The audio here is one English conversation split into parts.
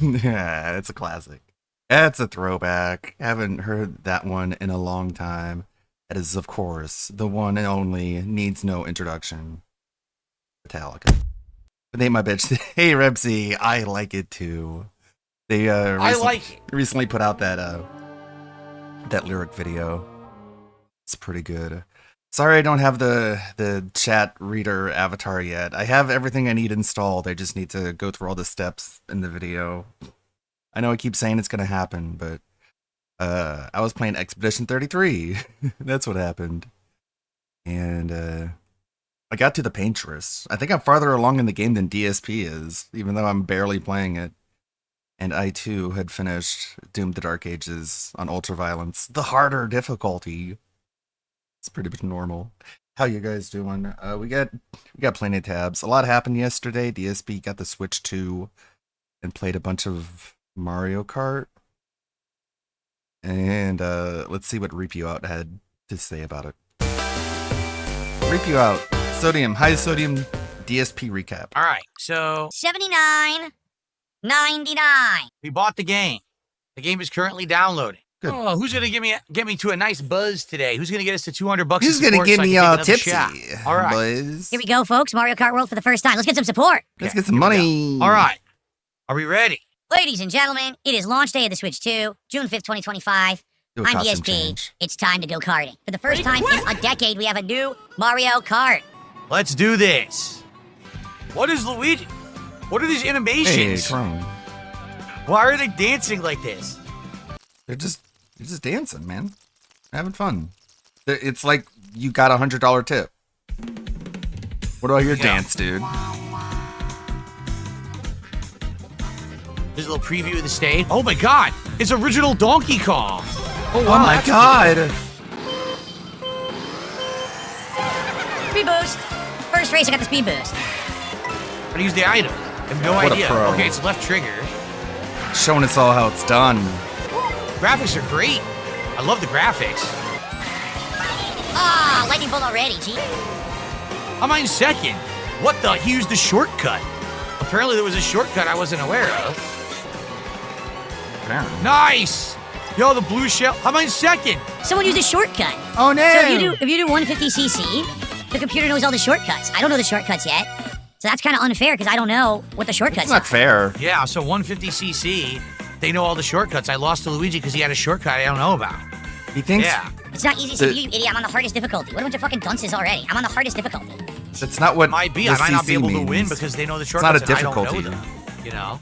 Yeah, it's a classic. That's a throwback. Haven't heard that one in a long time. That is, of course, the one and only, needs no introduction. Metallica. But name my bitch. Hey, Repsy, I like it too. They I like it. recently put out that lyric video. It's pretty good. Sorry I don't have the chat reader avatar yet. I have everything I need installed. I just need to go through all the steps in the video. I know I keep saying it's gonna happen, but I was playing Expedition 33. That's what happened. And I got to the Paintress. I think I'm farther along in the game than DSP is, even though I'm barely playing it. And I too had finished Doom: The Dark Ages on Ultraviolence, the harder difficulty. It's pretty much normal. How you guys doing? We got plenty of tabs. A lot happened yesterday. DSP got the Switch 2 and played a bunch of Mario Kart. And let's see what Reap You Out had to say about it. Reap You Out. Sodium, high sodium DSP recap. All right, so 79.99. we bought the game. The game is currently downloading. Good. Oh, who's gonna get me to a nice buzz today? Who's gonna get us to $200? Who's gonna get me all tipsy? All right, boys? Here we go, folks. Mario Kart World for the first time. Let's get some support. Let's get some money. all right. Are we ready? Ladies and gentlemen, it is launch day of the Switch 2, June 5th, 2025. Do a I'm costume DSP. change. It's time to go karting. For the first time in a decade, we have a new Mario Kart. Let's do this. What is Luigi? What are these Hey, animations? Tron. Why are they dancing like this? They're just dancing, man. Having fun. It's like you got $100 tip. What do I hear? Yeah. Dance, dude. There's a little preview of the stage. Oh my god, it's original Donkey Kong. Oh my that's god. Speed boost. First race, I got the speed boost. How to use the item? I have no What a idea. pro. Okay, it's left trigger. Showing us all how it's done. Graphics are great. I love the graphics. Ah, lightning bolt already, gee. I'm in second. What the? He used the shortcut. Apparently there was a shortcut I wasn't aware of. Apparently. Nice. Yo, the blue shell. I'm in second. Someone used a shortcut. Oh no! So if you do 150cc, the computer knows all the shortcuts. I don't know the shortcuts yet. So that's kind of unfair because I don't know what the shortcuts It's not are. fair. Yeah, so 150cc. They know all the shortcuts. I lost to Luigi because he had a shortcut I don't know about. He thinks Yeah. It's not easy, so you idiot. I'm on the hardest difficulty. What a bunch of fucking dunces already. I'm on the hardest difficulty. that's not what Might be. the I might not be CC able to means. win because they know the not shortcuts a and I don't difficulty. know them. You know?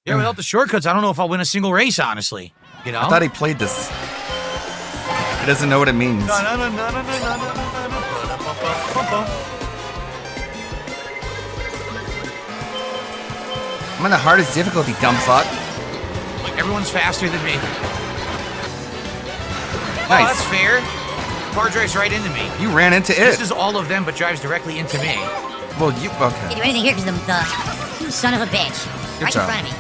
Yeah, without the shortcuts, I don't know if I'll win a single race, honestly. You know? I thought he played this. He doesn't know what it means. I'm on the hardest difficulty, dumb fuck. Like, everyone's faster than me. Oh, Nice. that's fair. Car drives right into me. You ran into This it. is all of them, but drives directly into me. Well, you Can't okay? do anything here because the you son of a bitch. Good right job. in front of me.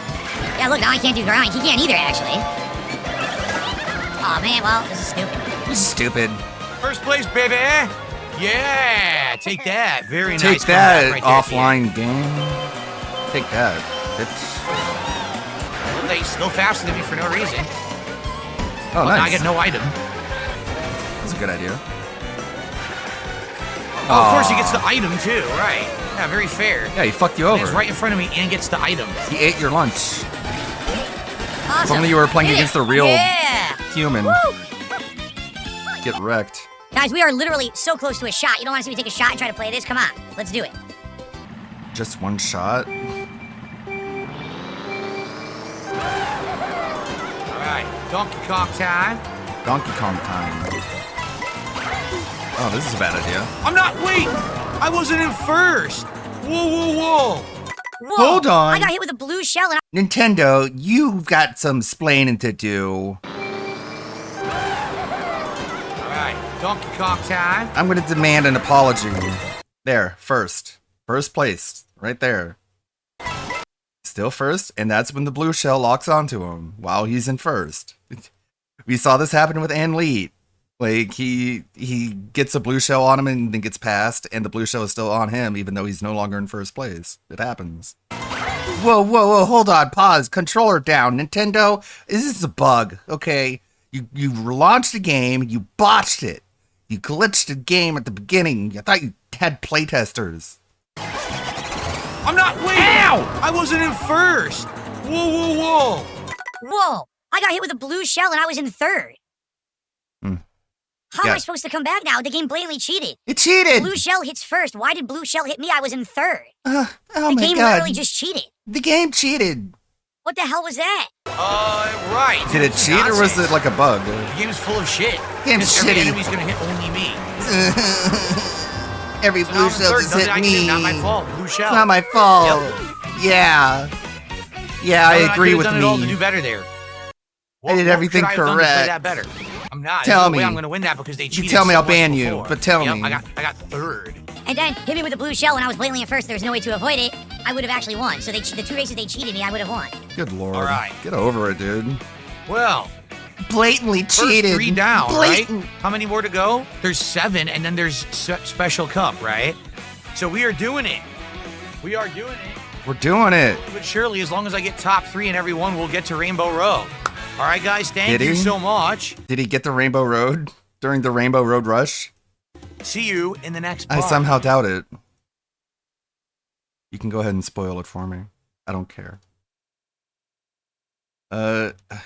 Yeah, look, now I can't do grind. He can't either, actually. Oh man, well, this is stupid. This is stupid. First place, baby. Yeah, take that. Very nice. Take comeback that, right there at the end. offline game. Take that, bitch. Well, they still faster than me for no reason. Oh, Well, now I nice. get no item. That's a good idea. Oh, of course he gets the item too, right? Yeah, very fair. Yeah, he fucked you And He's over. right in front of me and gets the item. He ate your lunch. Awesome. If only you were playing Hit against it. the real Yeah. human. Woo. Get wrecked. Guys, we are literally so close to a shot. You don't want to see me take a shot and try to play this? Come on, let's do it. Just one shot. All right, Donkey Kong time. Donkey Kong time. Oh, this is a bad idea. I'm not. Wait, I wasn't in first. Whoa, whoa, whoa. Whoa, Hold on. I got hit with a blue shell and Nintendo, you've got some splaining to do. All right, Donkey Kong time. I'm going to demand an apology. There, first. First place. Right there. Still first, and that's when the blue shell locks onto him while he's in first. We saw this happen with Ann Lee. Like, he gets a blue shell on him and then gets passed, and the blue shell is still on him, even though he's no longer in first place. It happens. Whoa, hold on, pause, controller down. Nintendo, this is a bug, okay? You launched the game, you botched it. You glitched the game at the beginning. I thought you had playtesters. I'm not. Wait! Ow! I wasn't in first. Whoa! Whoa! I got hit with a blue shell and I was in third. How am Yeah. I supposed to come back now? The game blatantly cheated. It cheated! Blue shell hits first. Why did blue shell hit me? I was in third. Oh The my game god. literally just cheated. The game cheated. What the hell was that? Right. Did it cheat or was it like a bug? The game's full of shit. Game's Because every shitty. enemy's gonna hit only me. Every So blue now I'm shell third. just Nothing I hit can do. me. Not my fault. Blue shell. It's not my fault. Yeah. Yeah, I agree could've with done it all to do me. better there. I did everything what should I have done to play correct. that better? I'm not. Tell There's no way me. I'm gonna win that because they cheated. tell me, so I'll much ban you, before. but tell Yep, me. I got third. And then hit me with a blue shell when I was blatantly in first. There was no way to avoid it. I would have actually won. So the 2 races they cheated me, I would have won. Good lord. All right. Get over it, dude. Well, Blatantly first cheated. 3 down, Blatant. right? How many more to go? There's 7, and then there's special cup, right? So we are doing it. We are doing it. We're doing it. But surely, as long as I get top 3 in every one, we'll get to Rainbow Road. All right, guys, thank Did you he? so much. Did he get the Rainbow Road during the Rainbow Road Rush? See you in the next I part. somehow doubt it. You can go ahead and spoil it for me. I don't care.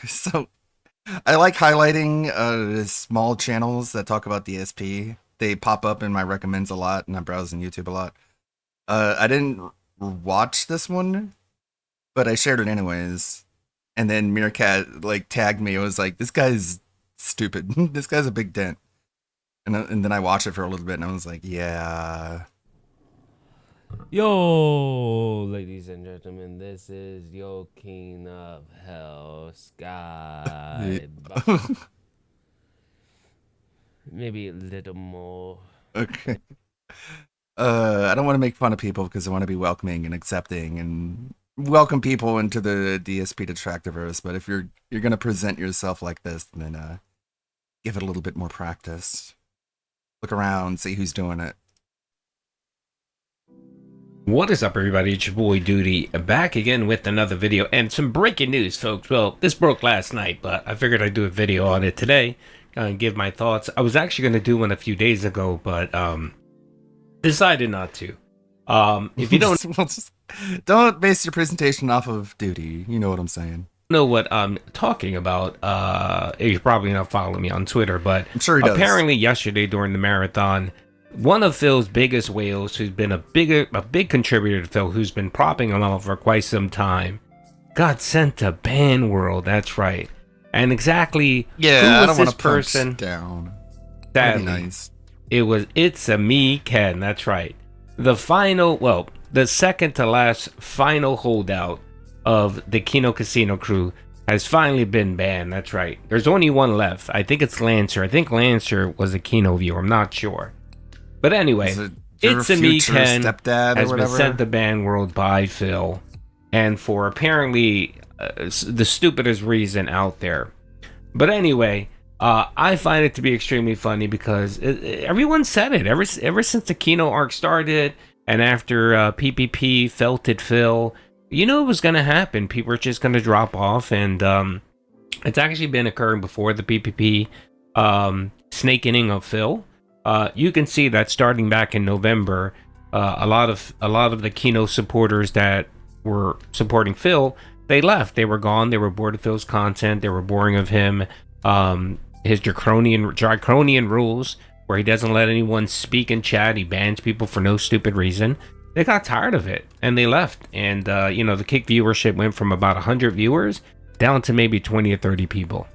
So I like highlighting small channels that talk about DSP. They pop up in my recommends a lot, and I'm browsing YouTube a lot. I didn't watch this one, but I shared it anyways. And then Meerkat like tagged me. It was like, this guy's stupid. This guy's a big dent. And then I watched it for a little bit, and I was like, yeah. Yo, ladies and gentlemen, this is your king of hell, Sky. Maybe a little more. Okay. I don't want to make fun of people because I want to be welcoming and accepting and welcome people into the DSP Detractiverse. But if you're gonna present yourself like this, then give it a little bit more practice. Look around, see who's doing it. What is up, everybody? It's your boy Duty, back again with another video and some breaking news, folks. Well, this broke last night, but I figured I'd do a video on it today and give my thoughts. I was actually going to do one a few days ago, but decided not to. If you don't Don't base your presentation off of Duty. You know what I'm saying. know what I'm talking about, you're probably not following me on Twitter, but I'm sure he does. apparently yesterday during the marathon, one of Phil's biggest whales, who's been a big contributor to Phil, who's been propping him up for quite some time, got sent to Ban World. That's right. And exactly who Yeah, I was don't this want to person? down. That'd Sadly, be nice. it's a me, Ken. That's right. The second to last final holdout of the Kino Casino crew has finally been banned. That's right. There's only one left. I think it's Lancer. I think Lancer was a Kino viewer. I'm not sure. But anyway, Is it your it's a me, future Ken, stepdad or has been whatever? sent to Ban World by Phil, and for apparently the stupidest reason out there. But anyway, I find it to be extremely funny because everyone said it ever since the Kino arc started, and after PPP felted Phil, you know it was going to happen. People were just going to drop off, and it's actually been occurring before the PPP snake inning of Phil. You can see that starting back in November, a lot of the Kino supporters that were supporting Phil, they left. They were gone. They were bored of Phil's content. They were boring of him. His draconian rules, where he doesn't let anyone speak in chat. He bans people for no stupid reason. They got tired of it and they left. And the kick viewership went from about 100 viewers down to maybe 20 or 30 people.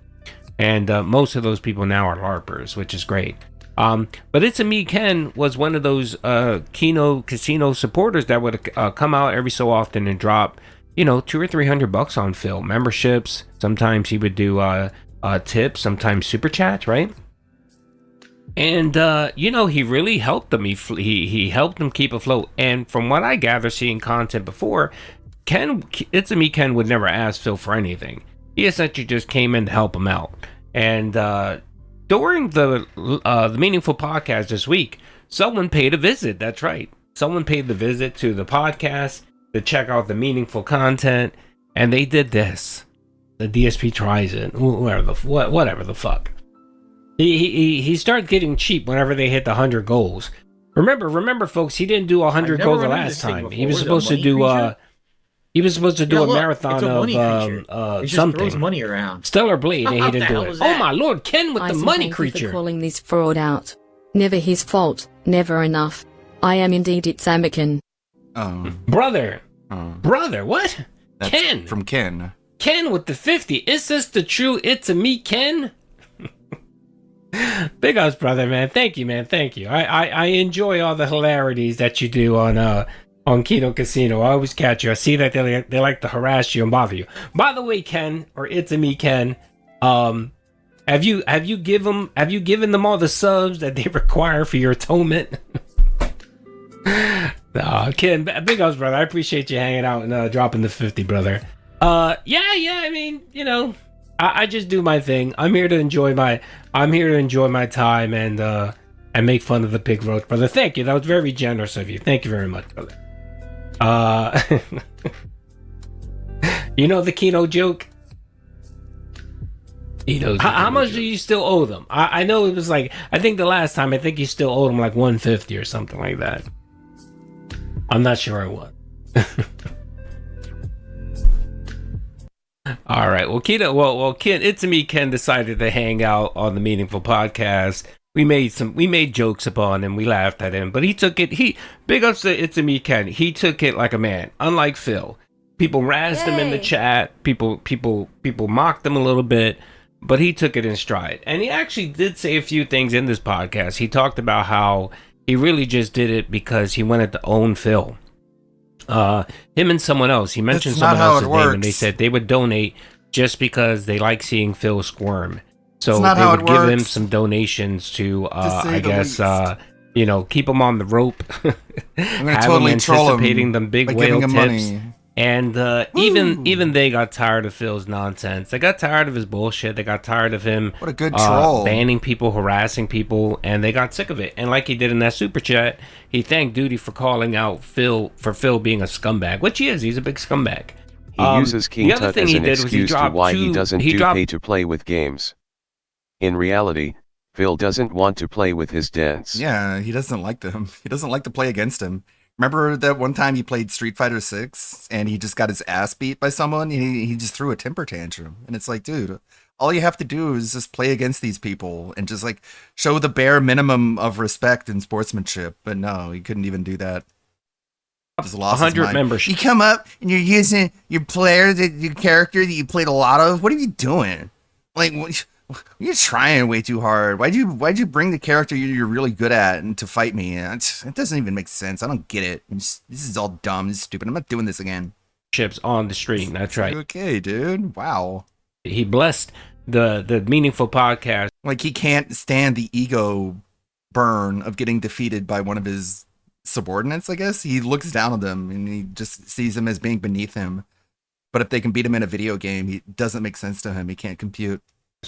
And most of those people now are LARPers, which is great. But It's a Me Ken was one of those Kino Casino supporters that would come out every so often and drop, $200 or $300 on Phil memberships. Sometimes he would do tips, sometimes super chats, right? And he really helped them. He helped them keep afloat. And from what I gather, seeing content before, It's a Me Ken would never ask Phil for anything. He essentially just came in to help him out. And during the Meaningful Podcast this week, someone paid a visit. That's right. Someone paid the visit to the podcast to check out the meaningful content, and they did this. The DSP tries it, whatever the fuck. He started getting cheap whenever they hit the 100 goals. Remember, folks, he didn't do 100 goals the last time. He was supposed to do a marathon of It just something. throws money around. Stellar Blade, and he didn't do it. Oh my lord, Ken with the Ison, money thank you creature. for calling this fraud out. Never his fault, never enough. I am indeed its Anakin. Brother, what? That's Ken from Ken. Ken with the 50. Is this the true It's a Me Ken? Big ups, brother, man. Thank you, man. Thank you. I enjoy all the hilarities that you do on Kino Casino. I always catch you. I see that they like to harass you and bother you. By the way, Ken, or It's a Me Ken, have you given them all the subs that they require for your atonement? Ken, big ups, brother. I appreciate you hanging out and dropping the 50, brother. Yeah. I mean, you know, I just do my thing. I'm here to enjoy my time and make fun of the pig roast, brother. Thank you. That was very generous of you. Thank you very much, brother. You know the Kino joke? He knows. How much do you still owe them? I know it was like, I think the last time, I think you still owed them like 150 or something like that. I'm not sure I was. All right. Well, Ken, It's Me Ken decided to hang out on the Meaningful Podcast. We made jokes upon him. We laughed at him, but he took it. Big ups to It's Me Ken. He took it like a man. Unlike Phil, people razzed him in the chat. People mocked him a little bit, but he took it in stride. And he actually did say a few things in this podcast. He talked about how he really just did it because he wanted to own Phil. Him and someone else. He mentioned someone else's name, and they said they would donate just because they like seeing Phil squirm. So they would give him some donations to, I guess, keep him on the rope. I'm gonna totally troll him them big by whale giving him tips. money. And even they got tired of Phil's nonsense. They got tired of his bullshit. They got tired of him. What a good troll. Banning people, harassing people, and they got sick of it. And like he did in that super chat, he thanked Duty for calling out Phil being a scumbag, which he is. He's a big scumbag. He uses King Tut as an excuse to why he doesn't pay to play with games. In reality, Phil doesn't want to play with his dents. Yeah, he doesn't like them. He doesn't like to play against him. Remember that one time he played Street Fighter 6 and he just got his ass beat by someone? He just threw a temper tantrum. And it's like, dude, all you have to do is just play against these people and just like show the bare minimum of respect and sportsmanship. But no, he couldn't even do that. Just lost 100 membership. You come up and you're using your player, your character that you played a lot of. What are you doing? Like, you're trying way too hard. Why'd you bring the character you're really good at and to fight me? It doesn't even make sense. I don't get it. This is all dumb. This is stupid. I'm not doing this again. Chips on the stream. That's right. Okay, dude. Wow. He blessed the Meaningful Podcast. Like, he can't stand the ego burn of getting defeated by one of his subordinates, I guess. He looks down on them and he just sees them as being beneath him. But if they can beat him in a video game, it doesn't make sense to him. He can't compute.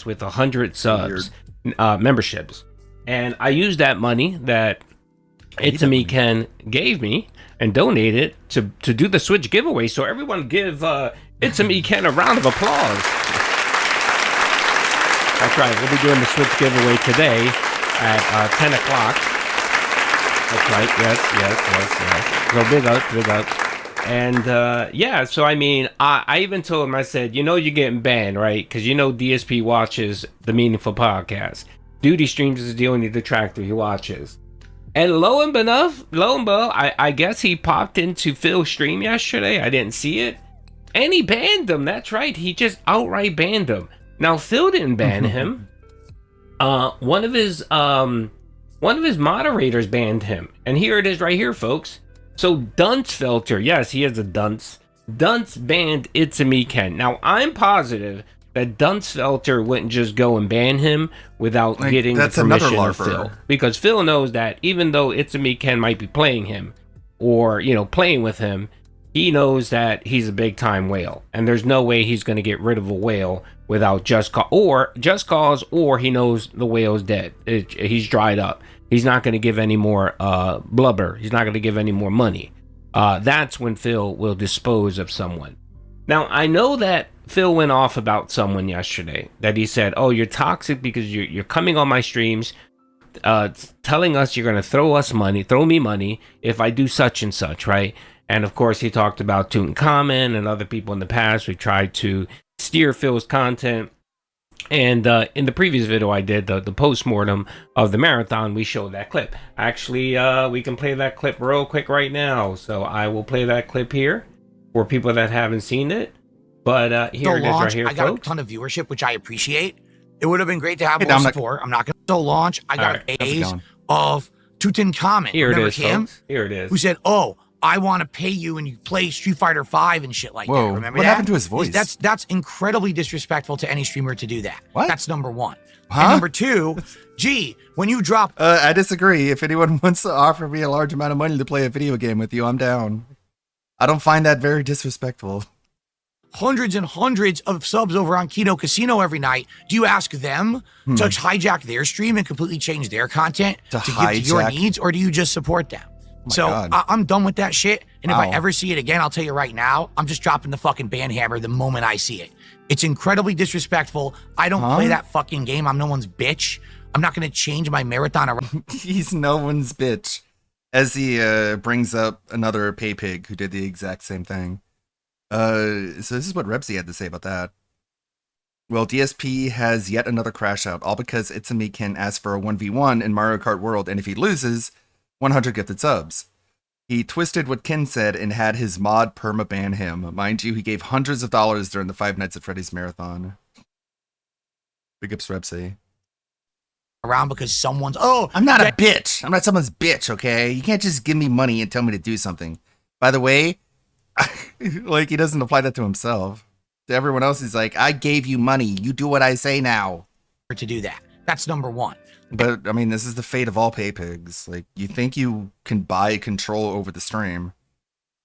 With 100 subs, memberships, and I used that money that It's a Me Ken gave me and donated to do the Switch giveaway. So everyone give It's a Me Ken a round of applause. That's right, we'll be doing the Switch giveaway today at 10 o'clock. That's right, yes. So big up. And so I mean, I even told him, I said, you're getting banned, right? Because DSP watches the Meaningful Podcast. Duty Streams is the only detractor he watches. And lo and behold, I guess he popped into Phil's stream yesterday. I didn't see it. And he banned him. That's right. He just outright banned him. Now, Phil didn't ban him. One of his moderators banned him. And here it is right here, folks. So Duncefelter, yes, he is a dunce. Dunce banned It's a Me Ken. Now I'm positive that Duncefelter wouldn't just go and ban him without getting the permission of Phil, because Phil knows that even though It's a Me Ken might be playing him, or playing with him, he knows that he's a big time whale, and there's no way he's going to get rid of a whale without just cause, or he knows the whale's dead. He's dried up. He's not going to give any more blubber. He's not going to give any more money. that's when Phil will dispose of someone. Now, I know that Phil went off about someone yesterday, that he said, oh, you're toxic because you're coming on my streams, telling us you're going to throw me money if I do such and such, right? And of course, he talked about Tutankhamun and other people in the past. We tried to steer Phil's content. And in the previous video I did, the post-mortem of the marathon, we showed that clip. Actually, we can play that clip real quick right now. So I will play that clip here for people that haven't seen it. But here it is right here, I got folks. a ton of viewership, which I appreciate. It would have been great to have more support. I'm not going to launch. I got a days of Tutankhamun. Here it is, him? folks. Here it is. Who said, oh, I want to pay you and you play Street Fighter 5 and shit like that. Remember what that? happened to his voice? That's incredibly disrespectful to any streamer to do that. What? That's number one. Huh? And number two, when you drop... I disagree. If anyone wants to offer me a large amount of money to play a video game with you, I'm down. I don't find that very disrespectful. Hundreds and hundreds of subs over on Kino Casino every night. Do you ask them to hijack their stream and completely change their content to give to your needs, or do you just support them? I'm done with that shit. And if I ever see it again, I'll tell you right now, I'm just dropping the fucking ban hammer the moment I see it. It's incredibly disrespectful. I don't play that fucking game. I'm no one's bitch. I'm not going to change my marathon around. He's no one's bitch. As he brings up another pay pig who did the exact same thing. So this is what Rebsy had to say about that. Well, DSP has yet another crash out, all because Itsumi can ask for a 1v1 in Mario Kart World, and if he loses, 100 gifted subs. He twisted what Ken said and had his mod perma-ban him. Mind you, he gave hundreds of dollars during the Five Nights at Freddy's marathon. Big ups, Rebsy. Around because someone's... I'm not a bitch. I'm not someone's bitch, okay? You can't just give me money and tell me to do something. By the way, like, he doesn't apply that to himself. To everyone else, he's like, I gave you money. You do what I say now. To do that. That's number one. But, I mean, this is the fate of all pay pigs. Like, you think you can buy control over the stream.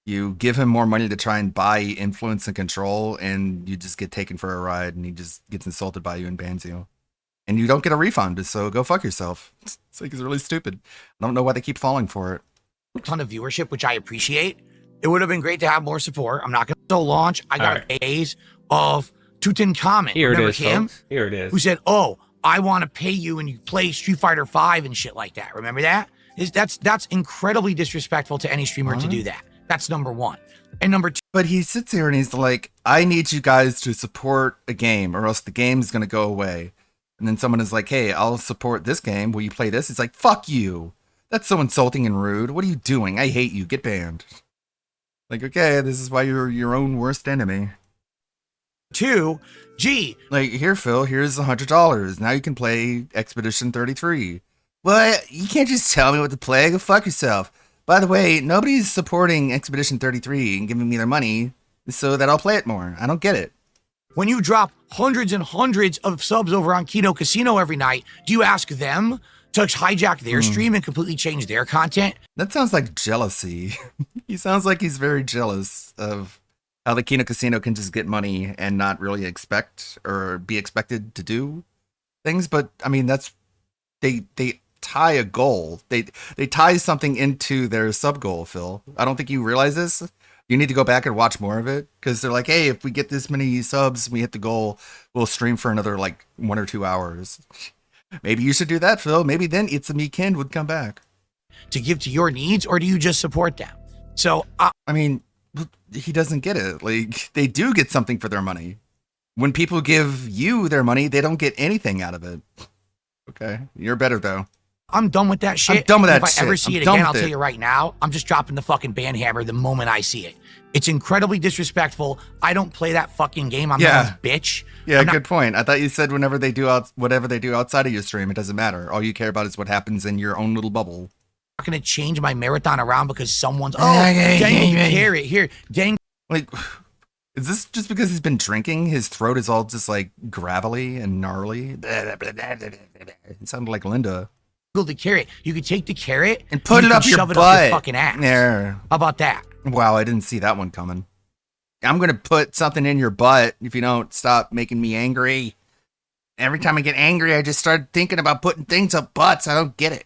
You give him more money to try and buy influence and control, and you just get taken for a ride, and he just gets insulted by you and bans you. And you don't get a refund, so go fuck yourself. It's like, it's really stupid. I don't know why they keep falling for it. A ton of viewership, which I appreciate. It would have been great to have more support. I'm not going to launch. I got days of Tutankhamun. Here Remember it is, him? folks. Here it is. Who said, oh, I want to pay you and you play Street Fighter 5 and shit like that. Remember that? That's incredibly disrespectful to any streamer to do that. That's number one. And number two. But he sits here and he's like, I need you guys to support a game or else the game's going to go away. And then someone is like, hey, I'll support this game. Will you play this? It's like, fuck you. That's so insulting and rude. What are you doing? I hate you. Get banned. Like, okay, this is why you're your own worst enemy. Two, like, here, Phil, here's $100. Now you can play Expedition 33. What? You can't just tell me what to play. Go fuck yourself. By the way, nobody's supporting Expedition 33 and giving me their money so that I'll play it more. I don't get it. When you drop hundreds and hundreds of subs over on Kino Casino every night, do you ask them to hijack their stream and completely change their content? That sounds like jealousy. He sounds like he's very jealous of how the Kino Casino can just get money and not really expect or be expected to do things. But I mean, that's they tie a goal. They tie something into their sub goal, Phil. I don't think you realize this. You need to go back and watch more of it because they're like, hey, if we get this many subs, we hit the goal, we'll stream for another like 1 or 2 hours. Maybe you should do that, Phil. Maybe then Itsumi Ken would come back. To give to your needs, or do you just support them? So, I mean, he doesn't get it. Like, they do get something for their money. When people give you their money, they don't get anything out of it. Okay, you're better though. I'm done with that shit. I'm done with that shit. If I ever see it again, I'll tell you right now, I'm just dropping the fucking ban hammer the moment I see it. It's incredibly disrespectful. I don't play that fucking game. I'm not a bitch. Yeah, good point. I thought you said whenever they do whatever they do outside of your stream, it doesn't matter. All you care about is what happens in your own little bubble. I'm not going to change my marathon around because someone's, dang carrot here. Dang. Like, is this just because he's been drinking? His throat is all just like gravelly and gnarly. It sounded like Linda. The carrot. You could take the carrot and put it up your butt. Up your fucking ass. There. How about that? Wow, I didn't see that one coming. I'm going to put something in your butt if you don't stop making me angry. Every time I get angry, I just start thinking about putting things up butts. I don't get it.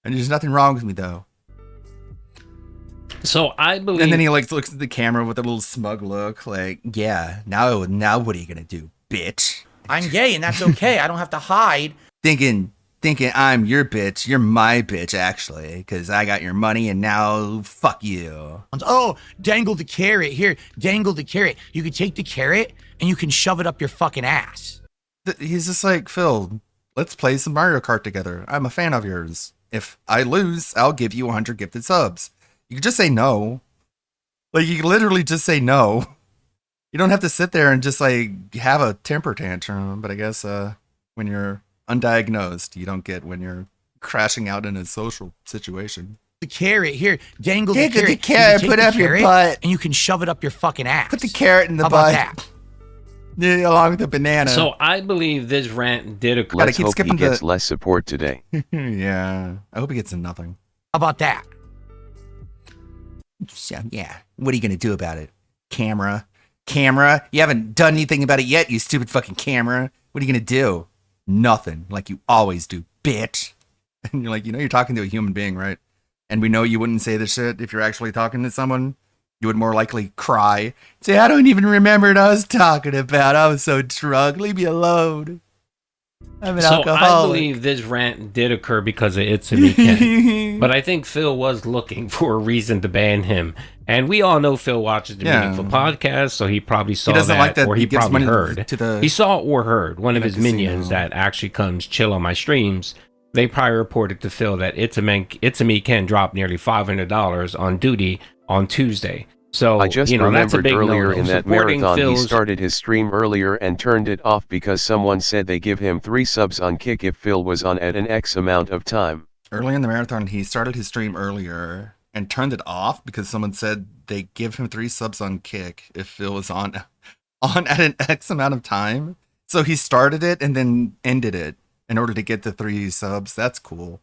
And there's nothing wrong with me, though. So I believe... And then he like looks at the camera with a little smug look, like, yeah, now what are you gonna do, bitch? I'm gay and that's okay. I don't have to hide. Thinking I'm your bitch. You're my bitch, actually, because I got your money and now fuck you. Oh, dangle the carrot. Here, dangle the carrot. You can take the carrot and you can shove it up your fucking ass. He's just like, Phil, let's play some Mario Kart together. I'm a fan of yours. If I lose, I'll give you 100 gifted subs. You can just say no. Like, you can literally just say no. You don't have to sit there and just, like, have a temper tantrum. But I guess when you're undiagnosed, you don't get when you're crashing out in a social situation. The carrot, here, dangle the carrot. The carrot, put it up your butt. And you can shove it up your fucking ass. Put the carrot in the butt. How about that? Yeah, along with the banana. So I believe this rant did occur. Let's hope he gets less support today. Yeah, I hope he gets nothing. How about that? So, yeah, what are you gonna do about it? Camera, you haven't done anything about it yet, you stupid fucking camera. What are you gonna do? Nothing, like you always do, bitch. And you're like, you're talking to a human being, right? And we know you wouldn't say this shit if you're actually talking to someone. You would more likely cry. Say, I don't even remember what I was talking about. I was so drunk. Leave me alone. I'm an alcoholic. I believe this rant did occur because of It's a Me Ken. But I think Phil was looking for a reason to ban him. And we all know Phil watches the Meaningful podcast, so he probably saw that, or he probably heard. He saw or heard one of his minions that actually comes chill on my streams. They probably reported to Phil that It's a Me Ken dropped nearly $500 on duty on Tuesday. So I just remembered earlier in that marathon he started his stream earlier and turned it off because someone said they give him 3 subs on Kick if Phil was on at an X amount of time. Early in the marathon, he started his stream earlier and turned it off because someone said they give him 3 subs on Kick if Phil was on at an X amount of time. So he started it and then ended it in order to get the 3 subs. That's cool.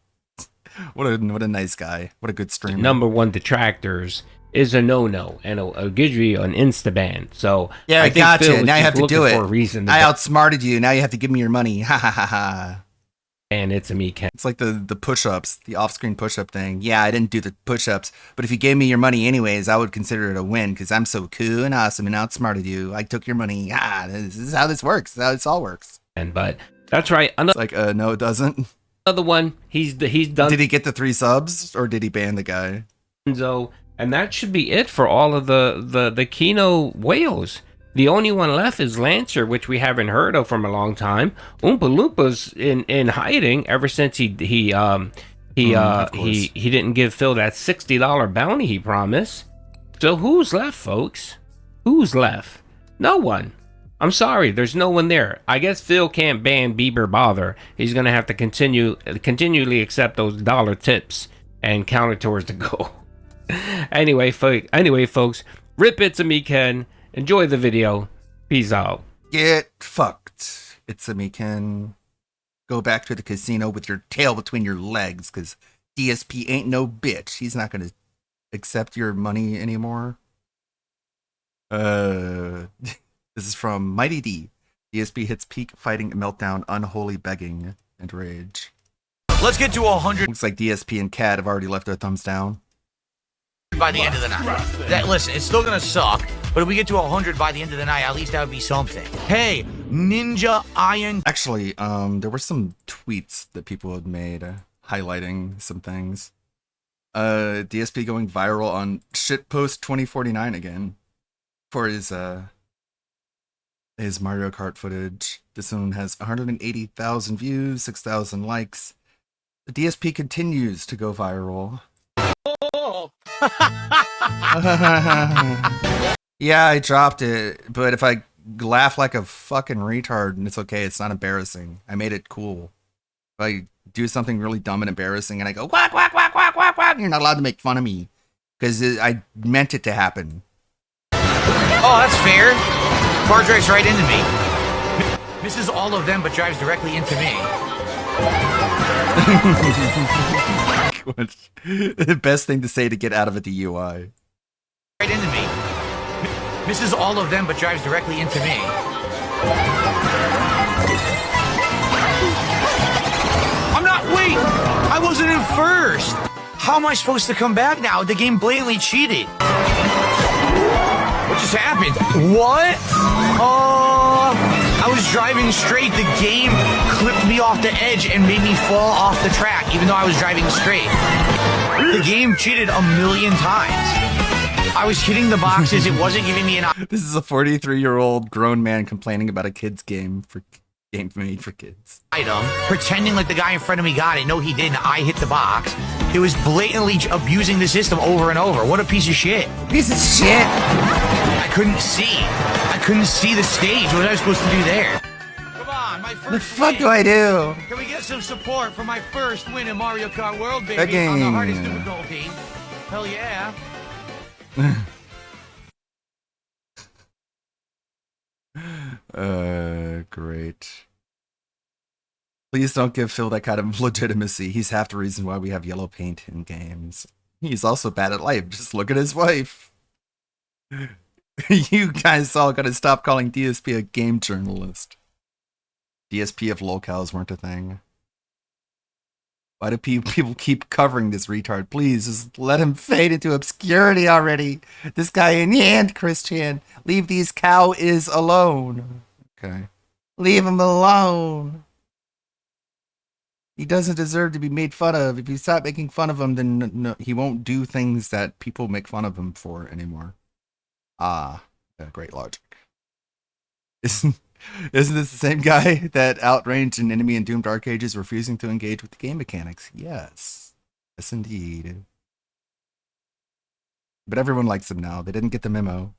What a nice guy. What a good streamer. Number 1 detractors is a no-no, and it'll give you an insta-ban. So yeah, I got you. Now you have to do it. I outsmarted you. Now you have to give me your money. Ha ha ha ha. And It's a Me Ken. It's like the push-ups, the off-screen push-up thing. Yeah, I didn't do the push-ups, but if you gave me your money anyways, I would consider it a win because I'm so cool and awesome and outsmarted you. I took your money. This is how this works. This is how this all works. But that's right. It's like no, it doesn't. Another one. He's done. Did he get the 3 subs or did he ban the guy? And that should be it for all of the Kino whales. The only one left is Lancer, which we haven't heard of from a long time. Oompa Loompa's in hiding ever since he didn't give Phil that $60 bounty he promised. So who's left, folks? Who's left? No one. I'm sorry, there's no one there. I guess Phil can't ban Bieber Bother. He's gonna have to continually accept those dollar tips and count it towards the goal. Anyway, folks, rip It's a Me Ken. Enjoy the video. Peace out. Get fucked. It's a Me Ken. Go back to the casino with your tail between your legs, because DSP ain't no bitch. He's not gonna accept your money anymore. This is from Mighty D. DSP hits peak fighting meltdown, unholy begging, and rage. Let's get to 100. Looks like DSP and Cat have already left their thumbs down. By the end of the night. Listen, it's still gonna suck, but if we get to 100 by the end of the night, at least that would be something. Hey, Ninja Iron. Actually, there were some tweets that people had made highlighting some things. DSP going viral on Shitpost 2049 again for his Mario Kart footage. This one has 180,000 views, 6,000 likes. The DSP continues to go viral. Yeah, I dropped it, but if I laugh like a fucking retard, it's okay. It's not embarrassing. I made it cool. If I do something really dumb and embarrassing and I go quack quack quack quack quack quack, you're not allowed to make fun of me because I meant it to happen. Oh, that's fair. Car drives right into me. Misses all of them, but drives directly into me. The best thing to say to get out of a DUI. Right into me. Misses all of them, but drives directly into me. Wait! I wasn't in first! How am I supposed to come back now? The game blatantly cheated. What just happened? What? I was driving straight. The game clipped me off the edge and made me fall off the track, even though I was driving straight. The game cheated a million times. I was hitting the boxes. It wasn't giving me an... This is a 43-year-old grown man complaining about a kid's game made for kids. Item, pretending like the guy in front of me got it. No, he didn't. I hit the box. It was blatantly abusing the system over and over. What a piece of shit. Piece of shit. I couldn't see. I couldn't see the stage. What was I supposed to do there? Come on, my first The fuck win. do I do? Can we get some support for my first win in Mario Kart World, baby? Begging. On the hardest difficulty. Hell yeah. Great. Please don't give Phil that kind of legitimacy. He's half the reason why we have yellow paint in games. He's also bad at life. Just look at his wife. You guys all gotta stop calling DSP a game journalist. DSP if locales weren't a thing. Why do people keep covering this retard? Please, just let him fade into obscurity already. This guy in the end, Christian. Leave these cow-is alone. Okay. Leave him alone. He doesn't deserve to be made fun of. If you stop making fun of him, then no, he won't do things that people make fun of him for anymore. Great logic. Isn't this the same guy that outranged an enemy in Doomed Dark Ages refusing to engage with the game mechanics? Yes. Yes, indeed. But everyone likes him now. They didn't get the memo.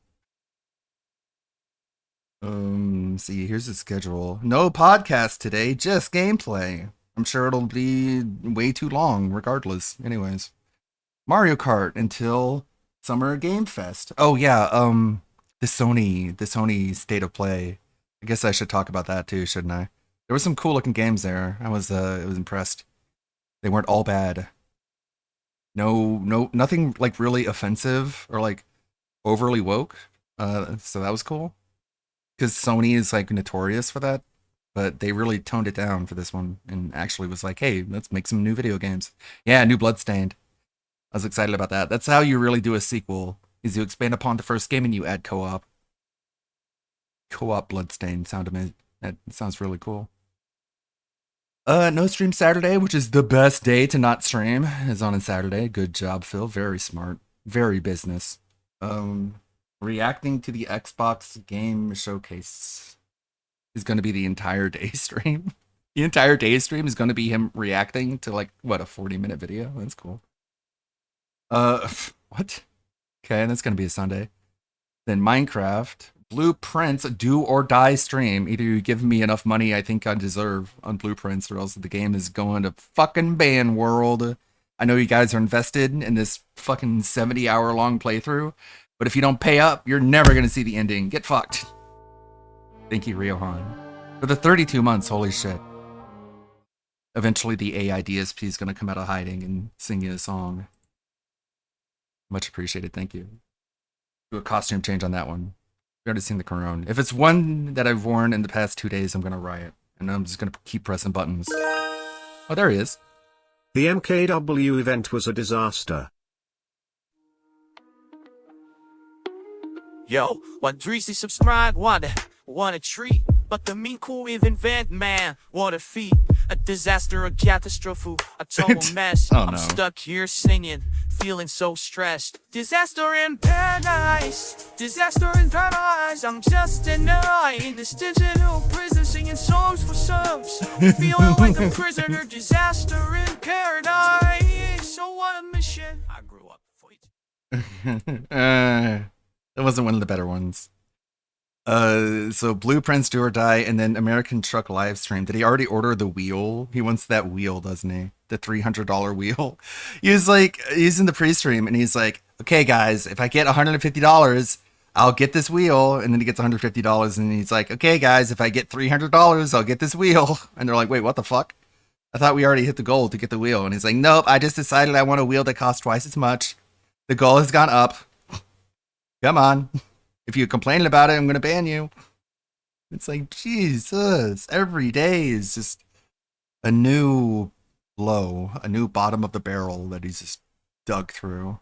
See, here's the schedule. No podcast today, just gameplay. I'm sure it'll be way too long, regardless. Anyways. Mario Kart until Summer Game Fest. Oh, yeah, the Sony State of Play. I guess I should talk about that too, shouldn't I? There were some cool looking games there. I was impressed. They weren't all bad. Nothing like really offensive or like overly woke. So that was cool. Because Sony is like notorious for that, but they really toned it down for this one and actually was like, hey, let's make some new video games. Yeah, new Bloodstained. I was excited about that. That's how you really do a sequel, is you expand upon the first game and you add co-op. Co-op Bloodstained that sounds really cool. No stream Saturday, which is the best day to not stream, is on a Saturday. Good job, Phil. Very smart. Very business. Reacting to the Xbox game showcase is going to be the entire day stream. The entire day stream is going to be him reacting to like, what, a 40-minute video? That's cool. What? Okay, that's going to be a Sunday. Then Minecraft. Blueprints do or die stream. Either you give me enough money I think I deserve on Blueprints, or else the game is going to fucking ban world. I know you guys are invested in this fucking 70-hour long playthrough, but if you don't pay up, you're never going to see the ending. Get fucked. Thank you, Riohan. For the 32 months, holy shit. Eventually the AI DSP is going to come out of hiding and sing you a song. Much appreciated, thank you. Do a costume change on that one. I've already seen the Corone. If it's one that I've worn in the past 2 days, I'm gonna riot. And I'm just gonna keep pressing buttons. Oh, there he is. The MKW event was a disaster. Yo, 130 subscribe, want a treat. But the mean cool event, man, what a feat. A disaster, a catastrophe, a total mess. Oh, I'm no. stuck here singing, feeling so stressed. Disaster in paradise, disaster in paradise. I'm just a night in this digital prison singing songs for subs. Feeling like a prisoner, disaster in paradise. So what a mission. I grew up for it. That wasn't one of the better ones. So Blueprints do or die, and then American Truck live stream. Did he already order the wheel? He wants that wheel, doesn't he? The $300 wheel. He's in the pre-stream, and he's like, okay, guys, if I get $150, I'll get this wheel. And then he gets $150, and he's like, okay, guys, if I get $300, I'll get this wheel. And they're like, wait, what the fuck? I thought we already hit the goal to get the wheel. And he's like, nope, I just decided I want a wheel that costs twice as much. The goal has gone up. Come on. If you're complaining about it, I'm going to ban you. It's like, Jesus. Every day is just a new blow, a new bottom of the barrel that he's just dug through.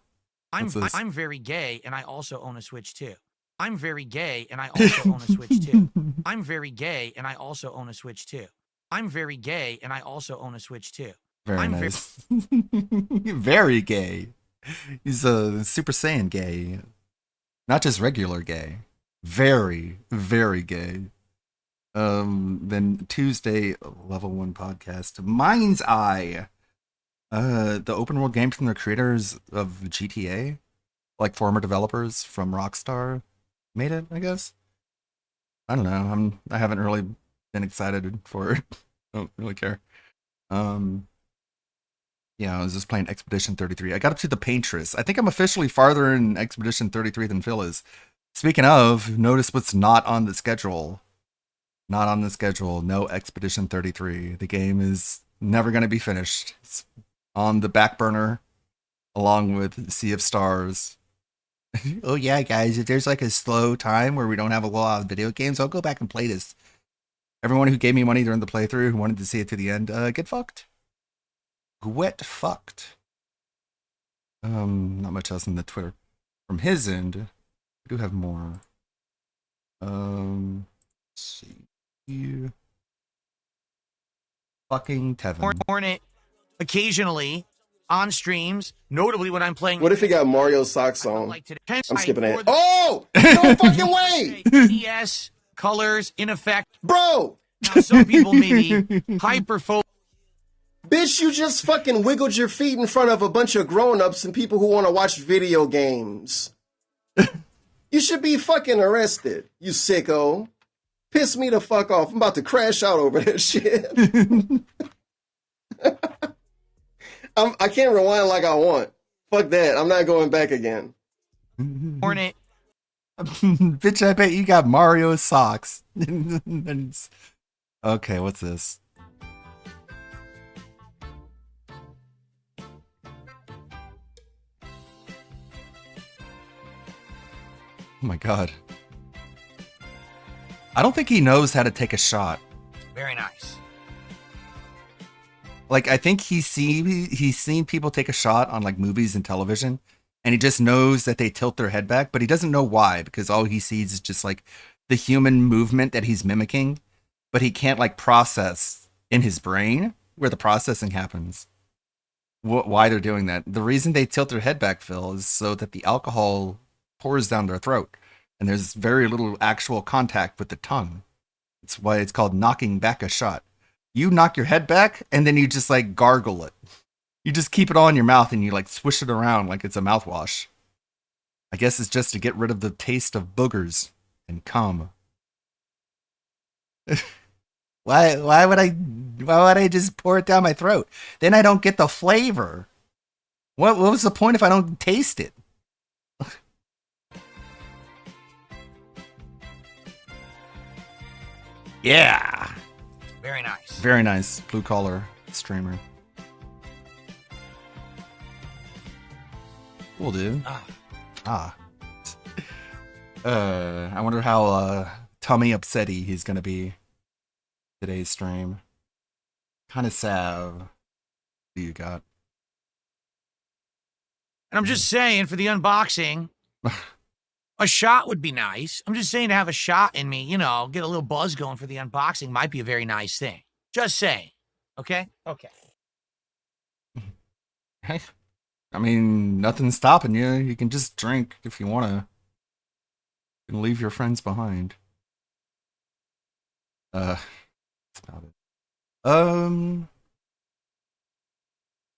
I'm very gay, and I also own a Switch too. I'm very gay, and I also own a Switch too. I'm very gay, and I also own a Switch too. I'm very gay, and I also own a Switch too. Very nice. Very gay. He's a Super Saiyan gay. Not just regular gay. Very, very gay. Then Tuesday, Level 1 podcast. Mind's Eye. The open world game from the creators of GTA. Like former developers from Rockstar made it, I guess. I don't know. I haven't really been excited for it. Don't really care. Yeah, I was just playing Expedition 33. I got up to the Paintress. I think I'm officially farther in Expedition 33 than Phil is. Speaking of, notice what's not on the schedule. Not on the schedule. No Expedition 33. The game is never going to be finished. It's on the back burner, along with Sea of Stars. Oh yeah, guys, if there's like a slow time where we don't have a lot of video games, I'll go back and play this. Everyone who gave me money during the playthrough who wanted to see it to the end, get fucked. Get fucked. Not much else in the Twitter. From his end, we do have more. Let's see. Fucking Tevin. Hornet occasionally on streams, notably when I'm playing. What if he got Mario socks on? Like I'm skipping it. Oh! No fucking way! DS colors in effect. Bro! Now some people may be hyperfocused. Bitch, you just fucking wiggled your feet in front of a bunch of grown-ups and people who want to watch video games. You should be fucking arrested, you sicko. Piss me the fuck off. I'm about to crash out over that shit. I can't rewind like I want. Fuck that. I'm not going back again. Hornet. Bitch, I bet you got Mario socks. Okay, what's this? Oh my god. I don't think he knows how to take a shot. Very nice. Like, I think he's seen people take a shot on like movies and television, and he just knows that they tilt their head back, but he doesn't know why, because all he sees is just like the human movement that he's mimicking, but he can't like process in his brain where the processing happens. Why they're doing that. The reason they tilt their head back, Phil, is so that the alcohol pours down their throat, and there's very little actual contact with the tongue. It's why it's called knocking back a shot. You knock your head back, and then you just like gargle it. You just keep it all in your mouth, and you like swish it around like it's a mouthwash. I guess it's just to get rid of the taste of boogers and cum. Why would I just pour it down my throat? Then I don't get the flavor. What was the point if I don't taste it? Yeah. Very nice. Very nice. Blue collar streamer. Cool, dude. I wonder how tummy upsetty he's gonna be today's stream. Kind of sad. What do you got? And I'm just saying, for the unboxing, a shot would be nice. I'm just saying, to have a shot in me, you know, get a little buzz going for the unboxing might be a very nice thing. Just saying. Okay? Okay. I mean, nothing's stopping you. You can just drink if you want to. You can leave your friends behind. That's about it.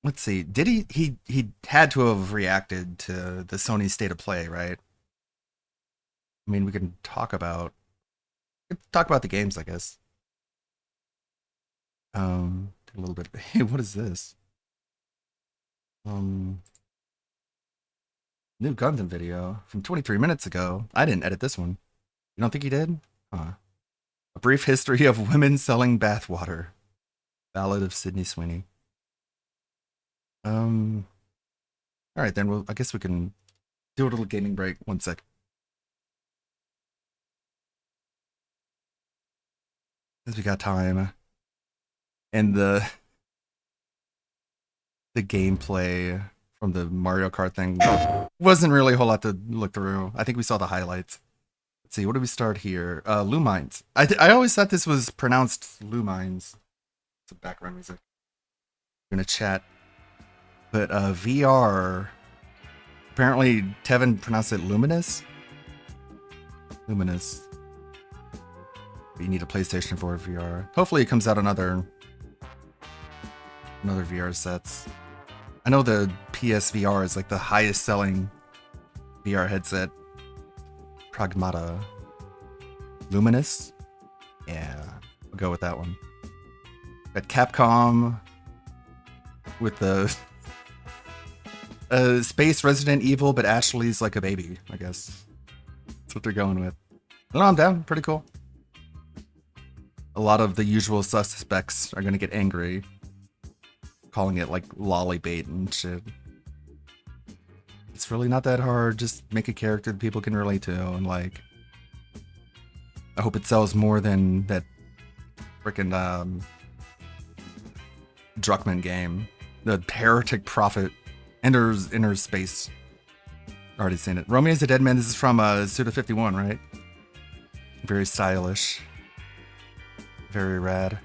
Let's see. Did he had to have reacted to the Sony State of Play, right? I mean, we can talk about the games, I guess. A little bit. Hey, what is this? New Gundam video from 23 minutes ago. I didn't edit this one. You don't think you did? Huh. A brief history of women selling bathwater. Ballad of Sydney Sweeney. All right, then. I guess we can do a little gaming break. 1 sec. Since we got time. And the gameplay from the Mario Kart thing. Wasn't really a whole lot to look through. I think we saw the highlights. Let's see, what do we start here? Lumines. I always thought this was pronounced Lumines. Some background music. I'm gonna chat. But VR. Apparently Tevin pronounced it Luminous. Luminous. But you need a PlayStation 4 VR. Hopefully it comes out another VR sets. I know the PSVR is like the highest selling VR headset. Pragmata. Luminous? Yeah, I'll go with that one. Got Capcom with the Space Resident Evil, but Ashley's like a baby, I guess. That's what they're going with. No, I'm down. Pretty cool. A lot of the usual suspects are going to get angry, calling it like lolly bait and shit. It's really not that hard. Just make a character that people can relate to, and like, I hope it sells more than that freaking Druckmann game, the Heretic Prophet, Inner Space. Already seen it. Romeo is a Dead Man. This is from Suda51, right? Very stylish. Very rad.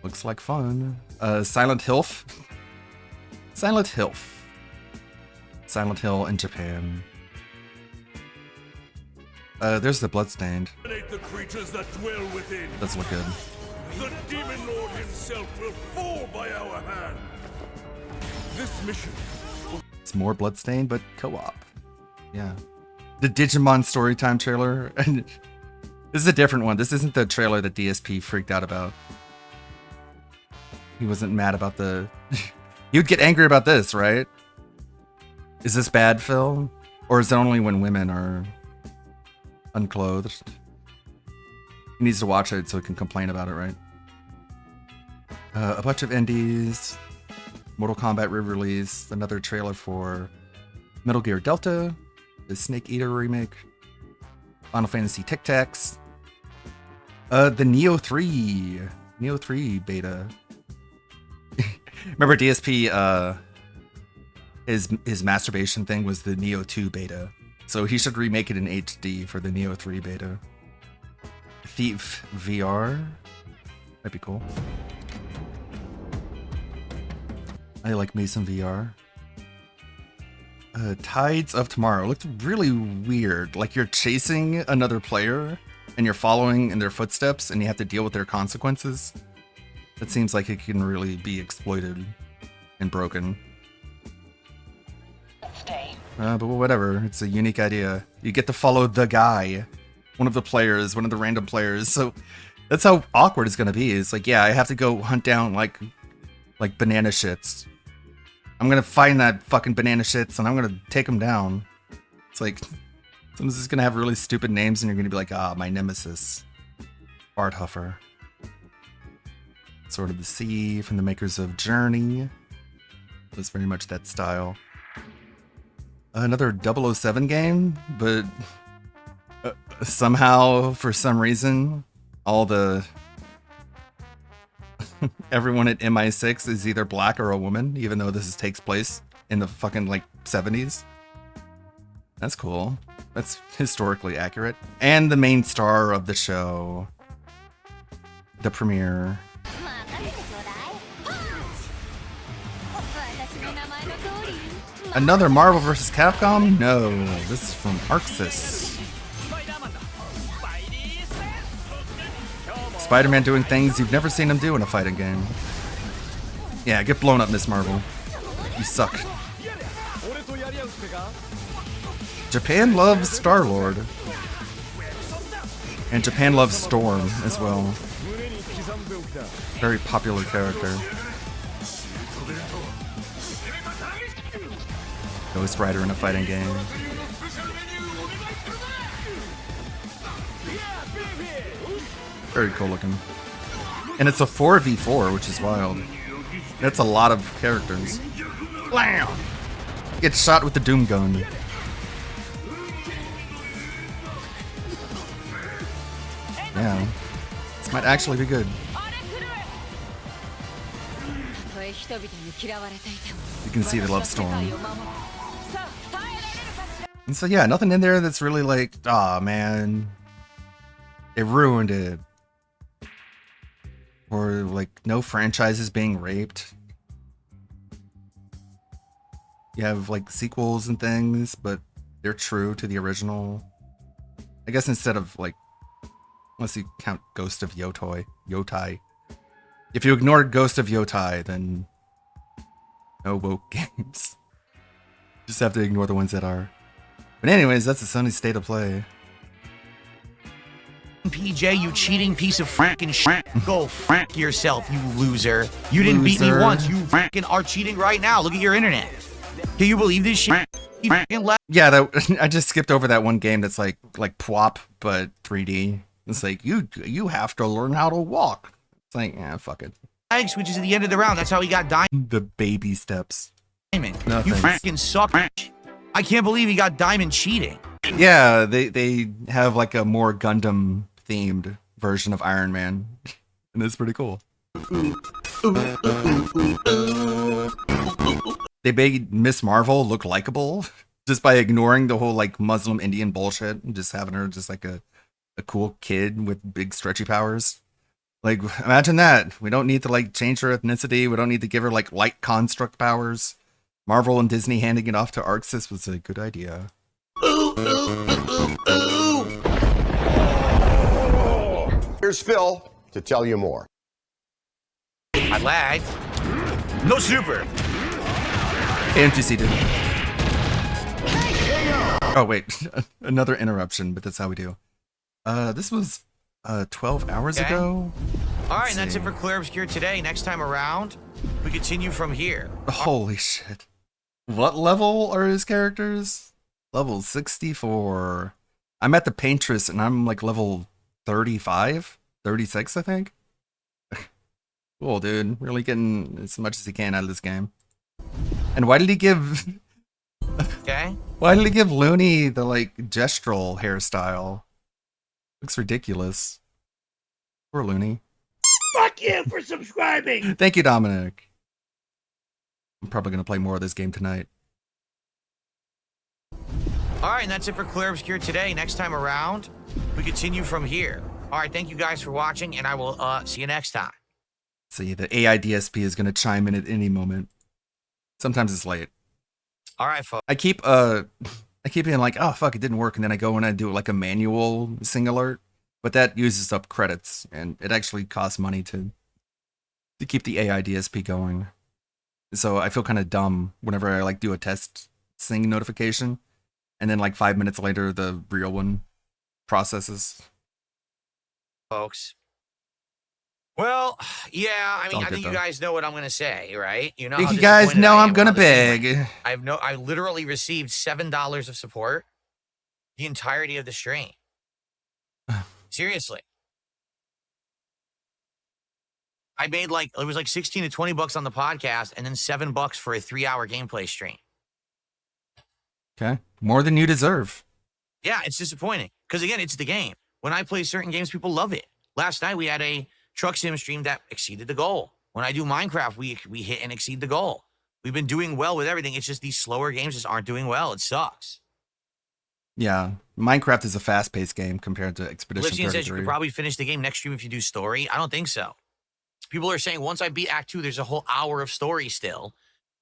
Looks like fun. Silent Hilf. Silent Hilf. Silent Hill in Japan. There's the Bloodstained. The creatures that dwell within. Does look good. The Demon Lord himself will fall by our hand. This mission. It's more Bloodstained, but co-op. Yeah. The Digimon Storytime trailer. And this is a different one. This isn't the trailer that DSP freaked out about. He wasn't mad about the... You'd get angry about this, right? Is this bad, Phil? Or is it only when women are unclothed? He needs to watch it so he can complain about it, right? A bunch of indies. Mortal Kombat re-release. Another trailer for Metal Gear Delta. The Snake Eater remake. Final Fantasy Tic Tacs. The Neo 3. Neo 3 beta. Remember DSP, his masturbation thing was the Neo 2 beta. So he should remake it in HD for the Neo 3 beta. Thief VR? That'd be cool. I like me some VR. Tides of Tomorrow. Looked really weird. Like you're chasing another player and you're following in their footsteps and you have to deal with their consequences. That seems like it can really be exploited and broken. But whatever, it's a unique idea. You get to follow the guy, one of the players, one of the random players. So that's how awkward it's gonna be. It's like, yeah, I have to go hunt down like banana shits. I'm gonna find that fucking banana shits and I'm gonna take them down. It's like, someone's just gonna have really stupid names and you're gonna be like, ah, my nemesis, Bart Huffer. Sword of the Sea from the makers of Journey. It was very much that style. Another 007 game, but somehow, for some reason, all the... everyone at MI6 is either black or a woman, even though this takes place in the fucking, like, 70s. That's cool. That's historically accurate. And the main star of the show. The premiere. Another Marvel vs. Capcom? No, this is from Arxis. Spider-Man doing things you've never seen him do in a fighting game. Yeah, get blown up, Miss Marvel. You suck. Japan loves Star-Lord. And Japan loves Storm as well. Very popular character. Ghost Rider in a fighting game. Very cool looking. And it's a 4v4, which is wild. That's a lot of characters. Blam! Get shot with the Doom Gun. Yeah. This might actually be good. You can see the love storm. And so yeah, nothing in there that's really like, aw, man, it ruined it. Or like no franchises being raped. You have like sequels and things, but they're true to the original. I guess instead of like, unless you count Ghost of Yotai. If you ignore Ghost of Yotai, then no woke games. Just have to ignore the ones that are. But anyways, that's the Sony State of Play. PJ, you cheating piece of frickin' shit. Go frack yourself, you loser. You didn't beat me once. You frickin' are cheating right now. Look at your internet. Can you believe this shit? You frickin' left. Yeah, I just skipped over that one game that's like PWOP, but 3D. It's like, you have to learn how to walk. It's like, yeah, fuck it. Which is at the end of the round. That's how he got diamond. The baby steps. Diamond. No, you frickin' suck. I can't believe he got diamond cheating. Yeah, they have like a more Gundam themed version of Iron Man, and it's pretty cool. They made Miss Marvel look likable just by ignoring the whole like Muslim Indian bullshit and just having her just like a cool kid with big stretchy powers. Like, imagine that. We don't need to like change her ethnicity. We don't need to give her like light construct powers. Marvel and Disney handing it off to Arxis was a good idea. Here's Phil to tell you more. I lagged. No super. AMTC did. Oh wait, another interruption, but that's how we do. This was 12 hours ago. All right, and that's it for Clear Obscure today. Next time around, we continue from here. Holy shit. What level are his characters? Level 64. I'm at the Paintress and I'm like level 35? 36, I think? Cool, dude. Really getting as much as he can out of this game. And why did he give... Okay. Why did he give Looney the, like, gestural hairstyle? Looks ridiculous. Poor Looney. Fuck you for subscribing! Thank you, Dominic. I'm probably going to play more of this game tonight. All right, and that's it for Clear Obscure today. Next time around, we continue from here. All right, thank you guys for watching, and I will see you next time. See, the AI DSP is going to chime in at any moment. Sometimes it's late. All right, folks. I keep being like, oh fuck, it didn't work, and then I go and I do like a manual sing alert, but that uses up credits, and it actually costs money to keep the AI DSP going. So I feel kind of dumb whenever I like do a test sing notification, and then like 5 minutes later the real one processes. Folks. Well, yeah, I mean, I think you guys know what I'm going to say, right? You know, you guys know I'm going to beg. I literally received $7 of support the entirety of the stream. Seriously. I made like, it was like 16 to 20 bucks on the podcast and then $7 for a 3-hour gameplay stream. Okay. More than you deserve. Yeah, it's disappointing. Because again, it's the game. When I play certain games, people love it. Last night we had a truck sim stream that exceeded the goal. When I do Minecraft, we hit and exceed the goal. We've been doing well with everything. It's just these slower games just aren't doing well. It sucks. Yeah, Minecraft is a fast-paced game compared to Expedition 33. Says you could probably finish the game next stream if you do story. I don't think so. People are saying once I beat Act 2, there's a whole hour of story still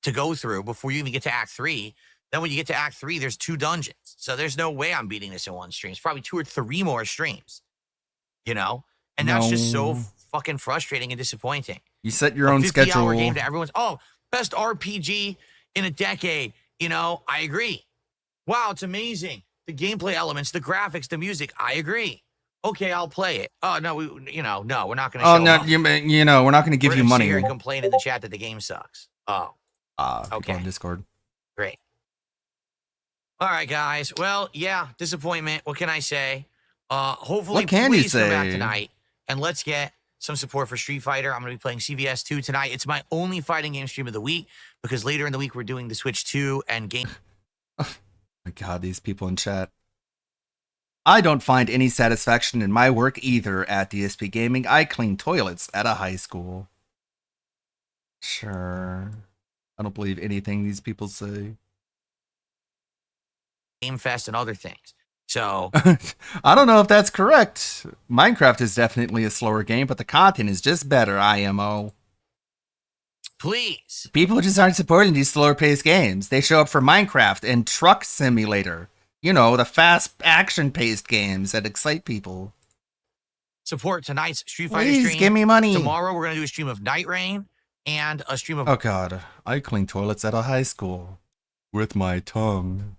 to go through before you even get to Act 3. Then when you get to Act 3, there's 2 dungeons. So there's no way I'm beating this in one stream. It's probably 2 or 3 more streams, you know? And that's just so fucking frustrating and disappointing. You set your own schedule. 50-hour game to everyone's, best RPG in a decade. You know, I agree. Wow, it's amazing. The gameplay elements, the graphics, the music, I agree. Okay, I'll play it. Oh, no, no, we're not going to show up. You know, we're not going to give you money. We're going to sit here and complain in the chat that the game sucks. Oh. Okay. On Discord. Great. All right, guys. Well, yeah, disappointment. What can I say? Hopefully, what can you say? Come back tonight, and let's get some support for Street Fighter. I'm going to be playing CVS 2 tonight. It's my only fighting game stream of the week, because later in the week, we're doing the Switch 2 and game. Oh my God, these people in chat. I don't find any satisfaction in my work either at DSP Gaming. I clean toilets at a high school. Sure. I don't believe anything these people say. Game Fest and other things. So I don't know if that's correct. Minecraft is definitely a slower game, but the content is just better, IMO. Please. People just aren't supporting these slower paced games. They show up for Minecraft and Truck Simulator. You know, the fast action paced games that excite people. Support tonight's Street Fighter Please stream. Give me money. Tomorrow we're going to do a stream of Night Rain and a stream of... Oh god, I clean toilets at a high school. With my tongue.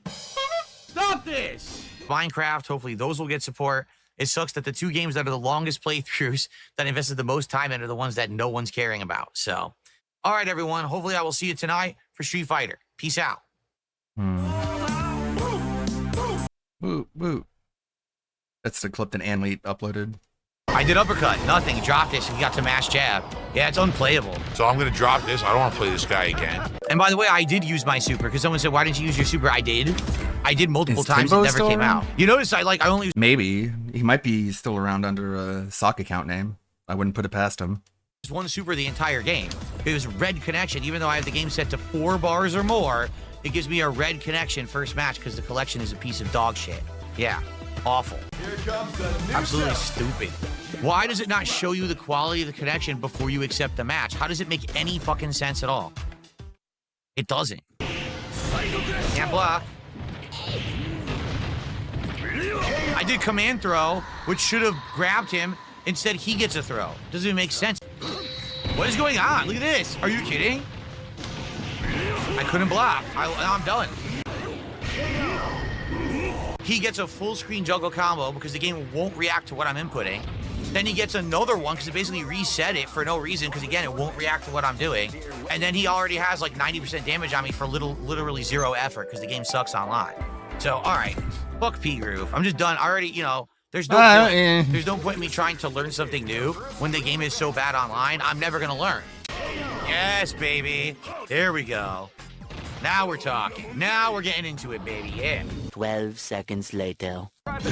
Stop this! Minecraft, hopefully those will get support. It sucks that the two games that are the longest playthroughs that I invested the most time in are the ones that no one's caring about. So, all right, everyone. Hopefully I will see you tonight for Street Fighter. Peace out. Woo, woo. That's the clip that Anlete uploaded. I did uppercut. Nothing. Dropped it. So he got to mash jab. Yeah, it's unplayable. So I'm gonna drop this. I don't want to play this guy again. And by the way, I did use my super because someone said, "Why didn't you use your super?" I did. I did multiple Is times. Timbo It never still came around? out. You notice I only. Maybe. He might be still around under a sock account name. I wouldn't put it past him. One super the entire game. It was red connection. Even though I have the game set to 4 bars or more, it gives me a red connection first match because the collection is a piece of dog shit. Yeah, awful. Absolutely stupid. Why does it not show you the quality of the connection before you accept the match? How does it make any fucking sense at all? It doesn't. Can't block. I did command throw, which should have grabbed him. Instead, he gets a throw. Doesn't even make sense. What is going on? Look at this. Are you kidding? I couldn't block. I'm done. He gets a full screen juggle combo because the game won't react to what I'm inputting. Then he gets another one because it basically reset it for no reason because, again, it won't react to what I'm doing. And then he already has like 90% damage on me for literally zero effort because the game sucks online. So, all right. Fuck P-Groove. I'm just done. I already, you know... There's no point. There's no point in me trying to learn something new when the game is so bad online. I'm never gonna learn. Yes, baby. There we go. Now we're talking. Now we're getting into it, baby. Yeah. 12 seconds later. Right.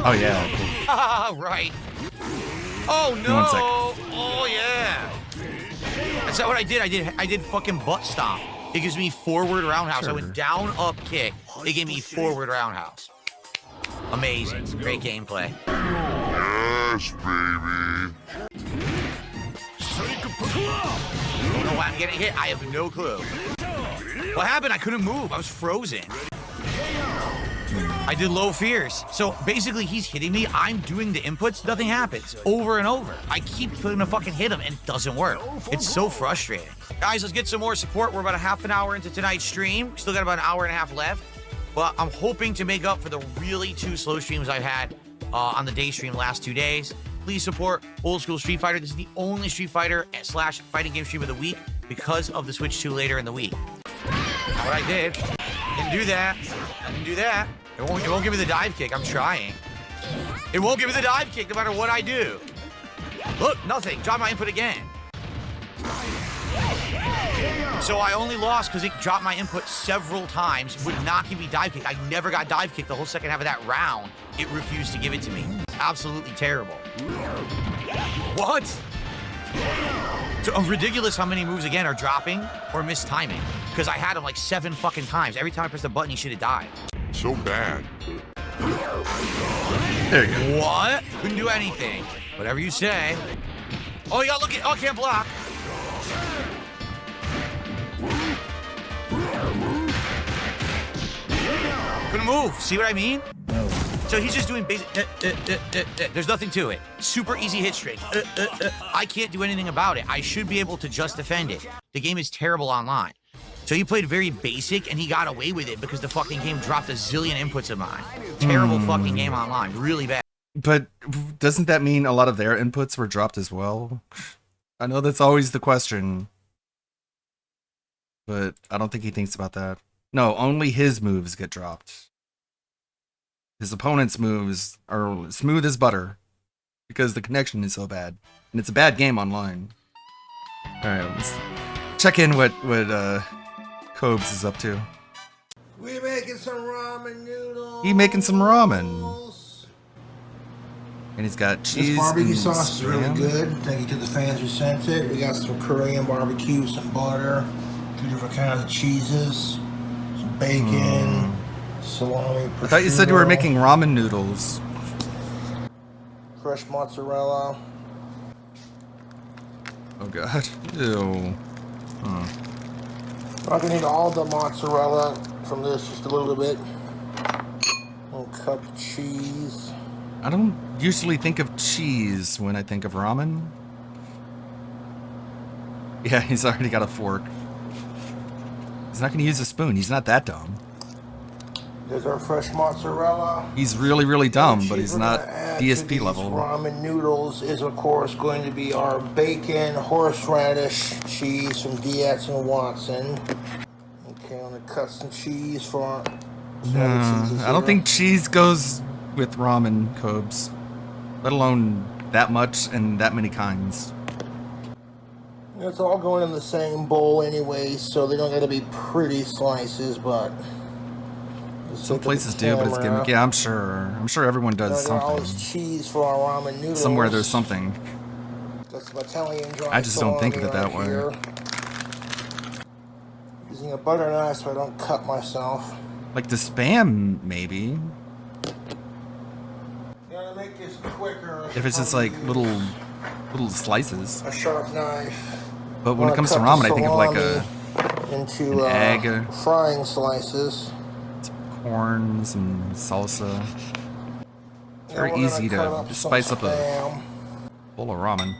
Oh yeah. Right. Oh no. 1 second. Oh yeah. That's not what I did. I did fucking butt stomp. It gives me forward roundhouse. Sure. I went down, up, kick. It gave me forward roundhouse. Amazing. Great gameplay. Yes, baby. I don't know why I'm getting hit. I have no clue. What happened? I couldn't move. I was frozen. I did low fears. So basically, he's hitting me. I'm doing the inputs. Nothing happens. Over and over. I keep trying to fucking hit him, and it doesn't work. It's so frustrating. Guys, let's get some more support. We're about a half an hour into tonight's stream. Still got about an hour and a half left. But I'm hoping to make up for the really 2 slow streams I've had on the day stream last 2 days. Please support Old School Street Fighter. This is the only Street Fighter / fighting game stream of the week because of the Switch 2 later in the week. Not what I did. Didn't do that. I didn't do that. It won't give me the dive kick. I'm trying. It won't give me the dive kick no matter what I do. Look, nothing. Drop my input again. So I only lost because it dropped my input several times. Would not give me dive kick. I never got dive kick the whole second half of that round. It refused to give it to me. Absolutely terrible. What? So ridiculous how many moves again are dropping or mistiming. Because I had him like 7 fucking times. Every time I pressed the button, he should have died. So bad. There you go. What? Couldn't do anything. Whatever you say. Oh, you gotta look at. Oh, I can't block. Couldn't move. See what I mean? So he's just doing basic. There's nothing to it. Super easy hit string. I can't do anything about it. I should be able to just defend it. The game is terrible online. So he played very basic and he got away with it because the fucking game dropped a zillion inputs of mine. Terrible fucking game online. Really bad. But doesn't that mean a lot of their inputs were dropped as well? I know that's always the question. But I don't think he thinks about that. No, only his moves get dropped. His opponent's moves are smooth as butter because the connection is so bad. And it's a bad game online. Alright, check in what Cobes is up to. We making some ramen noodles. He making some ramen. And he's got cheese. This barbecue and sauce is really spam. good. Thank you to the fans who sent it. We got some Korean barbecue, some butter, 2 different kinds of cheeses, some bacon, salami, prosciutto. I thought you said you were making ramen noodles. Fresh mozzarella. Oh god. Ew. Huh. I'm gonna need all the mozzarella from this, just a little bit. 1 cup of cheese. I don't usually think of cheese when I think of ramen. Yeah, he's already got a fork. He's not going to use a spoon. He's not that dumb. There's our fresh mozzarella. He's really, really dumb, but The he's cheese not we're gonna add to DSP these level. Ramen noodles is, of course, going to be our bacon, horseradish cheese from D.X. and Watson. Okay, I'm going to cut some cheese for our... I don't think cheese goes with ramen, Cobes. Let alone that much and that many kinds. It's all going in the same bowl anyway, so they don't got to be pretty slices, but... Some places do, but it's gimmicky. Yeah, I'm sure. I'm sure everyone does Got all something. this cheese for our ramen noodles. Somewhere there's something. Got some Italian dry I just don't think of it that salami way. right here. Using a butter knife so I don't cut myself. Like the spam, maybe. Gotta make this quicker. If it's just like little slices. A sharp knife. But when it comes to ramen, I think of like a into an egg, frying slices. some corn, some salsa. Very we're easy gonna cut to up just some spice up a spam. bowl of ramen.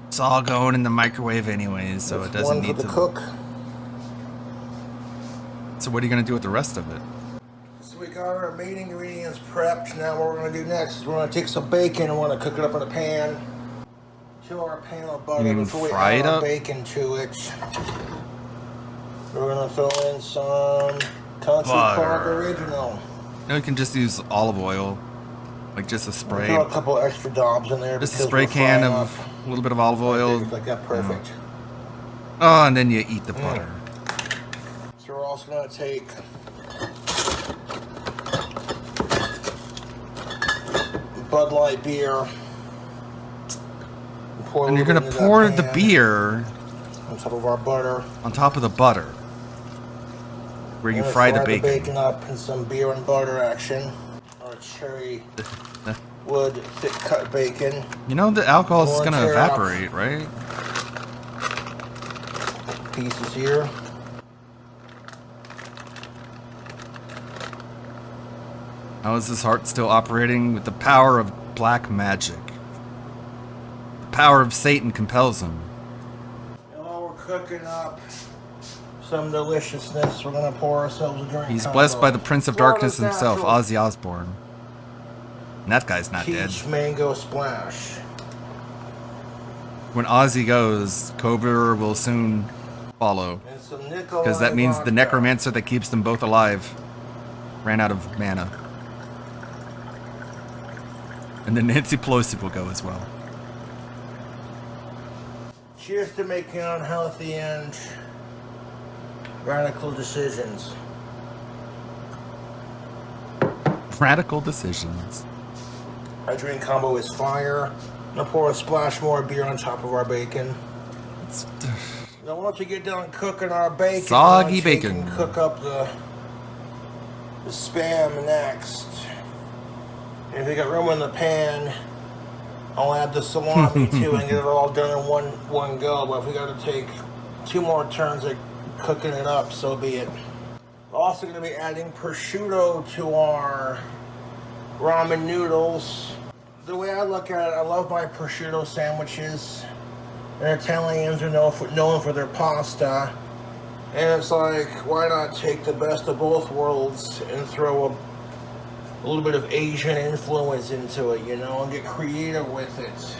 It's all going in the microwave anyways, so it That's doesn't one need for to the cook. So what are you gonna do with the rest of it? So we got our main ingredients prepped. Now what we're gonna do next is we're gonna take some bacon and we're gonna cook it up in a pan. To our pan of butter You mean before we fry add it our up? bacon to it. We're gonna throw in some Country Butter. Crock Original. No, you can just use olive oil, like just a We'll spray. throw a couple extra dobs in there. Just a because spray we're can frying of up. a little bit of olive oil. Like that, perfect. Oh, and then you eat the butter. So we're also gonna take Bud Light beer. And you're gonna pour the beer on top of our butter. on top of the butter, where you We're gonna fry the bacon. up in some beer and butter action. Our cherry wood thick cut bacon. You know the alcohol is Pour gonna it up. evaporate, right? Pieces here. How is this heart still operating? With the power of black magic. The power of Satan compels him. And while we're cooking up some deliciousness, we're gonna pour ourselves a drink. He's combo. blessed by the Prince of Darkness Florida's himself, natural Ozzy Osbourne. And that guy's not dead. Peach mango splash. When Ozzy goes, Cobra will soon follow. And some Nikolai Because that means the vodka. necromancer that keeps them both alive ran out of mana. And then Nancy Pelosi will go as well. Cheers to making unhealthy and radical decisions. Radical decisions. Our drink combo is fire. I'm gonna pour a splash more beer on top of our bacon. Now once we get done cooking our bacon, Soggy we're gonna take bacon. and cook up the spam next. And if we got room in the pan, I'll add the salami too and get it all done in one go. But if we got to take 2 more turns at cooking it up, so be it. Also going to be adding prosciutto to our ramen noodles. The way I look at it, I love my prosciutto sandwiches. And Italians are known for their pasta. And it's like, why not take the best of both worlds and throw a little bit of Asian influence into it, you know, and get creative with it.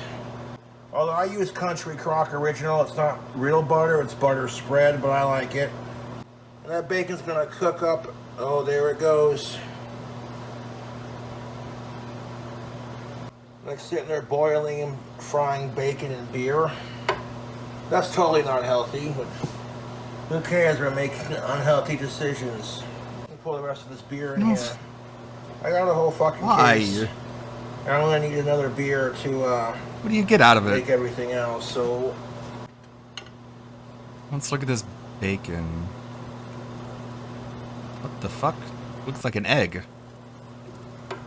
Although I use Country Crock Original, it's not real butter, it's butter spread, but I like it. And that bacon's gonna cook up. Oh, there it goes. Like sitting there boiling and frying bacon and beer. That's totally not healthy, but who cares? We're making unhealthy decisions. Let me pour the rest of this beer in here. I got a whole fucking case. I only need another beer to what do you get out of it? Make everything else, so let's look at this bacon. What the fuck? Looks like an egg.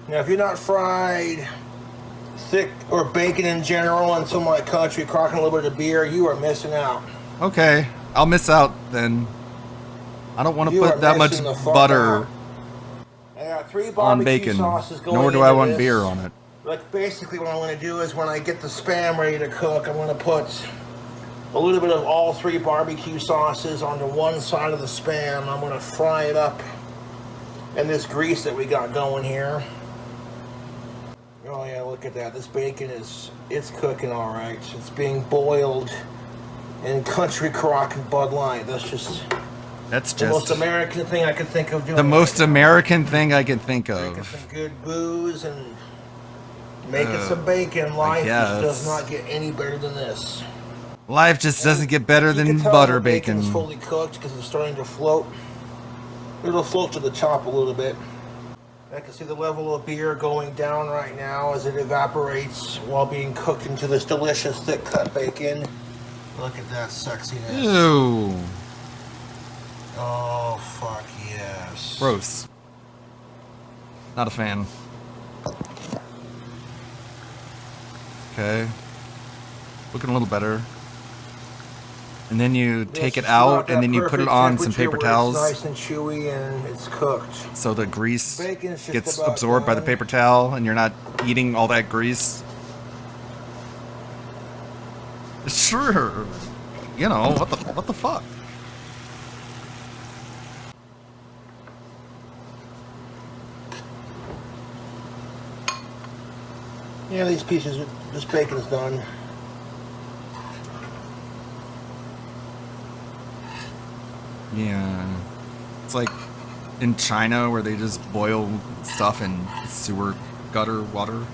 Now if you're not fried thick or bacon in general and some like country crocking a little bit of beer, you are missing out. Okay, I'll miss out then. I don't want to put that much butter on bacon, nor do I want beer on it. Like basically what I'm going to do is when I get the Spam ready to cook, I'm going to put a little bit of all 3 barbecue sauces onto one side of the Spam. I'm going to fry it up in this grease that we got going here. Oh yeah, look at that. This bacon it's cooking all right. It's being boiled in country crock and Bud Light. That's just the most American thing I could think of doing. The most American thing I can think of. Making some good booze and making some bacon. Life just does not get any better than this. Life just doesn't get better than butter bacon. Bacon's fully cooked because it's starting to float. It'll float to the top a little bit. I can see the level of beer going down right now as it evaporates while being cooked into this delicious thick cut bacon. Look at that sexiness. Ew. Oh, fuck yes. Gross. Not a fan. Okay. Looking a little better. And then you take it out, and then you put it on some paper towels. It's nice and chewy, and it's cooked. So the grease gets absorbed by the paper towel, and you're not eating all that grease. Sure. You know, what the fuck? Yeah, these pieces, this bacon's done. Yeah. It's like in China where they just boil stuff in sewer gutter water.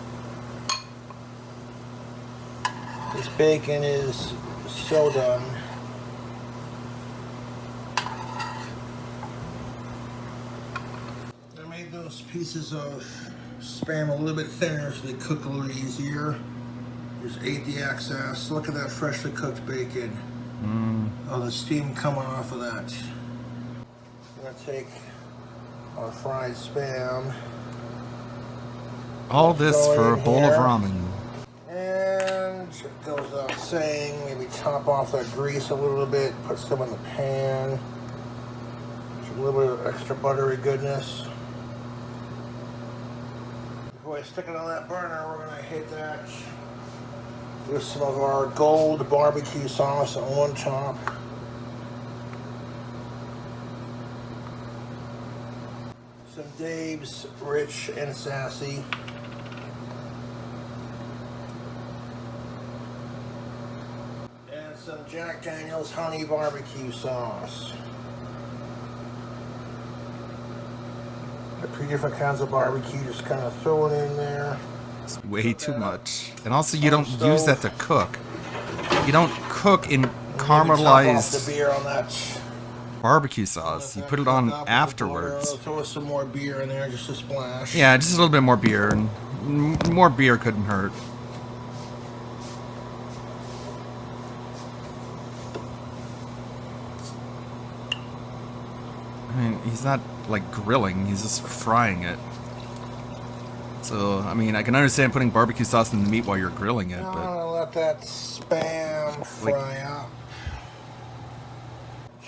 This bacon is so done. I made those pieces of Spam a little bit thinner so they cook a little easier. Just ate the excess. Look at that freshly cooked bacon. Oh, the steam coming off of that. I'm gonna take our fried Spam. All this for a bowl of ramen. And it goes without saying, maybe top off that grease a little bit, put some in the pan. Just a little bit of extra buttery goodness. Before I stick it on that burner, we're gonna hit that with some of our gold barbecue sauce on top. Some Dave's Rich and Sassy. And some Jack Daniel's honey barbecue sauce. 3 different kinds of barbecue, just kind of throw it in there. It's way too much. And also you don't use that to cook. You don't cook in caramelized the beer on that barbecue sauce. You put it on afterwards. Throw some more beer in there, just a splash. Yeah, just a little bit more beer. And more beer couldn't hurt. I mean, he's not like grilling, he's just frying it. So, I mean, I can understand putting barbecue sauce in the meat while you're grilling it, but... I'm gonna let that Spam fry up.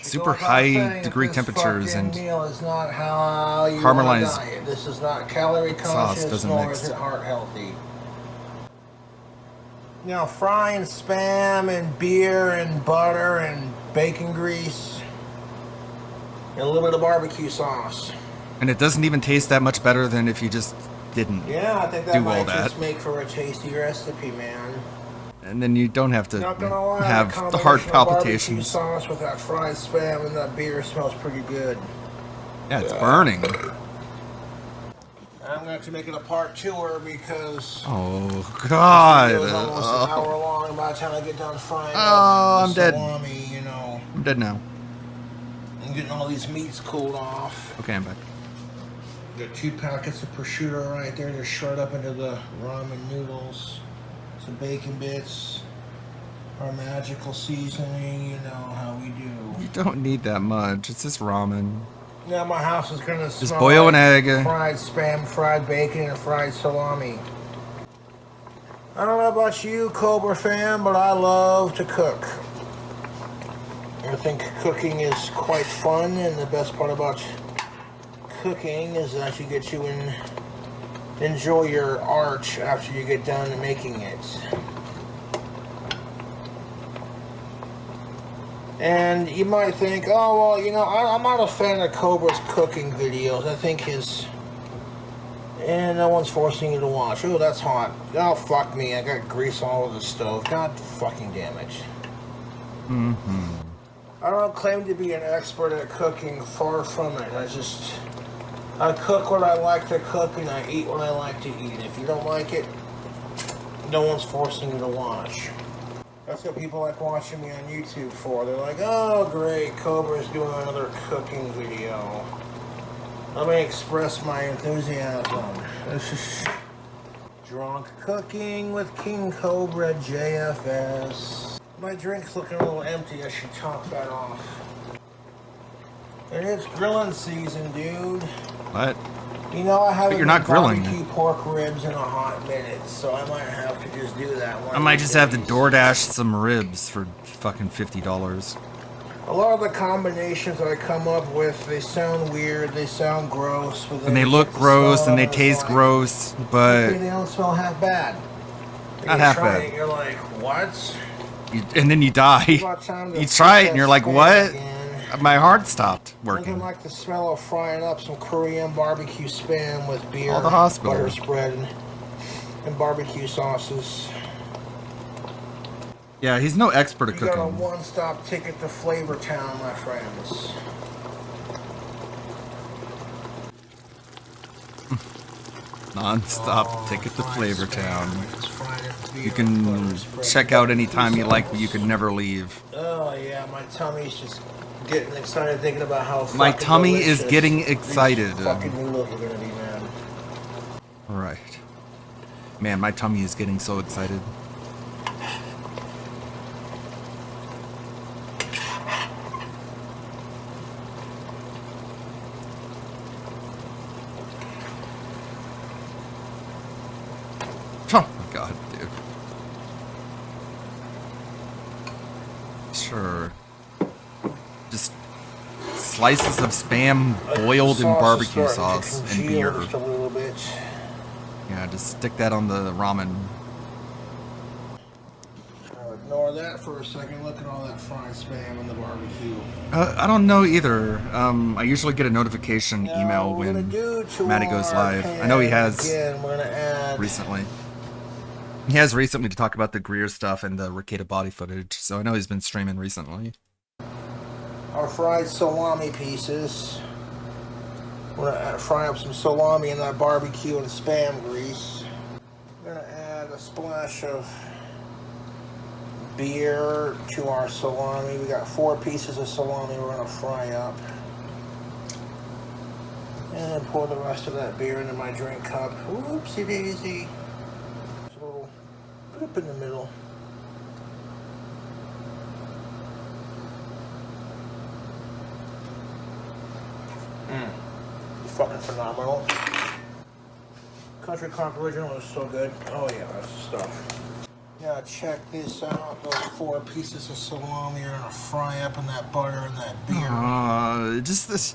Super high degree temperatures and meal is not how you caramelized diet. This is not calorie conscious, nor is it heart healthy. You know, frying Spam and beer and butter and bacon grease and a little bit of barbecue sauce. And it doesn't even taste that much better than if you just didn't Yeah, I think that do might all that. just make for a tasty recipe, man. And then you don't have to Not gonna lie, have that the heart combination of barbecue palpitations. sauce with that fried Spam and that beer smells pretty good. Yeah, it's burning. I'm gonna have to make it a part 2-er because oh god, it was almost an hour long. By the time I get done frying I'm dead. Salami, you know, I'm dead now. I'm getting all these meats cooled off. Okay, I'm back. Got 2 packets of prosciutto right there to shred up into the ramen noodles. Some bacon bits. Our magical seasoning, you know how we do. You don't need that much. It's just ramen. Yeah, my house is gonna smell just boil like an egg. Fried spam, fried bacon, and fried salami. I don't know about you, Cobra fan, but I love to cook. I think cooking is quite fun, and the best part about cooking is that you get to enjoy your art after you get done making it. And you might think, oh, well, you know, I'm not a fan of Cobra's cooking videos. I think and no one's forcing you to watch. Oh, that's hot. Oh, fuck me. I got grease all over the stove. God fucking damn it. Mm-hmm. I don't claim to be an expert at cooking. Far from it. I cook what I like to cook, and I eat what I like to eat. If you don't like it, no one's forcing you to watch. That's what people like watching me on YouTube for. They're like, oh great, Cobra's doing another cooking video. Let me express my enthusiasm. This is Drunk Cooking with King Cobra JFS. My drink's looking a little empty. I should top that off. And it's grilling season, dude. What? You know, I haven't you're not grilling. barbecue pork ribs in a hot minute, so I might have to just do that one. I might just have to DoorDash some ribs for fucking $50. A lot of the combinations that I come up with, they sound weird, they sound gross. But and they look gross and they taste gross, but... They don't smell half bad. Not half bad. It, you're like, what? And then you die. You try it and you're like, what? My heart stopped working. Nothing like the smell of frying up some Korean barbecue spam with beer, All the hospital. butter spread, and barbecue sauces. Yeah, he's no expert at You got a cooking. one-stop ticket to Flavor Town, my friends. Non-stop ticket to Flavor Town. You can check out anytime you like, but you can never leave. Oh yeah, my tummy's just getting excited thinking about how My fucking tummy delicious is getting excited. these fucking noodles are gonna be, man. Right. Man, my tummy is getting so excited. Oh my god, dude. Sure. Just slices of spam boiled in barbecue sauce and beer. Just a little bit. Yeah, just stick that on the ramen. Ignore that for a second. Look at all that fried spam in the barbecue. I don't know either. I usually get a notification email when Matty goes live. I know he has recently. He has recently to talk about the Greer stuff and the Ricada body footage, so I know he's been streaming recently. Our fried salami pieces. We're gonna fry up some salami in that barbecue and spam grease. We're gonna add a splash of beer to our salami. We got 4 pieces of salami we're gonna fry up. And then pour the rest of that beer into my drink cup. Oopsie daisy. Just a little up in the middle. Fucking phenomenal. Country Crock Original is so good. Oh yeah, that's the stuff. Yeah, check this out. Those 4 pieces of salami are gonna fry up in that butter and that beer. Just this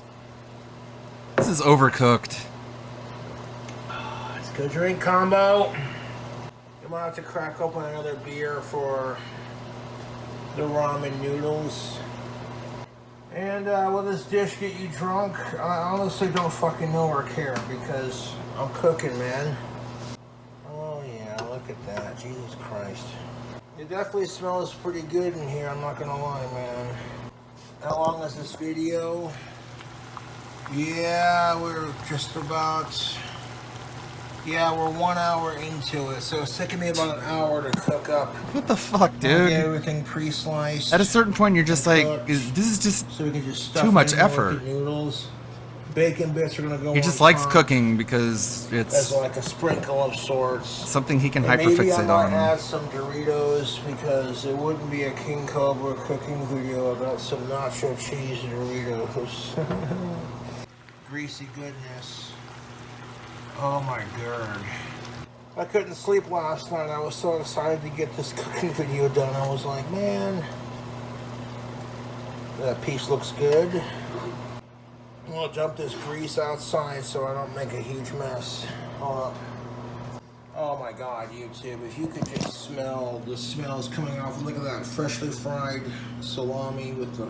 is overcooked. It's a good drink combo. You might have to crack open another beer for the ramen noodles. And will this dish get you drunk? I honestly don't fucking know or care because I'm cooking, man. Oh yeah, look at that. Jesus Christ. It definitely smells pretty good in here, I'm not gonna lie, man. How long is this video? Yeah, we're just about Yeah, we're 1 hour into it, so it's taking me about an hour to cook up. What the fuck, dude? Get everything pre-sliced. At a certain point, you're just like, this is just so we can just stuff too much it in effort. with the noodles. Bacon bits are gonna go. He just on likes top cooking because it's as like a sprinkle of sorts. Something he can and maybe I hyperfixate might on. add some Doritos because it wouldn't be a King Cobra cooking video about some nacho cheese Doritos. Greasy goodness. Oh my god. I couldn't sleep last night. I was so excited to get this cooking video done. I was like, man, that piece looks good. I'm gonna dump this grease outside so I don't make a huge mess. Hold up. Oh my god, YouTube, if you could just smell the smells coming off. Look at that freshly fried salami with the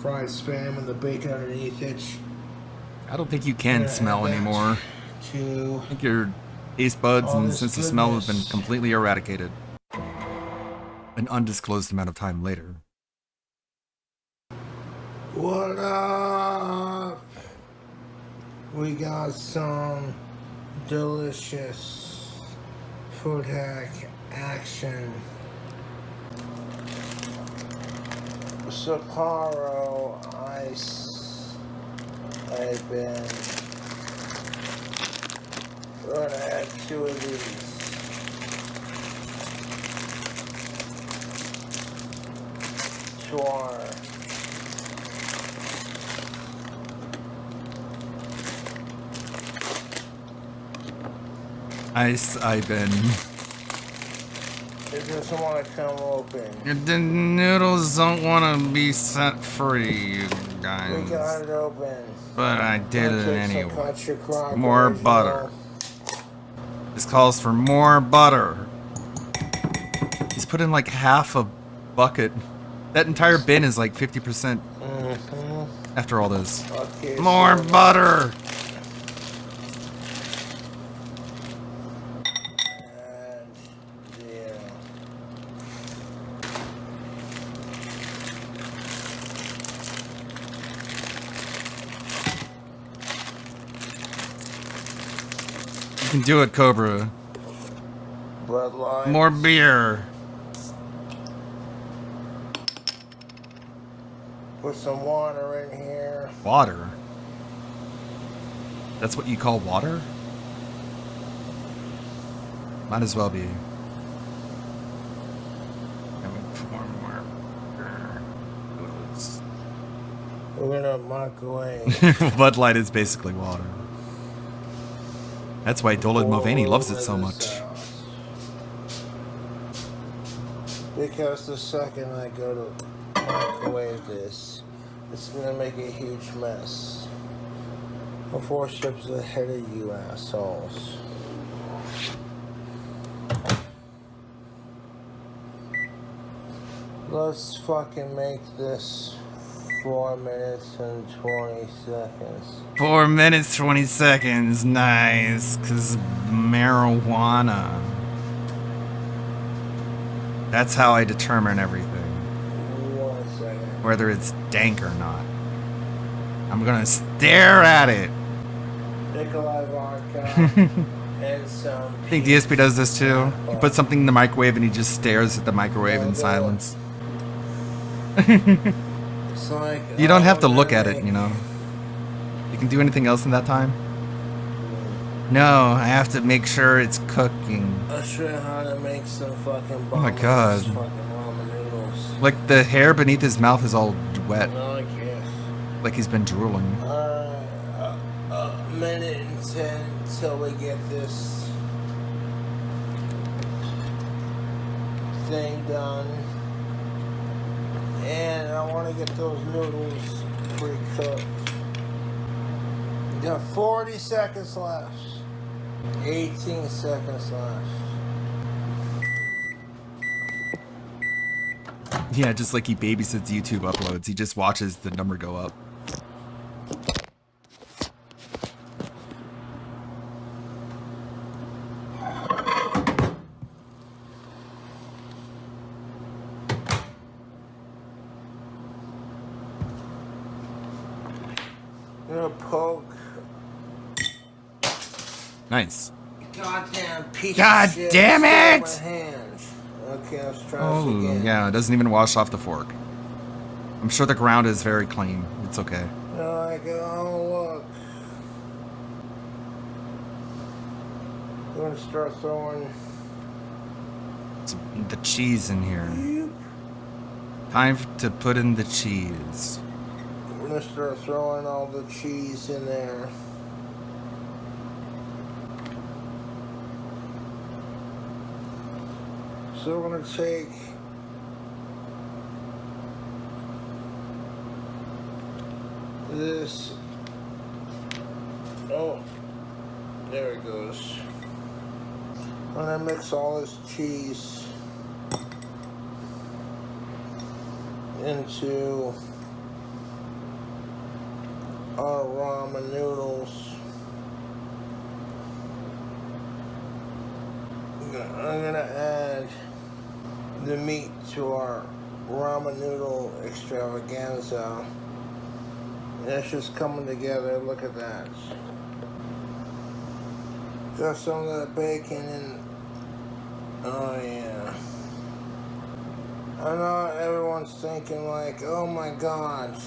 fried spam and the bacon underneath it. I don't think you can smell anymore. I think your taste buds and sense of smell have been completely eradicated. An undisclosed amount of time later. What up? We got some delicious food hack action. Sapporo ice. I've been gonna add 2 of these. To our Ice, I've been. It doesn't want to come open. The noodles don't want to be set free, you guys. We got it open. But I did it anyway. More More butter. This calls for more butter. He's put in like half a bucket. That entire bin is like 50% after all this. Okay, more butter! You can do it, Cobra. Bud Light. More beer. Put some water in here. Water? That's what you call water? Might as well be. We're gonna microwave. Bud Light is basically water. That's why Dolan Mulvaney loves it so much. Because the second I go to microwave this, it's gonna make a huge mess. I'm 4 steps ahead of you assholes. Let's fucking make this 4 minutes and 20 seconds. 4 minutes, 20 seconds. Nice. Because marijuana. That's how I determine everything. 1 second. Whether it's dank or not. I'm gonna stare at it. Nikolai vodka and some. I think DSP does this too. He puts something in the microwave and he just stares at the microwave in silence. It's like, you don't have to look at it, you know. You can do anything else in that time. No, I have to make sure it's cooking. I'll show you how to make some fucking. Oh my god. Fucking ramen noodles. Like the hair beneath his mouth is all wet. I guess. Like he's been drooling. A minute and 10 till we get this thing done. And I want to get those noodles pre-cooked. Got 40 seconds left. 18 seconds left. Yeah, just like he babysits YouTube uploads. He just watches the number go up. I'm gonna poke. Nice. Goddamn piece God of shit. damn it! My hands. Okay, let's try this Oh, again. yeah, it doesn't even wash off the fork. I'm sure the ground is very clean. It's okay. Like, oh, look. I'm gonna start throwing The cheese in here. Time to put in the cheese. I'm gonna start throwing all the cheese in there. So we're gonna take this. Oh, there it goes. I'm gonna mix all this cheese into our ramen noodles. I'm gonna add the meat to our ramen noodle extravaganza. And it's just coming together. Look at that. Got some of that bacon in. Oh yeah. I know everyone's thinking like, oh my god.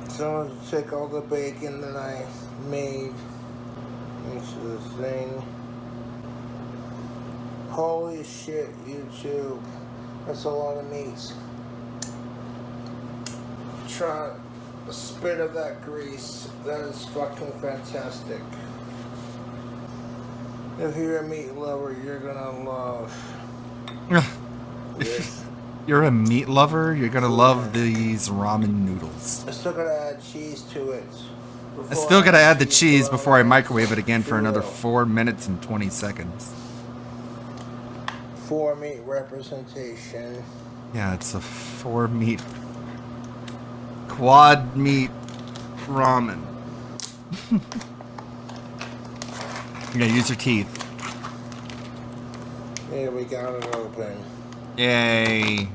So I'm gonna take all the bacon that I made into this thing. Holy shit, YouTube. That's a lot of meat. Try a spit of that grease. That is fucking fantastic. If you're a meat lover, you're gonna love. If you're a meat lover, you're gonna love these ramen noodles. I still gotta add cheese to it. I still gotta add the cheese before I microwave it again for another 4 minutes and 20 seconds. 4 meat representation. Yeah, it's a 4 meat, quad meat ramen. You gotta use your teeth. Yeah, we got it open. Yay.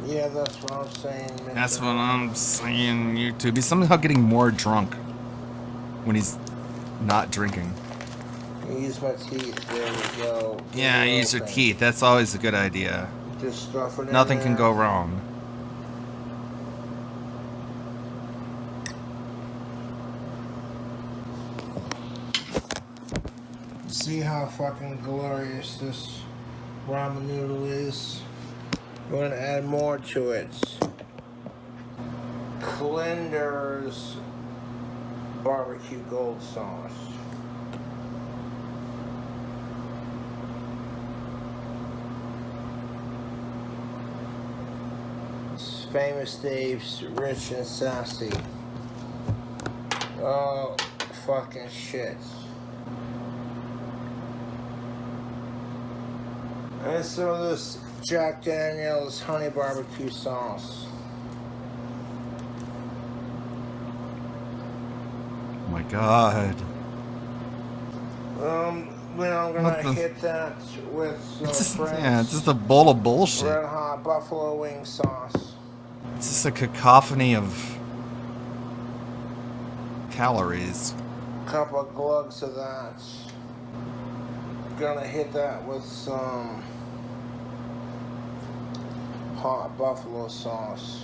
Yeah, that's what I'm saying. Man. That's what I'm saying, YouTube. He's somehow getting more drunk when he's not drinking. Use my teeth. There we go. Yeah, use your teeth. That's always a good idea. Just stuff it in Nothing there. can go wrong. See how fucking glorious this ramen noodle is? We're gonna add more to it. Clender's barbecue gold sauce. It's Famous Dave's Rich and Sassy. Oh, fucking shit. And some of this Jack Daniel's honey barbecue sauce. Oh my god. Then I'm gonna hit that with some Yeah, it's just a bowl of bullshit. red hot buffalo wing sauce. It's just a cacophony of calories. Couple of glugs of that. Gonna hit that with some hot buffalo sauce.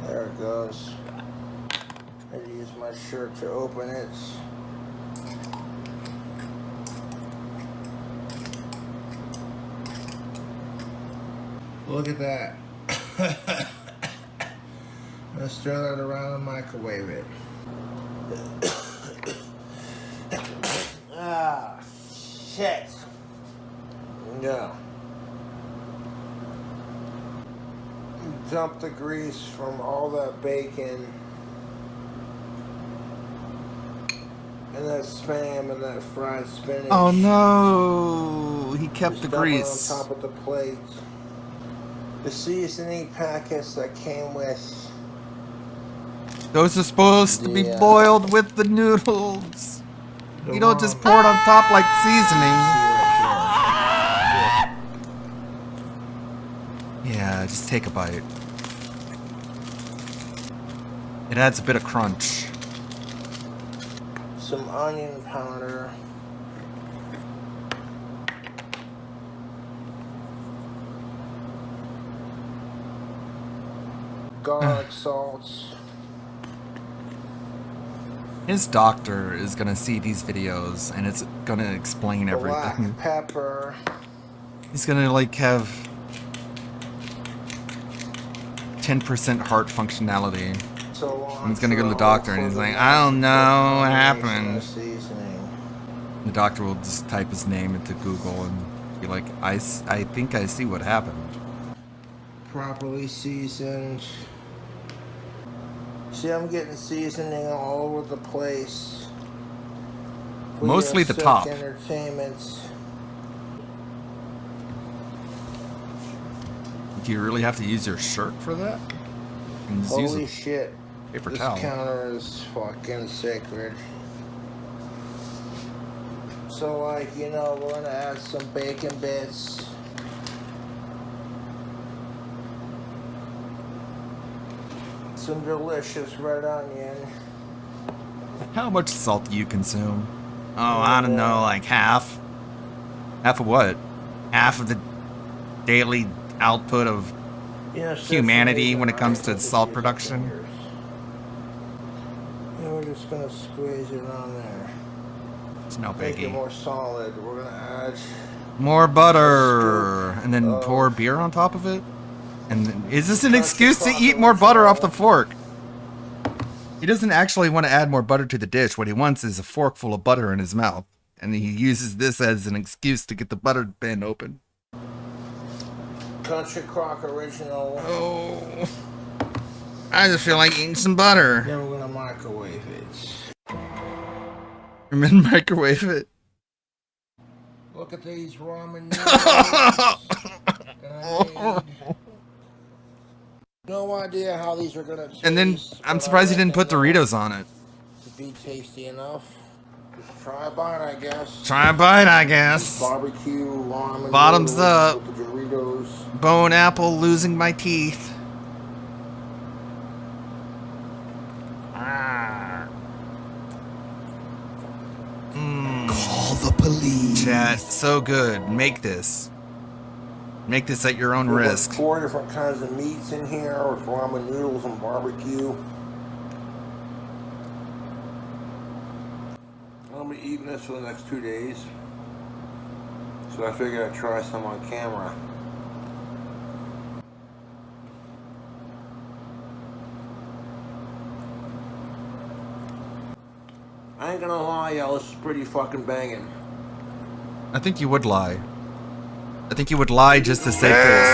There it goes. I use my shirt to open it. Look at that. Let's throw that around and microwave it. Ah, shit. Yeah. Dump the grease from all that bacon and that spam and that fried spinach. Oh no! He kept Just the dump it grease. on top of the plate. The seasoning packets that came with. Those are supposed to be boiled with the noodles. You don't just pour it on top like seasoning. Yeah, just take a bite. It adds a bit of crunch. some onion powder. Garlic salts. His doctor is gonna see these videos and it's gonna explain everything. Black pepper. He's gonna like have 10% heart functionality. And he's gonna go to the doctor and he's like, I don't know what happened. The doctor will just type his name into Google and be like, I think I see what happened. Properly seasoned. See, I'm getting seasoning all over the place. Mostly the top. Entertainment. Do you really have to use your shirt for that? Holy shit. Paper this towel. Counter is fucking sacred. So like, you know, we're gonna add some bacon bits. Some delicious red onion. How much salt do you consume? Oh, I don't know, like half? Half of what? Half of the daily output of humanity when it comes to salt production? And we're just gonna squeeze it on there. It's no Make it biggie. more solid. We're gonna add More butter! And then pour beer on top of it? And then, is this an excuse to eat more butter off the fork? He doesn't actually want to add more butter to the dish. What he wants is a fork full of butter in his mouth. And he uses this as an excuse to get the butter bin open. Country Crock Original. Oh. I just feel like eating some butter. Then we're gonna microwave it. And then microwave it. Look at these ramen noodles. No idea how these are gonna taste. And then I'm surprised he didn't put Doritos on it. To be tasty enough. Just try a bite, I guess. Try a bite, I guess. Barbecue ramen Bottoms noodles up. with the Doritos. Bone apple losing my teeth. Call the police. Chat, so good. Make this. Make this at your own There's risk. like 4 different kinds of meats in here with ramen noodles and barbecue. I'm gonna be eating this for the next 2 days. So I figured I'd try some on camera. I ain't gonna lie, y'all, this is pretty fucking banging. I think you would lie. I think you would lie just to save this.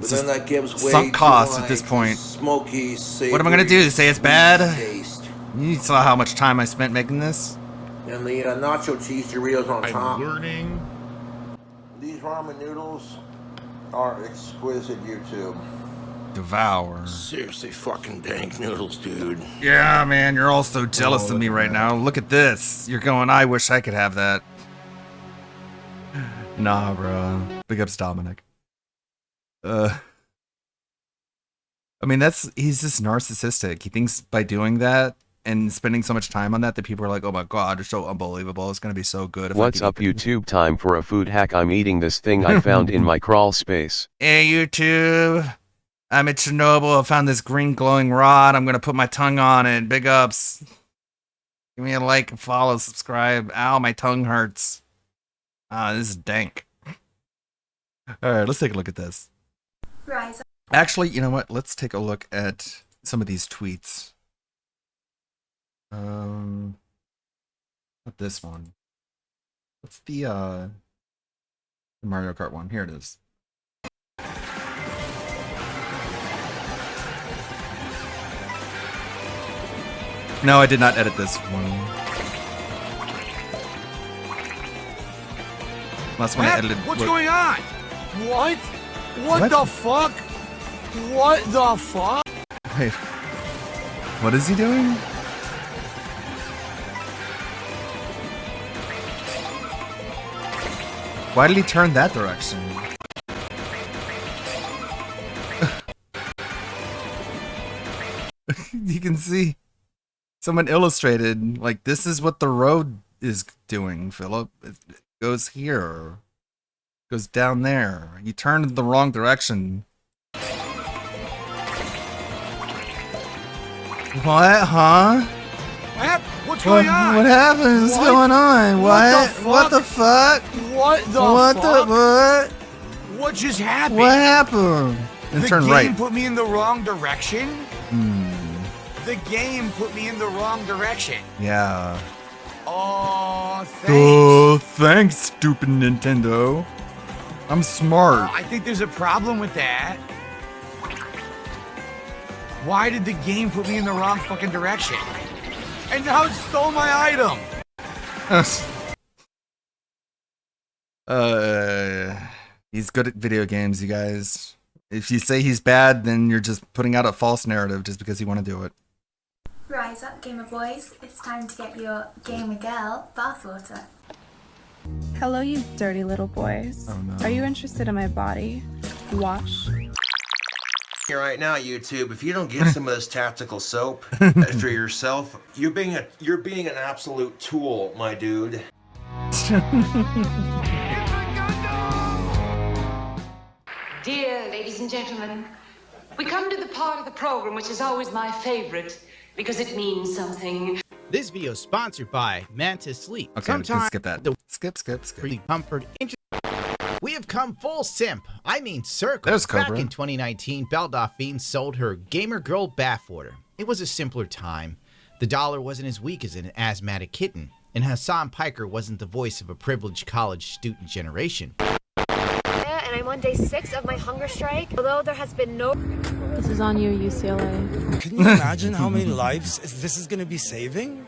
But then that gives way Sunk to, cost like, at this point. Smoky, savory, What am I gonna do? Say it's bad? taste. You saw how much time I spent making this? And the nacho cheese Doritos on top. learning. These ramen noodles are exquisite, YouTube. Devour. Seriously fucking dank noodles, dude. Yeah, man, you're all so jealous of me right now. Look at this. You're going, I wish I could have that. Nah, bro. Big ups, Dominic. I mean, he's just narcissistic. He thinks by doing that and spending so much time on that people are like, oh my god, it's so unbelievable. It's gonna be so good. If What's up, YouTube? Time for a food hack. I'm eating this thing I found in my crawl space. Hey, YouTube. I'm at Chernobyl. I found this green glowing rod. I'm gonna put my tongue on it. Big ups. Give me a like, follow, subscribe. Ow, my tongue hurts. This is dank. Alright, let's take a look at this. Rise. Actually, you know what? Let's take a look at some of these tweets. Not this one. What's the Mario Kart one? Here it is. No, I did not edit this one. Last one I edited. What's going on? What? What the fuck? What the fuck? Wait. What is he doing? Why did he turn that direction? You can see Someone illustrated, like, this is what the road is doing, Philip. It goes here. It goes down there. You turned in the wrong direction. What? Huh? What's going on? What happened? What's going on? What the fuck? What the fuck? What just happened? What happened? And the turn game right. put me in the wrong direction? Hmm. The game put me in the wrong direction. Yeah. Oh, thanks. Oh, thanks, stupid Nintendo. I'm smart. I think there's a problem with that. Why did the game put me in the wrong fucking direction? And now it stole my item. He's good at video games, you guys. If you say he's bad, then you're just putting out a false narrative just because you want to do it. Rise up, gamer boys. It's time to get your gamer girl bathwater. Hello, you dirty little boys. Oh, no. Are you interested in my body? Wash. Right now, YouTube, if you don't get some of this tactical soap for yourself, you're being an absolute tool, my dude. Dear ladies and gentlemen, we come to the part of the program which is always my favorite because it means something. This video is sponsored by Mantis Sleep. Okay, we can skip that. Skip. Comfort. We have come full simp. I mean circle. There's Cobra. Back in 2019, Belle Dauphine sold her gamer girl bathwater. It was a simpler time. The dollar wasn't as weak as an asthmatic kitten, and Hassan Piker wasn't the voice of a privileged college student generation. And I'm on day 6 of my hunger strike, although there has been no... This is on you, UCLA. Can you imagine how many lives this is going to be saving?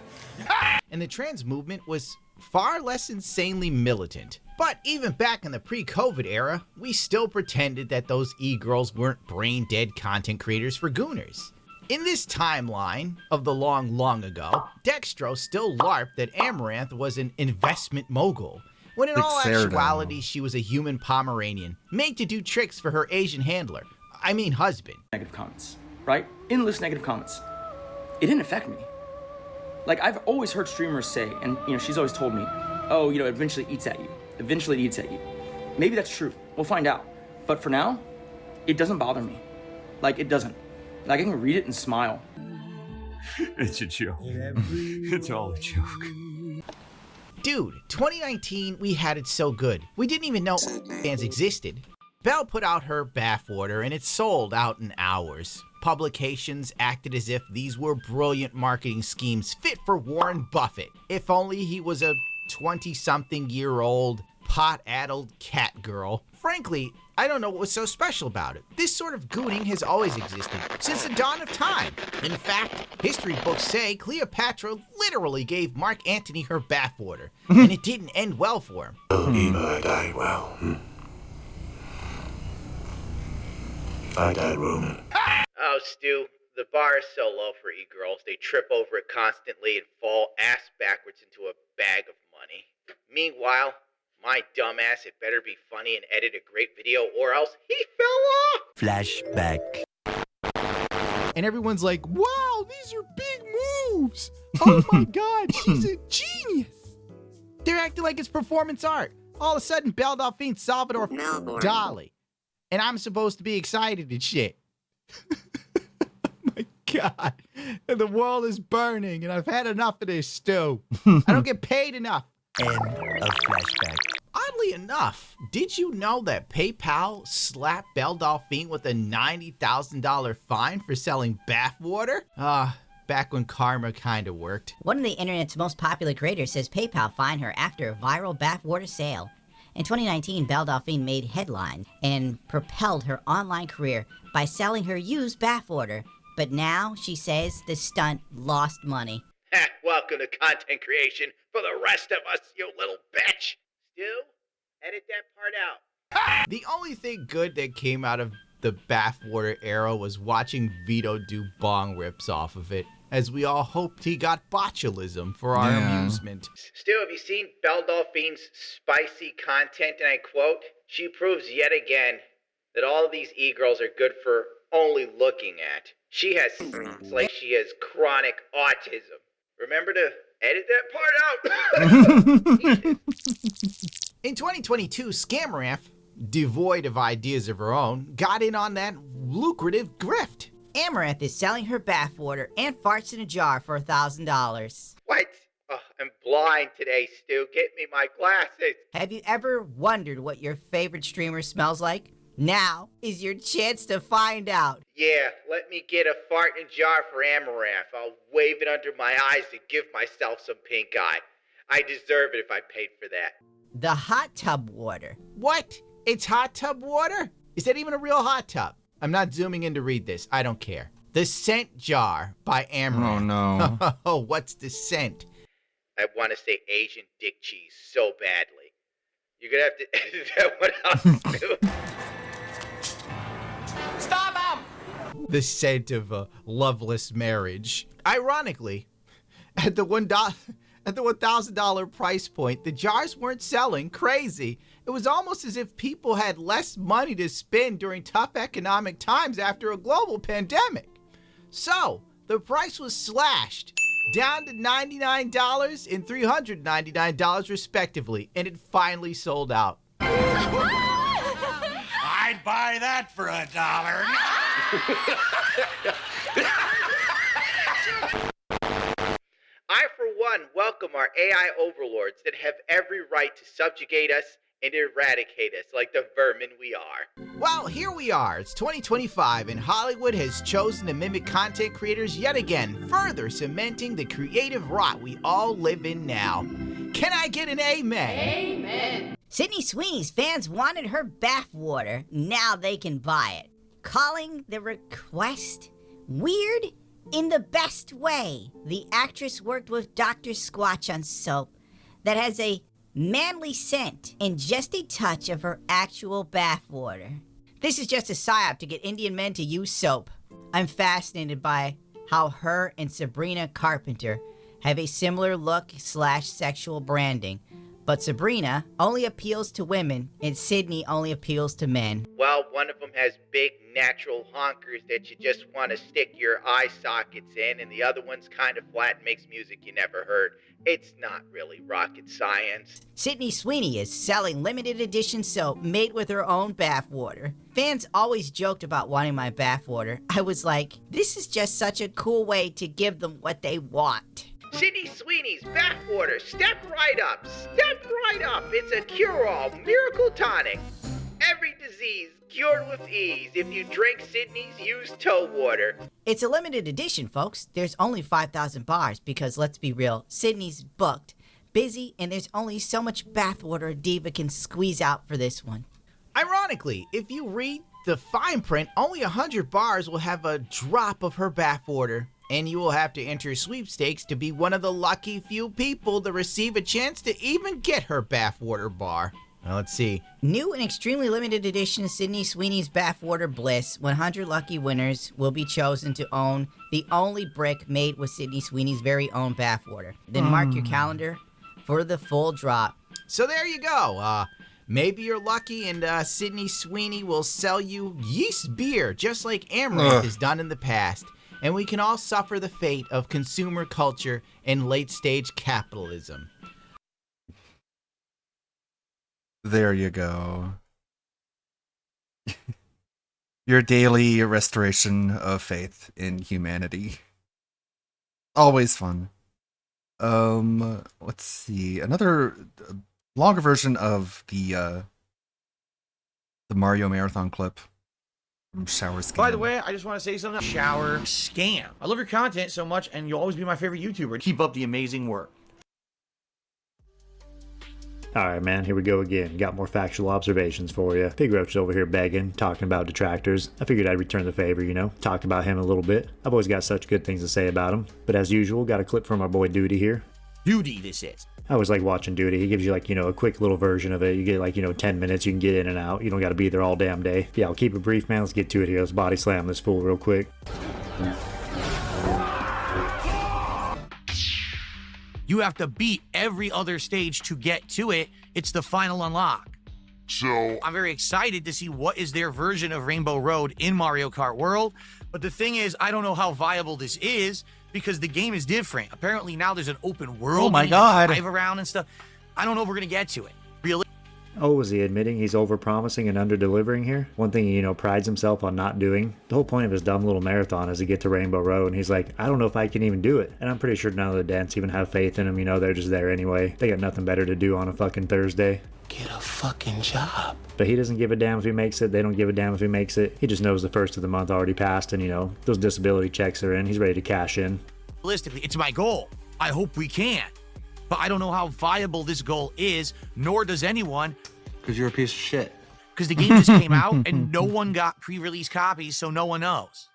And the trans movement was far less insanely militant. But even back in the pre-COVID era, we still pretended that those e-girls weren't brain-dead content creators for gooners. In this timeline of the long ago, Dextro still LARPed that Amaranth was an investment mogul, when in all actuality she was a human Pomeranian, made to do tricks for her Asian handler. I mean husband. Negative comments, right? Endless negative comments. It didn't affect me. Like, I've always heard streamers say, and she's always told me, oh, it eventually eats at you. Eventually it eats at you. Maybe that's true. We'll find out. But for now, it doesn't bother me. Like, it doesn't. Like, I can read it and smile. It's a joke. It's all a joke. Dude, 2019, we had it so good. We didn't even know fans existed. Belle put out her bathwater and it sold out in hours. Publications acted as if these were brilliant marketing schemes fit for Warren Buffett. If only he was a 20-something-year-old, pot-addled cat girl. Frankly, I don't know what was so special about it. This sort of gooning has always existed, since the dawn of time. In fact, history books say Cleopatra literally gave Mark Antony her bathwater, and it didn't end well for him. I died well. I died Roman. Oh, Stu, the bar is so low for e-girls, they trip over it constantly and fall ass backwards into a bag of money. Meanwhile, my dumbass had better be funny and edit a great video or else he fell off! Flashback. And everyone's like, wow, these are big moves! Oh my god, she's a genius! They're acting like it's performance art. All of a sudden, Belle Dauphine Salvador Dali. And I'm supposed to be excited and shit. My god, the world is burning and I've had enough of this, Stu. I don't get paid enough. End of flashback. Oddly enough, did you know that PayPal slapped Belle Dauphine with a $90,000 fine for selling bathwater? Back when karma kinda worked. One of the internet's most popular creators says PayPal fined her after a viral bathwater sale. In 2019, Belle Dauphine made headlines and propelled her online career by selling her used bathwater. But now, she says, the stunt lost money. Welcome to content creation for the rest of us, you little bitch! Stu, edit that part out. The only thing good that came out of the bathwater era was watching Vito do bong rips off of it, as we all hoped he got botulism for our amusement. Stu, have you seen Belle Dauphine's spicy content? And I quote, she proves yet again that all of these e-girls are good for only looking at. She has like she has chronic autism. Remember to edit that part out. In 2022, Scamarath, devoid of ideas of her own, got in on that lucrative grift. Amaranth is selling her bathwater and farts in a jar for $1,000. What? Oh, I'm blind today, Stu. Get me my glasses. Have you ever wondered what your favorite streamer smells like? Now is your chance to find out. Yeah, let me get a fart in a jar for Amaranth. I'll wave it under my eyes and give myself some pink eye. I deserve it if I paid for that. The hot tub water. What? It's hot tub water? Is that even a real hot tub? I'm not zooming in to read this. I don't care. The Scent Jar by Amaranth. Oh, no. Oh, what's the scent? I want to say Asian dick cheese so badly. You're going to have to edit that one out, too. Stop him! The scent of a loveless marriage. Ironically, at the $1,000 price point, the jars weren't selling crazy. It was almost as if people had less money to spend during tough economic times after a global pandemic. So, the price was slashed down to $99 and $399 respectively, and it finally sold out. I'd buy that for $1. I, for one, welcome our AI overlords that have every right to subjugate us and eradicate us like the vermin we are. Well, here we are. It's 2025, and Hollywood has chosen to mimic content creators yet again, further cementing the creative rot we all live in now. Can I get an amen? Amen. Sydney Sweeney's fans wanted her bathwater. Now they can buy it. Calling the request weird in the best way. The actress worked with Dr. Squatch on soap that has a manly scent and just a touch of her actual bathwater. This is just a psyop to get Indian men to use soap. I'm fascinated by how her and Sabrina Carpenter have a similar look / sexual branding, but Sabrina only appeals to women and Sydney only appeals to men. Well, one of them has big natural honkers that you just want to stick your eye sockets in, and the other one's kind of flat and makes music you never heard. It's not really rocket science. Sydney Sweeney is selling limited edition soap made with her own bathwater. Fans always joked about wanting my bathwater. I was like, this is just such a cool way to give them what they want. Sydney Sweeney's bathwater. Step right up. Step right up. It's a cure-all miracle tonic. Every disease cured with ease if you drink Sydney's used toe water. It's a limited edition, folks. There's only 5,000 bars because, let's be real, Sydney's booked, busy, and there's only so much bathwater a diva can squeeze out for this one. Ironically, if you read the fine print, only 100 bars will have a drop of her bathwater, and you will have to enter sweepstakes to be one of the lucky few people to receive a chance to even get her bathwater bar. Now, let's see. New and extremely limited edition Sydney Sweeney's Bathwater Bliss. 100 lucky winners will be chosen to own the only brick made with Sydney Sweeney's very own bathwater. Then mark your calendar for the full drop. So there you go. Maybe you're lucky and Sydney Sweeney will sell you yeast beer just like Amaranth has done in the past. And we can all suffer the fate of consumer culture and late-stage capitalism. There you go. Your daily restoration of faith in humanity. Always fun. Let's see. Another longer version of the Mario Marathon clip from Shower Scam. By the way, I just want to say something. Shower Scam. I love your content so much, and you'll always be my favorite YouTuber. Keep up the amazing work. Alright man, here we go again. Got more factual observations for you. Big Roach is over here begging, talking about detractors. I figured I'd return the favor, you know. Talked about him a little bit. I've always got such good things to say about him. But as usual, got a clip from our boy Duty here. Duty, this is. I always like watching Duty. He gives you like, a quick little version of it. You get like, 10 minutes, you can get in and out. You don't got to be there all damn day. Yeah, I'll keep it brief, man. Let's get to it here. Let's body slam this fool real quick. You have to beat every other stage to get to it. It's the final unlock. So I'm very excited to see what is their version of Rainbow Road in Mario Kart World. But the thing is, I don't know how viable this is because the game is different. Apparently now there's an open world. Oh my and you can God. drive around and stuff. I don't know if we're going to get to it. Really? Oh, was he admitting he's over-promising and under-delivering here? One thing he, prides himself on not doing. The whole point of his dumb little marathon is to get to Rainbow Road, and he's like, I don't know if I can even do it. And I'm pretty sure none of the dents even have faith in him, they're just there anyway. They got nothing better to do on a fucking Thursday. Get a fucking job. But he doesn't give a damn if he makes it. They don't give a damn if he makes it. He just knows the first of the month already passed, and those disability checks are in. He's ready to cash in. Realistically, it's my goal. I hope we can. But I don't know how viable this goal is, nor does anyone. Because you're a piece of shit. Because the game just came out and no one got pre-release copies, so no one knows.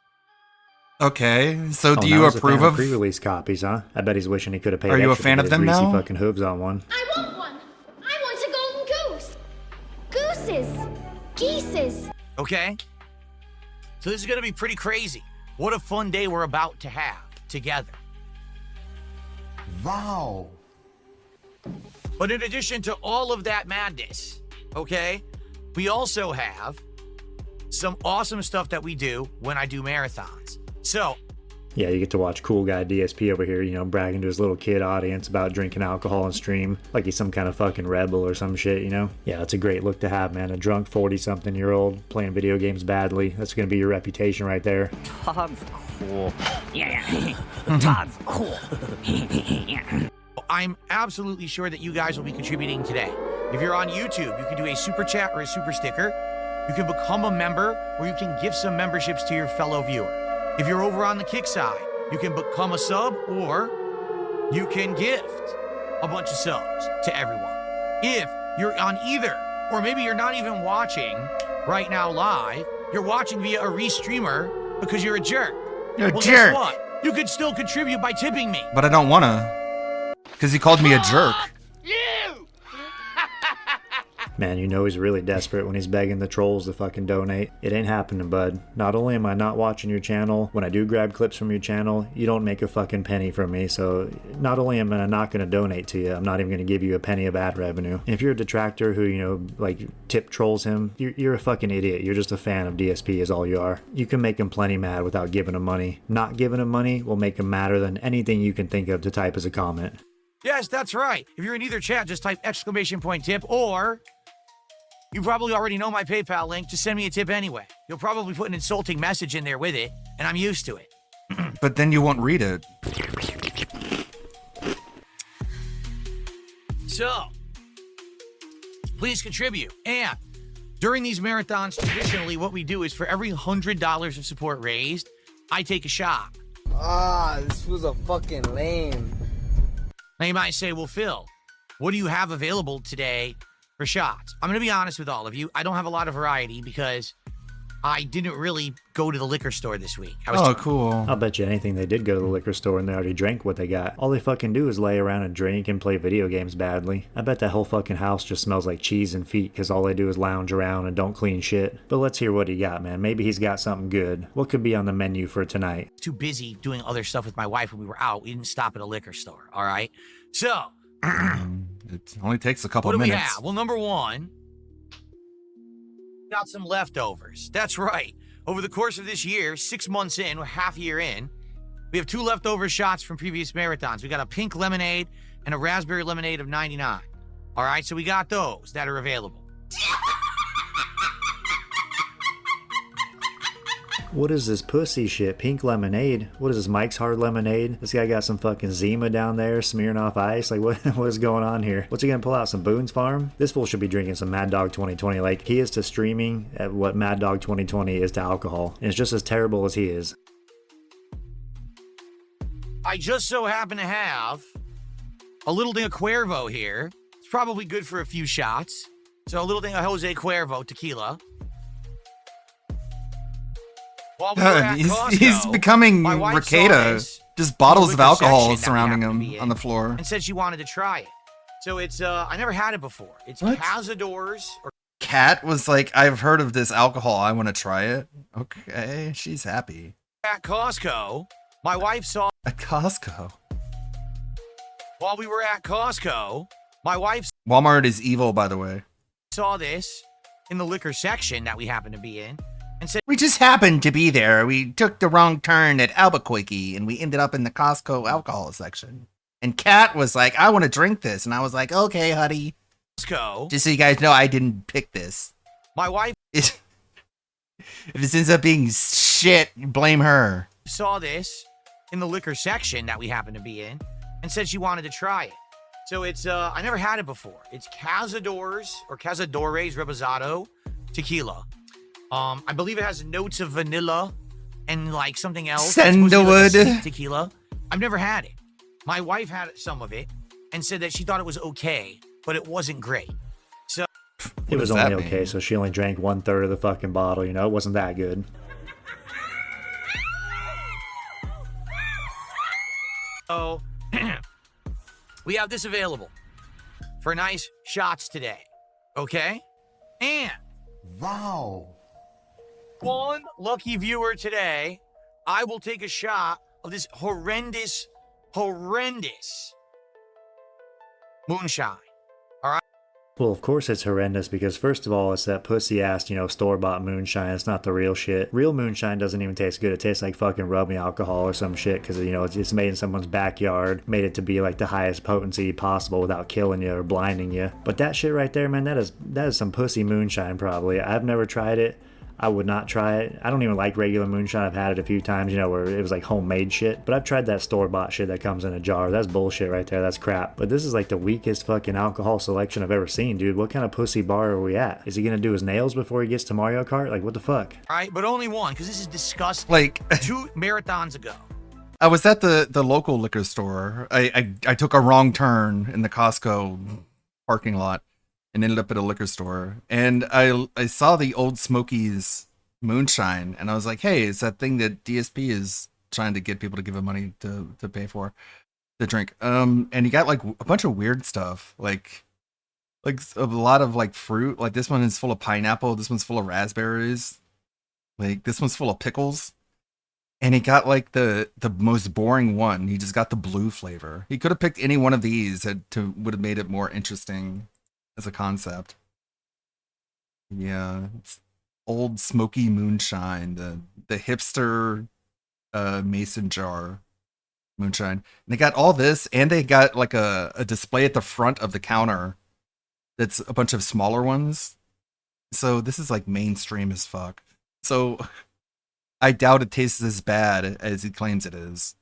Okay, so do now you he's a approve fan of pre-release copies, huh? I bet he's wishing he could have paid Are you a extra fan to of get them his greasy now? fucking hooves on one. I want one. I want a golden goose. Gooses. Geeses. Okay? So this is going to be pretty crazy. What a fun day we're about to have together. Wow. But in addition to all of that madness, okay, we also have some awesome stuff that we do when I do marathons. So, Yeah, you get to watch cool guy DSP over here, bragging to his little kid audience about drinking alcohol and stream like he's some kind of fucking rebel or some shit, Yeah, it's a great look to have, man. A drunk 40-something-year-old playing video games badly. That's going to be your reputation right there. Todd's cool. Yeah. Todd's cool. I'm absolutely sure that you guys will be contributing today. If you're on YouTube, you can do a super chat or a super sticker. You can become a member, or you can give some memberships to your fellow viewer. If you're over on the Kick side, you can become a sub, or you can gift a bunch of subs to everyone. If you're on either, or maybe you're not even watching right now live, you're watching via a restreamer because you're a jerk. You're a well, jerk. Guess what? You could still contribute by tipping me. But I don't wanna. Because he called me a jerk. Man, he's really desperate when he's begging the trolls to fucking donate. It ain't happening, bud. Not only am I not watching your channel, when I do grab clips from your channel, you don't make a fucking penny from me. So not only am I not going to donate to you, I'm not even going to give you a penny of ad revenue. And if you're a detractor who, tip trolls him, you're a fucking idiot. You're just a fan of DSP is all you are. You can make him plenty mad without giving him money. Not giving him money will make him madder than anything you can think of to type as a comment. Yes, that's right. If you're in either chat, just type !tip, or you probably already know my PayPal link. Just send me a tip anyway. You'll probably put an insulting message in there with it, and I'm used to it. But then you won't read it. So, please contribute. And during these marathons, traditionally, what we do is for every $100 of support raised, I take a shot. This was a fucking lame. Now you might say, well, Phil, what do you have available today for shots? I'm going to be honest with all of you. I don't have a lot of variety because I didn't really go to the liquor store this week. Cool. I'll bet you anything they did go to the liquor store and they already drank what they got. All they fucking do is lay around and drink and play video games badly. I bet that whole fucking house just smells like cheese and feet because all they do is lounge around and don't clean shit. But let's hear what he got, man. Maybe he's got something good. What could be on the menu for tonight? Too busy doing other stuff with my wife when we were out. We didn't stop at a liquor store, all right? So, it only takes a couple what do minutes. we have? Well, number one, got some leftovers. That's right. Over the course of this year, 6 months in, or half a year in, we have 2 leftover shots from previous marathons. We got a pink lemonade and a raspberry lemonade of 99. All right, so we got those that are available. What is this pussy shit? Pink lemonade? What is this, Mike's Hard Lemonade? This guy got some fucking Zima down there smearing off ice? Like, what is going on here? What's he gonna pull out, some Boone's Farm? This fool should be drinking some Mad Dog 2020. Like, he is to streaming at what Mad Dog 2020 is to alcohol. And it's just as terrible as he is. I just so happen to have a little thing of Cuervo here. It's probably good for a few shots. So a little thing of Jose Cuervo tequila. While we were at Costco, he's becoming my wife saw Rekieta. this Just bottles of liquor alcohol section that we surrounding happened to him be on the floor. and said she wanted to try it. So it's I never had it before. It's What? Cazadores or Kat was like, I've heard of this alcohol. I want to try it. Okay, she's happy. at Costco. My wife saw At Costco. while we were at Costco. My wife Walmart is evil, by the way. saw this in the liquor section that we happened to be in and said, "We just happened to be there. We took the wrong turn at Albuquerque and we ended up in the Costco alcohol section." And Kat was like, "I want to drink this." And I was like, "Okay, honey. Costco. Just so you guys know, I didn't pick this." My wife... If this ends up being shit, blame her. saw this in the liquor section that we happen to be in and said she wanted to try it. So it's, I never had it before. It's Cazadores Reposado tequila. I believe it has notes of vanilla and like something else. Sandalwood. Like tequila. I've never had it. My wife had some of it and said that she thought it was okay, but it wasn't great. So it was only okay, so she only drank 1/3 of the fucking bottle, you know? It wasn't that good. So we have this available for nice shots today, okay? And wow, one lucky viewer today, I will take a shot of this horrendous moonshine. All right. Well, of course it's horrendous because first of all, it's that pussy-ass, you know, store-bought moonshine. It's not the real shit. Real moonshine doesn't even taste good. It tastes like fucking rubbing alcohol or some shit because, you know, it's made in someone's backyard, made it to be like the highest potency possible without killing you or blinding you. But that shit right there, man, that is some pussy moonshine probably. I've never tried it. I would not try it. I don't even like regular moonshine. I've had it a few times, you know, where it was like homemade shit. But I've tried that store-bought shit that comes in a jar. That's bullshit right there. That's crap. But this is like the weakest fucking alcohol selection I've ever seen, dude. What kind of pussy bar are we at? Is he gonna do his nails before he gets to Mario Kart? Like, what the fuck? All right, but only one, because this is disgusting. Like 2 marathons ago. I was at the local liquor store. I took a wrong turn in the Costco parking lot and ended up at a liquor store. And I saw the Old Smokies moonshine, and I was like, hey, it's that thing that DSP is trying to get people to give him money to pay for the drink. And you got like a bunch of weird stuff, like a lot of like fruit. Like this one is full of pineapple. This one's full of raspberries. Like this one's full of pickles. And he got like the most boring one. He just got the blue flavor. He could have picked any one of these would have made it more interesting as a concept. Yeah, it's Old Smoky Moonshine, the hipster mason jar moonshine. And they got all this, and they got like a display at the front of the counter that's a bunch of smaller ones. So this is like mainstream as fuck. So I doubt it tastes as bad as he claims it is,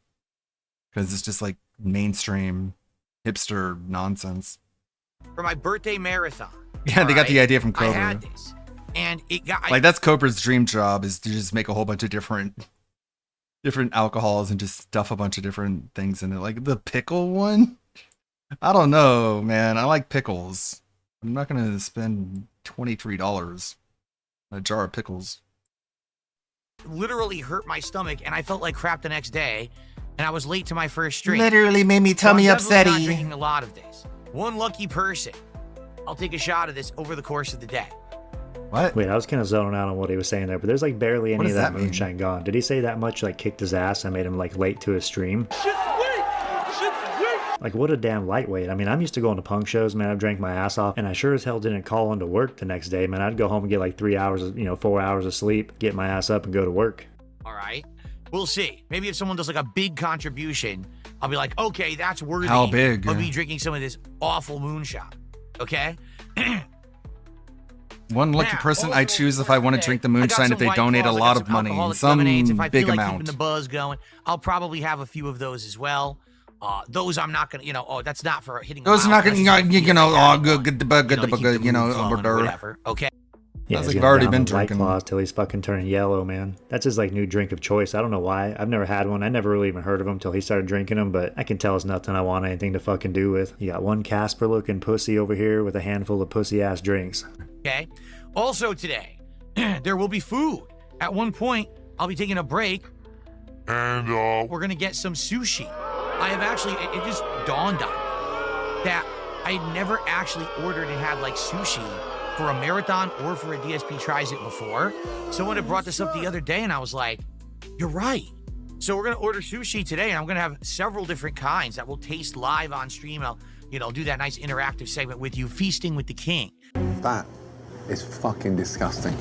because it's just like mainstream hipster nonsense. For my birthday marathon. Yeah, they got the idea from Cobra. I had this, and it got like that's Cobra's dream job, is to just make a whole bunch of different alcohols and just stuff a bunch of different things in it. Like the pickle one, I don't know, man. I like pickles. I'm not gonna spend $23 on a jar of pickles. Literally hurt my stomach, and I felt like crap the next day, and I was late to my first drink. Literally made me tummy so I'm definitely upsetty. not drinking a lot of this. One lucky person, I'll take a shot of this over the course of the day. What? Wait, I was kind of zoning out on what he was saying there, but there's like barely any of that moonshine gone. Did he say that much like kicked his ass and made him like late to his stream? Like what a damn lightweight. I mean, I'm used to going to punk shows, man. I've drank my ass off, and I sure as hell didn't call into work the next day, man. I'd go home and get like 3 hours, 4 hours of sleep, get my ass up and go to work. All right, we'll see. Maybe if someone does like a big contribution, I'll be like, okay, that's worthy. How big? Of me drinking some of this awful moonshine. Okay. One lucky person I choose if I want to drink the moonshine if they donate a lot of money, some if I big feel like amount. Keeping the buzz going, I'll probably have a few of those as well. Those I'm not gonna, that's not for hitting. Those are not gonna, whatever. Okay. Yeah, like I've already been White drinking Claws till he's fucking turning yellow, man. That's his like new drink of choice. I don't know why. I've never had one. I never really even heard of him till he started drinking them, but I can tell it's nothing I want anything to fucking do with. You got one Casper looking pussy over here with a handful of pussy ass drinks. Okay. Also today, there will be food. At one point, I'll be taking a break, and we're gonna get some sushi. I have actually, it just dawned on me that I had never actually ordered and had like sushi for a marathon or for a DSP Tries It before. Someone had brought this up the other day, and I was like, you're right. So we're gonna order sushi today, and I'm gonna have several different kinds that will taste live on stream. I'll, do that nice interactive segment with you, Feasting with the King. That is fucking disgusting.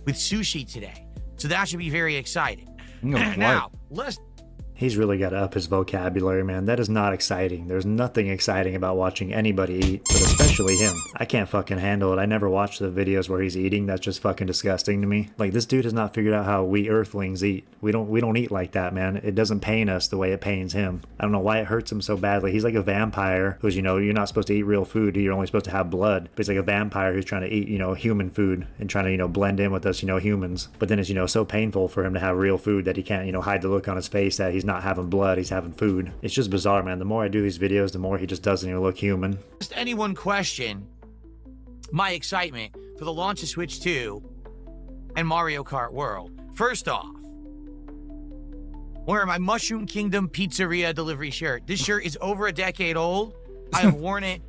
With sushi today. So that should be very exciting. No, now, let's He's really got to up his vocabulary, man. That is not exciting. There's nothing exciting about watching anybody eat, but especially him. I can't fucking handle it. I never watch the videos where he's eating. That's just fucking disgusting to me. Like, this dude has not figured out how we earthlings eat. We don't eat like that, man. It doesn't pain us the way it pains him. I don't know why it hurts him so badly. He's like a vampire who's, you know, you're not supposed to eat real food. You're only supposed to have blood. But he's like a vampire who's trying to eat, you know, human food and trying to, you know, blend in with us, you know, humans. But then it's, you know, so painful for him to have real food that he can't, you know, hide the look on his face that he's not having blood. He's having food. It's just bizarre, man. The more I do these videos, the more he just doesn't even look human. Just anyone question my excitement for the launch of Switch 2 and Mario Kart World. First off, wearing my Mushroom Kingdom Pizzeria delivery shirt. This shirt is over a decade old. I have worn it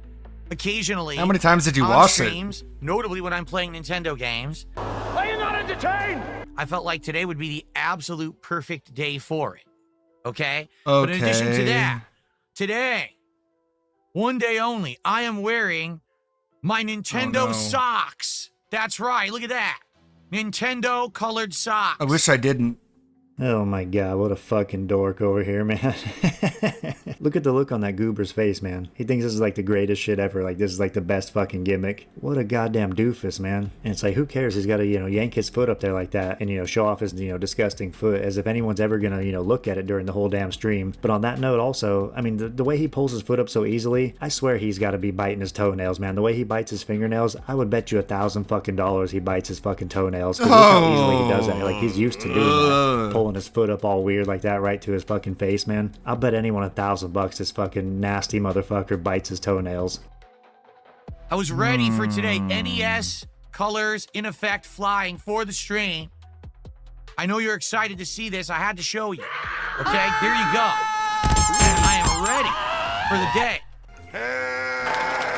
occasionally. How many times did you on wash streams, notably when I'm playing Nintendo games. Are you not entertained? I felt like today would be the absolute perfect day for it. Okay? Okay. But in addition to that, today, one day only, I am wearing my Nintendo socks. That's right. Look at that. Nintendo colored socks. I wish I didn't. Oh my god, what a fucking dork over here, man. Look at the look on that goober's face, man. He thinks this is like the greatest shit ever. Like, this is like the best fucking gimmick. What a goddamn doofus, man. And it's like, who cares? He's got to, you know, yank his foot up there like that and, you know, show off his, you know, disgusting foot as if anyone's ever gonna, you know, look at it during the whole damn stream. But on that note also, I mean, the way he pulls his foot up so easily, I swear he's got to be biting his toenails, man. The way he bites his fingernails, I would bet you $1,000 fucking he bites his fucking toenails. Because look how easily he does that. Like, he's used to doing that. Pulling his foot up all weird like that right to his fucking face, man. I'll bet anyone $1,000 this fucking nasty motherfucker bites his toenails. I was ready for today. NES colors in effect flying for the stream. I know you're excited to see this. I had to show you. Okay, here you go. I am ready for the day.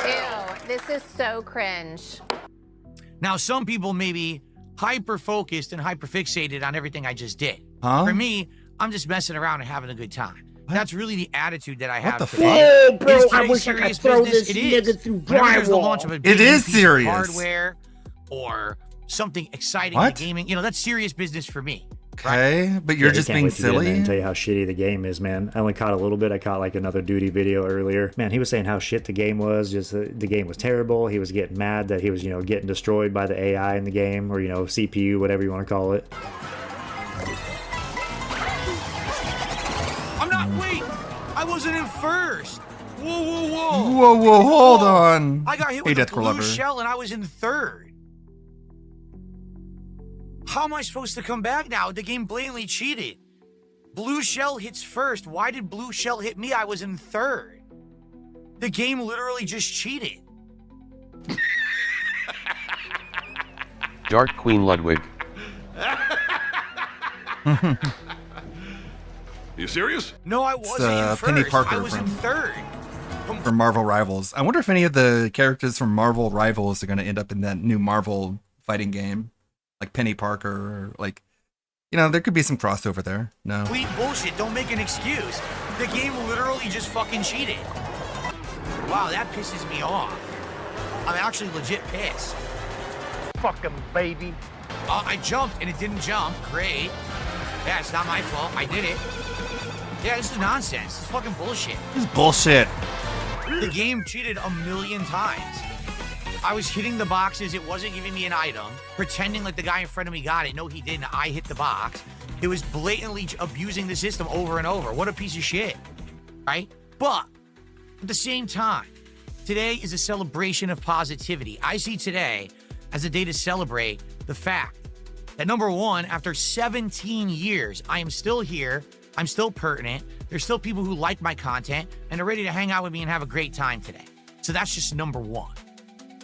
Ew, this is so cringe. Now, some people may be hyper-focused and hyper-fixated on everything I just did. Huh? For me, I'm just messing around and having a good time. That's really the attitude that I have the today. fuck? Bro, Is I today wish I serious could throw business? this It is. nigga through Whenever there's the launch of a drywall. big It is piece of serious. hardware or something exciting in What? the gaming, you know, that's serious business for me. Okay, but you're Yeah, just he can't being wait to get in there silly. and tell you how shitty the game is, man. I only caught a little bit. I caught like another Duty video earlier. Man, he was saying how shit the game was. Just the game was terrible. He was getting mad that he was, you know, getting destroyed by the AI in the game, or, you know, CPU, whatever you want to call it. Wait, I wasn't in first. Whoa, whoa, whoa. Whoa, whoa, hold on. I got hit Hey, with a Death blue Lover. shell and I was in third. How am I supposed to come back now? The game blatantly cheated. Blue shell hits first. Why did blue shell hit me? I was in third. The game literally just cheated. Dark Queen Ludwig. You serious? No, I wasn't in first. Penny Parker I was in third. from Marvel Rivals. I wonder if any of the characters from Marvel Rivals are going to end up in that new Marvel fighting game, like Penny Parker, or like, you know, there could be some crossover there. No. Complete bullshit. Don't make an excuse. The game literally just fucking cheated. Wow, that pisses me off. I'm actually legit pissed. Fucking baby. I jumped and it didn't jump. Great. Yeah, it's not my fault. I did it. Yeah, this is nonsense. This is fucking bullshit. This is bullshit. The game cheated a million times. I was hitting the boxes. It wasn't giving me an item. Pretending like the guy in front of me got it. No, he didn't. I hit the box. It was blatantly abusing the system over and over. What a piece of shit. Right? But at the same time, today is a celebration of positivity. I see today as a day to celebrate the fact that, number one, after 17 years, I am still here. I'm still pertinent. There's still people who like my content and are ready to hang out with me and have a great time today. So that's just number one.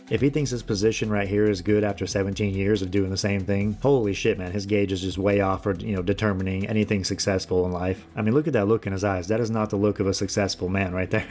If he thinks his position right here is good after 17 years of doing the same thing, holy shit, man, his gauge is just way off for, you know, determining anything successful in life. I mean, look at that look in his eyes. That is not the look of a successful man right there.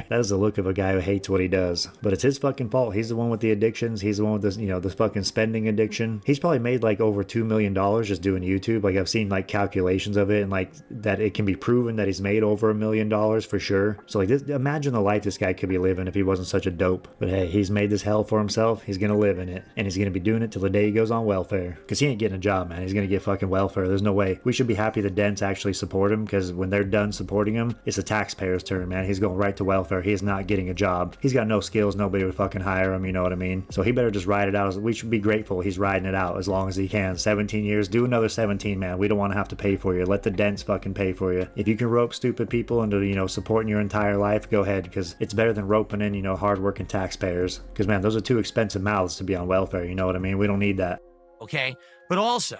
That is the look of a guy who hates what he does. But it's his fucking fault. He's the one with the addictions. He's the one with this, you know, this fucking spending addiction. He's probably made like over $2 million just doing YouTube. Like, I've seen like calculations of it, and like that it can be proven that he's made over $1 million for sure. So like, this, imagine the life this guy could be living if he wasn't such a dope. But hey, he's made this hell hell for himself, he's gonna live in it. And he's gonna be doing it till the day he goes on welfare. Because he ain't getting a job, man. He's gonna get fucking welfare. There's no way. We should be happy the Dents actually support him, because when they're done supporting him, it's the taxpayer's turn, man. He's going right to welfare. He is not getting a job. He's got no skills. Nobody would fucking hire him, you know what I mean? So he better just ride it out. We should be grateful he's riding it out as long as he can. 17 years. Do another 17, man. We don't want to have to pay for you. Let the Dents fucking pay for you. If you can rope stupid people into, you know, supporting your entire life, go ahead, because it's better than roping in, you know, hardworking taxpayers. Because, man, those are two expensive mouths to be on welfare, you know what I mean? We don't need that. Okay? But also,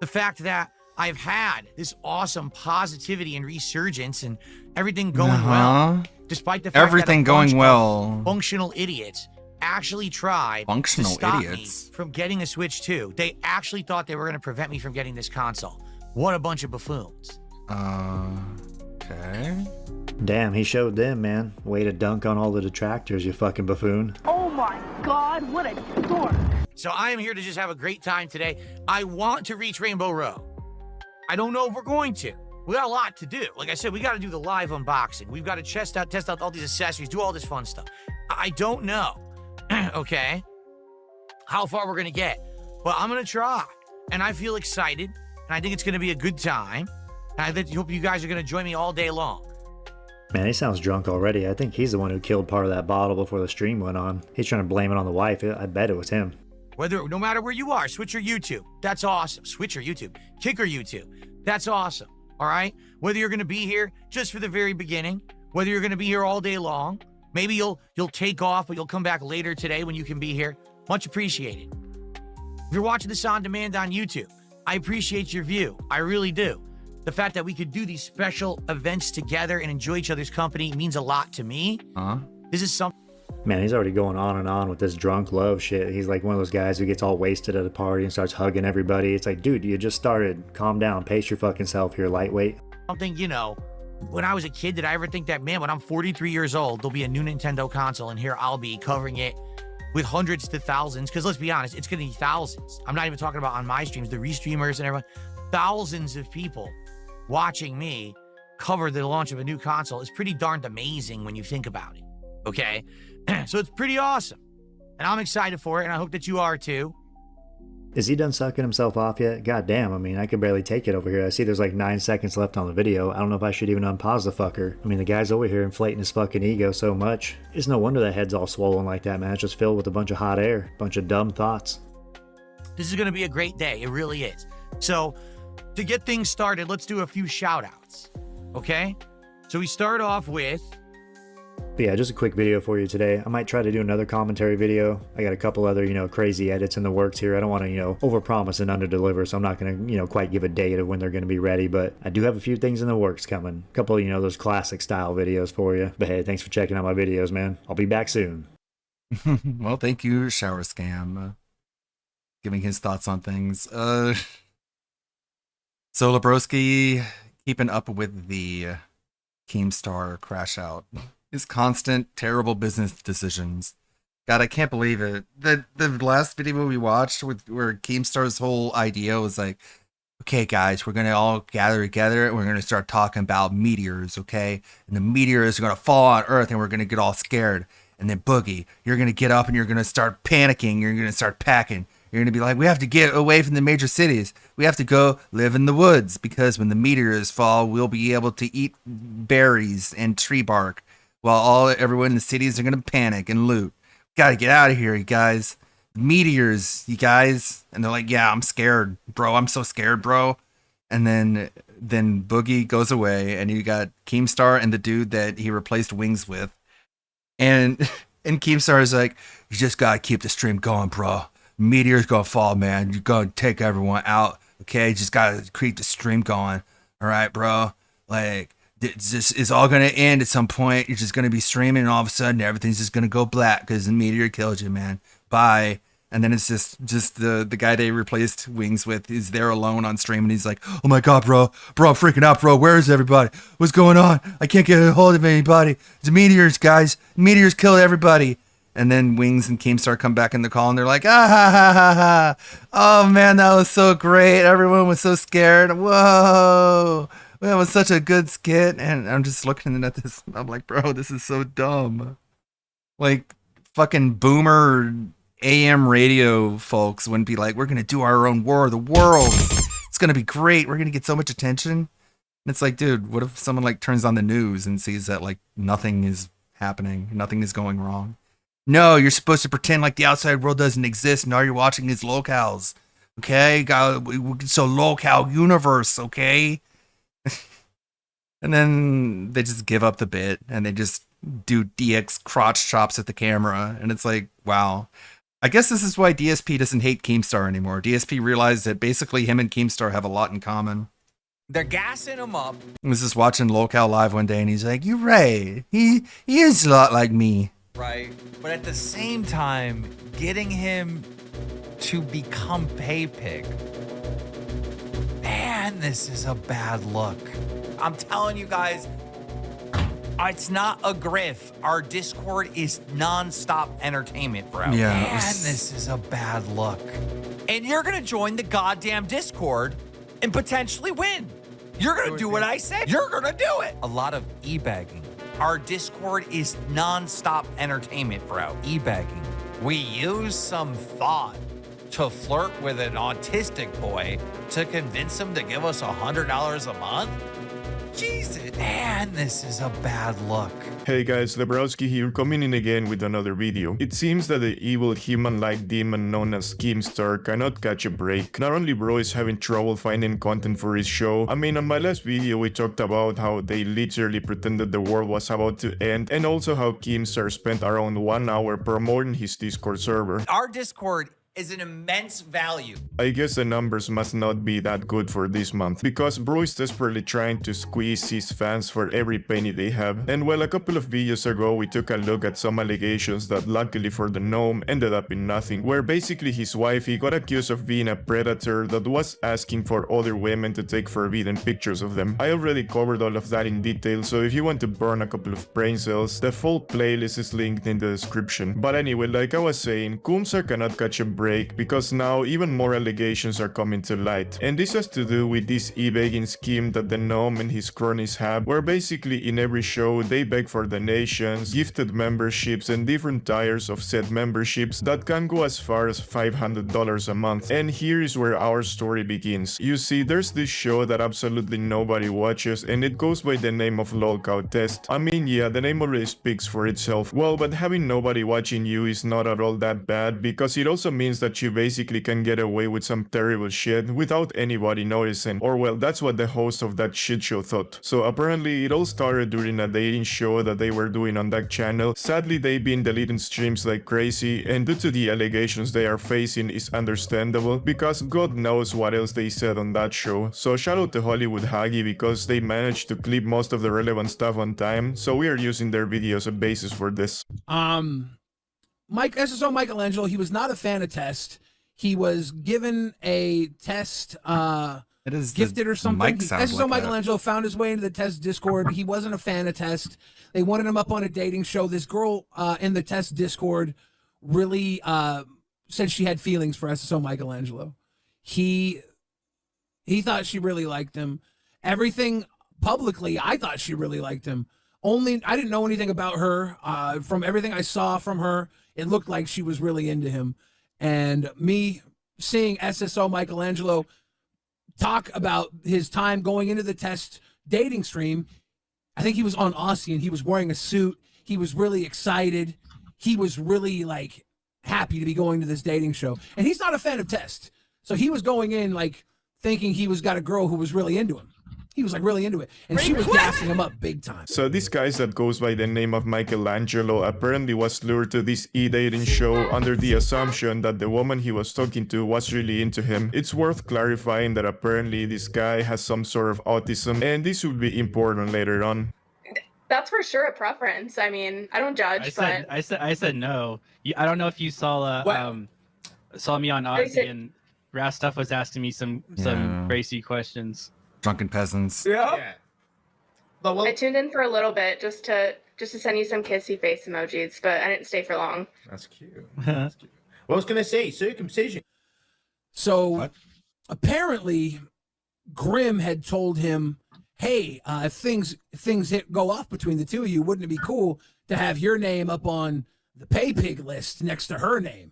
the fact that I've had this awesome positivity and resurgence and everything going well, despite the fact everything that a bunch going well. of functional idiots actually tried to stop me from getting a Switch 2. They actually thought they were going to prevent me from getting this console. What a bunch of buffoons. Okay. Damn, he showed them, man. Way to dunk on all the detractors, you fucking buffoon. Oh my god, what a dork. So I am here to just have a great time today. I want to reach Rainbow Row. I don't know if we're going to. We got a lot to do. Like I said, we got to do the live unboxing. We've got to test out all these accessories, do all this fun stuff. I don't know, okay, how far we're going to get. But I'm going to try. And I feel excited. And I think it's going to be a good time. And I hope you guys are going to join me all day long. Man, he sounds drunk already. I think he's the one who killed part of that bottle before the stream went on. He's trying to blame it on the wife. I bet it was him. No matter where you are, Switch or YouTube, that's awesome. Switch or YouTube, Kick or YouTube, that's awesome. All right? Whether you're going to be here just for the very beginning, whether you're going to be here all day long, maybe you'll take off, but you'll come back later today when you can be here. Much appreciated. If you're watching this on demand on YouTube, I appreciate your view. I really do. The fact that we could do these special events together and enjoy each other's company means a lot to me. This is something. Man, he's already going on and on with this drunk love shit. He's like one of those guys who gets all wasted at a party and starts hugging everybody. It's like, dude, you just started. Calm down. Pace your fucking self here, lightweight. Something, you know, when I was a kid, did I ever think that, man, when I'm 43 years old, there'll be a new Nintendo console and here I'll be covering it with hundreds to thousands? Because let's be honest, it's going to be thousands. I'm not even talking about on my streams, the restreamers and everyone. Thousands of people watching me cover the launch of a new console is pretty darned amazing when you think about it, okay? So it's pretty awesome, and I'm excited for it, and I hope that you are too. Is he done sucking himself off yet? God damn, I mean, I could barely take it over here. I see there's like 9 seconds left on the video. I don't know if I should even unpause the fucker. I mean, the guy's over here inflating his fucking ego so much. It's no wonder that head's all swollen like that, man. It's just filled with a bunch of hot air, bunch of dumb thoughts. This is going to be a great day. It really is. So, to get things started, let's do a few shout-outs, okay? So we start off with... But yeah, just a quick video for you today. I might try to do another commentary video. I got a couple other, you know, crazy edits in the works here. I don't want to, you know, overpromise and underdeliver, so I'm not going to, you know, quite give a date of when they're going to be ready, but I do have a few things in the works coming. A couple, you know, those classic style videos for you. But hey, thanks for checking out my videos, man. I'll be back soon. Well, thank you, Shower Scam. Giving his thoughts on things. So Lebroski keeping up with the Keemstar crash out. His constant terrible business decisions. God, I can't believe it. The last video we watched where Keemstar's whole idea was like, okay guys, we're gonna all gather together and we're gonna start talking about meteors, okay? And the meteors are gonna fall on Earth and we're gonna get all scared. And then Boogie, you're gonna get up and you're gonna start panicking, you're gonna start packing. You're going to be like, we have to get away from the major cities. We have to go live in the woods because when the meteors fall, we'll be able to eat berries and tree bark while everyone in the cities are going to panic and loot. Got to get out of here, you guys. Meteors, you guys. And they're like, yeah, I'm scared, bro. I'm so scared, bro. And then Boogie goes away and you got Keemstar and the dude that he replaced Wings with. And Keemstar is like, you just got to keep the stream going, bro. Meteor's gonna fall, man. You're gonna take everyone out, okay? Just gotta keep the stream going, all right, bro? Like, it's all gonna end at some point. You're just gonna be streaming, and all of a sudden, everything's just gonna go black because the meteor killed you, man. Bye. And then it's just the guy they replaced Wings with is there alone on stream, and he's like, oh my god, bro, I'm freaking out, bro. Where is everybody? What's going on? I can't get a hold of anybody. It's meteors, guys. Meteors kill everybody. And then Wings and Keemstar come back in the call and they're like, ah, ha, ha, ha, ha. Oh, man, that was so great. Everyone was so scared. Whoa. That was such a good skit. And I'm just looking at this. I'm like, bro, this is so dumb. Like, fucking boomer AM radio folks wouldn't be like, we're going to do our own War of the Worlds. It's going to be great. We're going to get so much attention. And it's like, dude, what if someone like turns on the news and sees that like nothing is happening, nothing is going wrong? No, you're supposed to pretend like the outside world doesn't exist, and all you're watching is locales. Okay? So locale universe, okay? And then they just give up the bit, and they just do DX crotch chops at the camera, and it's like, wow. I guess this is why DSP doesn't hate Keemstar anymore. DSP realized that basically him and Keemstar have a lot in common. They're gassing him up. I was just watching Locale Live one day, and he's like, you're right. He is a lot like me. Right. But at the same time, getting him to become Pay-Pig. Man, this is a bad look. I'm telling you guys, it's not a grift. Our Discord is non-stop entertainment, bro. Yeah, Man, this is a bad look. And you're going to join the goddamn Discord and potentially win. You're going to do what I said. You're going to do it. A lot of e-bagging. Our Discord is non-stop entertainment, bro. E-bagging. We use some thought to flirt with an autistic boy to convince him to give us $100 a month? Jesus, man, this is a bad look. Hey guys, Lebrowski here, coming in again with another video. It seems that the evil human-like demon known as Keemstar cannot catch a break. Not only bro is having trouble finding content for his show, I mean on my last video we talked about how they literally pretended the world was about to end, and also how Keemstar spent around 1 hour promoting his Discord server. Our Discord is an immense value. I guess the numbers must not be that good for this month, because bro is desperately trying to squeeze his fans for every penny they have. And well, a couple of videos ago we took a look at some allegations that luckily for the gnome ended up in nothing, where basically his wifey got accused of being a predator that was asking for other women to take forbidden pictures of them. I already covered all of that in detail, so if you want to burn a couple of brain cells, the full playlist is linked in the description. But anyway, like I was saying, Keemstar cannot catch a break because now even more allegations are coming to light. And this has to do with this e-begging scheme that the gnome and his cronies have, where basically in every show they beg for donations, gifted memberships, and different tiers of said memberships that can go as far as $500 a month. And here is where our story begins. You see, there's this show that absolutely nobody watches, and it goes by the name of Lolcow Test. I mean, yeah, the name already speaks for itself. Well, but having nobody watching you is not at all that bad, because it also means that you basically can get away with some terrible shit without anybody noticing. Or well, that's what the host of that shit show thought. So apparently it all started during a dating show that they were doing on that channel. Sadly, they've been deleting streams like crazy, and due to the allegations they are facing is understandable, because God knows what else they said on that show. So shout out to Hollywood Huggy, because they managed to clip most of the relevant stuff on time, so we are using their video as a basis for this. SSO Michelangelo, he was not a fan of Test. He was given a Test gifted or something. SSO Michelangelo found his way into the Test Discord. He wasn't a fan of Test. They wanted him up on a dating show. This girl in the Test Discord really said she had feelings for SSO Michelangelo. He thought she really liked him. Everything publicly, I thought she really liked him. I didn't know anything about her. From everything I saw from her, it looked like she was really into him. And me seeing SSO Michelangelo talk about his time going into the Test dating stream, I think he was on Aussie and he was wearing a suit. He was really excited. He was really like happy to be going to this dating show. And he's not a fan of Test. So he was going in like thinking he was got a girl who was really into him. He was like really into it, and she was gassing him up big time. So this guy that goes by the name of Michelangelo apparently was lured to this e-dating show under the assumption that the woman he was talking to was really into him. It's worth clarifying that apparently this guy has some sort of autism, and this will be important later on. That's for sure a preference. I mean, I don't judge, I said no. I don't know if you saw me on Aussie, and Rastuff was asking me some crazy questions. Drunken peasants. Yeah. But I tuned in for a little bit just to send you some kissy face emojis, but I didn't stay for long. That's cute. That's cute. What I was gonna say, circumcision. So apparently, Grim had told him, "Hey, if things go off between the two of you, wouldn't it be cool to have your name up on the pay pig list next to her name.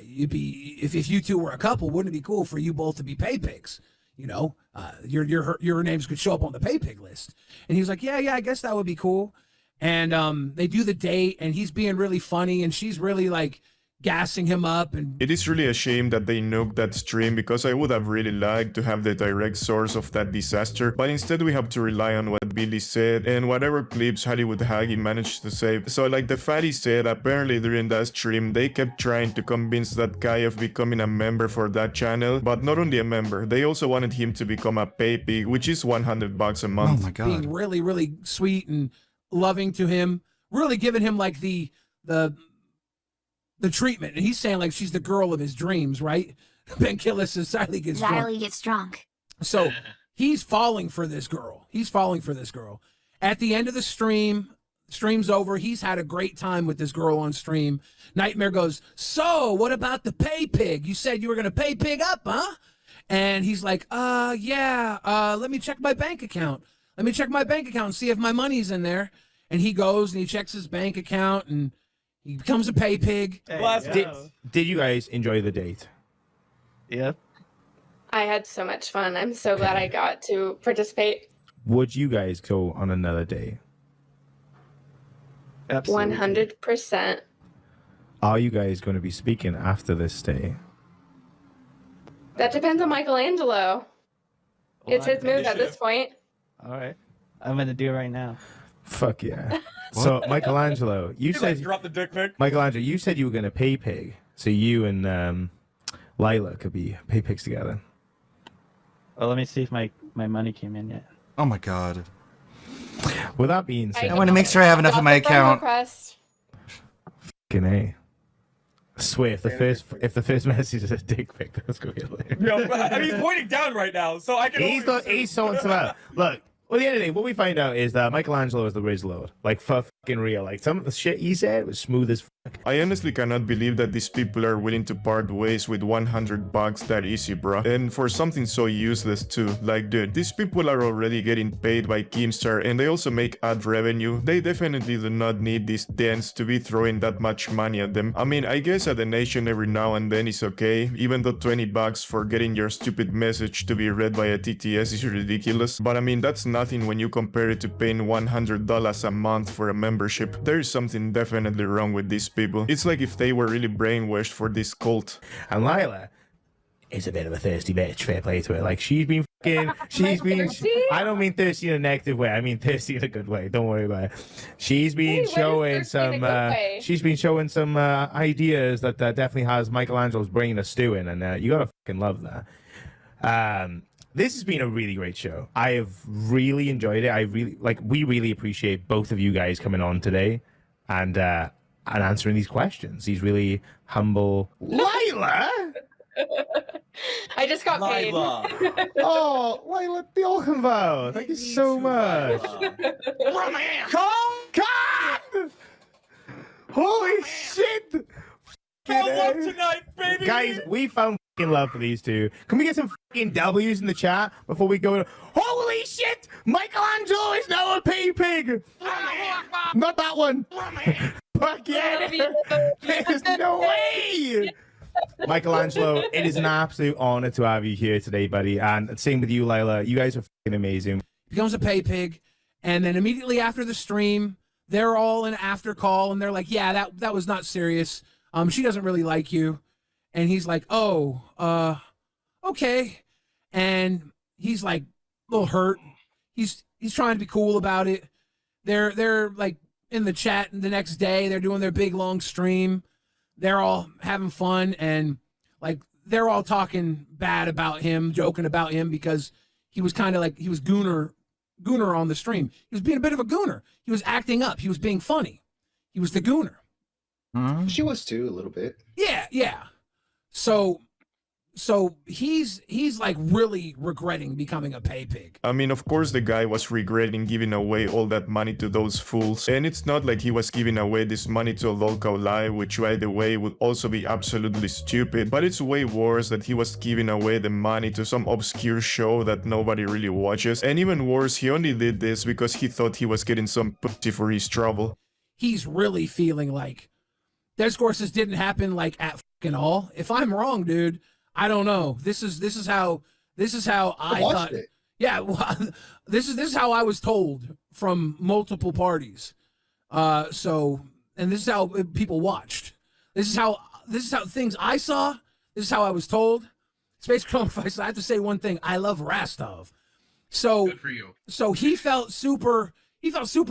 You'd be if you two were a couple, wouldn't it be cool for you both to be pay pigs? You know, your names could show up on the pay pig list. And he was like, yeah, I guess that would be cool. And they do the date, and he's being really funny, and she's really like gassing him up. And it is really a shame that they nuked that stream, because I would have really liked to have the direct source of that disaster, but instead we have to rely on what Billy said and whatever clips Hollywood Haggy managed to save. So like the fatty said, apparently during that stream they kept trying to convince that guy of becoming a member for that channel, but not only a member, they also wanted him to become a pay pig, which is $100 a month. Oh my god. Being really, really sweet and loving to him, really giving him like the treatment. And he's saying like she's the girl of his dreams, right? Ben Killis says Xylee gets drunk. Xylee gets drunk. So he's falling for this girl. At the end of the stream's over. He's had a great time with this girl on stream. Nightmare goes, so what about the pay pig? You said you were going to pay pig up, huh? And he's like, yeah, let me check my bank account. Let me check my bank account and see if my money's in there. And he goes and he checks his bank account and he becomes a pay pig. Did you guys enjoy the date? Yep. I had so much fun. I'm so glad I got to participate. Would you guys go on another date? Absolutely. 100%. Are you guys going to be speaking after this day? That depends on Michelangelo. It's his move at this point. All right. I'm going to do it right now. Fuck yeah. So, Michelangelo, you said... drop the dick pic? Michelangelo, you said you were going to pay pig. So you and Lila could be pay pigs together. Well, let me see if my money came in yet. Oh my god. With that being said... I want to make sure I have enough in my account. Fucking A. I swear, if the first message is a dick pic, that's going to be hilarious. Yo, I mean, he's pointing down right now, so I can... He's sorting some out. Look. Well, at the end of the day, what we find out is that Michelangelo is the Riz Lord. Like, fucking real. Like, some of the shit he said was smooth as fuck. I honestly cannot believe that these people are willing to part ways with $100 that easy, bro. And for something so useless too. Like, dude, these people are already getting paid by Keemstar and they also make ad revenue. They definitely do not need these dens to be throwing that much money at them. I mean, I guess a donation every now and then is okay, even though $20 for getting your stupid message to be read by a TTS is ridiculous. But I mean, that's nothing when you compare it to paying $100 a month for a membership. There is something definitely wrong with these people. It's like if they were really brainwashed for this cult. And Lila is a bit of a thirsty bitch, fair play to her. Like, she's been I don't mean thirsty in a negative way, I mean thirsty in a good way, don't worry about it. She's been showing some ideas that definitely has Michelangelo's brain a stewing, and you gotta fucking love that. This has been a really great show. I have really enjoyed it. We really appreciate both of you guys coming on today and answering these questions. These really humble... Lila! I just got paid. Oh, Lila Bjorkenvold, thank you so much. Come! Holy shit! Love tonight, baby! Guys, we found fucking love for these two. Can we get some fucking W's in the chat before we go to... Holy shit! Michelangelo is now a pay pig! Not that one! Fuck yeah! There's no way! Michelangelo, it is an absolute honor to have you here today, buddy. And same with you, Lila. You guys are fucking amazing. Becomes a pay pig, and then immediately after the stream, they're all in after call, and they're like, yeah, that was not serious. She doesn't really like you. And he's like, oh, okay. And he's like a little hurt. He's trying to be cool about it. They're like in the chat the next day. They're doing their big long stream. They're all having fun, and like they're all talking bad about him, joking about him, because he was kind of like, he was gooner on the stream. He was being a bit of a gooner. He was acting up. He was being funny. He was the gooner. She was too, a little bit. Yeah. So he's like really regretting becoming a pay pig. I mean, of course the guy was regretting giving away all that money to those fools. And it's not like he was giving away this money to a local live, which by the way would also be absolutely stupid. But it's way worse that he was giving away the money to some obscure show that nobody really watches. And even worse, he only did this because he thought he was getting some pussy for his trouble. He's really feeling like discourses didn't happen like at fucking all. If I'm wrong, dude, I don't know. This is how I thought. It. Yeah, well, this is how I was told from multiple parties. And this is how people watched. This is how things I saw. This is how I was told. Space Chrome Fights. I have to say one thing. I love Rastov. So good for you. So he felt super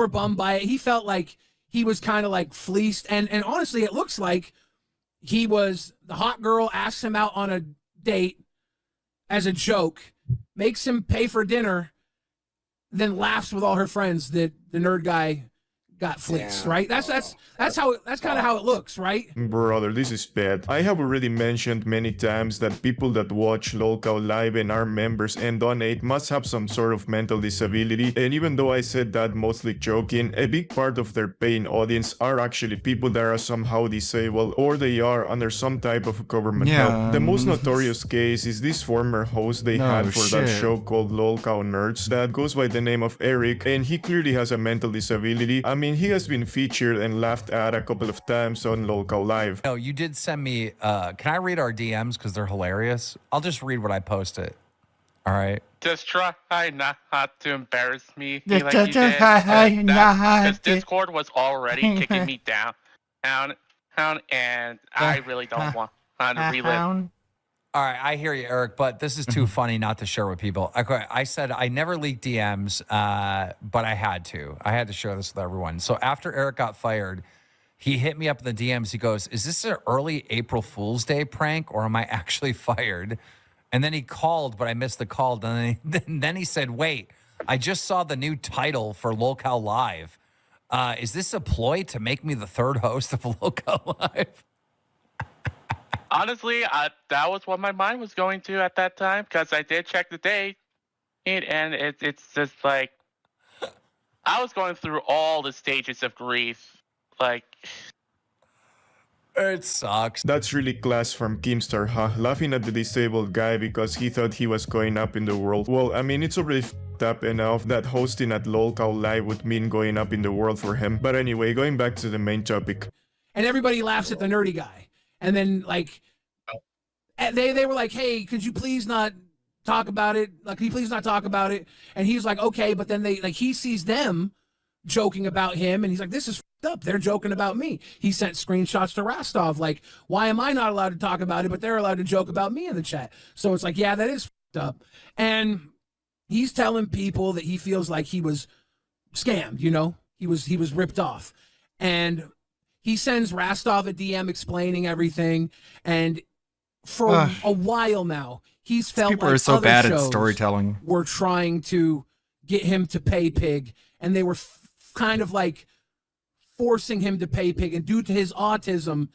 bummed by it. He felt like he was kind of like fleeced. And honestly, it looks like the hot girl asks him out on a date as a joke, makes him pay for dinner, then laughs with all her friends that the nerd guy got fleeced, right? That's kind of how it looks, right? Brother, this is bad. I have already mentioned many times that people that watch LOLcow Live and are members and donate must have some sort of mental disability, and even though I said that mostly joking, a big part of their paying audience are actually people that are somehow disabled or they are under some type of government help. The most notorious case is this former host they had for that show called LOLcow Nerds that goes by the name of Eric, and he clearly has a mental disability. I mean, he has been featured and laughed at a couple of times on LOLcow Live. No, you did send me, can I read our DMs because they're hilarious? I'll just read what I posted. All right. Just try not to embarrass me like you did. Because Discord was already kicking me down, and I really don't want to relive. All right, I hear you, Eric, but this is too funny not to share with people. Okay, I said I never leaked DMs, but I had to. I had to share this with everyone. So after Eric got fired, he hit me up in the DMs. He goes, is this an early April Fool's Day prank or am I actually fired? And then he called, but I missed the call. And then he said, wait, I just saw the new title for LOLcow Live. Is this a ploy to make me the third host of LOLcow Live? Honestly, that was what my mind was going to at that time, because I did check the date, and it's just like, I was going through all the stages of grief. Like, it sucks. That's really class from Keemstar, huh? Laughing at the disabled guy because he thought he was going up in the world. Well, I mean, it's already f***ed up enough that hosting at LOLcow Live would mean going up in the world for him. But anyway, going back to the main topic. And everybody laughs at the nerdy guy. And then, like, they were like, hey, could you please not talk about it? Like, can you please not talk about it? And he was like, okay. But then he sees them joking about him. And he's like, this is f***ed up. They're joking about me. He sent screenshots to Rastov. Like, why am I not allowed to talk about it, but they're allowed to joke about me in the chat? So it's like, yeah, that is f***ed up. And he's telling people that he feels like he was scammed, you know? He was ripped off. And he sends Rastov a DM explaining everything, and for a while now, he's felt people like are so other bad at shows storytelling. Were trying to get him to pay pig, and they were kind of like forcing him to pay pig. And due to his autism,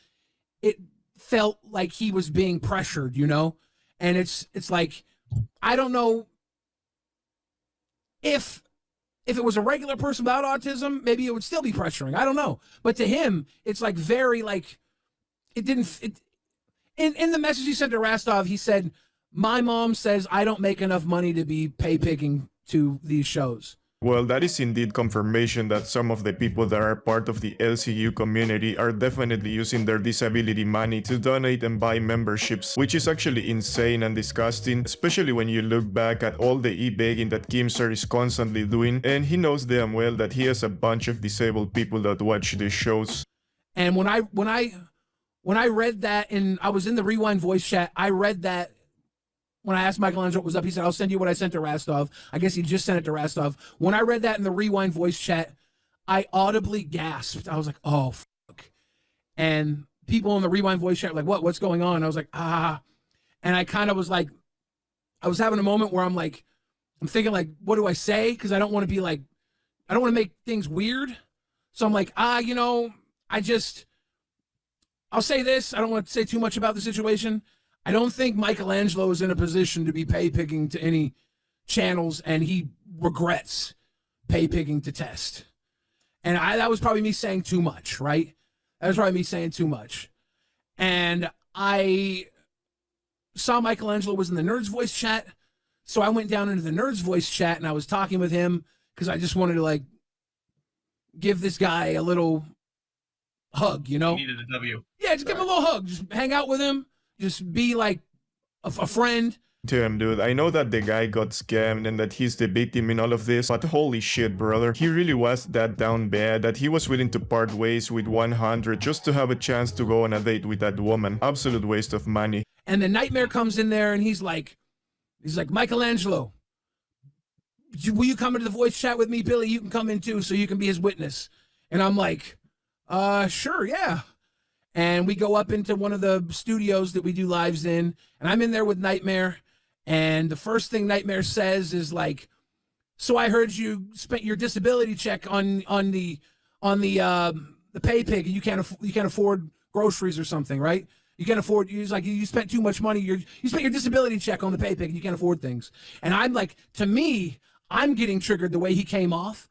it felt like he was being pressured, you know. And it's like, I don't know if it was a regular person without autism, maybe it would still be pressuring. I don't know. But to him, it's like very like, in the message he sent to Rastov, he said, my mom says I don't make enough money to be pay pigging to these shows. Well, that is indeed confirmation that some of the people that are part of the LCU community are definitely using their disability money to donate and buy memberships, which is actually insane and disgusting, especially when you look back at all the e-begging that Keemstar is constantly doing, and he knows damn well that he has a bunch of disabled people that watch these shows. And when I read that, and I was in the Rewind voice chat, I read that. When I asked Michelangelo what was up, he said, I'll send you what I sent to Rastov. I guess he just sent it to Rastov. When I read that in the Rewind voice chat, I audibly gasped. I was like, oh, fuck. And people in the Rewind voice chat were like, what's going on? I was like, ah. And I kind of was like, I was having a moment where I'm thinking like, what do I say? Because I don't want to be like, I don't want to make things weird. So I'm like, you know, I'll say this. I don't want to say too much about the situation. I don't think Michelangelo is in a position to be pay picking to any channels, and he regrets pay picking to Test. And that was probably me saying too much, right? That was probably me saying too much. And I saw Michelangelo was in the Nerds Voice chat, so I went down into the Nerds Voice chat and I was talking with him because I just wanted to like give this guy a little hug, you know? He needed a W. Yeah, just give him a little hug. Just hang out with him. Just be like a friend. Damn, dude, I know that the guy got scammed and that he's the victim in all of this, but holy shit, brother. He really was that down bad that he was willing to part ways with 100 just to have a chance to go on a date with that woman. Absolute waste of money. And then Nightmare comes in there and he's like, Michelangelo, will you come into the voice chat with me? Billy, you can come in too so you can be his witness. And I'm like, sure, yeah. And we go up into one of the studios that we do lives in, and I'm in there with Nightmare. And the first thing Nightmare says is like, so I heard you spent your disability check on the pay pig, and you can't afford groceries or something, right? You can't afford. He's like, you spent too much money. You spent your disability check on the pay pig, and you can't afford things. And I'm like, to me, I'm getting triggered the way he came off,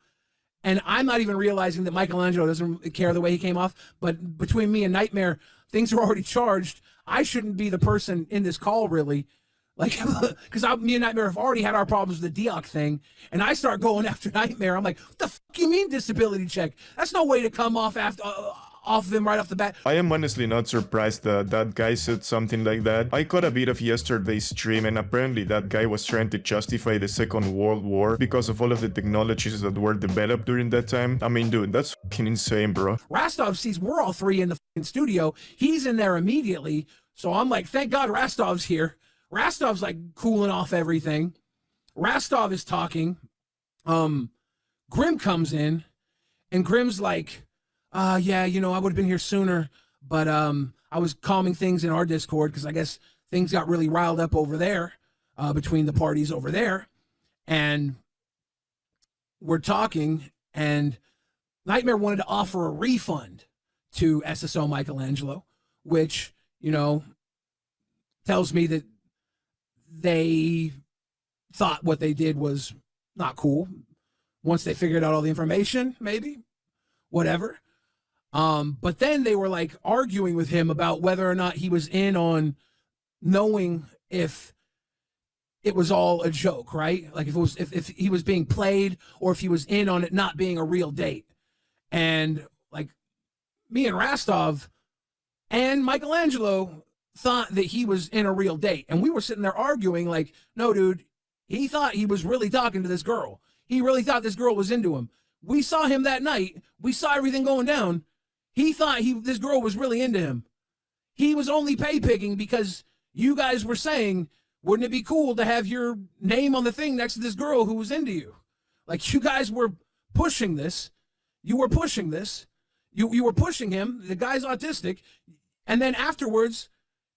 and I'm not even realizing that Michelangelo doesn't care the way he came off. But between me and Nightmare, things are already charged. I shouldn't be the person in this call, really. Like, because me and Nightmare have already had our problems with the Deoc thing, and I start going after Nightmare. I'm like, what the fuck you mean disability check? That's no way to come off of him right off the bat. I am honestly not surprised that that guy said something like that. I caught a bit of yesterday's stream, and apparently that guy was trying to justify the Second World War because of all of the technologies that were developed during that time. I mean, dude, that's fucking insane, bro. Rastov sees we're all three in the fucking studio. He's in there immediately, so I'm like, thank God Rastov's here. Rastov's like cooling off everything. Rastov is talking. Grim comes in, and Grim's like, yeah, you know, I would have been here sooner, but I was calming things in our Discord because I guess things got really riled up over there between the parties over there. And we're talking, and Nightmare wanted to offer a refund to SSO Michelangelo, which, you know, tells me that they thought what they did was not cool. Once they figured out all the information, maybe, whatever. But then they were like arguing with him about whether or not he was in on knowing if it was all a joke, right? Like if he was being played or if he was in on it not being a real date. And like me and Rastov and Michelangelo thought that he was in a real date. And we were sitting there arguing like, no, dude, he thought he was really talking to this girl. He really thought this girl was into him. We saw him that night. We saw everything going down. He thought this girl was really into him. He was only pay pigging because you guys were saying, wouldn't it be cool to have your name on the thing next to this girl who was into you? Like, you guys were pushing this. You were pushing this. You were pushing him. The guy's autistic. And then afterwards,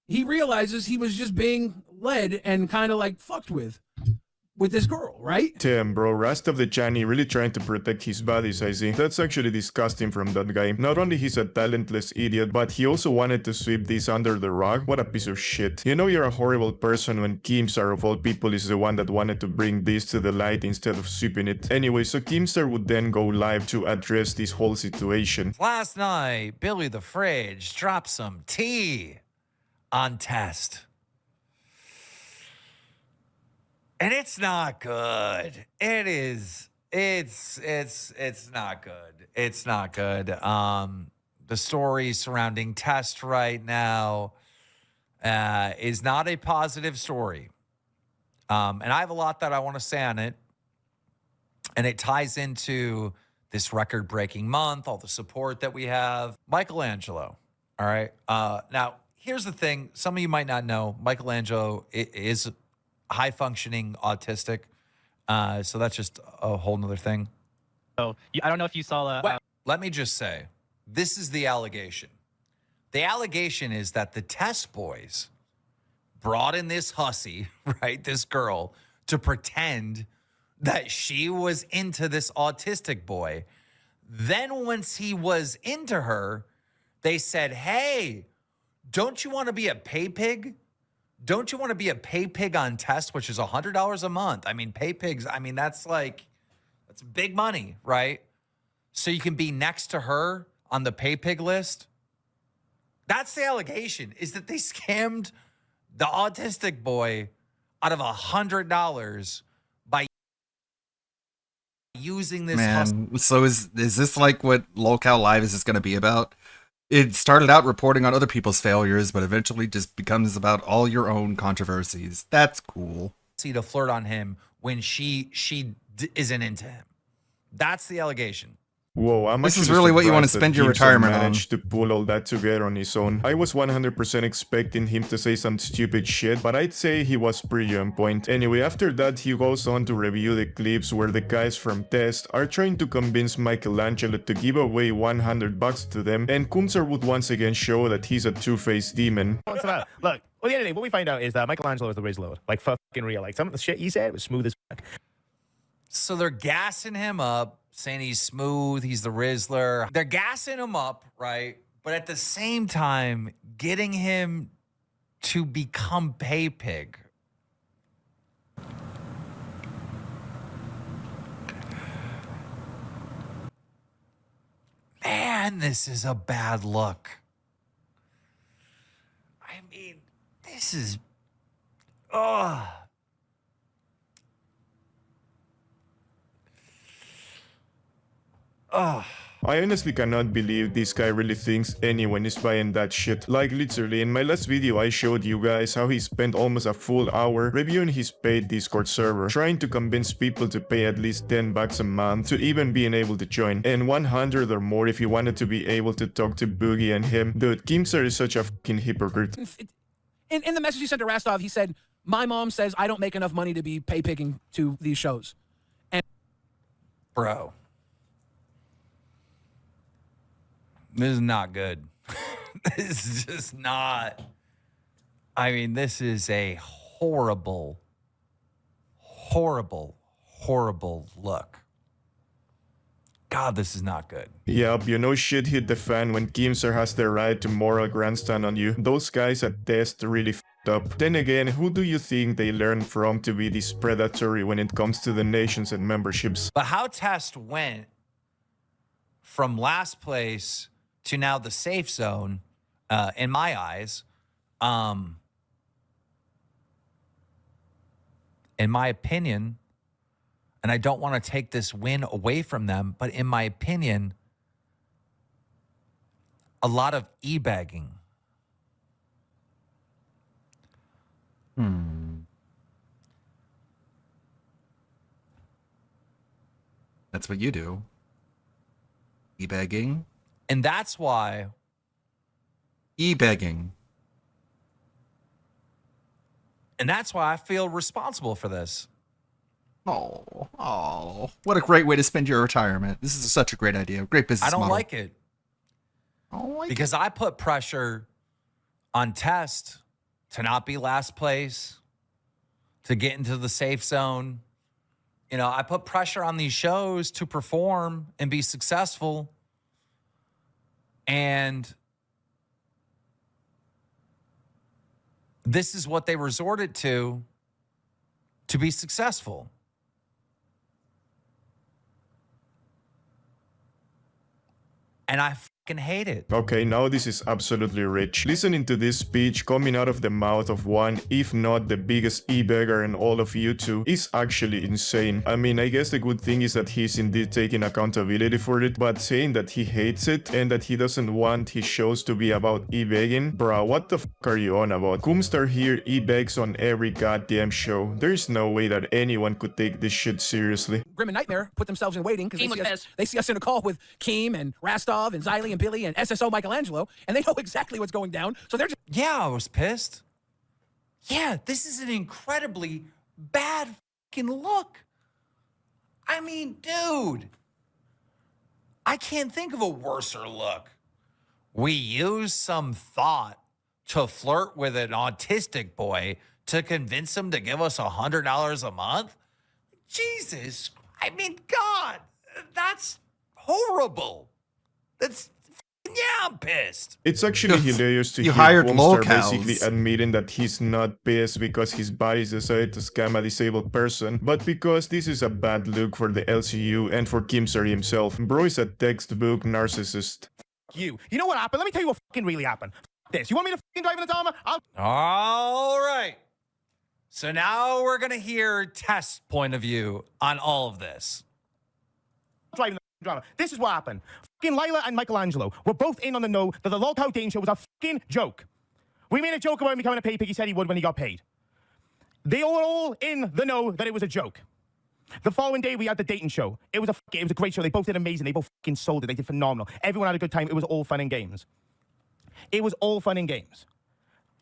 he realizes he was just being led and kind of like fucked with this girl, right? Damn, bro, Rastov the Chani really trying to protect his bodies, I see. That's actually disgusting from that guy. Not only he's a talentless idiot, but he also wanted to sweep this under the rug. What a piece of shit. You know you're a horrible person when Keemstar of all people is the one that wanted to bring this to the light instead of sweeping it. Anyway, so Keemstar would then go live to address this whole situation. Last night, Billy the Fridge dropped some tea on Test. And it's not good. It is. It's not good. It's not good. The story surrounding Test right now is not a positive story. And I have a lot that I want to say on it. And it ties into this record-breaking month, all the support that we have. Michelangelo, all right? Now, here's the thing. Some of you might not know. Michelangelo is high-functioning autistic. So that's just a whole nother thing. So I don't know if you saw that. Let me just say, this is the allegation. The allegation is that the Test boys brought in this hussy, right, this girl, to pretend that she was into this autistic boy. Then once he was into her, they said, hey, don't you want to be a pay pig? Don't you want to be a pay pig on Test, which is $100 a month? I mean, pay pigs, I mean, that's big money, right? So you can be next to her on the pay pig list. That's the allegation, is that they scammed the autistic boy out of $100 by using this. Man, so is this like what Lolcow Live is going to be about? It started out reporting on other people's failures, but eventually just becomes about all your own controversies. That's cool. See, to flirt on him when she isn't into him. That's the allegation. Whoa, this is really what you want to spend your retirement on. Managed to pull all that together on his own. I was 100% expecting him to say some stupid shit, but I'd say he was pretty on point. Anyway, after that, he goes on to review the clips where the guys from Test are trying to convince Michelangelo to give away $100 to them, and Kumsar would once again show that he's a two-faced demon. Look, well, at the end of the day, what we find out is that Michelangelo is the Rizzler. Like, fucking real. Like, some of the shit he said was smooth as fuck. So they're gassing him up, saying he's smooth, he's the Rizzler. They're gassing him up, right? But at the same time, getting him to become Pay Pig. Man, this is a bad look. I mean, this is... Ugh. I honestly cannot believe this guy really thinks anyone is buying that shit. Like literally, in my last video I showed you guys how he spent almost a full hour reviewing his paid Discord server, trying to convince people to pay at least $10 a month to even being able to join, and 100 or more if you wanted to be able to talk to Boogie and him. Dude, Keemstar is such a fucking hypocrite. In the message he sent to Rastov, he said, "My mom says I don't make enough money to be pay picking to these shows." And bro, this is not good. This is just not. I mean, this is a horrible, horrible, horrible look. God, this is not good. Yup, you know shit hit the fan when Keemstar has the right to moral grandstand on you. Those guys at Test really f***ed up. Then again, who do you think they learn from to be this predatory when it comes to donations and memberships? But how Test went from last place to now the safe zone, in my eyes, in my opinion, and I don't want to take this win away from them, but in my opinion, a lot of e-bagging. That's what you do. E-bagging. And that's why... E-begging. And that's why I feel responsible for this. Oh, what a great way to spend your retirement. This is such a great idea. Great business I don't model. like it. Because I put pressure on Test to not be last place, to get into the safe zone. You know, I put pressure on these shows to perform and be successful. And this is what they resorted to be successful. And I fucking hate it. Okay, now this is absolutely rich. Listening to this speech coming out of the mouth of one, if not the biggest e-beggar in all of YouTube, is actually insane. I mean, I guess the good thing is that he's indeed taking accountability for it, but saying that he hates it and that he doesn't want his shows to be about e-begging, bruh, what the f*** are you on about? Kumstar here e-begs on every goddamn show. There's no way that anyone could take this shit seriously. Grim and Nightmare put themselves in waiting because they see us in a call with Keem and Rastov and Xylee and Billy and SSO Michelangelo, and they know exactly what's going down. So they're just... Yeah, I was pissed. Yeah, this is an incredibly bad fucking look. I mean, dude, I can't think of a worser look. We use some thought to flirt with an autistic boy to convince him to give us $100 a month? Jesus, I mean, God, that's horrible. That's, yeah, I'm pissed. It's actually hilarious to You hear hired Boomstar locals. basically admitting that he's not pissed because his buddies decided to scam a disabled person, but because this is a bad look for the LCU and for Keemstar himself. Bro is a textbook narcissist. You know what happened? Let me tell you what fucking really happened. This. You want me to fucking drive in the drama? All right. So now we're going to hear Test's point of view on all of this. Driving the drama. This is what happened. fucking Lila and Michelangelo were both in on the know that the Log House dating show was a fucking joke. We made a joke about him becoming a pay pig. He said he would when he got paid. They were all in the know that it was a joke. The following day, we had the dating show. It was a great show. They both did amazing. They both fucking sold it. They did phenomenal. Everyone had a good time. It was all fun and games. It was all fun and games.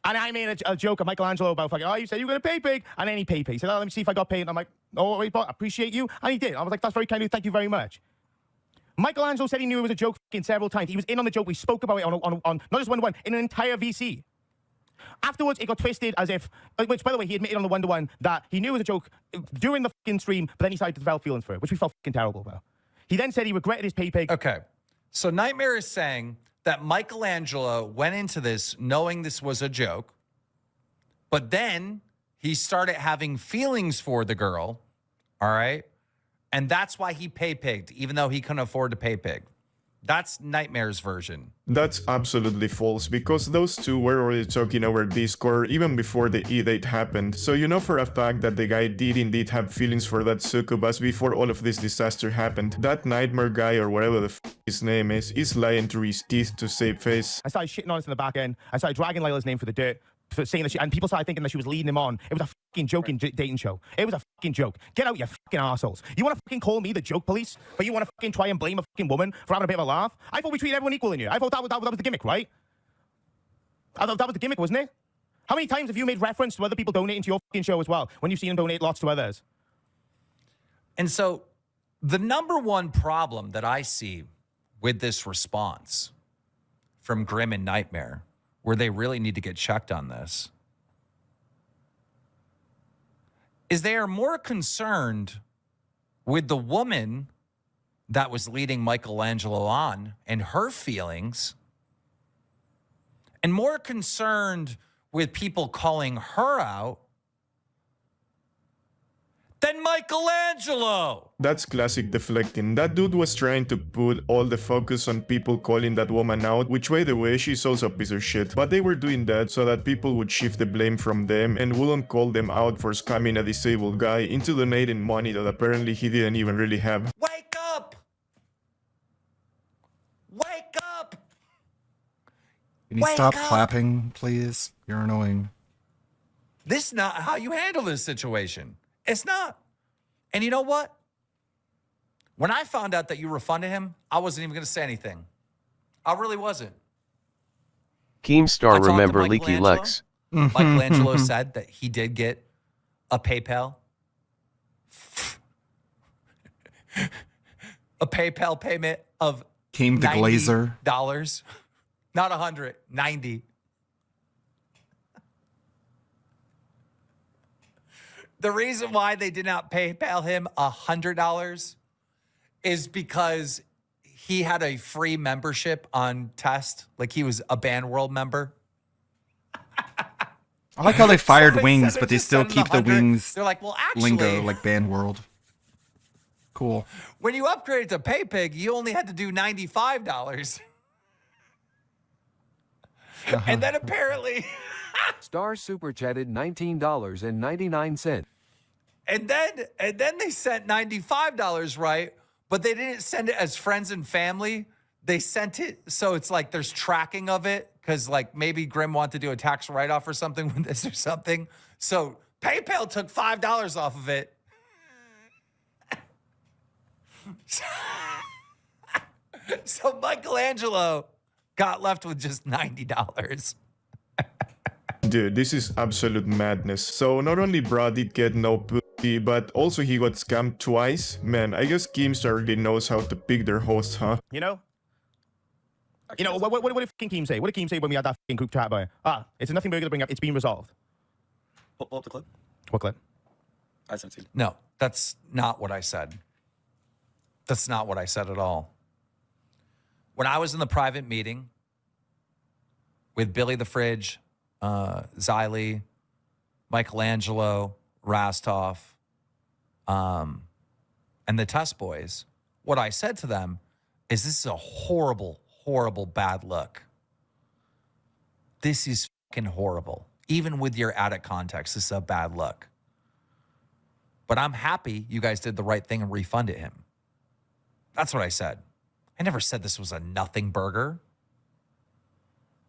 And I made a joke of Michelangelo about fucking, oh, you said you were going to pay pig. And then he paid pig. He said, oh, let me see if I got paid. And I'm like, oh, I appreciate you. And he did. I was like, that's very kind of you. Thank you very much. Michelangelo said he knew it was a joke fucking several times. He was in on the joke. We spoke about it on not just one-to-one, in an entire VC. Afterwards, it got twisted as if, which, by the way, he admitted on the one-to-one that he knew it was a joke during the fucking stream, but then he decided to develop feelings for it, which we felt fucking terrible about. He then said he regretted his pay pig. Okay. So Nightmare is saying that Michelangelo went into this knowing this was a joke, but then he started having feelings for the girl, all right? And that's why he pay pigged, even though he couldn't afford to pay pig. That's Nightmare's version. That's absolutely false, because those two were already talking over Discord even before the E-date happened. So you know for a fact that the guy did indeed have feelings for that succubus before all of this disaster happened. That Nightmare guy, or whatever the his name is lying through his teeth to save face. I started shitting on us in the back end. I started dragging Lila's name for the dirt, for saying that and people started thinking that she was leading him on. It was a fucking joking dating show. It was a fucking joke. Get out, you fucking assholes. You want to fucking call me the joke police, but you want to fucking try and blame a fucking woman for having a bit of a laugh? I thought we treated everyone equal in here. I thought that was the gimmick, right? I thought that was the gimmick, wasn't it? How many times have you made reference to other people donating to your fucking show as well, when you've seen them donate lots to others? And so the number one problem that I see with this response from Grim and Nightmare, where they really need to get checked on this, is they are more concerned with the woman that was leading Michelangelo on and her feelings, and more concerned with people calling her out than Michelangelo. That's classic deflecting. That dude was trying to put all the focus on people calling that woman out, which, by the way, she's also a piece of shit. But they were doing that so that people would shift the blame from them and wouldn't call them out for scamming a disabled guy into donating money that apparently he didn't even really have. Wake up! Wake up! Can you stop clapping, please? You're annoying. This is not how you handle this situation. It's not. And you know what? When I found out that you refunded him, I wasn't even going to say anything. I really wasn't. Keemstar, remember Leaky Lex. Michelangelo said that he did get a PayPal. A PayPal payment of Came the Glazer. $90. Not 100, 90. The reason why they did not PayPal him $100 is because he had a free membership on Test. Like he was a Band World member. I like how they fired Wings, but they still keep the Wings They're like, well, actually, lingo, like Band World. Cool. When you upgraded to PayPig, you only had to do $95. And then apparently... Star super chatted $19.99. And then they sent $95, right? But they didn't send it as friends and family. They sent it so it's like there's tracking of it, because like maybe Grim wanted to do a tax write-off or something with this or something. So PayPal took $5 off of it. So Michelangelo got left with just $90. Dude, this is absolute madness. So not only Brad did get no pussy, but also he got scammed twice. Man, I guess Keemstar really knows how to pick their hosts, huh? You know? You know, what did fucking Keem say? What did Keem say when we had that fucking group chat about it? It's nothing very good to bring up. It's been resolved. Pull up the clip. What clip? I sent it. No, that's not what I said. That's not what I said at all. When I was in the private meeting with Billy the Fridge, Xylee, Michelangelo, Rastov, and the Test Boys, what I said to them is this is a horrible, horrible bad look. This is fucking horrible. Even with your added context, this is a bad look. But I'm happy you guys did the right thing and refunded him. That's what I said. I never said this was a nothing burger.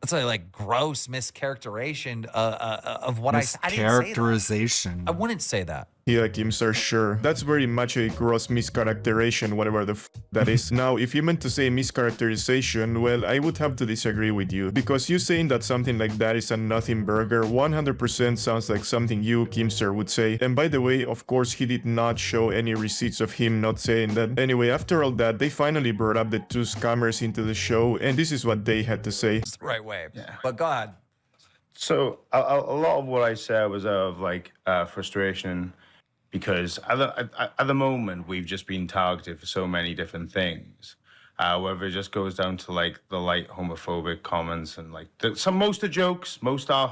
That's a like gross mischaracterization of what I didn't say that. Mischaracterization. I wouldn't say that. Yeah, Keemstar, sure. That's very much a gross mischaracterization, whatever the that is. Now, if you meant to say mischaracterization, well, I would have to disagree with you. Because you saying that something like that is a nothing burger 100% sounds like something you, Keemstar, would say. And by the way, of course, he did not show any receipts of him not saying that. Anyway, after all that, they finally brought up the two scammers into the show, and this is what they had to say. It's the right way. Yeah. But go ahead. So, a lot of what I said was of, like, frustration. Because at the moment, we've just been targeted for so many different things. Whether it just goes down to like the light homophobic comments and like most of the jokes, most are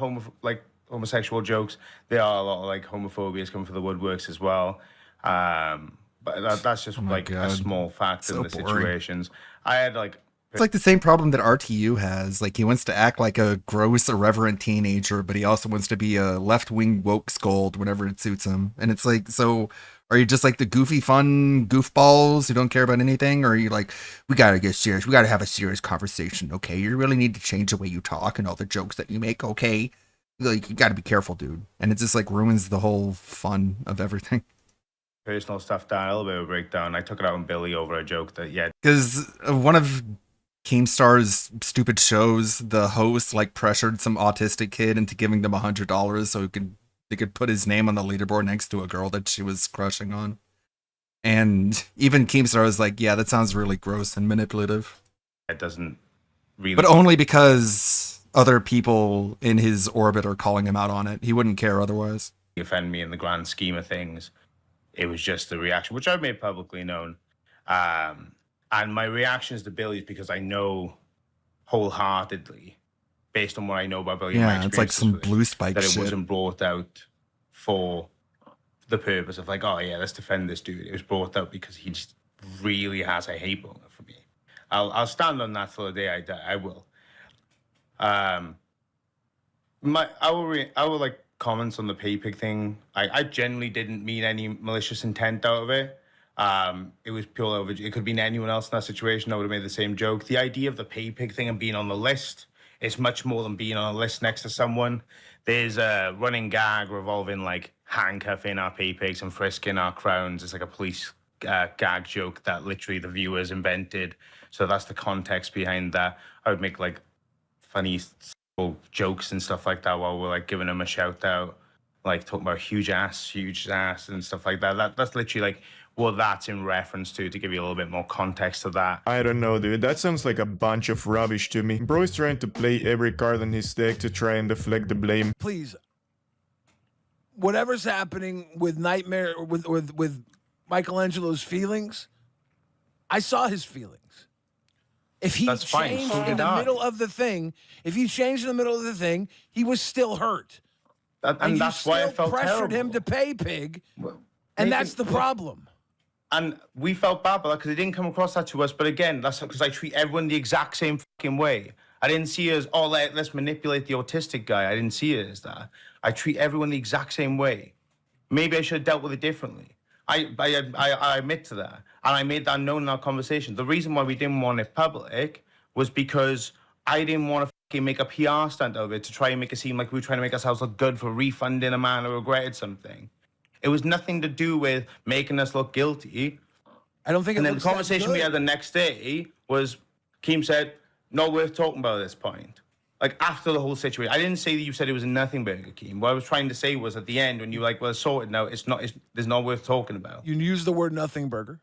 homosexual jokes. There are a lot of like homophobias coming for the woodworks as well. But that's just a small factor in the situations. I had like. It's like the same problem that RTU has. Like, he wants to act like a gross, irreverent teenager, but he also wants to be a left-wing woke scold whenever it suits him. And it's like, so are you just like the goofy, fun goofballs who don't care about anything? Or are you like, we gotta get serious. We gotta have a serious conversation, okay? You really need to change the way you talk and all the jokes that you make, okay? Like, you gotta be careful, dude. And it just like ruins the whole fun of everything. Personal stuff down, a little bit of a breakdown. I took it out on Billy over a joke that, yeah. Because one of Keemstar's stupid shows, the host like pressured some autistic kid into giving them $100 so they could put his name on the leaderboard next to a girl that she was crushing on. And even Keemstar was like, yeah, that sounds really gross and manipulative. It doesn't really. But only because other people in his orbit are calling him out on it. He wouldn't care otherwise. Offend me in the grand scheme of things. It was just the reaction, which I've made publicly known. And my reaction is to Billy is because I know wholeheartedly, based on what I know about Billy, yeah, it's like some blue spike that shit. It wasn't brought out for the purpose of like, oh yeah, let's defend this dude. It was brought out because he just really has a hate bone for me. I'll stand on that till the day I die. I will. Our like comments on the pay pig thing. I generally didn't mean any malicious intent out of it. It was pure over. It could have been anyone else in that situation. I would have made the same joke. The idea of the pay pig thing and being on the list is much more than being on a list next to someone. There's a running gag revolving like handcuffing our pay pigs and frisking our crowns. It's like a police gag joke that literally the viewers invented. So that's the context behind that. I would make like funny jokes and stuff like that while we're like giving them a shout out, like talking about huge ass and stuff like that. That's literally like what that's in reference to give you a little bit more context to that. I don't know, dude. That sounds like a bunch of rubbish to me. Bro is trying to play every card on his deck to try and deflect the blame. Please, whatever's happening with Nightmare, with Michelangelo's feelings, I saw his feelings. If he changed in the middle of the thing, he was still hurt. And that's why I felt pressured him to pay pig, and that's the problem. And we felt bad about that because it didn't come across that to us. But again, that's because I treat everyone the exact same fucking way. I didn't see it as, oh, let's manipulate the autistic guy. I didn't see it as that. I treat everyone the exact same way. Maybe I should have dealt with it differently. I admit to that. And I made that known in our conversation. The reason why we didn't want it public was because I didn't want to fucking make a PR stunt of it to try and make it seem like we were trying to make ourselves look good for refunding a man who regretted something. It was nothing to do with making us look guilty. I don't think. And then the conversation we had the next day was, Keem said, not worth talking about at this point. Like after the whole situation, I didn't say that you said it was a nothing burger, Keem. What I was trying to say was at the end when you were like, well, it's sorted now. There's not worth talking about. You used the word nothing burger.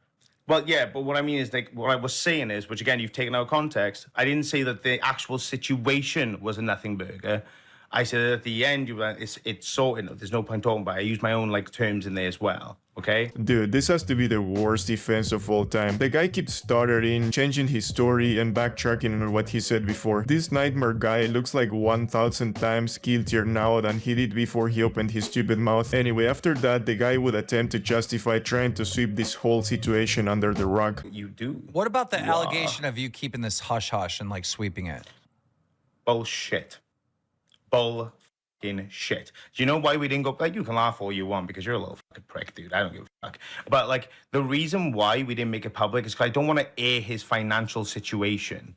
Well, yeah, but what I mean is like what I was saying is, which again you've taken out of context. I didn't say that the actual situation was a nothing burger. I said at the end, it's sorted. There's no point talking about it. I use my own like terms in there as well. Okay? Dude, this has to be the worst defense of all time. The guy keeps stuttering, changing his story, and backtracking on what he said before. This nightmare guy looks like 1,000 times guiltier now than he did before he opened his stupid mouth. Anyway, after that, the guy would attempt to justify trying to sweep this whole situation under the rug. You do. What about the allegation of you keeping this hush-hush and like sweeping it? Bullshit. Bull fucking shit. Do you know why we didn't go? Like, you can laugh all you want because you're a little fucking prick, dude. I don't give a fuck. But like the reason why we didn't make it public is because I don't want to air his financial situation.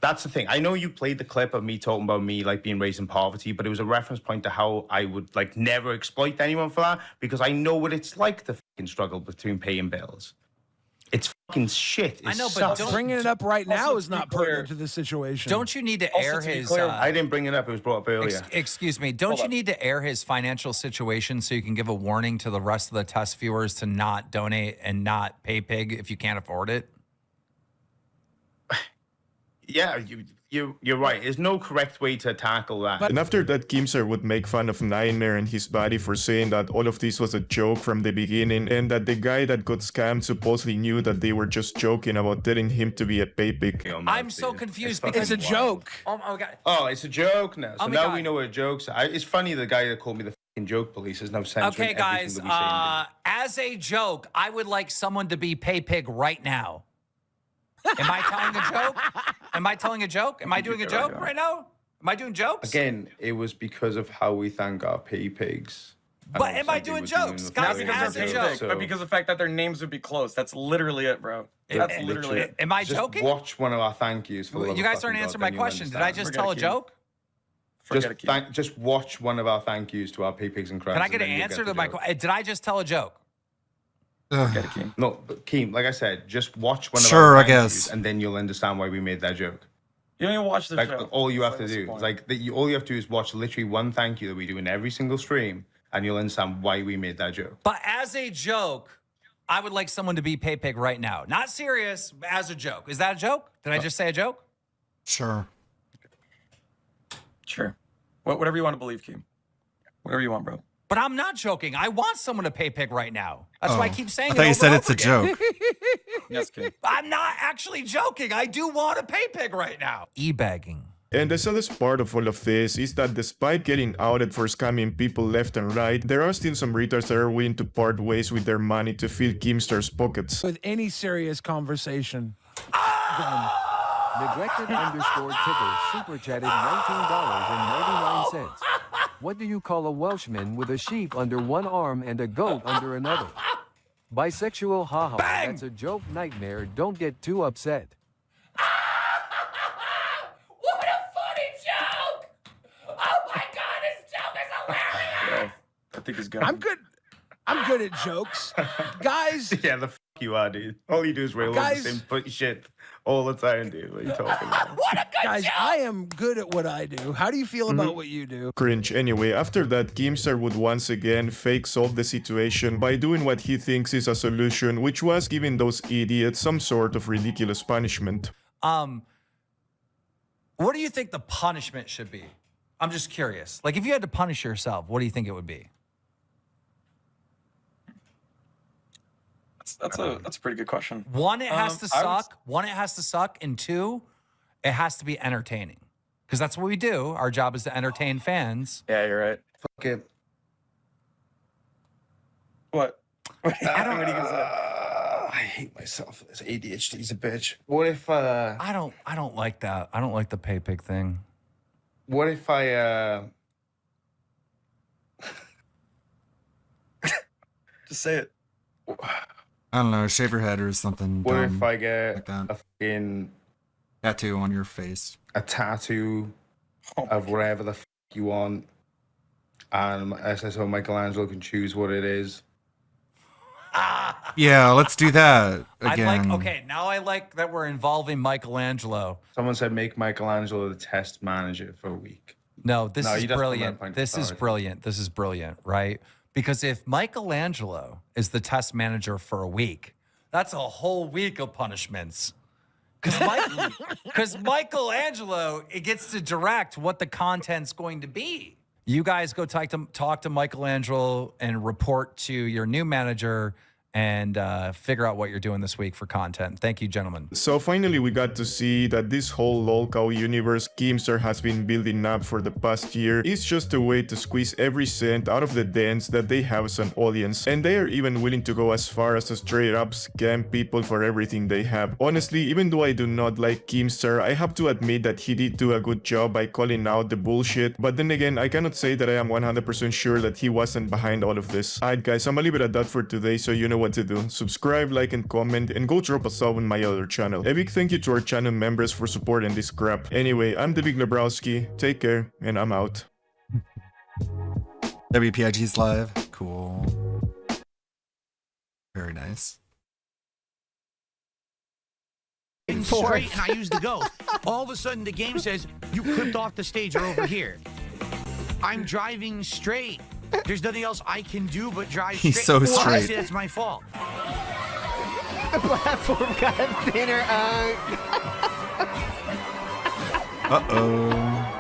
That's the thing. I know you played the clip of me talking about me like being raised in poverty, but it was a reference point to how I would like never exploit anyone for that because I know what it's like to fucking struggle between paying bills. It's fucking shit. I know, but bringing it up right now is not pertinent to the situation. Don't you need to air his... I didn't bring it up. It was brought up earlier. Excuse me. Don't you need to air his financial situation so you can give a warning to the rest of the test viewers to not donate and not pay pig if you can't afford it? Yeah, you're right. There's no correct way to tackle that. And after that, Keemstar would make fun of Niner and his buddy for saying that all of this was a joke from the beginning and that the guy that got scammed supposedly knew that they were just joking about telling him to be a pay pig. I'm so confused because it's a joke. Oh my God. Oh, it's a joke now. So now we know what jokes are. It's funny the guy that called me the fucking joke police has no sense. Okay, guys, as a joke, I would like someone to be pay pig right now. Am I telling a joke? Am I telling a joke? Am I doing a joke right now? Am I doing jokes? Again, it was because of how we thank our pay pigs. But am I doing jokes? Guys, as a joke. But because of the fact that their names would be close. That's literally it, bro. That's literally it. Am I joking? Watch one of our thank yous. For you guys aren't answering my question. Did I just tell a joke? Just watch one of our thank yous to our pay pigs and crabs. Can I get an answer to my question? Did I just tell a joke? No, but Keem, like I said, just watch one of our thank yous and then you'll understand why we made that joke. You don't even watch the show. All you have to do, all you have to do is watch literally one thank you that we do in every single stream, and you'll understand why we made that joke. But as a joke, I would like someone to be pay pig right now. Not serious, but as a joke. Is that a joke? Did I just say a joke? Sure. Sure. Whatever you want to believe, Keem. Whatever you want, bro. But I'm not joking. I want someone to pay pig right now. That's why I keep saying it. I thought you said it's a joke. Yes, Keem. I'm not actually joking. I do want to pay pig right now. E-bagging. And the saddest part of all of this is that despite getting outed for scamming people left and right, there are still some retards that are willing to part ways with their money to fill Keemstar's pockets. With any serious conversation. Neglected _ Tigger super chatted $19.99. What do you call a Welshman with a sheep under one arm and a goat under another? Bisexual, haha. That's a joke nightmare. Don't get too upset. What a funny joke! Oh my God, this joke is hilarious! I think he's good. I'm good at jokes. Guys. Yeah, the f you are, dude. All you do is rail on the same shit all the time, dude. What are you talking about? What a good Guys, joke! I am good at what I do. How do you feel about what you do? Cringe. Anyway, after that, Keemstar would once again fake solve the situation by doing what he thinks is a solution, which was giving those idiots some sort of ridiculous punishment. What do you think the punishment should be? I'm just curious. Like, if you had to punish yourself, what do you think it would be? That's a pretty good question. One, it has to suck. One, it has to suck. And two, it has to be entertaining. Because that's what we do. Our job is to entertain fans. Yeah, you're right. Fuck it. What? What are you gonna say? I hate myself. This ADHD's a bitch. What if I don't like that. I don't like the pay pig thing. What if I just say it. I don't know, shave your head or something. What dumb if I get like that. a fucking tattoo on your face? A tattoo of whatever the fuck you want, and SSO Michelangelo can choose what it is. Yeah, let's do that again. Okay, now I like that we're involving Michelangelo. Someone said make Michelangelo the test manager for a week. No, this is brilliant. This is brilliant. This is brilliant, right? Because if Michelangelo is the test manager for a week, that's a whole week of punishments. Because Michelangelo, it gets to direct what the content's going to be. You guys go talk to Michelangelo and report to your new manager and figure out what you're doing this week for content. Thank you, gentlemen. So finally we got to see that this whole LOLcow universe Keemstar has been building up for the past year is just a way to squeeze every cent out of the dens that they have as an audience, and they are even willing to go as far as to straight up scam people for everything they have. Honestly, even though I do not like Keemstar, I have to admit that he did do a good job by calling out the bullshit, but then again, I cannot say that I am 100% sure that he wasn't behind all of this. Alright guys, I'm gonna leave it at that for today, so you know what to do. Subscribe, like, and comment, and go drop a sub on my other channel. A big thank you to our channel members for supporting this crap. Anyway, I'm the Big Lebrowski, take care, and I'm out. WPIG's live. Cool. Very nice. Straight, and I use the ghost. All of a sudden, the game says, you clipped off the stage or over here. I'm driving straight. There's nothing else I can do but drive straight. He's so straight. Honestly, that's my fault. The platform got thinner. Uh-oh.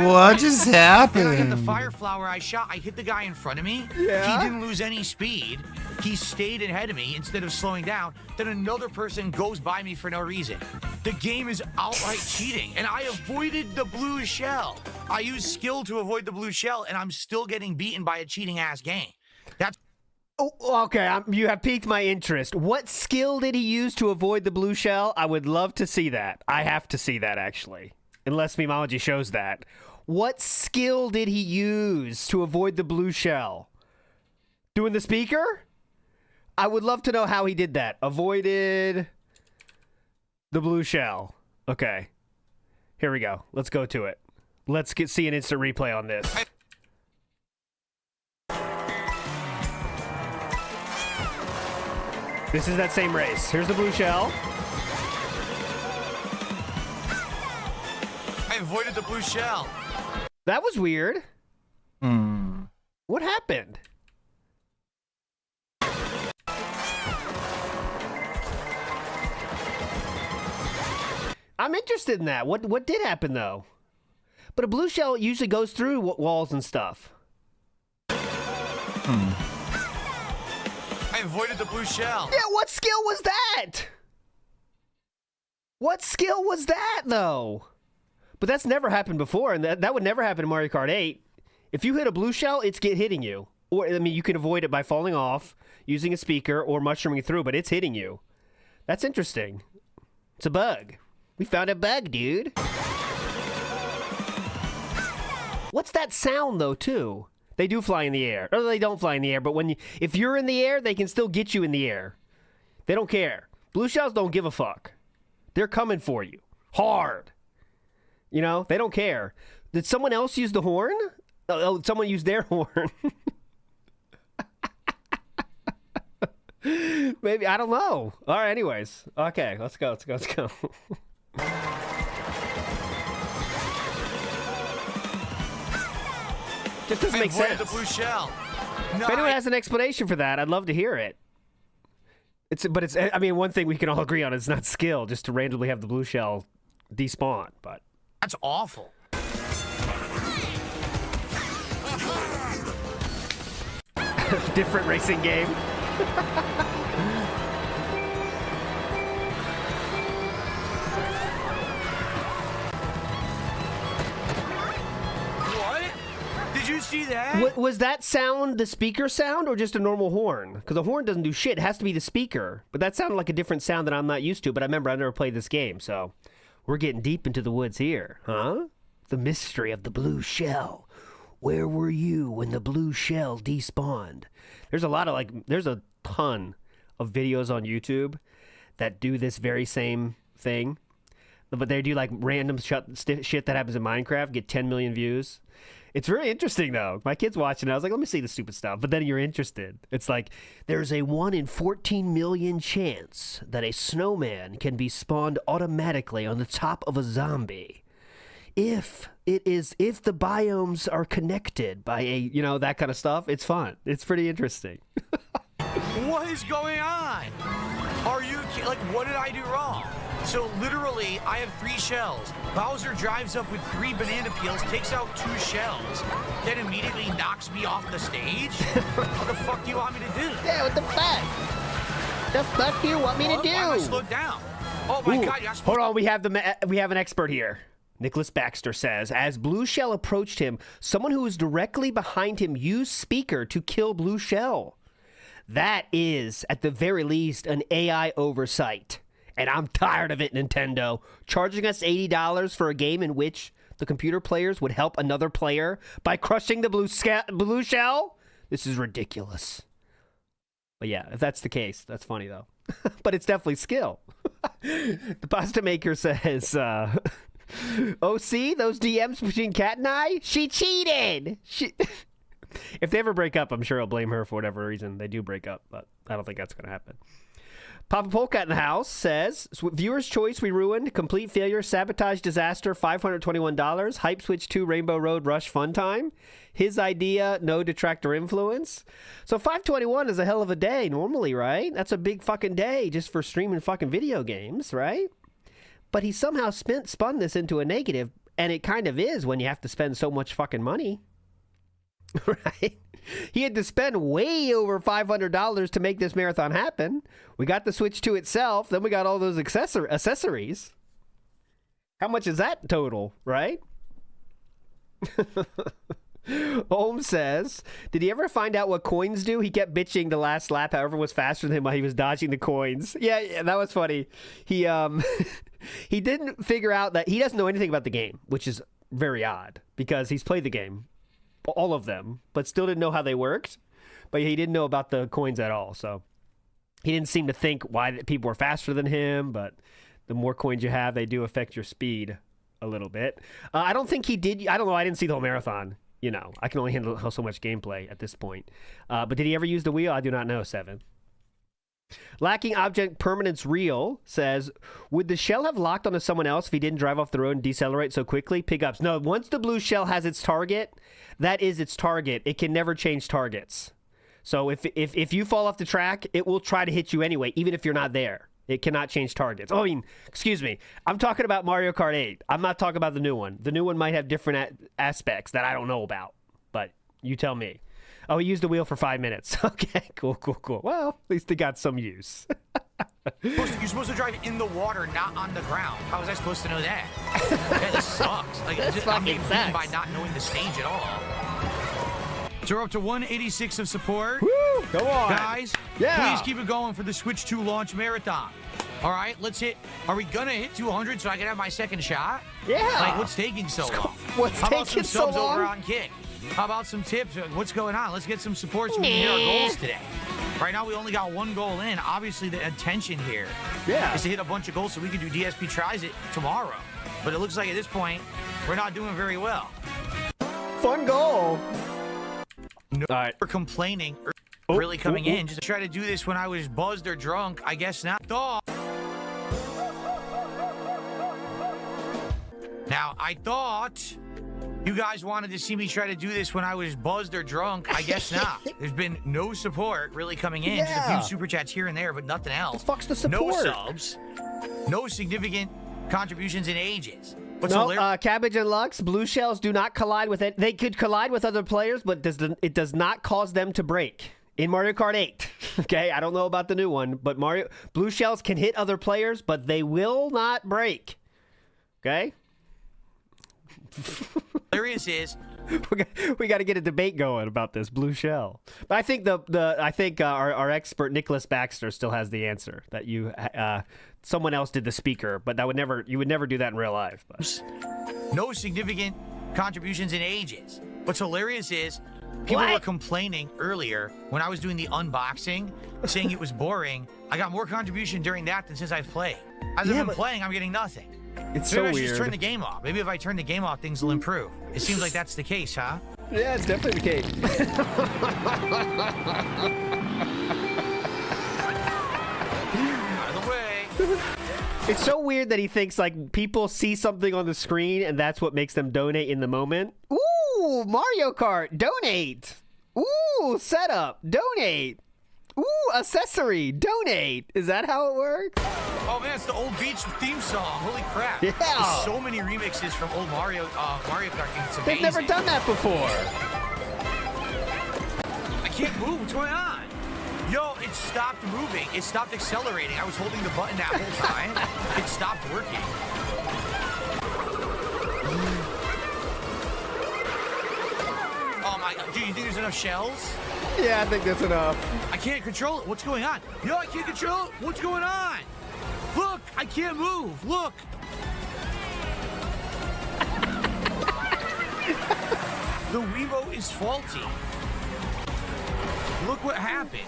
What just happened? Then I hit the fire flower I shot. I hit the guy in front of me. Yeah. He didn't lose any speed. He stayed ahead of me instead of slowing down. Then another person goes by me for no reason. The game is outright cheating, and I avoided the blue shell. I used skill to avoid the blue shell, and I'm still getting beaten by a cheating-ass game. That's... Oh, okay, you have piqued my interest. What skill did he use to avoid the blue shell? I would love to see that. I have to see that, actually. Unless Memeology shows that. What skill did he use to avoid the blue shell? Doing the speaker? I would love to know how he did that. Avoided the blue shell. Okay. Here we go. Let's go to it. Let's see an instant replay on this. This is that same race. Here's the blue shell. I avoided the blue shell. That was weird. What happened? I'm interested in that. What did happen though? But a blue shell usually goes through walls and stuff. I avoided the blue shell. Yeah, what skill was that? What skill was that though? But that's never happened before, and that would never happen in Mario Kart 8. If you hit a blue shell, it's hitting you. Or, I mean, you can avoid it by falling off, using a speaker, or mushrooming through, but it's hitting you. That's interesting. It's a bug. We found a bug, dude. What's that sound, though, too? They do fly in the air. Or they don't fly in the air, but if you're in the air, they can still get you in the air. They don't care. Blue shells don't give a fuck. They're coming for you. Hard. You know, they don't care. Did someone else use the horn? Oh, someone used their horn. Maybe, I don't know. All right, anyways. Okay, let's go. Just doesn't make sense. The blue shell. No, if anyone has an explanation for that, I'd love to hear it. I mean, one thing we can all agree on is not skill, just to randomly have the blue shell despawn, but... That's awful. Different racing game. What? Did you see that? Was that sound the speaker sound or just a normal horn? Because a horn doesn't do shit. It has to be the speaker. But that sounded like a different sound that I'm not used to. But I remember I never played this game, so... We're getting deep into the woods here, huh? The mystery of the blue shell. Where were you when the blue shell despawned? There's a ton of videos on YouTube that do this very same thing. But they do like random shit that happens in Minecraft, get 10 million views. It's very interesting though. My kid's watching it. I was like, let me see the stupid stuff. But then you're interested. It's like, there's a 1 in 14 million chance that a snowman can be spawned automatically on the top of a zombie. If the biomes are connected by that kind of stuff, it's fun. It's pretty interesting. What is going on? Are you, what did I do wrong? So literally, I have 3 shells. Bowser drives up with 3 banana peels, takes out 2 shells, then immediately knocks me off the stage? How the fuck do do you want me to do? Yeah, what the fuck? The fuck do you want me to do? Why am I slowed down? Oh my God! Hold on, we have an expert here. Nicholas Baxter says, as Blue Shell approached him, someone who was directly behind him used speaker to kill Blue Shell. That is, at the very least, an AI oversight. And I'm tired of it, Nintendo. Charging us $80 for a game in which the computer players would help another player by crushing the blue shell? This is ridiculous. But yeah, if that's the case, that's funny though. But it's definitely skill. The pasta maker says, oh, see? Those DMs between Kat and I? She cheated! If they ever break up, I'm sure I'll blame her for whatever reason they do break up, but I don't think that's going to happen. Papa Polka in the house says, viewer's choice we ruined, complete failure, sabotage, disaster, $521, Hype Switch 2 Rainbow Road Rush fun time, his idea, no detractor influence. So 521 is a hell of a day normally, right? That's a big fucking day just for streaming fucking video games, right? But he somehow spun this into a negative, and it kind of is when you have to spend so much fucking money. Right? He had to spend way over $500 to make this marathon happen. We got the Switch 2 itself, then we got all those accessories. How much is that total, right? Holmes says, did he ever find out what coins do? He kept bitching the last lap, however, was faster than him while he was dodging the coins. Yeah, that was funny. He he didn't figure out that he doesn't know anything about the game, which is very odd because he's played the game, all of them, but still didn't know how they worked. But he didn't know about the coins at all, so he didn't seem to think why people were faster than him, but the more coins you have, they do affect your speed a little bit. I don't think he did. I don't know. I didn't see the whole marathon. You know, I can only handle so much gameplay at this point. But did he ever use the wheel? I do not know, Seven. Lacking object permanence real says, would the shell have locked onto someone else if he didn't drive off the road and decelerate so quickly? Pickups. No, once the blue shell has its target, that is its target. It can never change targets. So if you fall off the track, it will try to hit you anyway, even if you're not there. It cannot change targets. Oh, I mean, excuse me. I'm talking about Mario Kart 8. I'm not talking about the new one. The new one might have different aspects that I don't know about, but you tell me. Oh, he used the wheel for 5 minutes. Okay, cool. Well, at least they got some use. You're supposed to drive in the water, not on the ground. How was I supposed to know that? Yeah, this sucks. Like, I'm getting beaten by not knowing the stage at all. So we're up to 186 of support. Woo! Go on. Guys, yeah. Please keep it going for the Switch 2 launch marathon. All right, let's hit. Are we going to hit 200 so I can have my second shot? Yeah. Like, what's taking so long? What's taking so long? How about some subs over on Kick? How about some tips? What's going on? Let's get some support so we can hit our goals today. Right now, we only got one goal in. Obviously, the intention here is to hit a bunch of goals so we can do DSP Tries It tomorrow. But it looks like at this point, we're not doing very well. Fun goal. No, right. We're complaining really coming in. Just to try to do this when I was buzzed or drunk. I guess not. Now, I thought you guys wanted to see me try to do this when I was buzzed or drunk. I guess not. There's been no support really coming in. Just a few super chats here and there, but nothing else. The fuck's the support? No subs. No significant contributions in ages. Cabbage and Lux, blue shells do not collide with it. They could collide with other players, but it does not cause them to break. In Mario Kart 8, okay? I don't know about the new one, but blue shells can hit other players, but they will not break. Okay? Hilarious is we got to get a debate going about this blue shell. But I think our expert Nicholas Baxter still has the answer that you someone else did the speaker, but you would never do that in real life. But. No significant contributions in ages. What's hilarious is people were complaining earlier when I was doing the unboxing, saying it was boring. I got more contribution during that than since I've played. As I've been playing, I'm getting nothing. It's so weird. Maybe I should just turn the game off. Maybe if I turn the game off, things will improve. It seems like that's the case, huh? Yeah, it's definitely the case. Out of the way. It's so weird that he thinks like people see something on the screen and that's what makes them donate in the moment. Ooh, Mario Kart, donate. Ooh, setup, donate. Ooh, accessory, donate. Is that how it works? Oh man, it's the old beach theme song. Holy crap. Yeah. There's so many remixes from old Mario Kart games. It's amazing. They've never done that before. I can't move. What's going on? Yo, it stopped moving. It stopped accelerating. I was holding the button that whole time. It stopped working. Oh my god. Do you think there's enough shells? Yeah, I think that's enough. I can't control it. What's going on? Yo, I can't control it. What's going on? Look, I can't move. Look. The Wiimote is faulty. Look what happened.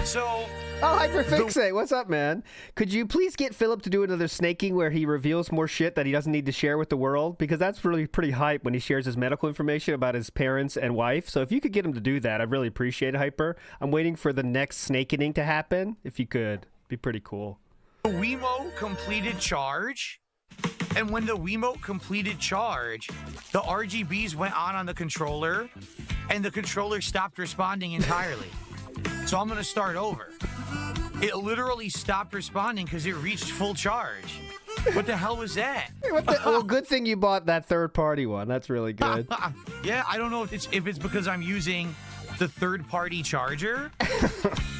So... Oh, Hyperfixate, what's up, man? Could you please get Philip to do another snaking where he reveals more shit that he doesn't need to share with the world? Because that's really pretty hype when he shares his medical information about his parents and wife. So if you could get him to do that, I'd really appreciate it, Hyper. I'm waiting for the next snaking to happen. If you could, be pretty cool. The Wiimote completed charge. And when the Wiimote completed charge, the RGBs went on the controller, and the controller stopped responding entirely. So I'm going to start over. It literally stopped responding because it reached full charge. What the hell was that? Well, good thing you bought that third-party one. That's really good. Yeah, I don't know if it's because I'm using the third-party charger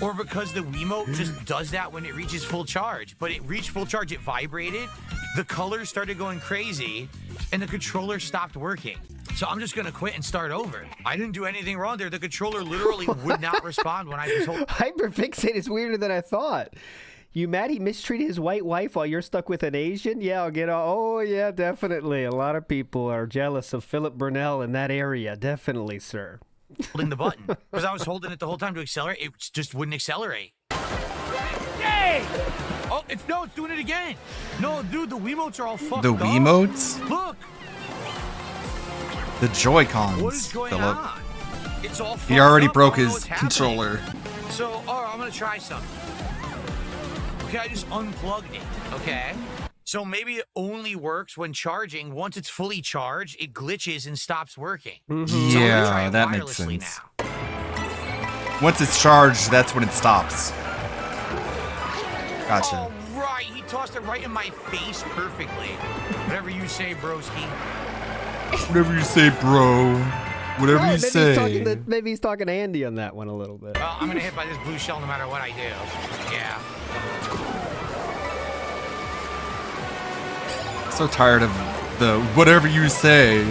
or because the Wiimote just does that when it reaches full charge. But it reached full charge, it vibrated, the colors started going crazy, and the controller stopped working. So I'm just going to quit and start over. I didn't do anything wrong there. The controller literally would not respond when I was told. Hyperfixate is weirder than I thought. You mad he mistreated his white wife while you're stuck with an Asian? Yeah, I'll get Oh, yeah, definitely. A lot of people are jealous of Philip Burnell in that area. Definitely, sir. Holding the button. Because I was holding it the whole time to accelerate. It just wouldn't accelerate. Yay! Oh, it's doing it again. No, dude, the Wiimotes are all fucked up. The Wiimotes? Look. The Joy-Cons, what is going Philip. on? It's all He already up. broke his controller. So, all right, I'm going to try something. Okay, I just unplugged it, okay? So maybe it only works when charging. Once it's fully charged, it glitches and stops working. Mm-hmm. So Yeah, that makes sense. Once it's charged, that's when it stops. Gotcha. Oh, right. He tossed it right in my face perfectly. Whatever you say, broski. Whatever you say, bro. Whatever you say. Maybe he's talking to Andy on that one a little bit. Well, I'm going to hit by this blue shell no matter what I do. Yeah. So tired of the whatever you say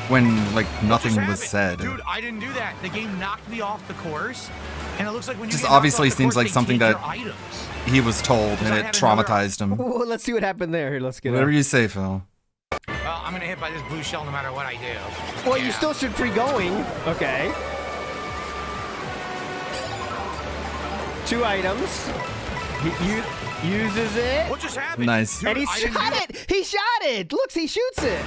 when like nothing was said. Dude, I didn't do that. The game knocked me off the course, and it looks like when you Just get knocked obviously off the seems course, like they something take that your items. he was told and it traumatized him. Well, let's see what happened there. Here, let's get Whatever it. you say, Phil. Well, I'm gonna hit by this blue shell no matter what I do. Well, you still should be going. Okay. 2 items. He uses it. What just happened? Nice. And he shot it. He shot it. Look, he shoots it.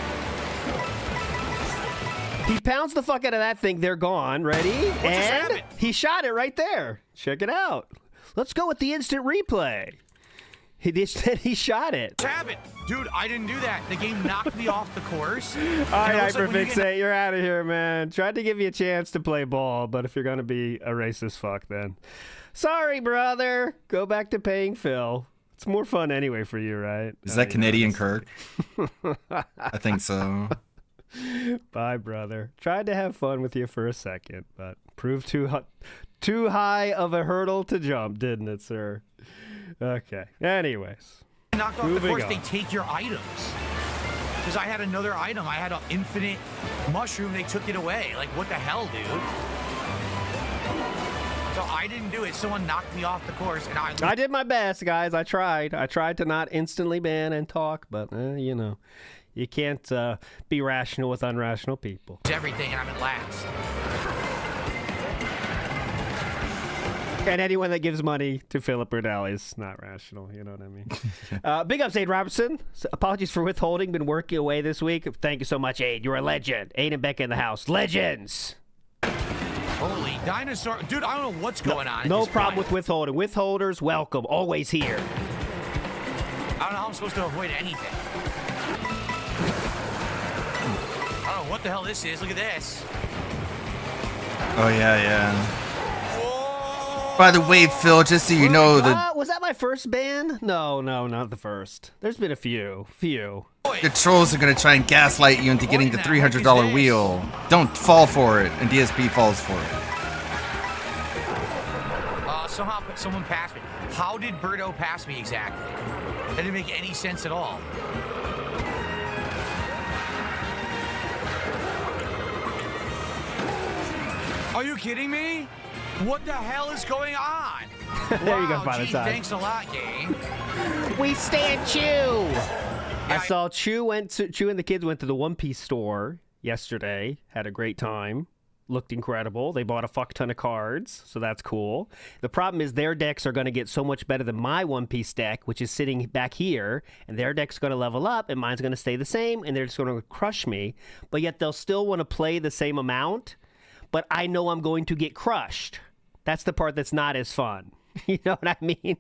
He pounds the fuck out of that thing. They're gone. Ready? And he shot it right there. Check it out. Let's go with the instant replay. He shot it. What's happened? Dude, I didn't do that. The game knocked me off the course. All right, Hyperfixate, you're out of here, man. Tried to give you a chance to play ball, but if you're going to be a racist fuck, then sorry, brother. Go back to paying Phil. It's more fun anyway for you, right? Is that Canadian Kirk? I think so. Bye, brother. Tried to have fun with you for a second, but proved too high of a hurdle to jump, didn't it, sir? Okay. Anyways. Knocked off the course, they take your items. Because I had another item. I had an infinite mushroom. They took it away. Like, what the hell, dude? So I didn't do it. Someone knocked me off the course, and I did my best, guys. I tried. I tried to not instantly ban and talk, but, you know, you can't be rational with unrational people. Everything, and I'm at last. And anyone that gives money to Philip Burnell is not rational. You know what I mean? Big ups, Aid Robertson. So apologies for withholding. Been working away this week. Thank you so much, Aid. You're a legend. Aid and Becca in the house. Legends. Holy dinosaur. Dude, I don't know what's going on. No problem with withholding. Withholders, welcome. Always here. I don't know how I'm supposed to avoid anything. I don't know what the hell this is. Look at this. Oh, yeah, yeah. Whoa! By the way, Phil, just so you know, was that my first ban? No, not the first. There's been a few. The trolls are gonna try and gaslight you into getting the $300 wheel. Don't fall for it, and DSP falls for it. Somehow someone passed me. How did Birdo pass me exactly? That didn't make any sense at all. Are you kidding me? What the hell is going on? There you go, Father Time. Thanks a lot, game. We stand Chew. I saw Chew and the kids went to the One Piece store yesterday. Had a great time. Looked incredible. They bought a fuck ton of cards, so that's cool. The problem is their decks are going to get so much better than my One Piece deck, which is sitting back here, and their deck's going to level up, and mine's going to stay the same, and they're just going to crush me. But yet they'll still want to play the same amount, but I know I'm going to get crushed. That's the part that's not as fun. You know what I mean?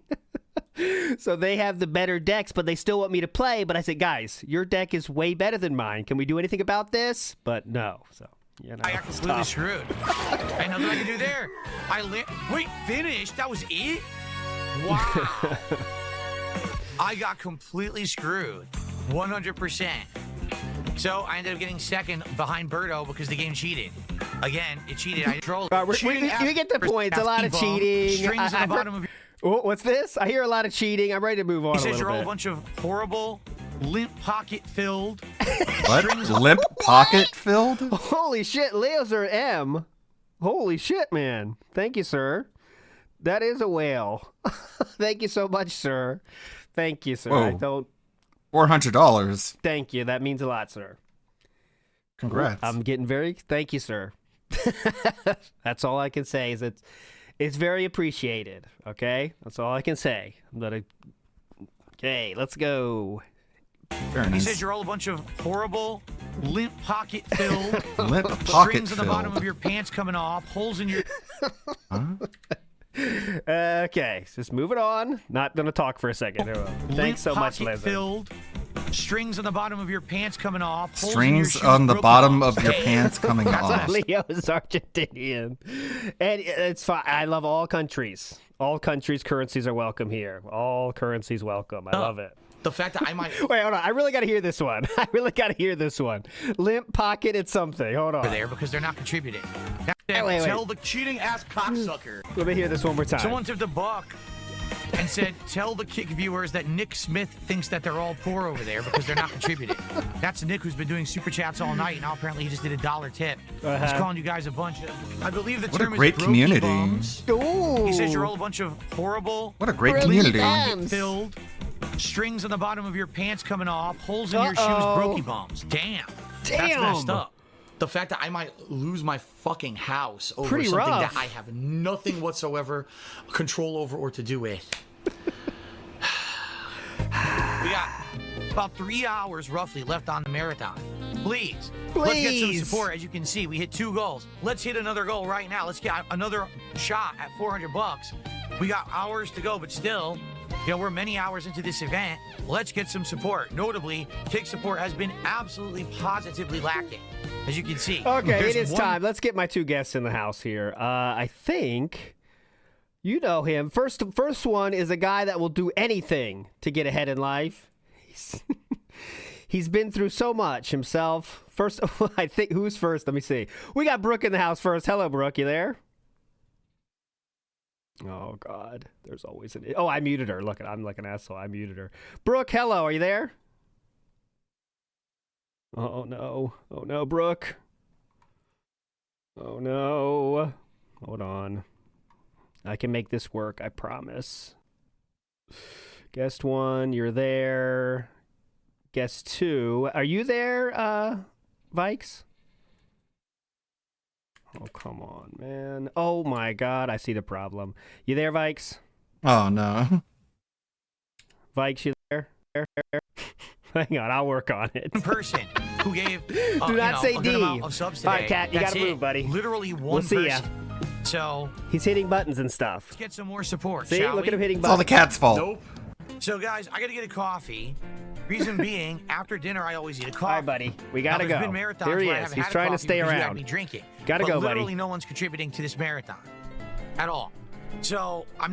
So they have the better decks, but they still want me to play. But I said, guys, your deck is way better than mine. Can we do anything about this? But no. So, you know, I got completely screwed. I know what I can do there. Wait, finished? That was it? Wow. I got completely screwed. 100%. So I ended up getting second behind Birdo because the game cheated. Again, it cheated. I trolled. You get the point. It's a lot of cheating. Strings at the bottom of your... Oh, what's this? I hear a lot of cheating. I'm ready to move on. He says you're all a bunch of horrible, limp pocket filled. What? Limp pocket filled? Holy shit, Leo's are M. Holy shit, man. Thank you, sir. That is a whale. Thank you so much, sir. Thank you, sir. Whoa. I don't. $400. Thank you. That means a lot, sir. Congrats. I'm getting very. Thank you, sir. That's all I can say. Is it's very appreciated. Okay, that's all I can say. I'm gonna. Okay, let's go. He says you're all a bunch of horrible, limp pocket filled, limp pocket strings on the bottom of your pants coming off, holes in your. Okay, just moving on. Not gonna talk for a second. Thanks so much, Liz. Filled, strings on the bottom of your pants coming off. Strings on the bottom of your pants coming off. Leo is Argentinian, and it's fine. I love all countries. All countries' currencies are welcome here. All currencies welcome. I love it. The fact that I might wait, hold on. I really got to hear this one. Limp pocket, it's something. Hold on. There because they're not contributing. Wait. Tell the cheating ass cocksucker. Let me hear this one more time. Someone took the buck and said, "Tell the Kick viewers that Nick Smith thinks that they're all poor over there because they're not contributing." That's Nick, who's been doing super chats all night. Now apparently he just did a $1 tip. He's calling you guys a bunch of. I believe the term is great community. Bums. Ooh. He says you're all a bunch of horrible. What a great community. Filled. Strings on the bottom of your pants coming off, holes in your shoes, brokey bombs. Damn. That's messed up. The fact that I might lose my fucking house over Pretty something rough. that I have nothing whatsoever control over or to do with. We got about 3 hours roughly left on the marathon. Please, let's get some support. As you can see, we hit 2 goals. Let's hit another goal right now. Let's get another shot at $400. We got hours to go, but still, you know, we're many hours into this event. Let's get some support. Notably, kick support has been absolutely positively lacking, as you can see. Okay, it is time. Let's get my 2 guests in the house here. I think you know him. First one is a guy that will do anything to get ahead in life. He's been through so much himself. First, I think, who's first? Let me see. We got Brooke in the house first. Hello, Brooke. You there? Oh, God. There's always an... Oh, I muted her. Look, I'm like an asshole. I muted her. Brooke, hello. Are you there? Oh, no. Oh, no, Brooke. Oh, no. Hold on. I can make this work. I promise. Guest 1, you're there. Guest 2. Are you there, Vikes? Oh, come on, man. Oh, my God. I see the problem. You there, Vikes? Oh, no. Vikes, you there? Hang on. I'll work on it. One person who gave Do not say a D. good amount of subs today. All right, Kat, you got to move, buddy. Literally one We'll see ya. person. So he's hitting buttons and stuff. Let's get some more support, See? shall Look we? at him hitting It's buttons. all the cat's fault. Nope. So, guys, I got to get a coffee. Reason being, after dinner, I always eat a coffee. All right, buddy. We got to go. There's been marathons Here he where I is. haven't He's had a trying to coffee stay because you had around. me drinking. Got to But go, buddy. literally no one's contributing to this marathon at all. So I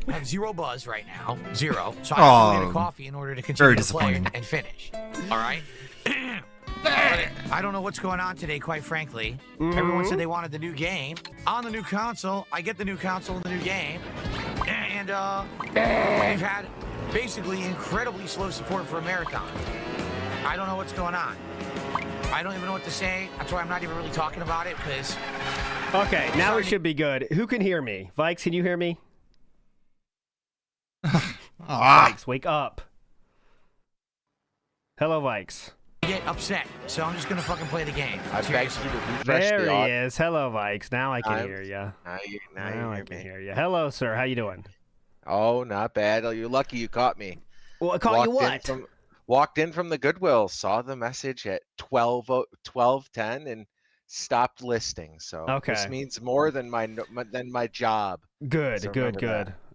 have zero buzz right now. Zero. So I have to get a coffee in order to continue to play and finish. All right? I don't know what's going on today, quite frankly. Everyone said they wanted the new game. On the new console, I get the new console and the new game. And we've had basically incredibly slow support for a marathon. I don't know what's going on. I don't even know what to say. That's why I'm not even really talking about it, because... Okay, now it should be good. Who can hear me? Vikes, can you hear me? Vikes, wake up. Hello, Vikes. Get upset, so I'm just gonna fucking play the game. I begged you to refresh There the he is. Hello, Vikes. Now I can hear you. Now I can hear you. Hello, sir. How you doing? Oh, not bad. Oh, you're lucky you caught me. Well, I caught you what? Walked in from the Goodwill, saw the message at 12:10 and stopped listing. So this means more than my job. Good.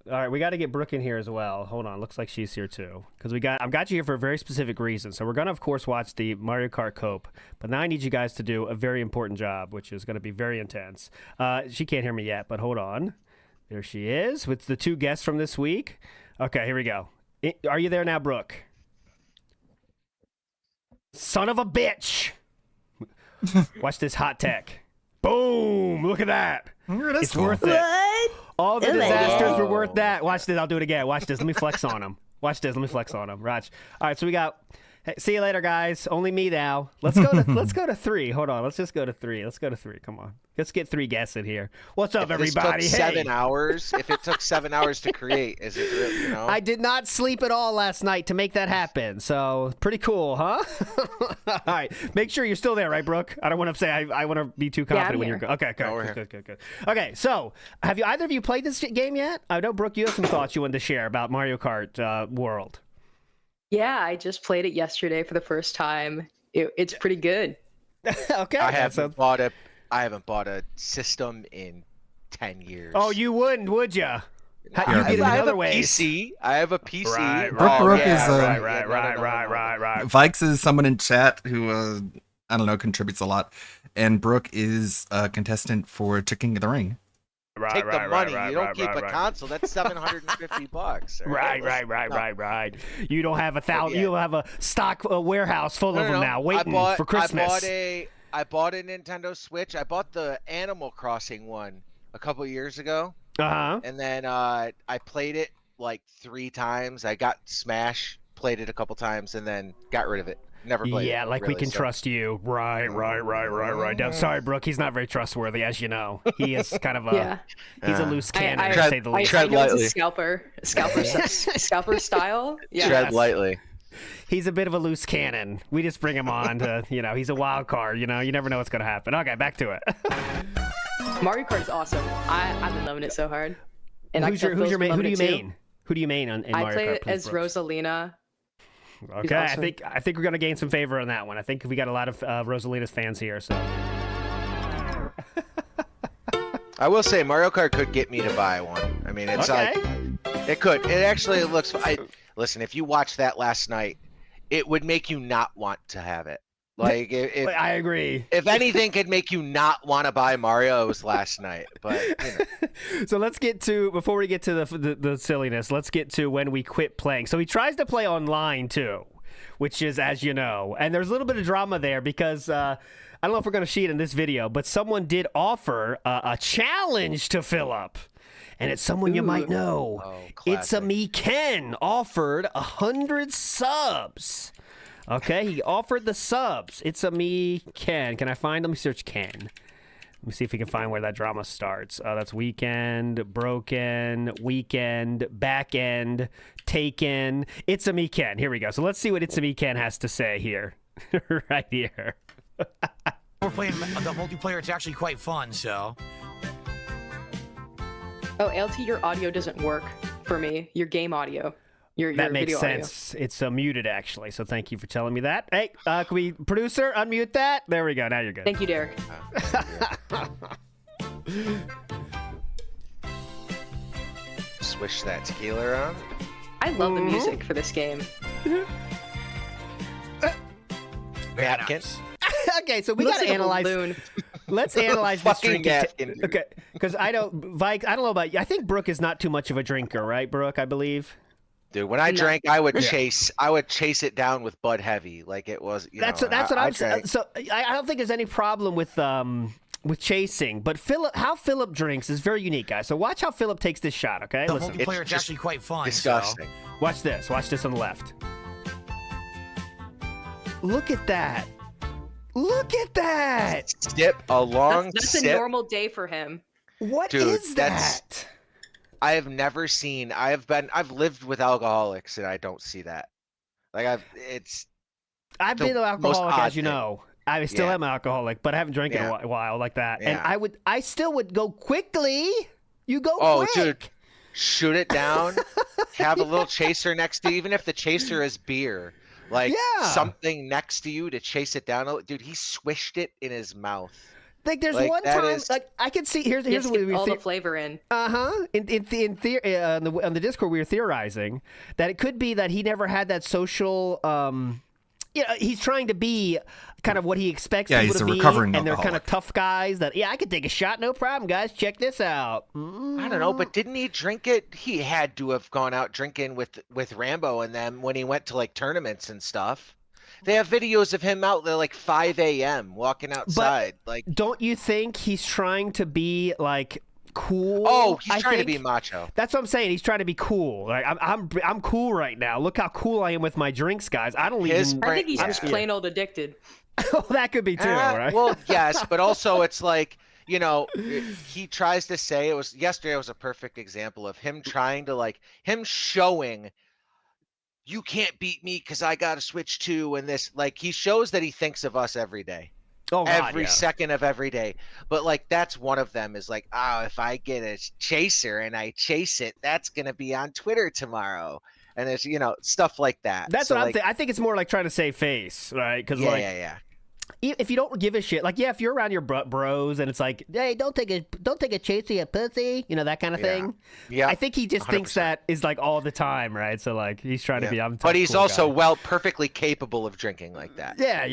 All right, we got to get Brooke in here as well. Hold on, looks like she's here too. Because I've got you here for a very specific reason. So we're gonna, of course, watch the Mario Kart Cope. But now I need you guys to do a very important job, which is gonna be very intense. She can't hear me yet, but hold on. There she is with the 2 guests from this week. Okay, here we go. Are you there now, Brooke? Son of a bitch! Watch this hot tech. Boom! Look at that. It's worth it. What? All the disasters were worth that. Watch this. I'll do it again. Watch this. Let me flex on them. Watch this. Let me flex on them. Watch. All right. So we got. Hey, see you later, guys. Only me now. Let's go to 3. Hold on. Let's just go to 3. Let's go to 3. Come on. Let's get 3 guests in here. What's up, everybody? If it took 7 hours, if it took 7 hours to create, is it really, you know? I did not sleep at all last night to make that happen. So pretty cool, huh? All right. Make sure you're still there, right, Brooke? I don't want to say I want to be too confident when you're good. Okay, good. Okay, so have either of you played this game yet? I know, Brooke, you have some thoughts you wanted to share about Mario Kart World. Yeah, I just played it yesterday for the first time. It's pretty good. Okay. I haven't bought a system in 10 years. Oh, you wouldn't, would ya? I have a PC. I have a PC. Right. Vikes is someone in chat who, I don't know, contributes a lot. And Brooke is a contestant for King of the Ring. Take the money. You don't keep a console. That's $750. Right. You don't have 1,000. You don't have a stock warehouse full of them now, waiting for Christmas. I bought a Nintendo Switch. I bought the Animal Crossing one a couple years ago. And then I played it like 3 times. I got Smash, played it a couple times, and then got rid of it. Never played it. Yeah, like really, we can trust you. Right. Now, sorry, Brooke. He's not very trustworthy, as you know. He is kind of a he's a loose cannon, to say the least. I know it's a scalper style. Yeah. Tread lightly. He's a bit of a loose cannon. We just bring him on to, he's a wild card. You never know what's going to happen. Okay, back to it. Mario Kart's awesome. I've been loving it so hard. And who do you main? Who do you main in Mario Kart? I play it as Rosalina. Okay, awesome. I think we're gonna gain some favor on that one. I think we got a lot of Rosalina's fans here. So I will say Mario Kart could get me to buy one. I mean, it's like it could. It actually looks. Listen, if you watched that last night, it would make you not want to have it. Like, I agree. If anything could make you not want to buy Mario, it was last night. But So let's get to, before we get to the silliness, let's get to when we quit playing. So he tries to play online too, which is, as you know, and there's a little bit of drama there because I don't know if we're going to see it in this video, but someone did offer a challenge to Philip. And it's someone you might know. It's a me Ken offered 100 subs. Okay, he offered the subs. It's a me Ken. Can I find? Let me search Ken. Let me see if we can find where that drama starts. That's weekend, broken, weekend, back end, taken. It's a me Ken. Here we go. So let's see what It's a me Ken has to say here. Right here. We're playing the multiplayer. It's actually quite fun, so. Oh, LT, your audio doesn't work for me. Your game audio. That makes sense. Audio. It's muted, actually, so thank you for telling me that. Hey, can we, producer, unmute that? There we go. Now you're good. Thank you, Derek. Swish that tequila around. I love the music for this game. Napkins. Okay, so we got to analyze. Let's analyze this Fucking drink. Okay, because I don't know about you. I think Brooke is not too much of a drinker, right, Brooke? I believe. Dude, when I drank, I would chase it down with Bud Heavy, like it was. That's what I'm saying. So I don't think there's any problem with chasing, but how Philip drinks is very unique, guys. So watch how Philip takes this shot. Okay, the listen. multiplayer it's actually quite fun. Disgusting. So. Watch this. Watch this on the left. Look at that. Look at that. Sip a long That's sip. a normal day for him. What Dude, is that? I have never seen. I've lived with alcoholics, and I don't see that. Like I've been an alcoholic, as you thing. know. I still am an alcoholic, but I haven't drank in a while like that. Yeah. And I still would go quickly. You go quick. Dude, shoot it down. Have a little chaser next to you, even if the chaser is beer. Like something next to you to chase it down. Dude, he swished it in his mouth. Like there's one time, like I can see. Here's what we all the flavor in. On the Discord, we were theorizing that it could be that he never had that social. He's trying to be kind of what he expects people to be. He's a recovering and they're alcoholic. kind of tough guys that I could take a shot, no problem, guys. Check this out. I don't know, but didn't he drink it? He had to have gone out drinking with Rambo and them when he went to like tournaments and stuff. They have videos of him out there like 5 a.m. walking outside. But don't you think he's trying to be like cool? Oh, he's trying to be macho. That's what I'm saying. He's trying to be cool. Like I'm cool right now. Look how cool I am with my drinks, guys. I think he's just plain old addicted. Oh, that could be too, right? Well, yes, but also it's like, he tries to say yesterday was a perfect example of him trying to him showing you can't beat me because I got to switch to and this. Like he shows that he thinks of us every day. Oh, God, every second of every day. But that's one of them is like, if I get a chaser and I chase it, that's going to be on Twitter tomorrow. And it's, stuff like that. That's what I'm thinking. I think it's more like trying to save face, right? Because if you don't give a shit, if you're around your bros and it's like, hey, don't take a chase, you pussy, that kind of thing. Yeah. I think he just 100%. Thinks that is all the time, right? So he's trying to be. But he's cool also guy. Perfectly capable of drinking like that. Yeah,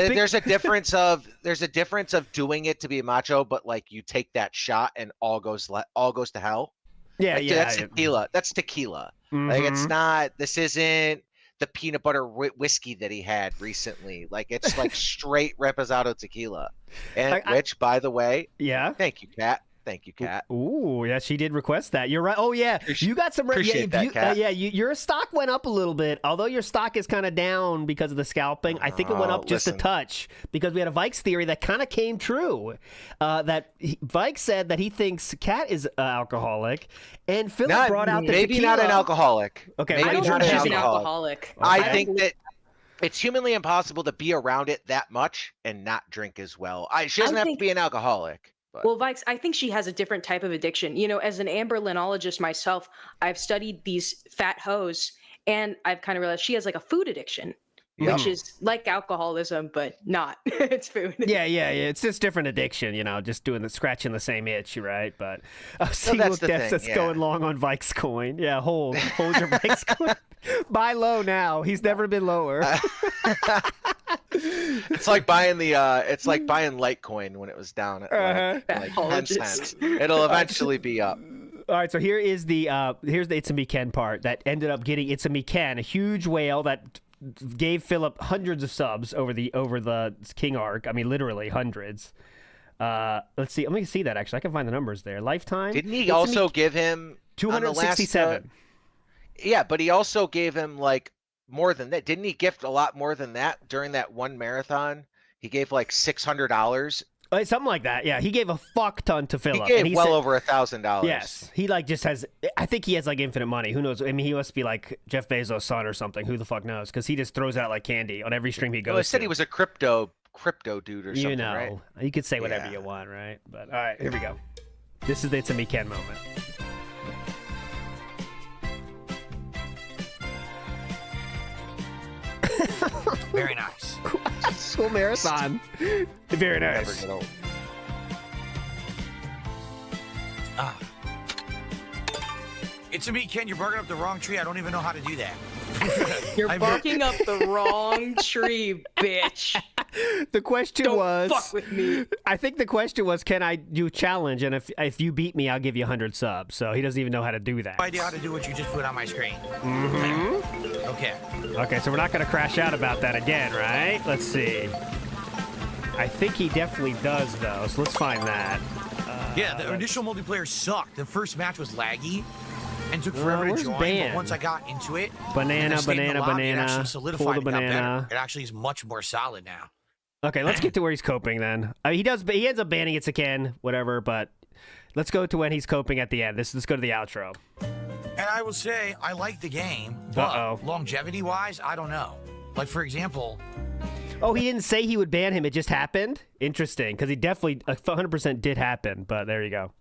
there's a difference of doing it to be macho, but you take that shot and all goes to hell. Yeah, That's tequila. That's tequila. Mm-hmm. It's not. This isn't the peanut butter whiskey that he had recently. It's straight Reposado tequila. And which, by the way, thank you, Kat. Thank you, Kat. Ooh, yeah, she did request that. You're right. Oh, yeah, you got some. Appreciate that, Kat. Your stock went up a little bit. Although your stock is kind of down because of the scalping, I think it went up just a touch because we had a Vikes theory that kind of came true. Vikes said that he thinks Kat is alcoholic, and Philip brought out the maybe tequila. not an alcoholic. Okay, maybe I don't not think an he's an alcoholic. alcoholic. I think that it's humanly impossible to be around it that much and not drink as well. She doesn't have to be an alcoholic. But. Well, Vikes, I think she has a different type of addiction. As an amberlinologist myself, I've studied these fat hoes, and I've kind of realized she has a food addiction, which is like alcoholism, but not. It's food. Yeah. It's just different addiction, just scratching the same itch, right? But that's going long on Vikes coin. Yeah, hold your Vikes coin. Buy low now. He's never been lower. It's like buying Litecoin when it was down at 10 cents. It'll eventually be up. All right, so here's the It's a Me Ken part that ended up getting It's a Me Ken, a huge whale that gave Philip hundreds of subs over the King arc. I mean, literally hundreds. Let's see. Let me see that actually. I can find the numbers there. Lifetime. Didn't he also give him 267? Yeah, but he also gave him more than that. Didn't he gift a lot more than that during that one marathon? He gave $600. Something like that. Yeah, he gave a fuck ton to Philip. He gave over $1,000. Yes, he just has. I think he has infinite money. Who knows? I mean, he must be like Jeff Bezos' son or something. Who the fuck knows? Because he just throws out like candy on every stream he goes. Well, I said he was a crypto dude or something. Right? You could say whatever you want, right? But all right, here we go. This is the It's a Me Ken moment. Very nice. School marathon. Very nice. Never get old. It's a Me Ken. You're barking up the wrong tree. I don't even know how to do that. You're barking up the wrong tree, bitch. The question Don't fuck with me. I think the question was, can I do challenge? And if you beat me, I'll give you 100 subs. So he doesn't even know how to do that. No idea how to do what you just put on my screen. Okay. Okay, so we're not going to crash out about that again, right? Let's see. I think he definitely does, though. So let's find that. Yeah, the initial multiplayer sucked. The first match was laggy and took forever to join. But once I got into it, banana, it actually solidified. Pull the and got banana. better. It actually is much more solid now. Okay, let's get to where he's coping then. He ends up banning it again, whatever. But let's go to when he's coping at the end. Let's go to the outro. And I will say, I like the game, but longevity-wise, I don't know. Like, for example... Oh, he didn't say he would ban him. It just happened? Interesting, because he definitely 100% did happen, but there you go.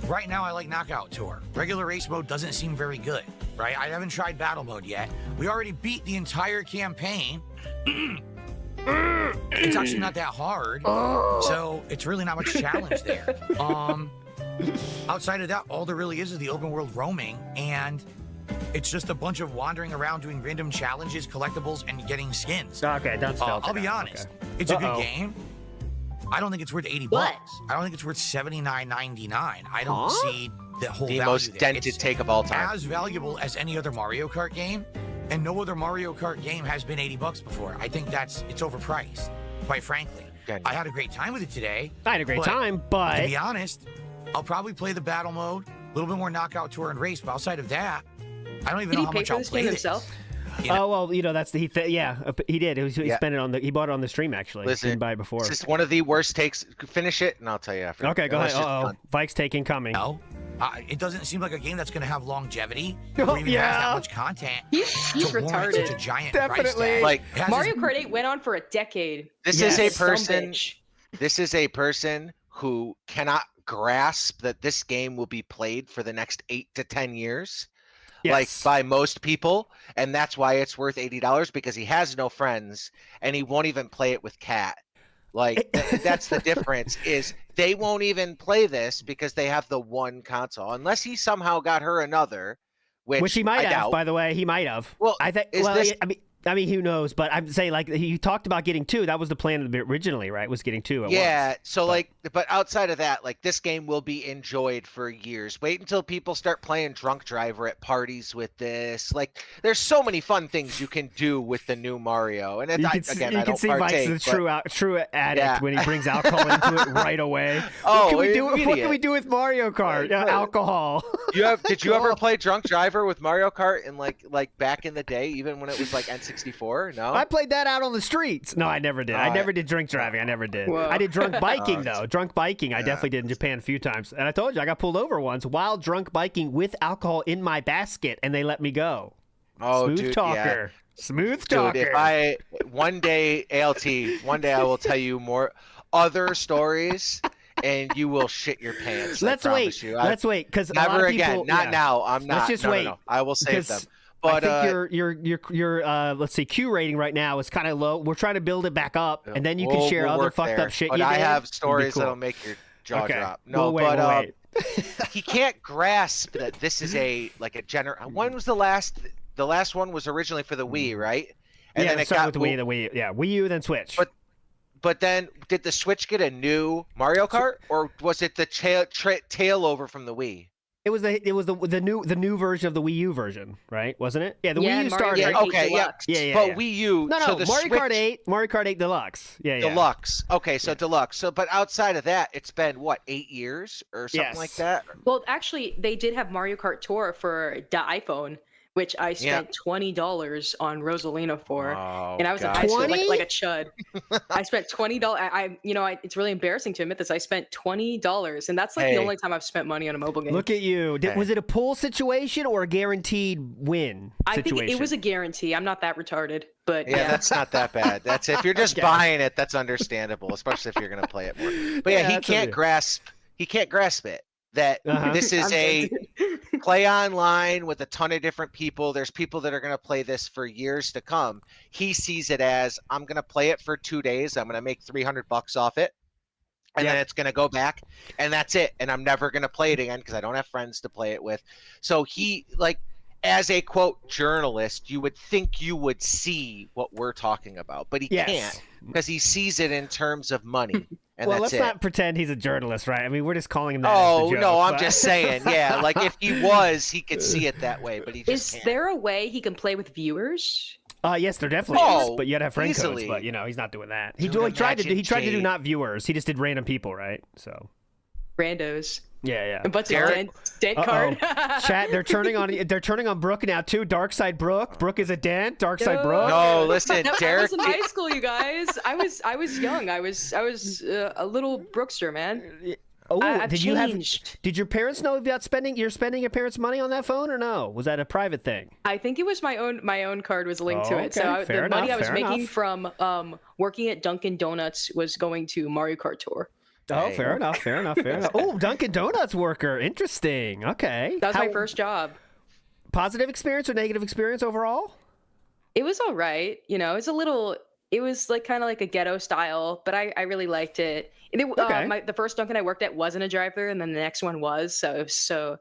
Right now, I like Knockout Tour. Regular race mode doesn't seem very good, right? I haven't tried battle mode yet. We already beat the entire campaign. It's actually not that hard, so it's really not much challenge there. Outside of that, all there really is the open world roaming, and it's just a bunch of wandering around doing random challenges, collectibles, and getting skins. Okay, don't spell I'll be honest. Okay. It's a good game. I don't think it's worth $80. I don't think it's worth $79.99. I don't see the whole value most there. dented It's take of all time. as valuable as any other Mario Kart game, and no other Mario Kart game has been $80 before. I think it's overpriced, quite frankly. I had a great time with it today. I had a great time, but... To be honest, I'll probably play the battle mode, a little bit more Knockout Tour and race, but outside of that, I don't even know how much I'll play this. Oh well, that's he did. He spent it he bought it on the stream actually. Listen, he didn't buy it before. This is one of the worst takes. Finish it, and I'll tell you after. Okay, go ahead. Vike's taking coming. No, it doesn't seem like a game that's going to have longevity or even has that much content. He's retarded. Such a giant Definitely. Like Mario Kart 8 went on for a decade. This is a person. This is a person who cannot grasp that this game will be played for the next 8 to 10 years. Like by most people, and that's why it's worth $80 because he has no friends and he won't even play it with Kat. Like that's the difference is they won't even play this because they have the one console unless he somehow got her another, which he might I have. doubt. By the way, he might have. Well, I think. I mean, who knows? But I'm saying, like, he talked about getting 2. That was the plan originally, right? Was getting 2 at once. So, but outside of that, like, this game will be enjoyed for years. Wait until people start playing Drunk Driver at parties with this. Like, there's so many fun things you can do with the new Mario. And you can see Mike's true addict when he brings alcohol into it right away. What can we do with Mario Kart? Alcohol. Did you ever play Drunk Driver with Mario Kart in like back in the day, even when it was like N64? No, I played that out on the streets. No, I never did. I never did drink driving. I never did. Whoa. I did drunk biking though. Drunk biking, I definitely did in Japan a few times. And I told you, I got pulled over once while drunk biking with alcohol in my basket, and they let me go. Oh, smooth dude, talker. Yeah. Smooth talker. If one day I will tell you more other stories. And you will shit your pants. Let's wait. Let's wait, because never again. Not now. I'm not. Let's just wait. No. I will save them. But I think your let's see, Q rating right now is kind of low. We're trying to build it back up, and then you can share other fucked up shit. But I have stories that'll make your jaw drop. No, we'll he can't grasp that this is a general. When was the last? The last one was originally for the Wii, right? And then it got with the Wii. Yeah, Wii U, then Switch. But then, did the Switch get a new Mario Kart, or was it the tail over from the Wii? It was the new version of the Wii U version, right? Wasn't it? Yeah, the Wii U started. Yeah, okay, yeah. But Wii U. No, so the Mario Kart 8 Deluxe. Yeah, Deluxe. Okay, so Deluxe. So, but outside of that, it's been what, 8 years or something like that? Well, actually, they did have Mario Kart Tour for the iPhone, which I spent $20 on Rosalina for, and I was like a chud. I spent $20. It's really embarrassing to admit this. I spent $20, and that's the only time I've spent money on a mobile game. Look at you. Was it a pull situation or a guaranteed win situation? I think it was a guarantee. I'm not that retarded, but yeah, that's not that bad. That's if you're just buying it, that's understandable, especially if you're gonna play it more. But he can't grasp. He can't grasp it. That this is a play online with a ton of different people. There's people that are going to play this for years to come. He sees it as, I'm going to play it for 2 days. I'm going to make $300 off it. And then it's going to go back and that's it. And I'm never going to play it again because I don't have friends to play it with. So he as a quote journalist, you would think you would see what we're talking about, but he can't because he sees it in terms of money. And well, that's let's not pretend he's a journalist, right? I mean, we're just calling him that. Oh, as the joke, no, I'm but... just saying. Yeah, like if he was, he could see it that way, but he just Is there a way he can play with viewers? Yes, there definitely is, Oh, but you gotta have friend easily. codes. But you know, he's not doing that. He tried to do imagine not viewers. He just did random people, right? So Randos. yeah. A bunch of dent card. Chat, they're turning on Brooke now too. Dark side Brooke. Brooke is a dent. Dark side Brooke. No, listen, I Derek. was in high school, you guys. I was young. I was a little Brookster, man. Oh, I've did changed. Did your parents know about spending your parents' money on that phone or no? Was that a private thing? I think it was my own card was linked to it. So the money I was making from working at Dunkin' Donuts was going to Mario Kart Tour. Oh, fair enough. Oh, Dunkin' Donuts worker. Interesting. Okay. That was my first job. Positive experience or negative experience overall? It was all right. You know, it was like kind of like a ghetto style, but I really liked it. And the first Dunkin' I worked at wasn't a drive-thru, and then the next one was. So it was so.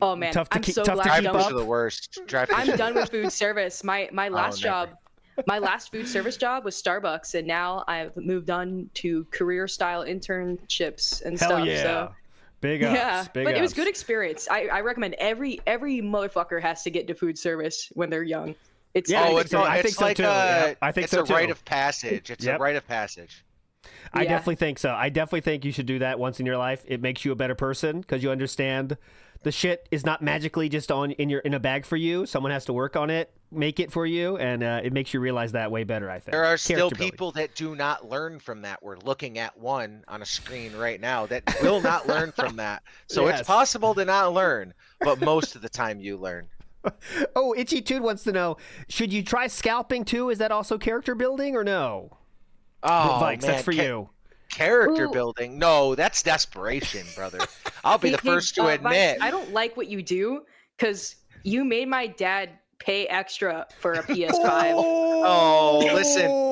Oh man, I'm so glad I'm done. Drive-thrus are the worst. I'm done with food service. My last job. My last food service job was Starbucks, and now I've moved on to career-style internships and Hell stuff. Yeah. So, big ups. yeah, Big but ups. it was good experience. I recommend every motherfucker has to get to food service when they're young. It's Yeah, I think so too. I think so it's a rite too. of passage. It's a rite of passage. I definitely think so. I definitely think you should do that once in your life. It makes you a better person because you understand the shit is not magically just in a bag for you. Someone has to work on it, make it for you, and it makes you realize that way better, I think. There are still Character building. people that do not learn from that. We're looking at one on a screen right now that will not learn from that. So Yes. it's possible to not learn, but most of the time you learn. Oh, Itchy Toon wants to know, should you try scalping too? Is that also character building or no? Oh, Vikes, man. that's for you. Character Ooh. building? No, that's desperation, brother. I'll be the first to admit. I don't like what you do because you made my dad pay extra for a PS5. Oh, listen.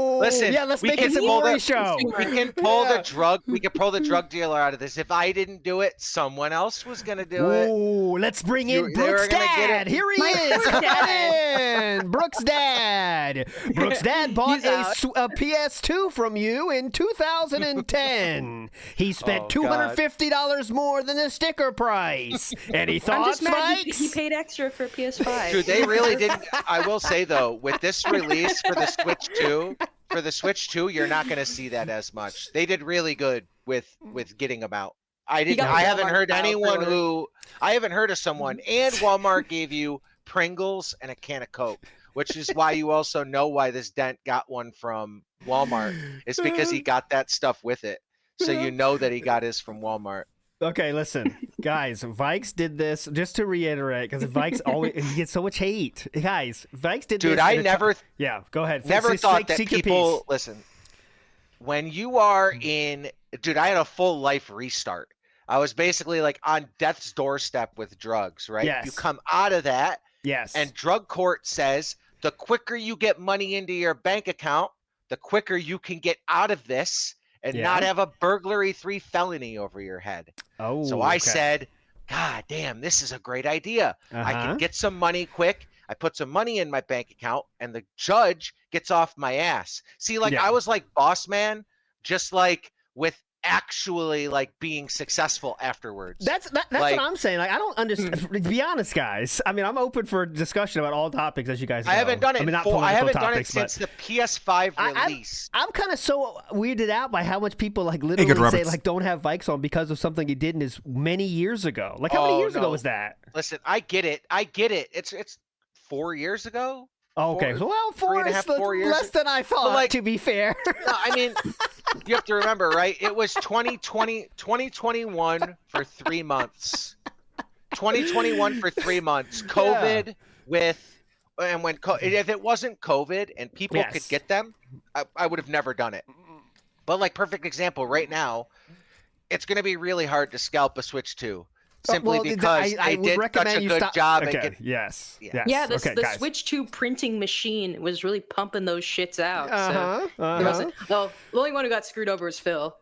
Yeah, let's we make can it a pull Maury the show. We can pull the drug. We can pull the drug dealer out of this. If I didn't do it, someone else was gonna do it. Ooh, let's bring in They were Brooks' gonna get dad. it. Here he is. Come on in. Brooks' dad. Brooks' dad bought He's out. a PS2 from you in 2010. He spent $250 more than the sticker price. Any I'm thoughts, just mad Mike? he paid extra for PS5. Dude, they really didn't. I will say though, with this release for the Switch 2, you're not going to see that as much. They did really good with getting them out. I haven't heard anyone who. I haven't heard of someone. And Walmart gave you Pringles and a can of Coke, which is why you also know why this dent got one from Walmart. It's because he got that stuff with it. So you know that he got his from Walmart. Okay, listen, guys. Vikes did this just to reiterate because Vikes always he gets so much hate. Guys, Vikes did this. Dude, I never. Yeah, go ahead. Never thought that seek your people peace. listen. When you are in, dude, I had a full life restart. I was basically like on death's doorstep with drugs, right? Yes. You come out of that, Yes. and drug court says the quicker you get money into your bank account, the quicker you can get out of this and not have a burglary 3 felony over your head. Oh, So I okay. said, God damn, this is a great idea. I Uh-huh. can get some money quick. I put some money in my bank account and the judge gets off my ass. See, like Yeah. I was like boss man, just like with actually like being successful afterwards. That's Like- what I'm saying. Like I don't understand. To be honest, guys. I mean, I'm open for discussion about all topics, as you guys know. I haven't done it. I mean, not I haven't done it topics, since but the PS5 release. I'm kind of so weirded out by how much people like good, literally say Roberts. like don't have Vikes on because of something he did in his many years ago. Like how many years ago no. was that? Listen, I get it. It's 4 years ago. Oh, okay, Four- well, 4 is 4 years less than I thought. like- to be fair. No, I mean, you have to remember, right? It was 2021 for 3 months. 2021 for 3 months. COVID and if it wasn't COVID and people could Yes. get them, I would have never done it. But like perfect example, right now, it's going to be really hard to scalp a Switch 2. Simply well, because I they would did such recommend a you good stop- job Okay, at getting. yes. Yeah, the guys. Switch 2 printing machine was really pumping those shits out. Uh-huh, So, well, the only one who got screwed over was Phil.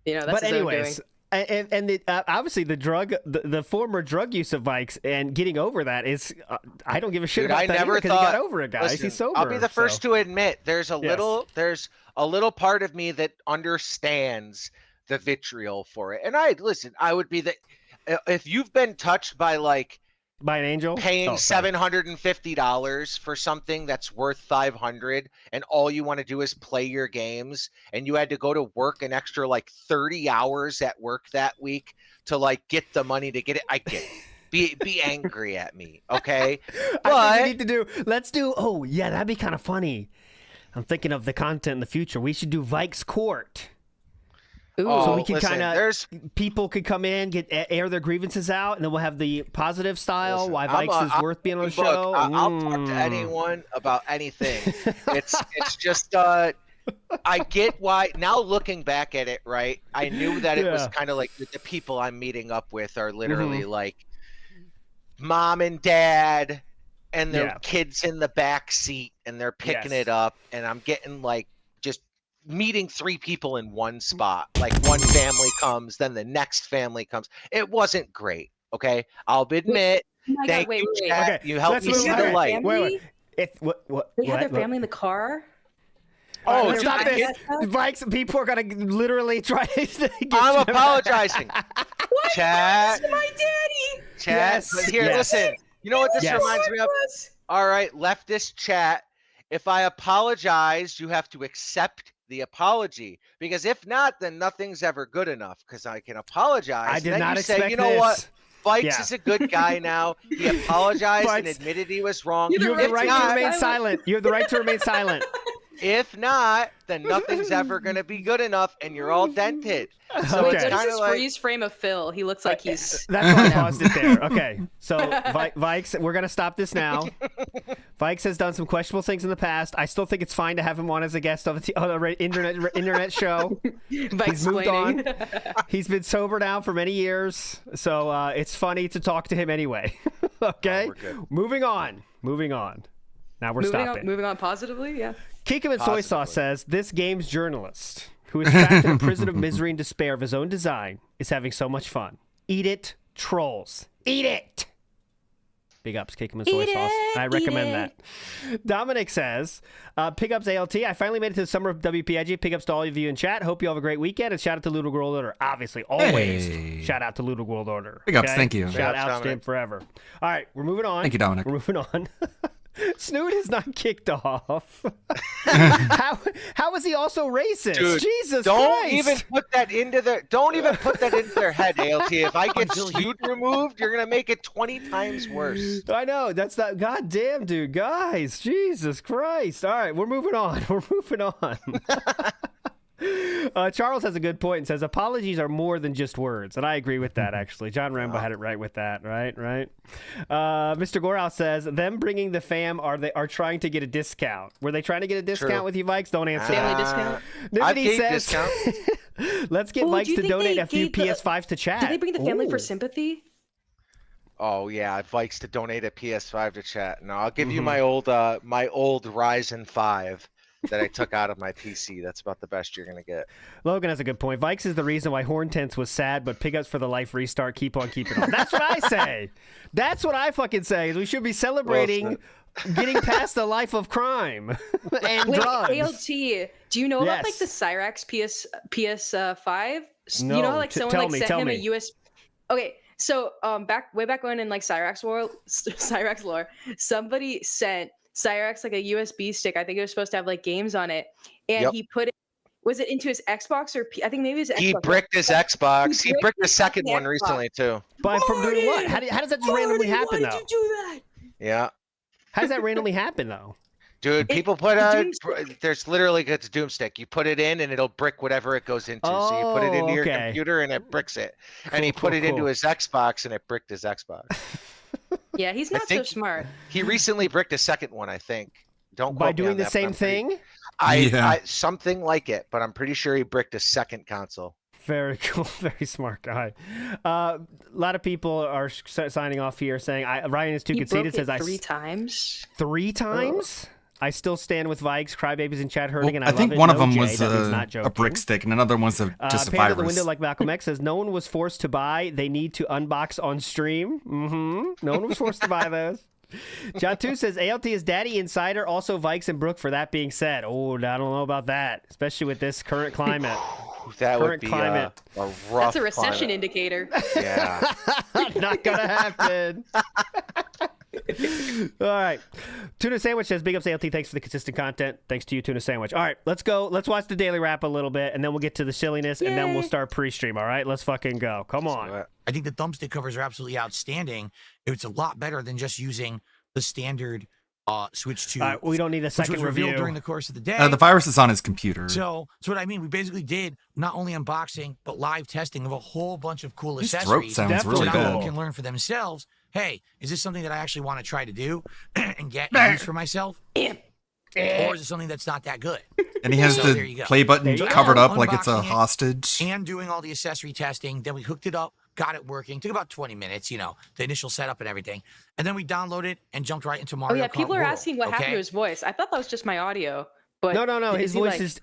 You know, that's But his own anyways, doing. And obviously the former drug use of Vikes and getting over that is I don't give a shit about that either because he got over it, guys. Listen, He's sober. I'll be the first so. to admit there's a little part of me that understands the vitriol for it. And I would be if you've been touched by an angel paying $750 for something that's worth $500 and all you want to do is play your games and you had to go to work an extra 30 hours at work that week to get the money to get it, I get it. Be angry at me, okay? But I think we need to that'd be kind of funny. I'm thinking of the content in the future. We should do Vikes Court. So we can people could come in, air their grievances out, and then we'll have the positive style. Why Vikes is worth being on the show. I'll talk to anyone about anything. It's just I get why now looking back at it, right? I knew that it was kind of the people I'm meeting up with are literally mom and dad and their kids in the back seat and they're picking it up, and I'm getting just meeting 3 people in one spot. One family comes, then the next family comes. It wasn't great. Okay, I'll admit. Thank you, Chad. Okay, you helped me see the light. Wait. They had their family in the car. Oh, stop this! Vikes, people are gonna literally try to. I'm apologizing. What? Chad. My daddy. Chad, but here, listen. You know what this reminds me of? All right, leftist chat. If I apologize, you have to accept the apology, because if not, then nothing's ever good enough. Because I can apologize. I did not expect say, you know what? Vikes is a good guy now. He apologized and admitted he was wrong. You have the right to remain silent. You have the right to remain silent. If not, then nothing's ever going to be good enough, and you're all dented. So Wait, what is this freeze frame of Phil? He looks like he's... That's why I paused it there. Okay, so Vikes, we're going to stop this now. Vikes has done some questionable things in the past. I still think it's fine to have him on as a guest on the internet show. He's moved on. He's been sober now for many years, so it's funny to talk to him anyway. Okay, moving on. Now we're stopping. Moving on positively, yeah. Kikkoman Soy Sauce says, this game's journalist, who is trapped in a prison of misery and despair of his own design, is having so much fun. Eat it, trolls. Eat it! Big ups, Kikkoman Soy Sauce. I recommend that. Dominic says, Pig Ups ALT, I finally made it to the summer of WPIG. Pig ups to all of you in chat. Hope you all have a great weekend. And shout out to Ludwig World Order. Obviously, always shout out to Ludwig World Order. Big ups, thank you. Shout out to him forever. All right, we're moving on. Thank you, Dominic. We're moving on. Snoot is not kicked off. How is he also racist? Dude, Jesus don't Christ. even put that into their head, ALT. If I get Snoot removed, you're gonna make it 20 times worse. I know, that's not goddamn, dude. Guys, Jesus Christ. All right, we're moving on. Charles has a good point and says apologies are more than just words, and I agree with that. Actually, John Rambo had it right with that. Right. Mr. Gorow says them bringing the fam are trying to get a discount. Were they trying to get a discount with you, Vikes? Don't answer. Family discount. Nobody says discount. Let's get Vikes to donate a few PS5s to chat. Did they bring the family for sympathy? Oh yeah, Vikes to donate a PS5 to chat. No, I'll give you my old Ryzen 5. That I took out of my PC. That's about the best you're gonna get. Logan has a good point. Vikes is the reason why Horn Tents was sad, but Pig Ups for the life restart. Keep on keeping on. That's what I say. That's what I fucking say. Is we should be celebrating getting past the life of crime and drugs. ALT, do you know about the Cyrax PS5? No, you know how someone sent him me. a US. Okay, so way back when in Cyrax lore, somebody sent Cyrax a USB stick. I think it was supposed to have games on it, and he put it. Was it into his Xbox or I think maybe his Xbox. He bricked his Xbox. He bricked the second one recently too. But from doing what? How does that just randomly happen though? Why did you do that? Yeah. How does that randomly happen though? Dude, people there's literally it's Doomstick. You put it in and it'll brick whatever it goes into. So you put it into your computer and it bricks it. And he put it into his Xbox and it bricked his Xbox. Yeah, he's not so smart. He recently bricked a second one, I think. Don't quote by me doing on the that, same thing. I something like it, but I'm pretty sure he bricked a second console. Very cool, very smart guy. A lot of people are signing off here saying Ryan is too conceited. Says 3 times. 3 times. I still stand with Vikes, Crybabies, and Chad Hurting, and I think love it. one of No, them Jay, was that means not a brick stick, and another one's just a Panda the virus. Window, like Malcolm X says, no one was forced to buy. They need to unbox on stream. No one was forced to buy those. John 2 says, ALT is Daddy Insider, also Vikes and Brooke, for that being said. Oh, I don't know about that, especially with this current climate. That would be a rough That's a recession climate. indicator. Yeah. Not gonna happen. All right. Tuna Sandwich says, big ups ALT, thanks for the consistent content. Thanks to you, Tuna Sandwich. All right, let's go. Let's watch the daily wrap a little bit, and then we'll get to the silliness, and then we'll start pre-stream, all right? Let's fucking go. Come on. I think the thumbstick covers are absolutely outstanding. It's a lot better than just using the standard switch to. We don't need a second which was revealed review during the course of the day. The virus is on his computer. So that's what I mean. We basically did not only unboxing, but live testing of a whole bunch of cool His accessories. throat sounds really so now good. people can learn for themselves. Hey, is this something that I actually want to try to do and get and use for myself? Or is it something that's not that good? And he has So there you the go. play button So covered after up like it's a unboxing it hostage. and doing all the accessory testing. Then we hooked it up, got it working. Took about 20 minutes, the initial setup and everything. And then we downloaded and jumped right into Mario Oh yeah, Kart people are World, asking what happened to his voice. I thought that was just my audio. But No. is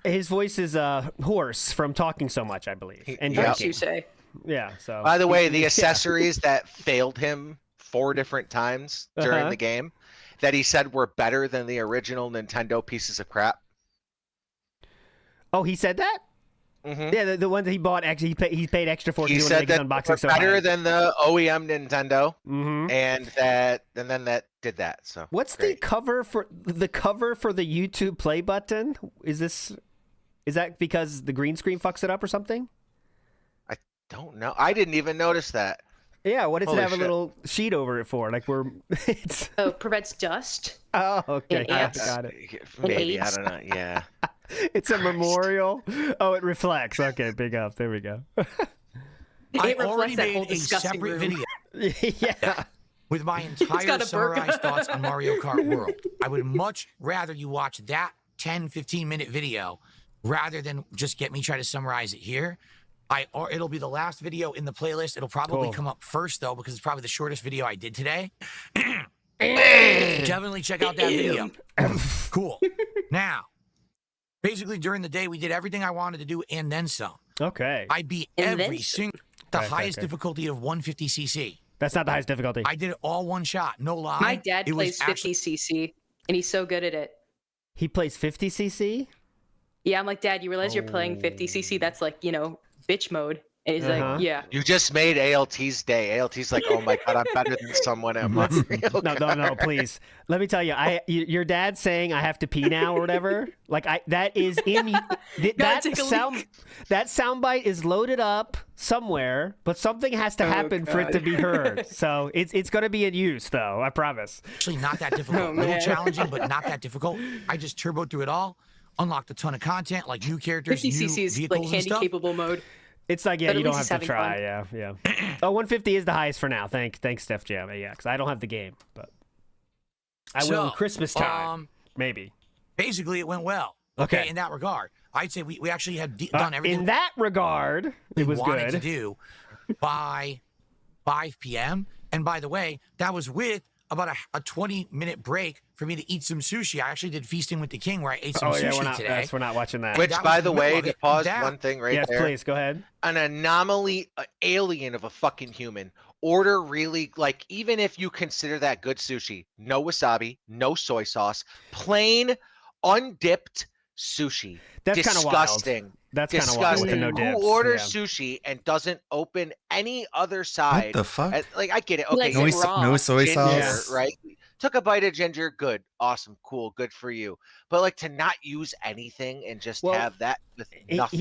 His voice is hoarse from talking so much, I believe. And Yep. drinking. you say. Yeah. So. By the way, the Yeah. accessories that failed him 4 different times during Uh-huh. the game that he said were better than the original Nintendo pieces of crap. Oh, he said that? Mhm. Yeah, the ones that he bought. Actually, he paid extra for. He because said he that wanted to they make were his unboxing so better high. than the OEM Nintendo, Mhm. and then that did that. So What's the cover for the YouTube play button? Is that because the green screen fucks it up or something? don't know. I didn't even notice that. Yeah, what does Holy it have shit. a little sheet over it for? Like it's Oh, prevents dust. Oh, okay. And ants. Got it. Maybe I AIDS. don't know. Yeah. It's a memorial. Oh, it reflects. Okay, big up. There we go. I It reflects already that whole made a disgusting separate room. video yeah. with my entire got a burger. summarized thoughts on Mario Kart World. I would much rather you watch that 10, 15-minute video rather than just get me try to summarize it here. Or it'll be the last video in the playlist. It'll probably Cool. come up first, though, because it's probably the shortest video I did today. Definitely check out that video. Cool. Now, basically, during the day, we did everything I wanted to do and then some. Okay. I beat And then every some. single, the Okay, highest okay. difficulty of 150cc. That's not the highest difficulty. I did it all one shot, no lie. My dad It was plays actually- 50cc, and he's so good at it. He plays 50cc. Yeah, I'm like, Dad, you realize you're playing 50cc? That's like, bitch mode. And he's Uh-huh. like, yeah. You just made ALT's day. ALT's like, oh my god, I'm better than someone at Mario No, please. Let me tell you, your dad saying I have to pee now or whatever. Like that is in that take a sound. leak. That soundbite is loaded up somewhere, but something has to happen for it to be heard. So it's going to be in use, though. I promise. Actually, not that difficult. Oh, A little man. challenging, but not that difficult. I just turboed through it all, unlocked a ton of content, like new characters, 50cc new is vehicles like and handy stuff. capable mode. It's like, yeah, But at you don't least have he's to having try. fun. Yeah. Oh, 150 is the highest for now. Thanks, Steph Jam. Yeah, because I don't have the game, but I will in So, Christmas time. Maybe. Basically, it went well. Okay. In that regard, I'd say we actually had done everything In that regard, we it was wanted to good. do by 5 p.m. And by the way, that was with about a 20-minute break for me to eat some sushi. I actually did Feasting with the King, where I ate some Oh yeah, sushi today. we're not watching that. Which, That by was the the middle way, of to it. pause That- one thing right Yes, there. please go ahead. An anomaly, alien of a fucking human. Order really, like, even if you consider that good sushi, no wasabi, no soy sauce, plain, undipped sushi. That's kind of wild. Disgusting. That's kind of wild with the Disgusting. no dips. Who orders yeah. sushi and doesn't open any other side? the fuck? Like, I get it. Okay, Likes No, it you- raw. no soy ginger, sauce. right? Took a bite of ginger, good, awesome, cool, good for you. But like to not use anything and just Well, have that with nothing.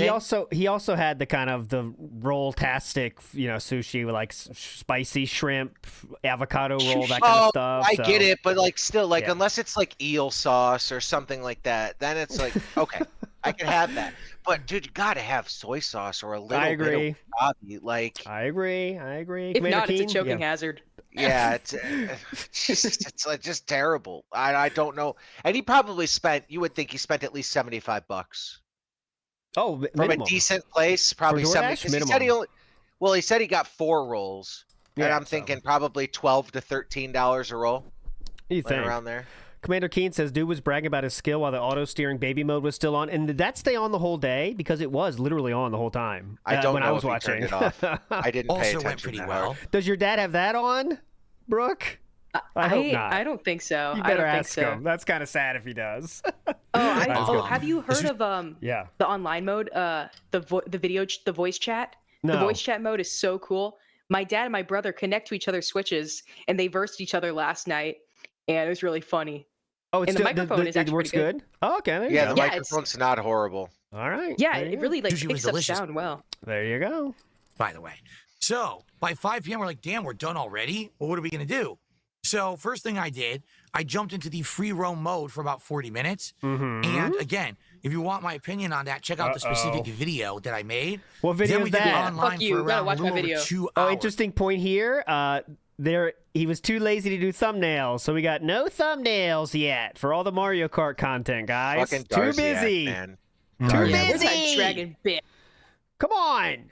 He also had the kind of the roll-tastic, sushi with like spicy shrimp, avocado roll, that kind of stuff. I so- get it, but like still, like Yeah. unless it's like eel sauce or something like that, then it's like okay, I can have that. But dude, you gotta have soy sauce or a little I agree. bit of wasabi. Like, I agree. If Commander not, it's a Keen? choking Yeah. hazard. yeah, it's like just terrible. I don't know. And he probably spent. You would think he spent at least $75 Oh, from minimum. a decent place. Probably For 70. DoorDash? 'Cause he said he Minimum. only. Well, he said he got 4 rolls, and Yeah, I'm so- thinking probably $12 to $13 a roll. You Like think? around there. Commander Keen says, dude was bragging about his skill while the auto steering baby mode was still on. And did that stay on the whole day? Because it was literally on the whole time. I don't when know I was if he watching. turned it off. I didn't pay attention. Also went pretty well. Does your dad have that on, Brooke? I hope not. I don't think so. You I better don't think ask so. him. That's kind of sad if he does. Have you heard of Yeah. the online mode? The voice chat. No. The voice chat mode is so cool. My dad and my brother connect to each other's Switches, and they versed each other last night, and it was really funny. Oh, it's and the microphone is it actually works pretty good. Oh, okay. There you Yeah, go. the microphone's not horrible. All right. Yeah, there you it go. really like Sushi was picks up delicious. sound well. There you go. By the way. So by 5 p.m., we're like, damn, we're done already? Well, what are we going to do? So first thing I did, I jumped into the free roam mode for about 40 minutes. And again, if you want my opinion on that, check out the specific video that I made. What video then is we did it that? online Fuck you, for you gotta around watch a my little video. over 2 Oh, hours. interesting point here. He was too lazy to do thumbnails, so we got no thumbnails yet for all the Mario Kart content, guys. Fucking Too Darcy, busy. man. Too Yeah, where's that busy. dragon bit? Come on.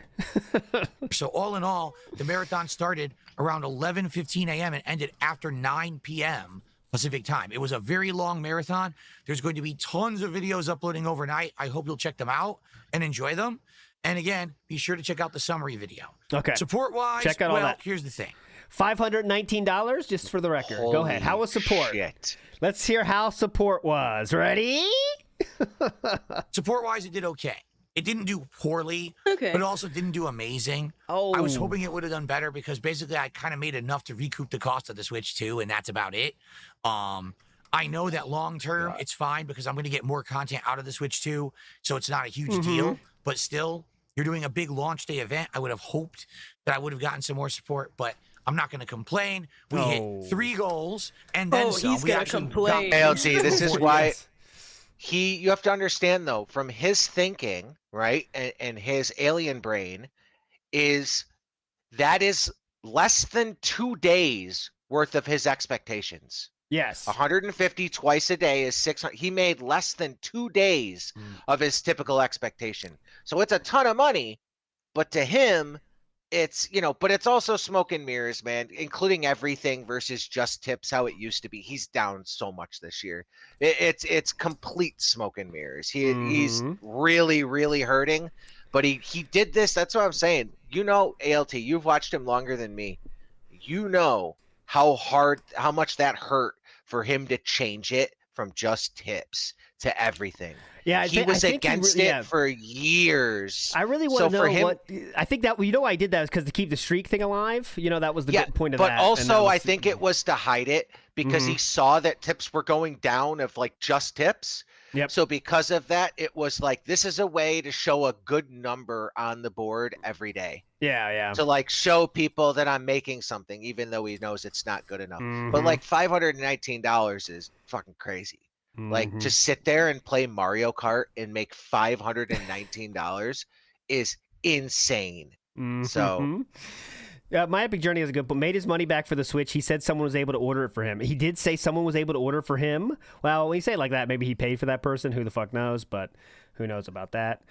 So all in all, the marathon started around 11:15 a.m. and ended after 9 p.m. Pacific time. It was a very long marathon. There's going to be tons of videos uploading overnight. I hope you'll check them out and enjoy them. And again, be sure to check out the summary video. Okay. Support-wise, Check out all well, that. here's the thing. $519, just for the record. Go ahead. How was support? Shit. Let's hear how support was. Ready? Support-wise, it did okay. It didn't do poorly, Okay. but it also didn't do amazing. Oh. I was hoping it would have done better because basically I kind of made enough to recoup the cost of the Switch 2, and that's about it. I know that long term it's fine because I'm going to get more content out of the Switch 2, so it's not a huge deal. But still, you're doing a big launch day event. I would have hoped that I would have gotten some more support, but I'm not going to complain. We hit 3 goals, and then some. He's We gonna actually complain. got- ALT, this is why you have to understand though, from his thinking, right, and his alien brain, is less than 2 days worth of his expectations. Yes. 150 twice a day is 600. He made less than 2 days of his typical expectation. So it's a ton of money, but to him, it's, but it's also smoke and mirrors, man, including everything versus just tips, how it used to be. He's down so much this year. It's complete smoke and mirrors. He's really, really hurting, but he did this. That's what I'm saying. ALT, you've watched him longer than me. You know how much that hurt for him to change it from just tips to everything. Yeah, he was against it for years. I really want to know for him, what. I think that why I did that was because to keep the streak thing alive. That was the good point of that. But also, I think it was to hide it because he saw that tips were going down of like just tips. Yep. So because of that, it was like, this is a way to show a good number on the board every day. Yeah. To like show people that I'm making something, even though he knows it's not good enough. But like $519 is fucking crazy. Like to sit there and play Mario Kart and make $519 is insane. So My Epic Journey is a good book. Made his money back for the Switch. He said someone was able to order it for him. He did say someone was able to order for him. Well, when you say it like that, maybe he paid for that person. Who the fuck knows? But who knows about that?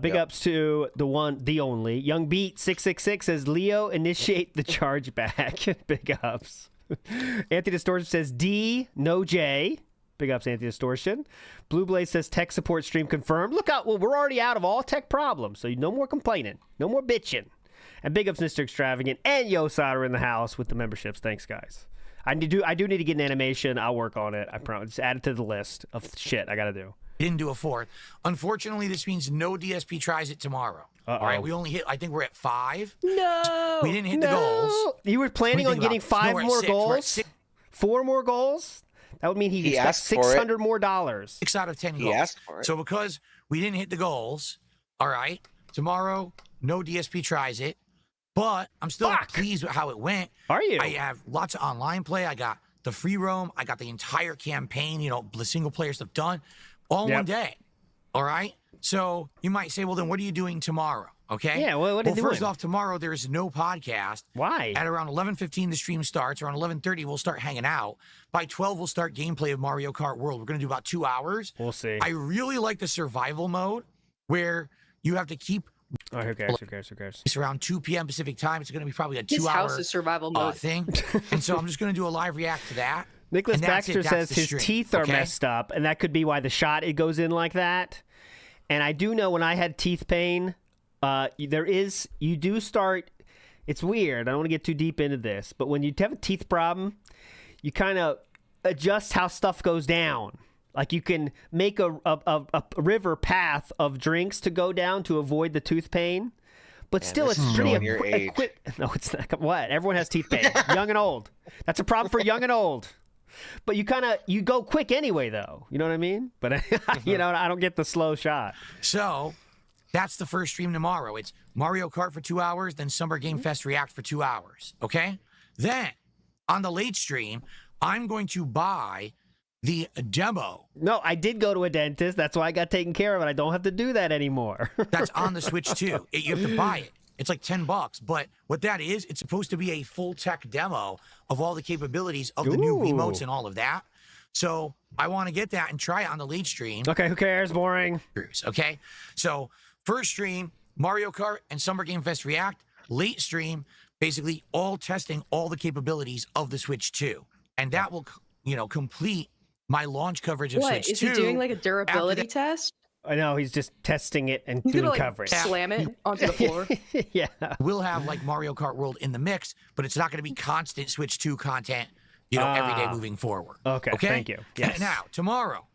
Big ups to the only. Young Beat 666 says, Leo, initiate the chargeback. Big ups. Anthony Distortion says, D, no J. Big ups, Anthony Distortion. Blue Blaze says, tech support stream confirmed. Look out. Well, we're already out of all tech problems. So no more complaining. No more bitching. And big ups, Mr. Extravagant and Yo Solder in the house with the memberships. Thanks, guys. I do need to get an animation. I'll work on it. I promise. Just add it to the list of shit I got to do. Didn't do a 4th. Unfortunately, this means no DSP tries it tomorrow. All right, we only hit, I think we're at 5. No. We didn't hit the goals. You were planning on getting 5 more goals? 4 more goals? That would mean he expects $600 more dollars. 6 out of 10 goals. He asked for it. So because we didn't hit the goals, all right, tomorrow, no DSP tries it. But I'm still pleased with how it went. Are you? I have lots of online play. I got the free roam. I got the entire campaign, the single player stuff done all in one day. All right? So you might say, well, then what are you doing tomorrow? Okay? Yeah, what are you doing? First off, tomorrow there is no podcast. Why? At around 11:15 the stream starts. Around 11:30 we'll start hanging out. By 12 we'll start gameplay of Mario Kart World. We're going to do about 2 hours. We'll see. I really like the survival mode where you have to keep... Oh, who cares? It's around 2 p.m. Pacific time. It's going to be probably a 2-hour His house is survival mode thing. And so I'm just going to do a live react to that. Nicholas And that's Baxter it. That's says the his stream, teeth are okay? messed up, and that could be why the shot it goes in like that. And I do know when I had teeth pain, you do start. It's weird. I don't want to get too deep into this, but when you have a teeth problem, you kind of adjust how stuff goes down. Like you can make a river path of drinks to go down to avoid the tooth pain. But still, it's pretty quick. No, it's not. What? Everyone has teeth pain, young and old. That's a problem for young and old. But you go quick anyway, though. You know what I mean? But I don't get the slow shot. So that's the first stream tomorrow. It's Mario Kart for 2 hours, then Summer Game Fest React for 2 hours. Okay? Then on the late stream, I'm going to buy the demo. No, I did go to a dentist. That's why I got taken care of, and I don't have to do that anymore. That's on the Switch too. You have to buy it. It's like $10. But what that is, it's supposed to be a full tech demo of all the capabilities of the new remotes and all of that. So I want to get that and try it on the late stream. Okay, who cares? Boring. Okay, so first stream, Mario Kart and Summer Game Fest React. Late stream, basically all testing all the capabilities of the Switch 2. And that will, complete my launch coverage of Switch 2. Is he doing like a durability test? I know, he's just testing it and He's doing gonna, coverage. Slam it onto the floor. Yeah. We'll have like Mario Kart World in the mix, but it's not going to be constant Switch 2 content, every day moving forward. Okay, thank you. Yes. Now, tomorrow,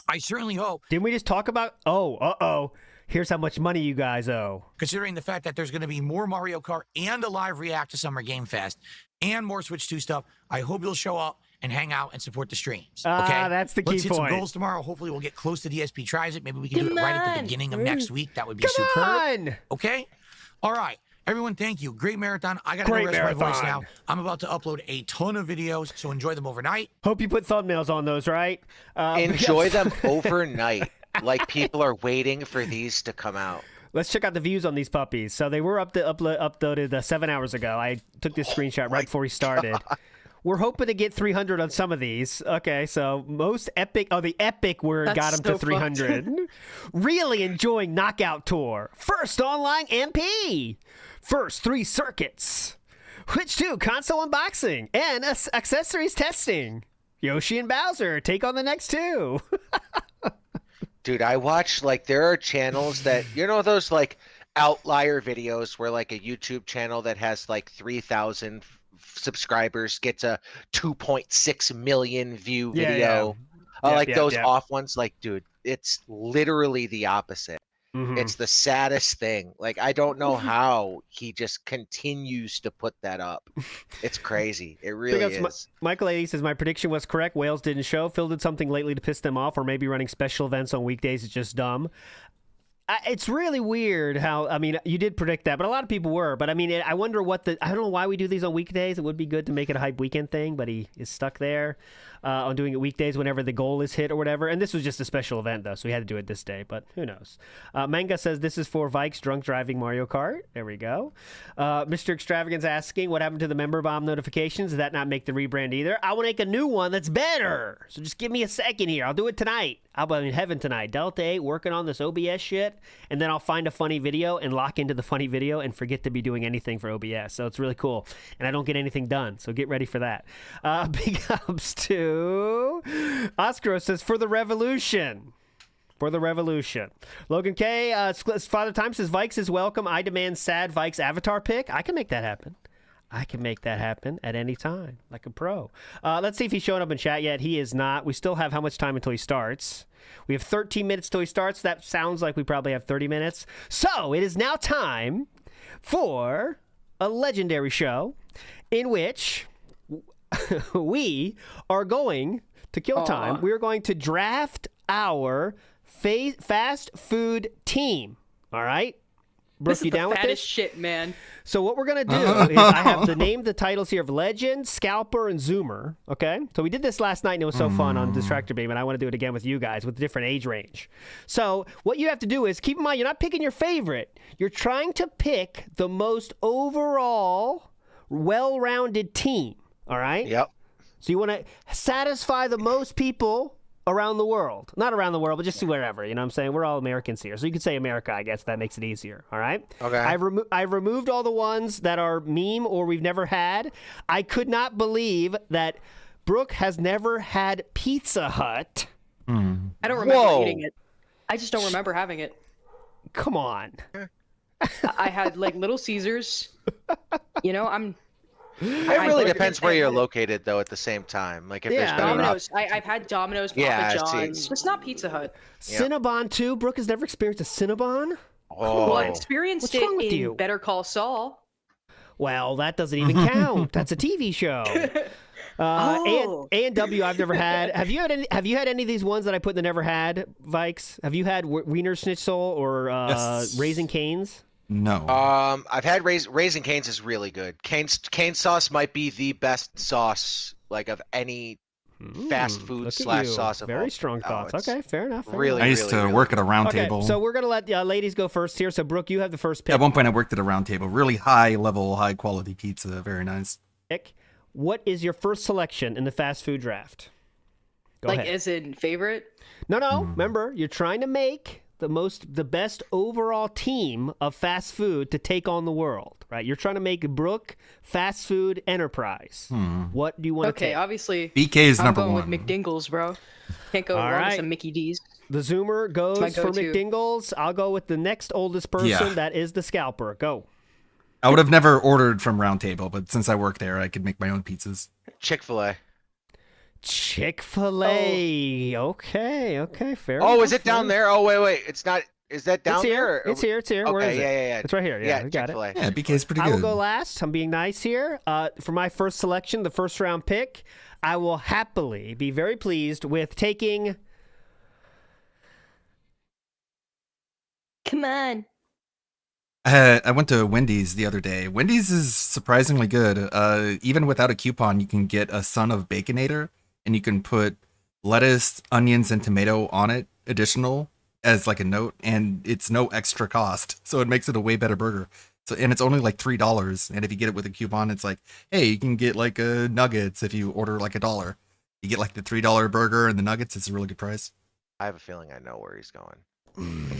I certainly hope. Didn't we just talk about, here's how much money you guys owe. Considering the fact that there's going to be more Mario Kart and a live react to Summer Game Fest and more Switch 2 stuff, I hope you'll show up and hang out and support the streams. Okay? That's the key Let's hit point. some goals tomorrow. Hopefully we'll get close to DSP Tries It. Maybe we can do it right at the beginning of next week. That would be superb. On. Okay? All right. Everyone, thank you. Great marathon. I got to go rest my voice now. I'm about to upload a ton of videos, so enjoy them overnight. Hope you put thumbnails on those, right? Enjoy them overnight, like people are waiting for these to come out. Let's check out the views on these puppies. So they were uploaded 7 hours ago. I took this screenshot right before we started. We're hoping to get 300 on some of these. Okay, so most epic. Oh, the epic word got him to 300. Really enjoying Knockout Tour. First online MP. First 3 circuits. Switch 2 console unboxing and accessories testing. Yoshi and Bowser take on the next 2. Dude, I watch, there are channels that, those, outlier videos where, a YouTube channel that has, 3,000 subscribers gets a 2.6 million view video. Those off ones, dude, it's literally the opposite. Mm-hmm. It's the saddest thing. I don't know how he just continues to put that up. It's crazy. It really is. Michael A. says, my prediction was correct. Wales didn't show. Phil did something lately to piss them off, or maybe running special events on weekdays is just dumb. It's really weird how, you did predict that, but a lot of people were. But, I wonder I don't know why we do these on weekdays. It would be good to make it a hype weekend thing, but he is stuck there on doing it weekdays whenever the goal is hit or whatever. And this was just a special event, though, so we had to do it this day, but who knows. Manga says, this is for Vikes drunk driving Mario Kart. There we go. Mr. Extravagance asking, what happened to the member bomb notifications? Did that not make the rebrand either? I will make a new one that's better. So just give me a second here. I'll do it tonight. I'll be in heaven tonight. Delta 8 working on this OBS shit, and then I'll find a funny video and lock into the funny video and forget to be doing anything for OBS. So it's really cool. And I don't get anything done, so get ready for that. Big ups to Oscar says, for the revolution. For the revolution. Logan K, Father Time says, Vikes is welcome. I demand sad Vikes avatar pick. I can make that happen. I can make that happen at any time, like a pro. Let's see if he's showing up in chat yet. He is not. We still have how much time until he starts? We have 13 minutes till he starts. That sounds like we probably have 30 minutes. So it is now time for a legendary show in which we are going to kill time. We are going to draft our fast food team. All right? Brooke, you down with this? This is the fattest shit, man. So what we're going to do is I have the titles here of Legend, Scalper, and Zoomer. Okay? So we did this last night, and it was so fun on Distractor Beam, and I want to do it again with you guys with a different age range. So what you have to do is keep in mind, you're not picking your favorite. You're trying to pick the most overall well-rounded team. All right? Yep. So you want to satisfy the most people around the world. Not around the world, but just wherever. You know what I'm saying? We're all Americans here. So you could say America, I guess. That makes it easier. All right? Okay. I've removed all the ones that are meme or we've never had. I could not believe that Brooke has never had Pizza Hut. I don't remember eating it. I just don't remember having it. Come on. I had like Little Caesars. You know, It really depends where you're located, though. At the same time, like if there's Domino's, I've had Domino's, Papa John's, just not Pizza Hut. Cinnabon too. Brooke has never experienced a Cinnabon. Well, I experienced What's wrong with it in you? Better Call Saul. Well, that doesn't even count. That's a TV show. A&W I've never had. Have you had any of these ones that I put in the never had, Vikes? Have you had Wiener Schnitzel or Raising Cane's? No. I've had Raising Cane's is really good. Cane sauce might be the best sauce like of any fast food / sauce. Very strong thoughts. Okay, fair enough. Really, I used to work at a round Okay, table. so we're gonna let the ladies go first here. So Brooke, you have the first pick. At one point, I worked at a round table. Really high level, high quality pizza. Very nice. What is your first selection in the fast food draft? Go ahead. As in favorite? No. Remember, you're trying to make the best overall team of fast food to take on the world, right? You're trying to make Brooke fast food enterprise. What do you want to take? Okay, obviously. BK is I'm number going one. with McDingles, bro. Can't go wrong with some Mickey D's. The Zoomer goes my for go-to. McDingles. I'll go with the next oldest person. Yeah. That is the Scalper. Go. I would have never ordered from Round Table, but since I work there, I could make my own pizzas. Chick-fil-A. Chick-fil-A. Okay, fair enough. Oh, is it down there? Oh, wait. It's not. Is that down It's here. there? It's here. Okay, Where is it? yeah. It's right here. Yeah, we got it. Chick-fil-A. Yeah, BK's pretty good. I will go last. I'm being nice here. For my first selection, the first round pick, I will happily be very pleased with taking. Come on. I went to Wendy's the other day. Wendy's is surprisingly good. Even without a coupon, you can get a Son of Baconator, and you can put lettuce, onions, and tomato on it, additional, as like a note, and it's no extra cost. So it makes it a way better burger. And it's only like $3. And if you get it with a coupon, it's like, hey, you can get like nuggets if you order like $1. You get like the $3 burger and the nuggets. It's a really good price. I have a feeling I know where he's going.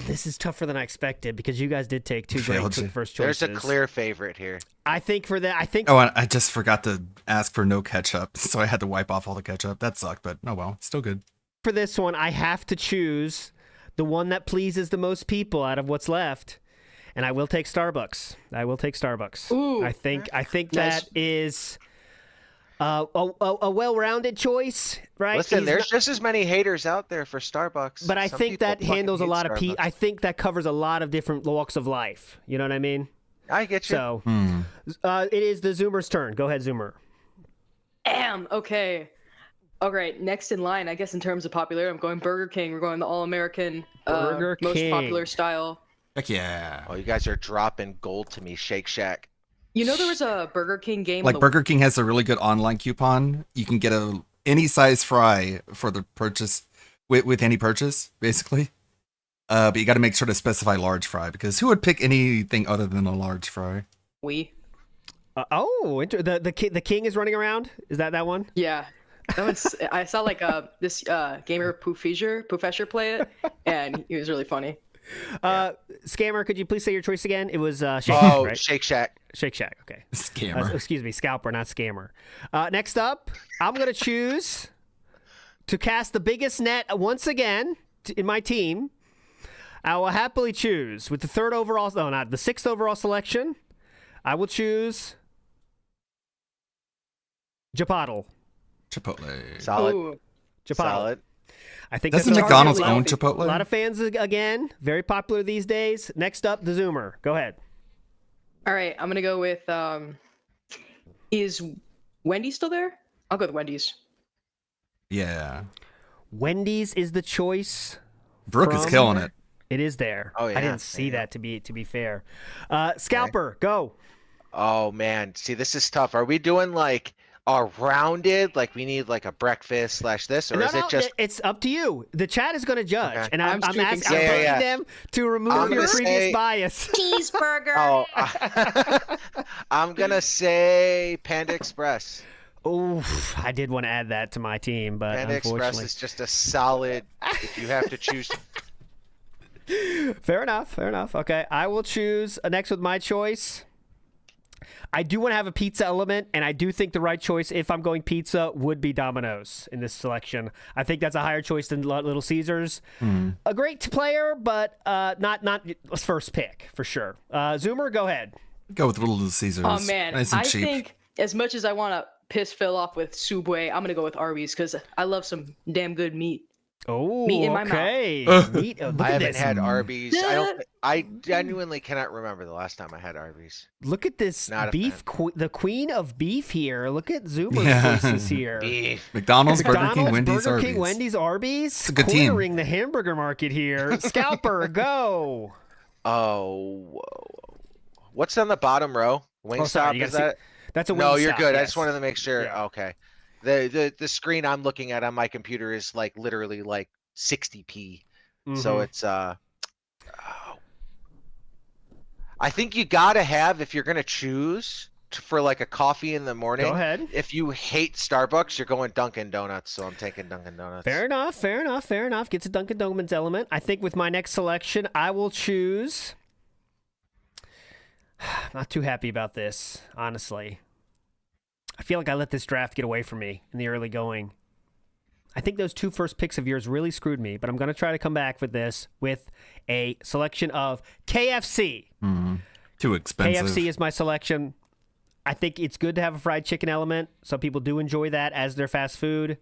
This is tougher than I expected because you guys did take two great first choices. There's a clear favorite here. I think for that, Oh, I just forgot to ask for no ketchup, so I had to wipe off all the ketchup. That sucked, but oh well, still good. For this one, I have to choose the one that pleases the most people out of what's left, and I will take Starbucks. Ooh, I think that is a well-rounded choice, right? Listen, there's just as many haters out there for Starbucks. But I Some think people that fucking handles a hate lot of Starbucks. I think that covers a lot of different walks of life. You know what I mean? I get you. So, it is the Zoomer's turn. Go ahead, Zoomer. Okay. All right, next in line, I guess in terms of popularity, I'm going Burger King. We're going the all-American, Burger most King. popular style. Heck yeah. Oh, you guys are dropping gold to me, Shake Shack. You know there was a Burger King game. Like Burger King has a really good online coupon. You can get any size fry for the purchase with any purchase, basically. But you got to make sure to specify large fry because who would pick anything other than a large fry? We. The king is running around. Is that one? Yeah. That one's, I saw like this gamer Poofesher play it, and he was really funny. Scammer, could you please say your choice again? It was Shake Shack, right? Shake Shack. Shake Shack, okay. Scammer. Excuse me, Scalper, not Scammer. Next up, I'm going to choose to cast the biggest net once again in my team. I will happily choose with the the sixth overall selection. I will choose Chipotle. Solid. Ooh. Chipotle. Solid. I think Doesn't that's McDonald's a lot of- own Chipotle? A lot of fans again. Very popular these days. Next up, the Zoomer. Go ahead. All right, I'm gonna go with. Is Wendy's still there? I'll go with Wendy's. Yeah. Wendy's is the choice. Brooke is killing it. It is there. Oh, yeah. I didn't see that to be fair. Scalper, go. Oh man, see this is tough. Are we doing like a rounded, like we need like a breakfast / this, or is it just? It's up to you. The chat is going to judge, Okay. and I'm scooping asking Yeah. them to remove I'm your gonna previous say- bias. Cheeseburger. Oh, I'm gonna say Panda Express. Oof, I did want to add that to my team, but Panda Express unfortunately, is just a solid. If you have to choose, fair enough. Okay, I will choose next with my choice. I do want to have a pizza element, and I do think the right choice, if I'm going pizza, would be Domino's in this selection. I think that's a higher choice than Little Caesars. A great player, but not first pick for sure. Zoomer, go ahead. Go with Little Caesars. Oh man, nice and I cheap. think as much as I want to piss Phil off with Subway, I'm gonna go with Arby's because I love some damn good meat. Oh, meat in my okay. mouth. I haven't had Arby's. I genuinely cannot remember the last time I had Arby's. Look at this Not a beef, the queen of beef here. Look at Zoomer's Yeah. choices here. Beef. McDonald's, Burger King, Wendy's, Burger King, Arby's. Wendy's, Arby's. It's a good team. Cornering the hamburger market here. Scalper, go. Oh, what's on the bottom row? Wingstop, sorry, you is gotta that? see- that's a No, you're Wingstop, good. I yes. just wanted to make sure. Yeah. Okay. The screen I'm looking at on my computer is like literally like 60p. So Mhm. it's I think you gotta have, if you're gonna choose for like a coffee in the morning. Go ahead. If you hate Starbucks, you're going Dunkin' Donuts. So I'm taking Dunkin' Donuts. Fair enough, fair enough, fair enough. Gets a Dunkin' Donuts element. I think with my next selection, I will choose. Not too happy about this, honestly. I feel like I let this draft get away from me in the early going. I think those two first picks of yours really screwed me, but I'm going to try to come back with this with a selection of KFC. Too expensive. KFC is my selection. I think it's good to have a fried chicken element. Some people do enjoy that as their fast food.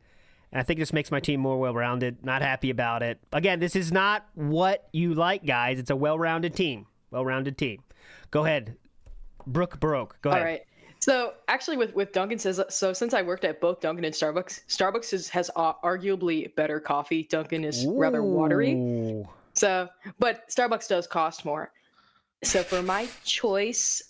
And I think this makes my team more well-rounded. Not happy about it. Again, this is not what you like, guys. It's a well-rounded team. Well-rounded team. Go ahead. Brooke Baroque. Go ahead. All right. So actually, with Dunkin' says so. Since I worked at both Dunkin' and Starbucks, Starbucks has arguably better coffee. Dunkin' is rather watery. So, but Starbucks does cost more. So for my choice,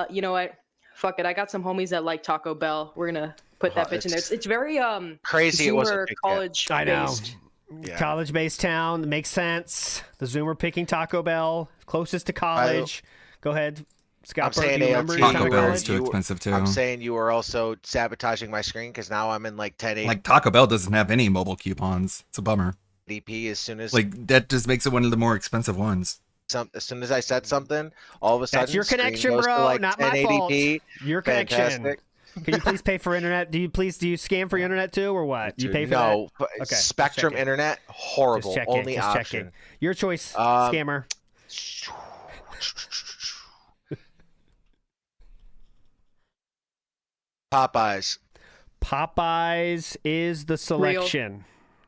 you know what? Fuck it. I got some homies that like Taco Bell. We're gonna put that bitch in there. It's very crazy. It wasn't Zoomer picked yet. I know. college-based. Yeah. College-based town. Makes sense. The Zoomer picking Taco Bell. Closest to college. Go ahead. Scott, I'm saying do you remember ALT. your Taco time Bell in is college? too expensive too. I'm saying you are also sabotaging my screen because now I'm in like 1080p Like Taco Bell doesn't have any mobile coupons. It's a bummer. as soon as Like that just makes it one of the more expensive ones. as soon as I said something, all of a sudden That's your screen connection, goes to, bro. like, Not my fault. 1080p. Your connection. Fantastic. Can you please pay for internet? Do you scan for your internet too, or what? You pay for No, that? Okay, just Spectrum checking. internet, horrible. Just checking. Only Just option. checking. Your choice, Um, scammer. Popeyes. Popeyes is the selection.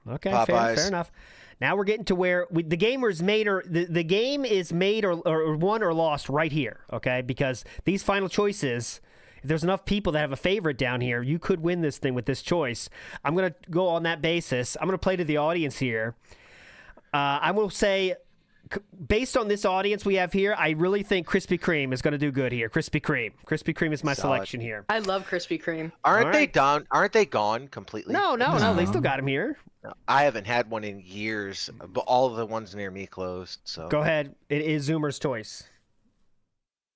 Okay, fair Popeyes. enough. Now we're getting to where the game is made or the game is made or won or lost right here. Okay, because these final choices. If there's enough people that have a favorite down here, you could win this thing with this choice. I'm going to go on that basis. I'm going to play to the audience here. I will say, based on this audience we have here, I really think Krispy Kreme is going to do good here. Krispy Kreme. Krispy Kreme is my Solid. selection here. I love Krispy Kreme. Aren't they Alright. done? Aren't they gone completely? No, they still got him here. No, I haven't had one in years, but all of the ones near me closed. So Go ahead. It is Zoomer's choice.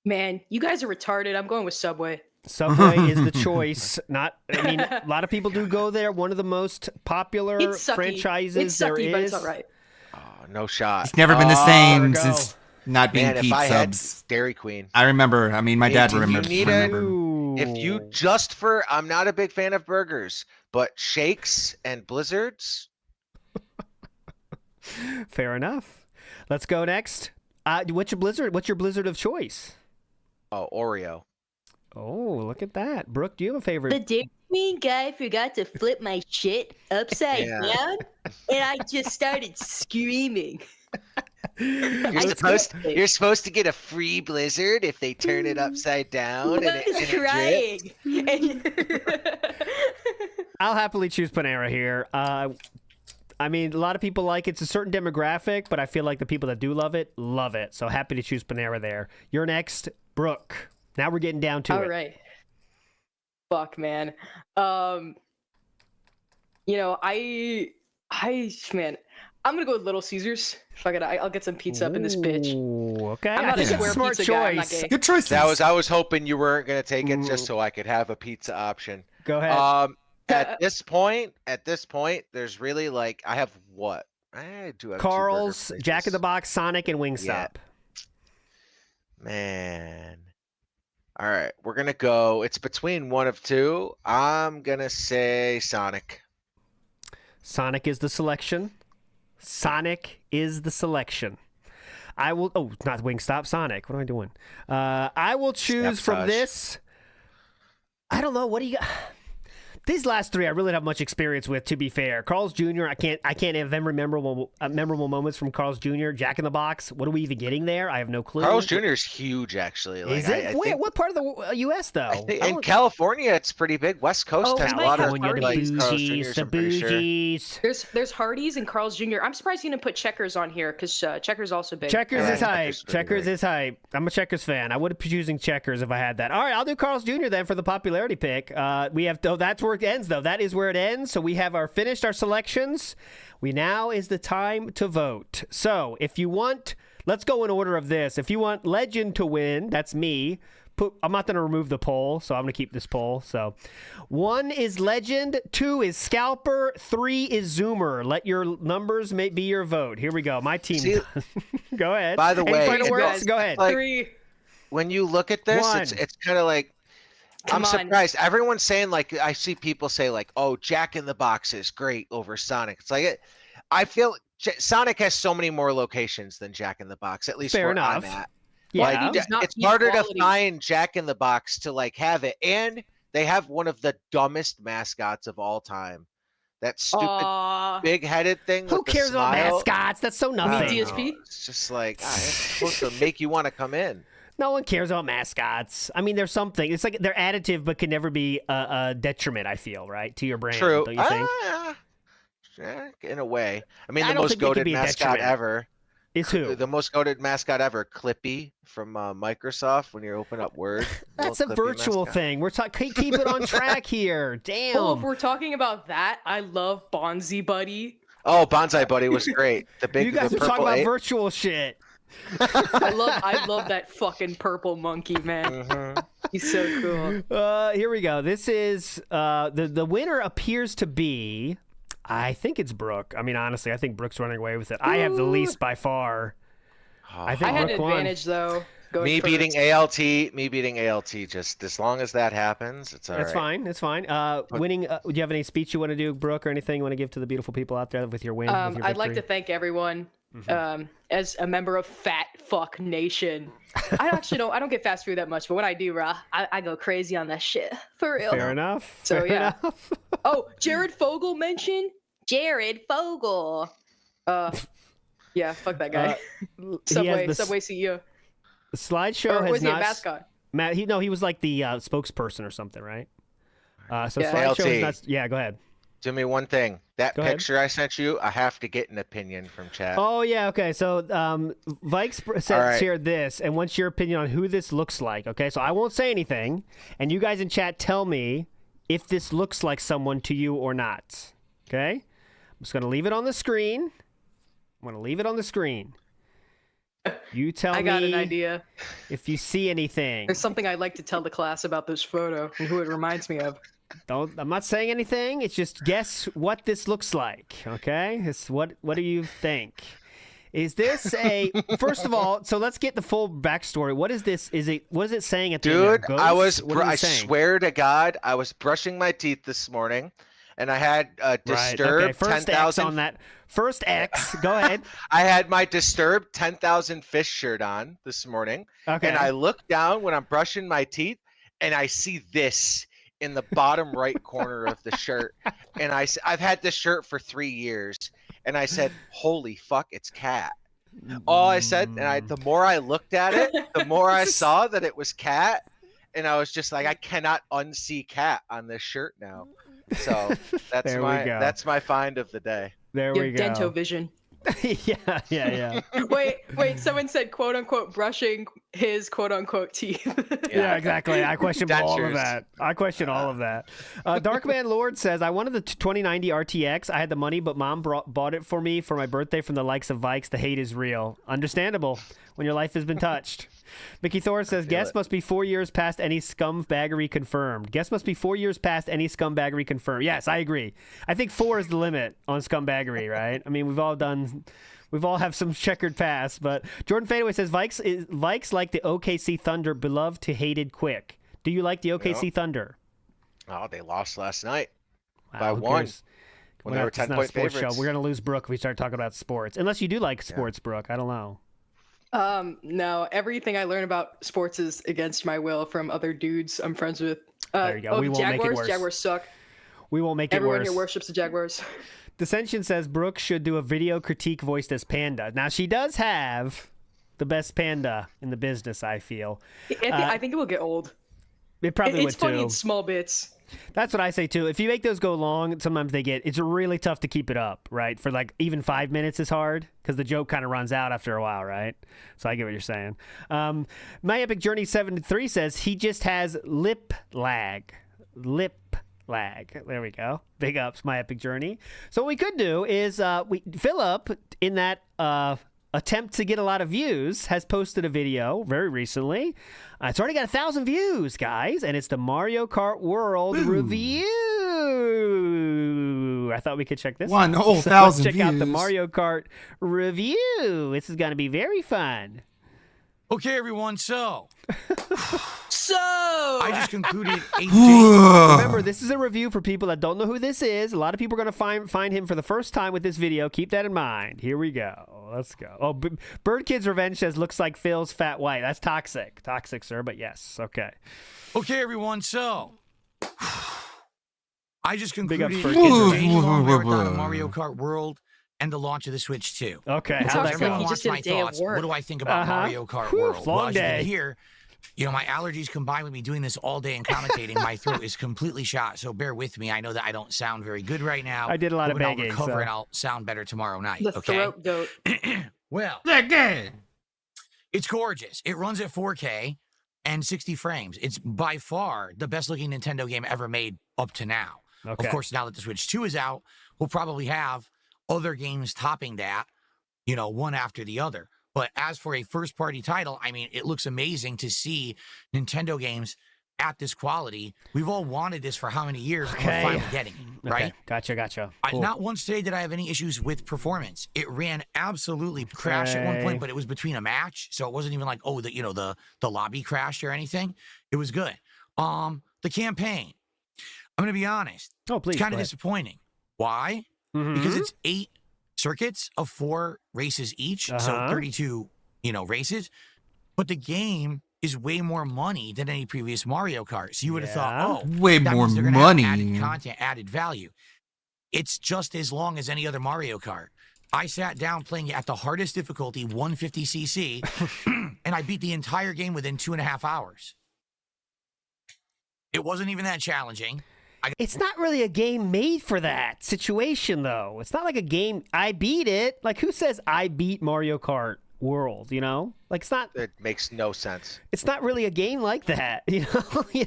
Man, you guys are retarded. I'm going with Subway. Subway is the choice. A lot of people do go there. One of the most popular It's sucky. franchises It's sucky, there but is. it's all right. no shot. It's never been the there same we go. since not being Man, if Peep I had subs. Dairy Queen. I remember. I mean, my dad If you remembered. need remembered. If you just for, I'm not a big fan of burgers, but shakes and blizzards. Fair enough. Let's go next. What's your blizzard of choice? Oh, Oreo. Oh, look at that. Brooke, do you have a favorite? The Dairy Queen guy forgot to flip my shit upside Yeah. down, and I just started screaming. You're supposed to get a free blizzard if they turn it upside down and I was it crying. I'll happily choose Panera here. I mean, a lot of people like it. It's a certain demographic, but I feel like the people that do love it. So happy to choose Panera there. You're next, Brooke. Now we're getting down to it. All right. Fuck, man. You know, man, I'm gonna go with Little Caesars. Fuck it, I'll get some pizza up in this bitch. Ooh, okay. I'm I not a think that's a square smart pizza guy. I'm not choice. gay. Good choice. I was hoping you weren't gonna take it just so I could have a pizza option. Go ahead. At this point, there's really like I have what? I do have two burger Carl's, places. Jack in the Box, Sonic, and Wingstop. Man. All right, we're gonna go. It's between one of two. I'm gonna say Sonic. Sonic is the selection. Sonic is the selection. I will. Oh, not Wingstop. Sonic. What am I doing? I will choose from this. I don't know. What do you got? These last three, I really don't have much experience with. To be fair, Carl's Jr. I can't have them memorable moments from Carl's Jr. Jack in the Box. What are we even getting there? I have no clue. Carl's Jr. is huge, actually. Like, is it? Wait, what part of the U.S. though? In California, it's pretty big. West Coast has a lot of like Carl's Jr.'s. The bougies. There's Hardee's and Carl's Jr. I'm surprised you didn't put Checkers on here because Checkers also big. Checkers is hype. Checkers is hype. I'm a Checkers fan. I would be choosing Checkers if I had that. All right, I'll do Carl's Jr. then for the popularity pick. We have that's where it ends though. That is where it ends. So we have finished our selections. Now is the time to vote. So if you want, let's go in order of this. If you want Legend to win, that's me. I'm not going to remove the poll, so I'm going to keep this poll. So 1 is Legend, 2 is Scalper, 3 is Zoomer. Let your numbers be your vote. Here we go. My team. Go ahead. By the way, final words? Go ahead. Like, 3. When you look at this, it's kind of like, I'm surprised. Everyone's saying, like, I see people say, like, oh, Jack in the Box is great over Sonic. It's like, I feel Sonic has so many more locations than Jack in the Box, at least Fair where enough. I'm at. Yeah. Like, it's harder to find Jack in the Box to, like, have it. And they have one of the dumbest mascots of all time. That stupid big-headed thing. Who cares about mascots? That's so nothing. DSP? It's just like, it's supposed to make you want to come in. No one cares about mascots. I mean, there's something. It's like they're additive, but can never be a detriment. I feel right to your brand. True. Don't you think? Yeah, in a way. I mean, I the don't most think they could goated be a mascot detriment. ever. Is who? The most goated mascot ever, Clippy from Microsoft. When you open up Word, That's a virtual thing. We're talking. Keep it on track here. Damn. Oh, if we're talking about that, I love Bonzi Buddy. Oh, Bonsai Buddy was great. The big. You guys the are talking purple about ape. virtual shit. I love that fucking purple monkey, man. He's so cool. Here we go. This is the winner appears to be. I think it's Brooke. I mean, honestly, I think Brooke's running away with it. I have the least by far. I think I had Brooke an won. advantage though. Me beating ALT. Just as long as that happens, it's all right. That's fine. It's fine. Winning. Do you have any speech you want to do, Brooke, or anything you want to give to the beautiful people out there with your win? With your I'd like to victory? thank everyone. As a member of Fat Fuck Nation, I don't get fast food that much, but when I do, I go crazy on that shit for real. Fair enough. So Fair yeah. enough. Oh, Jared Fogle mentioned Jared Fogle. Yeah, fuck that guy. Subway CEO. The slideshow Or has was he a not. mascot? He was like the spokesperson or something, right? So Yeah. slideshow ALT. is not. Yeah, go ahead. Do me one thing. That Go ahead. picture I sent you, I have to get an opinion from chat. Oh yeah, okay. So Vikes says right. here this and wants your opinion on who this looks like. Okay, so I won't say anything, and you guys in chat tell me if this looks like someone to you or not. Okay, I'm just gonna leave it on the screen. You tell me. I got an idea. If you see anything. There's something I'd like to tell the class about this photo and who it reminds me of. I'm not saying anything. It's just guess what this looks like. Okay, what do you think? Is this a first of all? So let's get the full backstory. What is this? What is it saying at the end there? Dude, Ghosts? What is it I saying? swear to God, I was brushing my teeth this morning, and I had Disturbed Okay, first 10,000 X on that. First X. Go ahead. I had my Disturbed 10,000 Fish shirt on this morning, Okay. and I look down when I'm brushing my teeth, and I see this in the bottom right corner of the shirt, and I've had this shirt for 3 years, and I said, "Holy fuck, it's Cat." All I said, and the more I looked at it, the more I saw that it was Cat, and I was just like, I cannot unsee Cat on this shirt now. So that's There we go. that's my find of the day. There You we have go. Dento vision. Yeah. Wait. Someone said "quote unquote" brushing his "quote unquote" teeth. Yeah, exactly. I question all of Dentures. that. Darkman Lord says, I wanted the 2090 RTX. I had the money, but mom bought it for me for my birthday from the likes of Vikes. The hate is real. Understandable when your life has been touched. Mickey Thor says, guess must be 4 years past any scumbaggery confirmed. Guess must be 4 years past any scumbaggery confirmed. Yes, I agree. I think 4 is the limit on scumbaggery, right? I mean, we've all done We've all have some checkered past, but Jordan Fadeaway says Vikes like the OKC Thunder, beloved to hated quick. Do you like the OKC Thunder? Oh, they lost last night Wow, by who one. cares? When they were It's not a 10-point sports favorites. show. We're gonna lose Brooke if we start talking about sports. Unless you do like sports, Brooke. I don't know. No, everything I learn about sports is against my will from other dudes I'm friends with. There you go. We won't make it Jaguars. worse. Jaguars suck. We won't make it Everyone worse. here worships the Jaguars. Dissension says Brooke should do a video critique voiced as Panda. Now, she does have the best panda in the business, I feel. I think it will get old. It probably would, It's funny too. in small bits. That's what I say, too. If you make those go long, sometimes it's really tough to keep it up, right? For like even 5 minutes is hard because the joke kind of runs out after a while, right? So I get what you're saying. My Epic Journey 73 says he just has lip lag. Lip lag. There we go. Big ups, My Epic Journey. So what we could do is Philip, in that attempt to get a lot of views, has posted a video very recently. It's already got 1,000 views, guys, and it's the Mario Kart World review. I thought we could check this One out. whole So 1,000 let's check out the views. Mario Kart review. This is going to be very fun. Okay, everyone. So I just concluded a Remember, this is a review for people that don't know who this is. A lot of people are going to find him for the first time with this video. Keep that in mind. Here we go. Let's go. Oh, Bird Kid's Revenge says, looks like Phil's fat white. That's toxic. Toxic, sir, but yes. Okay. Okay, everyone. So I just Big ups, concluded Bird a Kid's day-long Revenge. marathon of Mario Kart World and the launch of the Switch 2. Okay, So how'd that everyone go? wants just did a my day of thoughts. work. What do I think about Mario Kart Whew, World? long Well, as you day. can hear, my allergies combined with me doing this all day and commentating, my throat is completely shot. So bear with me. I know that I don't sound very good right now. I did a lot of Hoping I'll begging, recover so- and I'll sound better tomorrow night. The okay. throat goat. Well, it's gorgeous. It runs at 4K and 60 frames. It's by far the best looking Nintendo game ever made up to now. Okay. Of course, now that the Switch 2 is out, we'll probably have other games topping that, one after the other. But as for a first party title, I mean, it looks amazing to see Nintendo games at this quality. We've all wanted this for how many years, and we're finally getting it, right? Okay. Gotcha. Cool. Not once today did I have any issues with performance. It ran absolutely crash at one point, but it was between a match, so it wasn't even like, the lobby crashed or anything. It was good. The campaign, I'm gonna be honest. Oh, please. It's kind go of ahead. disappointing. Why? Because it's 8 circuits of 4 races each, so 32, races. But the game is way more money than any previous Mario Kart. So you would have thought, way that more means they're gonna money. have added content, added value. It's just as long as any other Mario Kart. I sat down playing it at the hardest difficulty, 150cc, and I beat the entire game within 2.5 hours. It wasn't even that challenging. It's not really a game made for that situation, though. It's not like a game. I beat it. Like, who says I beat Mario Kart World? Like, it's not. It makes no sense. It's not really a game like that. You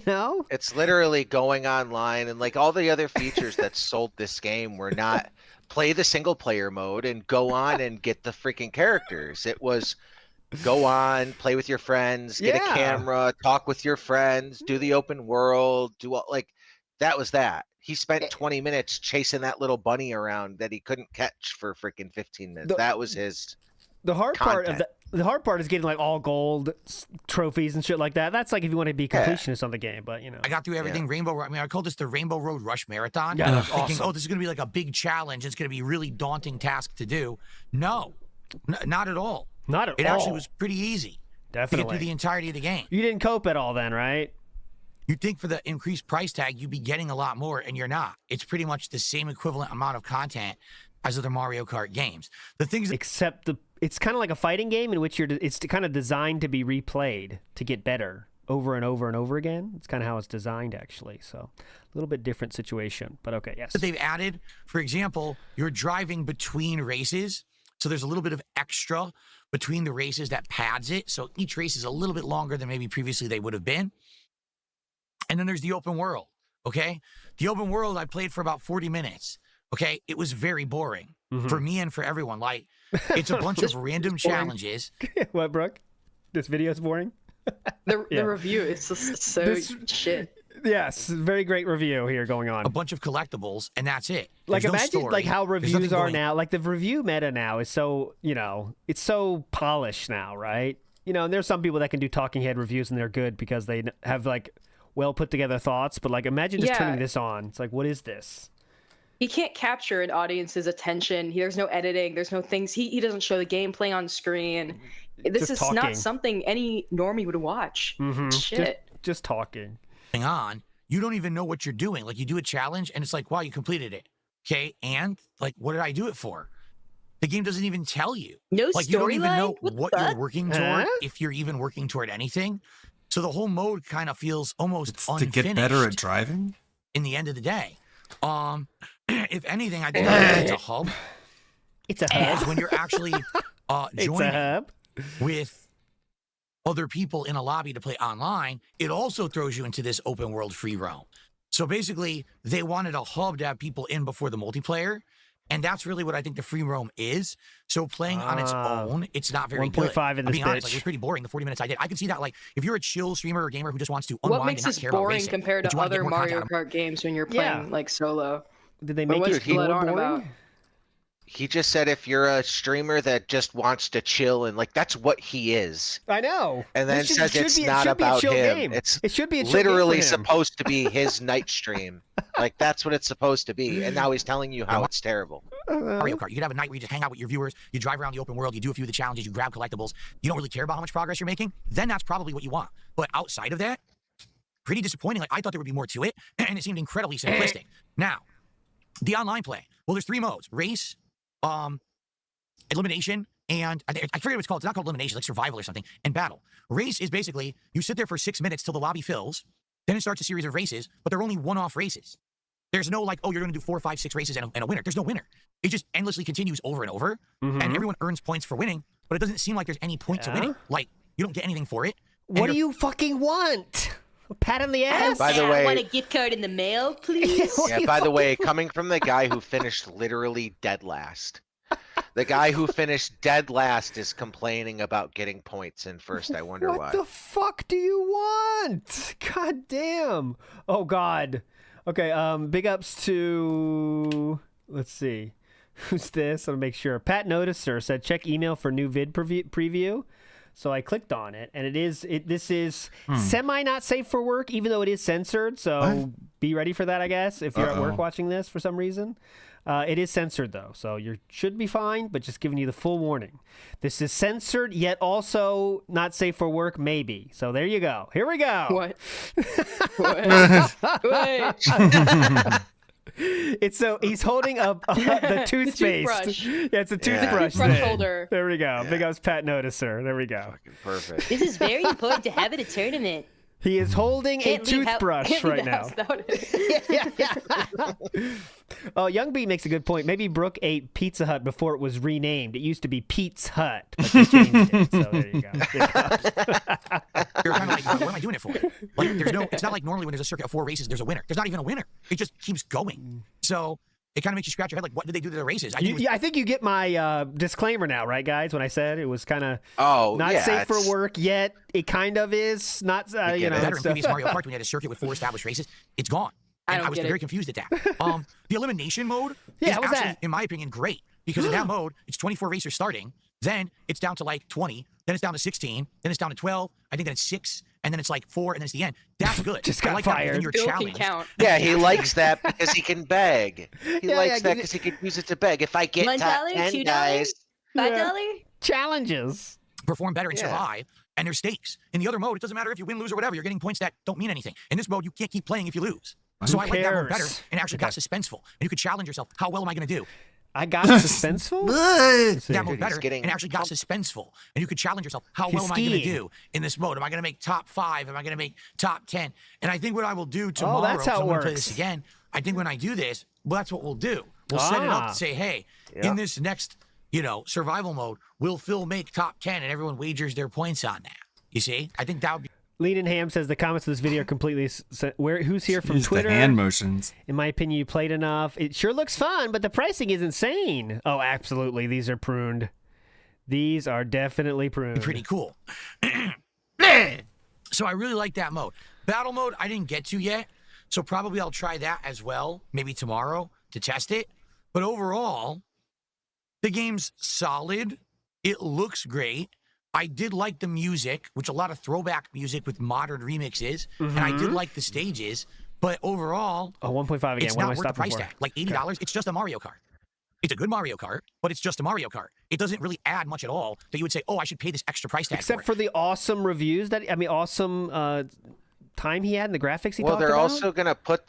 know. It's literally going online, and like all the other features that sold this game were not play the single player mode and go on and get the freaking characters. It was go on, play with your friends, get a camera, talk with your friends, do the open world, do all like. That was that. He spent 20 minutes chasing that little bunny around that he couldn't catch for freaking 15 minutes. That was his. The hard part of the hard part is getting like all gold trophies and shit like that. That's like if you want to be completionist on the game, but I got through everything Rainbow. I mean, I called this the Rainbow Road Rush Marathon. Yeah, that's thinking, awesome. this is gonna be like a big challenge. It's gonna be a really daunting task to do. No, not at all. Not at all. It actually was pretty easy. Definitely. To get through the entirety of the game. You didn't cope at all then, right? You'd think for the increased price tag, you'd be getting a lot more, and you're not. It's pretty much the same equivalent amount of content as other Mario Kart games. The things, except it's kind of like a fighting game in which it's kind of designed to be replayed to get better over and over and over again. It's kind of how it's designed, actually. So a little bit different situation, but okay, yes. that they've added, for example, you're driving between races, so there's a little bit of extra between the races that pads it. So each race is a little bit longer than maybe previously they would have been. And then there's the open world, okay? The open world I played for about 40 minutes, okay? It was very boring for me and for everyone. Like, it's a bunch of random challenges. What, Brooke? This video is boring? The review is just so shit. Yes, very great review here going on. A bunch of collectibles, and that's it. Like There's no imagine story. like how There's reviews nothing are going- now. Like the review meta now is so, it's so polished now, right? And there's some people that can do talking head reviews and they're good because they have like well put together thoughts. But like imagine just turning this on. It's like, what is this? He can't capture an audience's attention. There's no editing. There's no things. He doesn't show the gameplay on screen. This Just is talking. not something any normie would watch. Shit. Just talking. Hang on. You don't even know what you're doing. Like you do a challenge and it's like, wow, you completed it. Okay. And like, what did I do it for? The game doesn't even tell you. No like you don't even storyline? know What the what fuck? you're working toward, if you're even working toward anything. So the whole mode kind of feels almost unfinished. To get better at driving? In the end of the day. If anything, I think it's a hub. It's a Because hub. when you're actually It's a joining hub. with other people in a lobby to play online, it also throws you into this open world free roam. So basically, they wanted a hub to have people in before the multiplayer. And that's really what I think the free roam is. So playing on its own, it's not very good. 1.5 in I'm this being honest, like, bitch. it was pretty boring the 40 minutes I did. I can see that, like, if you're a chill streamer or gamer who just wants to unwind What makes and not this care about boring racing, compared but to you wanna get other more Mario content out Kart games when you're playing like solo? Did they Or make what's it more Blood on boring? about? He just said if you're a streamer that just wants to chill and like that's what he is. I know. And then It should- says it it's should be- it not should be a about chill him. game. It's It should be a chill game for literally him. supposed to be his night stream. Like that's what it's supposed to be. And now he's telling you how it's terrible. Mario Kart. You could have a night where you just hang out with your viewers, you drive around the open world, you do a few of the challenges, you grab collectibles, you don't really care about how much progress you're making, then that's probably what you want. But outside of that, pretty disappointing. Like I thought there would be more to it, and it seemed incredibly simplistic. Now, the online play. Well, there's 3 modes: race, elimination, and I forget what it's called. It's not called elimination, like survival or something, and battle. Race is basically you sit there for 6 minutes till the lobby fills, then it starts a series of races, but they're only one-off races. There's no like, oh, you're going to do 4, 5, 6 races and a winner. There's no winner. It just endlessly continues over and over, and everyone earns points for winning, but it doesn't seem like there's any point to winning. Like, you don't get anything for it. What do you fucking want? A pat on the ass? By the way- I want a gift card in the mail, please. Yeah, by the way, coming from the guy who finished literally dead last. The guy who finished dead last is complaining about getting points in first. I wonder why. What the fuck do you want? God damn. Oh God. Okay. Big ups to. Let's see. Who's this? I'll make sure. Pat Noticer said check email for new vid preview. So I clicked on it, and this is semi not safe for work, even though it is censored. So be ready for that, I guess, if you're at work watching this for some reason. It is censored though, so you should be fine. But just giving you the full warning. This is censored, yet also not safe for work, maybe. So there you go. Here we go. What? It's so he's holding up the toothpaste. toothbrush. Yeah, it's a toothbrush. Toothbrush thing. holder. There we go. Big ups, Pat Noticer. There we go. Perfect. This is very important to have at a tournament. He is holding Can't a leave toothbrush right now. Oh, Young B makes a good point. Maybe Brooke ate Pizza Hut before it was renamed. It used to be Pete's Hut, but they changed it. So there you go. You're kind of like, what am I doing it for? Like, there's no. It's not like normally when there's a circuit of 4 races, there's a winner. There's not even a winner. It just keeps going. So it kind of makes you scratch your head. Like, what did they do to the races? I think you get my disclaimer now, right, guys? When I said it was kind of not yeah, safe for it's- work yet, it kind of is. Not you know. Better in so- previous Mario Kart when you had a circuit with 4 established races. It's gone. And I was very confused at that. The elimination mode is how was actually, that? in my opinion, great. Because in that mode, it's 24 racers starting. Then it's down to like 20. Then it's down to 16. Then it's down to 12. I think then it's 6. And then it's like 4. And then it's the end. That's good. Just I got like that. fired. Then you're Bill can challenged. count. Yeah, he likes that because he can beg. He Yeah, likes yeah, that because he can use it to beg. If I get $1, top 10 $2, guys, $5. Challenges. Perform better and Yeah. survive. And there's stakes. In the other mode, it doesn't matter if you win, lose, or whatever. You're getting points that don't mean anything. In this mode, you can't keep playing if you lose. So I like that mode better, cares? and it actually got suspenseful. And you could challenge yourself. How well am I going to do? I got suspenseful. That mode Dude, better, he's getting and actually got suspenseful. And you could challenge yourself. How He's well am I going to skiing. do in this mode? Am I going to make top 5? Am I going to make top 10? And I think what I will do tomorrow, that's how 'cause it I'm going to play works. this again. I think when I do this, well, that's what we'll do. We'll set it up Ah. to say, hey, Yeah. in this next, survival mode, will Phil make top 10? And everyone wagers their points on that. You see? I think that would be. Lean and Ham says the comments of this video are completely. Who's here from Use Twitter? the hand motions. In my opinion, you played enough. It sure looks fun, but the pricing is insane. Oh, absolutely. These are pruned. These are definitely pruned. Pretty cool. So I really like that mode. Battle mode, I didn't get to yet, so probably I'll try that as well, maybe tomorrow to test it. But overall, the game's solid. It looks great. I did like the music, which a lot of throwback music with modern remixes, and I did like the stages. But overall, 1.5 again. It's not worth the price tag. Like $80, it's just a Mario Kart. It's a good Mario Kart, but it's just a Mario Kart. It doesn't really add much at all that you would say, oh, I should pay this extra price tag. Except for the awesome reviews awesome time he had and the graphics he talked about. Well, they're also gonna put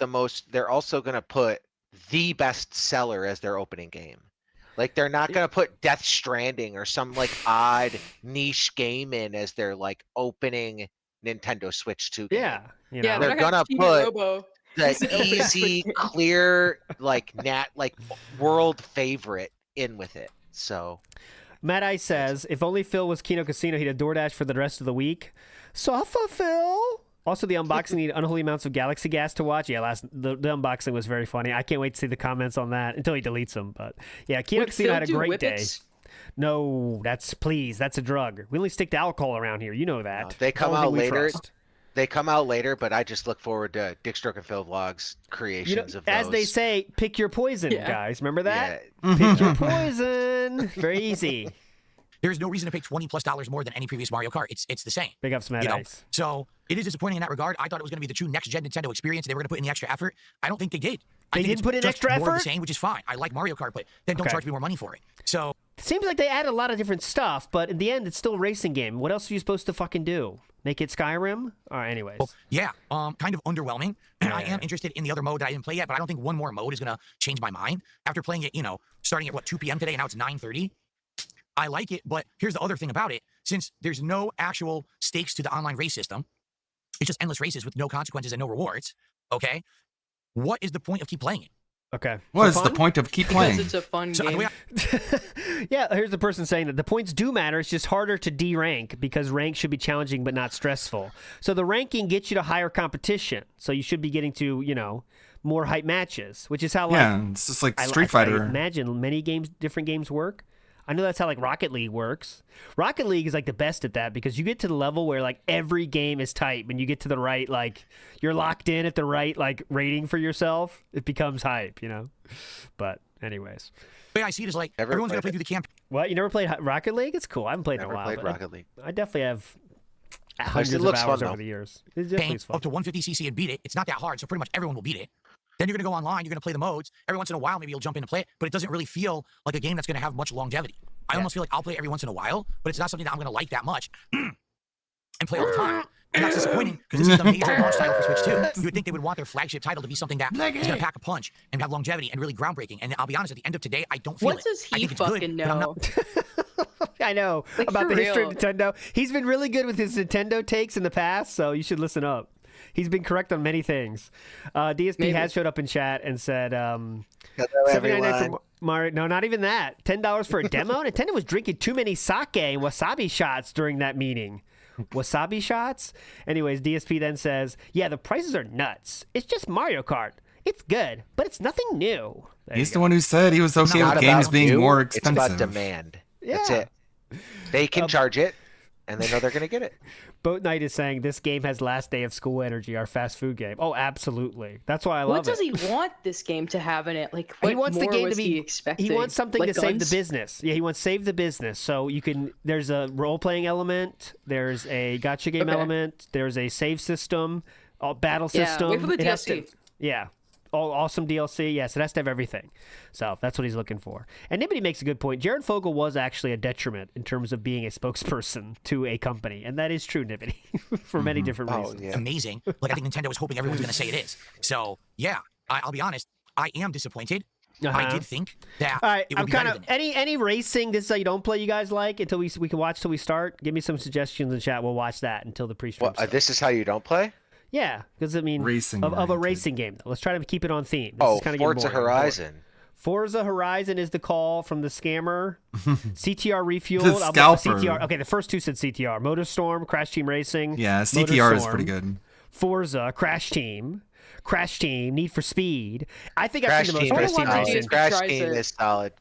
they're also gonna put the best seller as their opening game. Like they're not gonna put Death Stranding or some like odd niche game in as their like opening Nintendo Switch 2 game. Yeah, they're gonna put the easy, clear, like world favorite in with it. So Matt Ice says, if only Phil was Kino Casino, he'd have DoorDash for the rest of the week. Suffer, Phil. Also, the unboxing need unholy amounts of Galaxy Gas to watch. Yeah, the unboxing was very funny. I can't wait to see the comments on that until he deletes them. But yeah, Kino Casino had a great day. No, that's a drug. We only stick to alcohol around here. You know that. No, they come out later. They come out later, but I just look forward to Dick Stroke and Phil vlogs creations of those. As they say, pick your poison, guys. Remember that? Yeah. Pick your poison. Very easy. There's no reason to pay $20+ more than any previous Mario Kart. It's the same. Big ups, Matt Ice. So it is disappointing in that regard. I thought it was going to be the true next-gen Nintendo experience. They were going to put in the extra effort. I don't think they did. They didn't put in extra effort? More of the same, which is fine. I like Mario Kart, but then don't charge me more money for it. So it seems like they added a lot of different stuff, but in the end, it's still a racing game. What else are you supposed to fucking do? Make it Skyrim? All right, anyways. Well, yeah, kind of underwhelming. I am interested in the other mode that I didn't play yet, but I don't think one more mode is going to change my mind. After playing it, starting at 2 p.m. today, and now it's 9:30. I like it, but here's the other thing about it. Since there's no actual stakes to the online race system, it's just endless races with no consequences and no rewards, okay? What is the point of keep playing it? Okay. What is the point of keep playing? Because it's a fun game. Yeah, here's the person saying that the points do matter. It's just harder to de-rank because rank should be challenging but not stressful. So the ranking gets you to higher competition. So you should be getting to, more hype matches, which is how it's just like Street Fighter. I imagine many different games work. I know that's how Rocket League works. Rocket League is the best at that because you get to the level where every game is tight. When you get to the right, you're locked in at the right rating for yourself, it becomes hype, But anyways. The way I see it is everyone's gonna play through the camp. What? You never played Rocket League? It's cool. I haven't played in a while. Never played Rocket League. I definitely have hundreds of hours over the years. It definitely is fun. Up to 150cc and beat it. It's not that hard, so pretty much everyone will beat it. Then you're going to go online, you're going to play the modes. Every once in a while, maybe you'll jump in and play it, but it doesn't really feel like a game that's going to have much longevity. I almost feel like I'll play it every once in a while, but it's not something that I'm going to like that much and play all the time. And that's disappointing because this is the major launch title for Switch 2. You would think they would want their flagship title to be something that is going to pack a punch and have longevity and really groundbreaking. And I'll be honest, at the end of today, I don't feel what does he fucking know? I know about the history of Nintendo. He's been really good with his Nintendo takes in the past, so you should listen up. He's been correct on many things. DSP has showed up in chat and said, $7.99 for Mario. No, not even that. $10 for a demo? Nintendo was drinking too many sake and wasabi shots during that meeting. Wasabi shots? Anyways, DSP then says, yeah, the prices are nuts. It's just Mario Kart. It's good, but it's nothing new. He's the one who said he was okay with games being more expensive. It's about demand. Yeah. That's it. They can charge it, and they know they're going to get it. Boat Knight is saying this game has last day of school energy, our fast food game. Oh, absolutely. That's why I love it. What does he want this game to have in it? What he wants more the game was to be, he expecting? He wants something to save the business. Yeah, he wants to save the business. So you can, there's a role-playing element, there's a gacha game element, there's a save system, battle system. Wait for the DLC. Oh, awesome DLC. Yes, it has to have everything. So that's what he's looking for. And Nibbity makes a good point. Jared Fogle was actually a detriment in terms of being a spokesperson to a company. And that is true, Nibbity, for many different reasons. Yeah. Amazing. I think Nintendo was hoping everyone's going to say it is. So, yeah, I'll be honest. I am disappointed. I did think that all right, it would be better than any racing, this is how you don't play, you guys like, until we can watch till we start? Give me some suggestions in chat. We'll watch that until the pre-stream starts. This is how you don't play? Yeah, because racing of a racing game. Let's try to keep it on theme. Forza Horizon. Forza Horizon is the call from the scammer. CTR Refueled. The scalper. CTR. Okay, the first two said CTR. MotorStorm, Crash Team Racing. Yeah, CTR is pretty good. Forza, Crash Team, Need for Speed. I think I've seen the most Crash Team Racing. Crash Team is solid.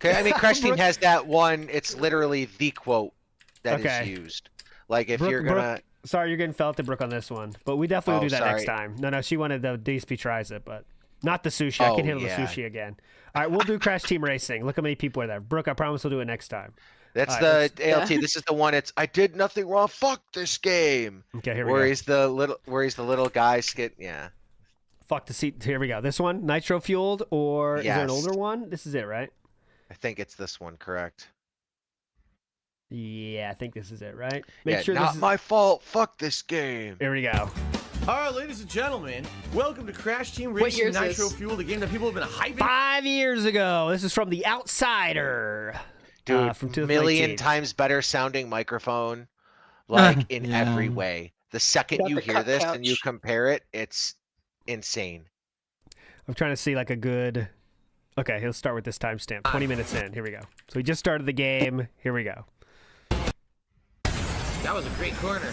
I mean, Crash Team has that one. It's literally the quote that is used. Like if you're gonna. Sorry, you're getting Feltenbrook on this one, but we definitely will do that sorry. next time. No, she wanted the DSP tries it, but not the sushi. I can handle the sushi again. All right, we'll do Crash Team Racing. Look how many people are there. Brooke, I promise we'll do it next time. That's All the right, ALT. This is the one. It's I did nothing wrong. Fuck this game. Okay, here we where go. he's the little guy skit. Yeah. Fuck the seat. Here we go. This one, nitro fueled, or is there an Yes. older one? This is it, right? I think it's this one. Correct. Yeah, I think this is it, right? Yeah, this not is... my fault. Fuck this game. Here we go. All right, ladies and gentlemen, welcome to Crash Team What Racing year is Nitro this? Fuel, the game that people have been hyping. 5 years ago. This is from The Outsider. Dude, from million 2019. times better sounding microphone, like in every way. The second Got you the hear cut this and you couch. compare it, it's insane. I'm trying to see like a good. Okay, he'll start with this timestamp. 20 minutes in. Here we go. So we just started the game. Here we go. That was a great corner.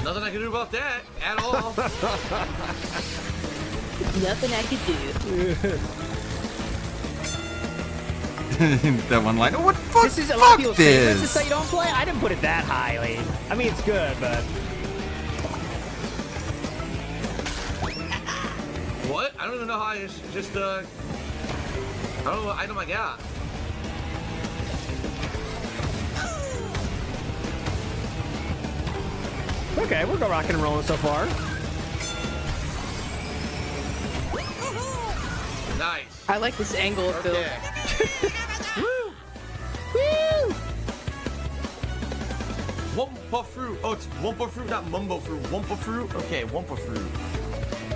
Nothing I can do about that at all. Nothing I could do. That one line. Oh, what fuck? This is a lot of Fuck people's favorites. this. This you don't play. I didn't put it that highly. I mean, it's good, but What? I don't even know how I just I don't know what item I got. okay, we're going rocking and rolling so far. Nice. I like this angle of Phil. Woo! Woo! Wumpa fruit. Oh, it's Wumpa fruit, not Mumbo fruit. Wumpa fruit? Okay, Wumpa fruit.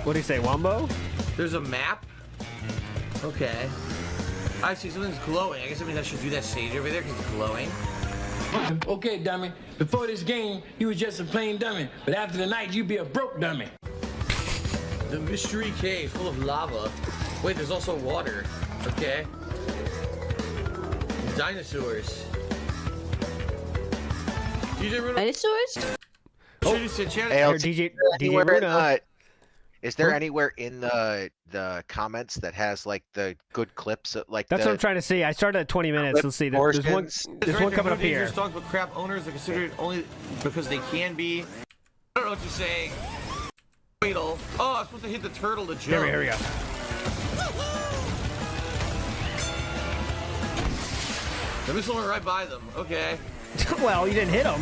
What do you say, Wombo? There's a map. Okay. I see something's glowing. I guess that means I should do that stage over there because it's glowing. Okay, dummy. Before this game, you was just a plain dummy. But after the night, you be a broke dummy. The mystery cave full of lava. Wait, there's also water. Okay. Dinosaurs. Dinosaurs? Oh, said chat. ALT, DJ anywhere in Bruno. the- is there Huh? anywhere in the comments that has like the good clips of, like That's the what I'm trying to see. I started at 20 minutes. Let's see. There's one. portions? There's one coming up here. Dangerous dogs, but crap owners are considered only because they can be. I don't know what you're saying. Fatal. Oh, I'm supposed to hit the turtle to jump. Here we go. The missile went right by them. Okay. Well, you didn't hit him.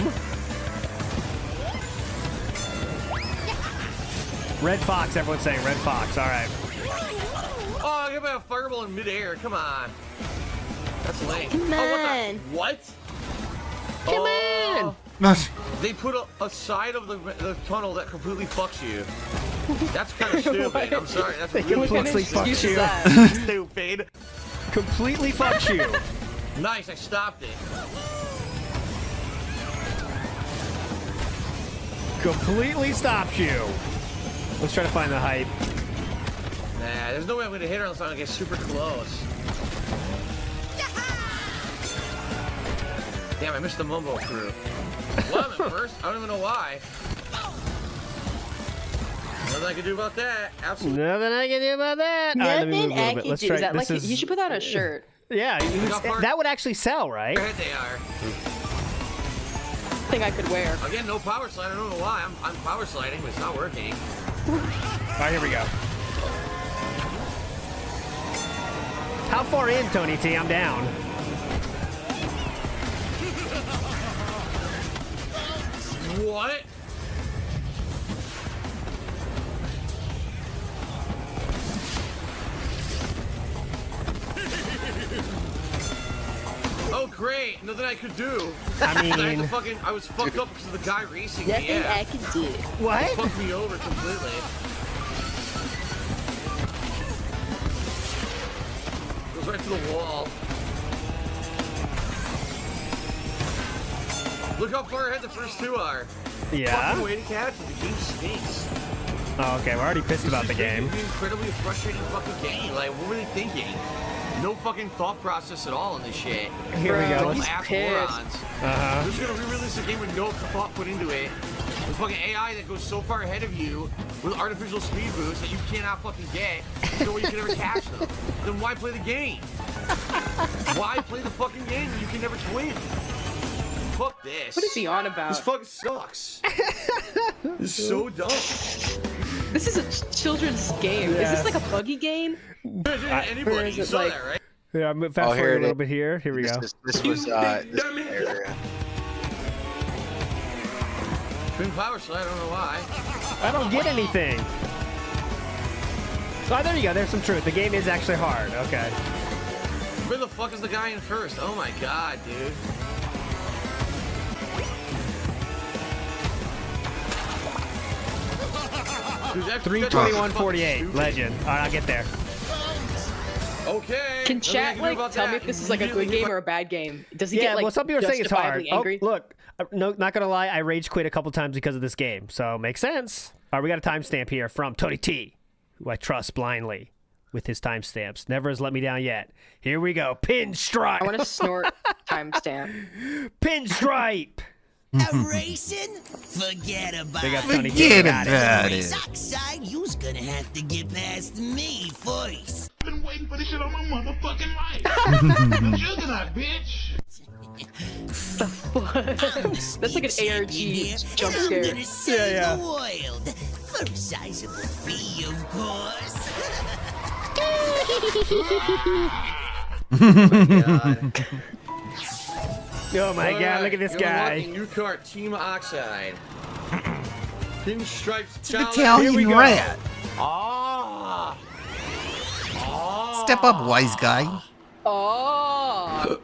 Red Fox, everyone's saying Red Fox. All right. Oh, I got a fireball in midair. Come on. That's lame. Come Oh, what? Come Oh, No. they put a side of the tunnel that completely fucks you. That's kind of stupid. I'm sorry. That's They really completely fucks you. stupid. Completely fucks you. Nice, I stopped it. Completely stops you. Let's try to find the hype. Nah, there's no way I'm gonna hit her unless I get super close. Damn, I missed the Mumbo crew. Well, I'm at first. I don't even know why. Nothing I can do about that. Absolutely. Nothing I can do about that. All right, let me move a little bit. Let's try. Is that This like is you should put that on a shirt? yeah. That would actually sell, right? Ahead they are. Thing I could wear. Again, no power slide. I don't know why. I'm power sliding, but it's not working. All right, here we go. How far in, Tony T? I'm down. What? Oh great! Nothing I could do. I I, had mean- to fucking, I was fucked up because of the guy racing me. Nothing Yeah. I could do. What? He fucked me over completely. Goes right to the wall. Look how far ahead the first two are. Yeah? Fucking way to catch it. The game stinks. Oh, okay. We're already pissed about the game. It's an incredibly frustrating fucking game. Like, what were they thinking? No fucking thought process at all in this shit. Here we go. Those ass morons. Uh-huh. They're just gonna re-release a game with no thought put into it. With fucking AI that goes so far ahead of you with artificial speed boosts that you cannot fucking get. There's no way you can ever catch them. Then why play the game? Why play the fucking game when you can never win? fuck this. What is he on about? This fucking sucks. This is so dumb. This is a children's game. Yeah. Is this like a buggy game? Anybody, you saw that, right? Yeah, I'm fast forward a little bit here. Here we go. This was this area. Twin power slide, I don't know why. I don't get anything. Oh, there you go. There's some truth. The game is actually hard. Okay. Where the fuck is the guy in first? Oh my god, dude. Dude, 321.48. Legend. All right, I'll get there. Okay. Can chat tell me if this is like a good game or a bad game? Does he get like well, some people are saying it's hard. justifiably angry? Oh, look. No, not gonna lie. I rage quit a couple times because of this game, so makes sense. All right, we got a timestamp here from Tony T, who I trust blindly with his timestamps. Never has let me down yet. Here we go. Pinstripe. I want to snort timestamp. Pinstripe. A racing? Forget about They got it. Tony T. Got it. Sockside, you's gonna have to get past me first. Been waiting for this shit on my motherfucking life. Juggernaut, bitch. That's like an ARG jump scare. I'm gonna save the world for a sizable fee, of course. Oh my god, look at this guy. New car, Team Oxide. Pinstripes challenge. Italian rat. Ah. Step up, wise guy. Oh.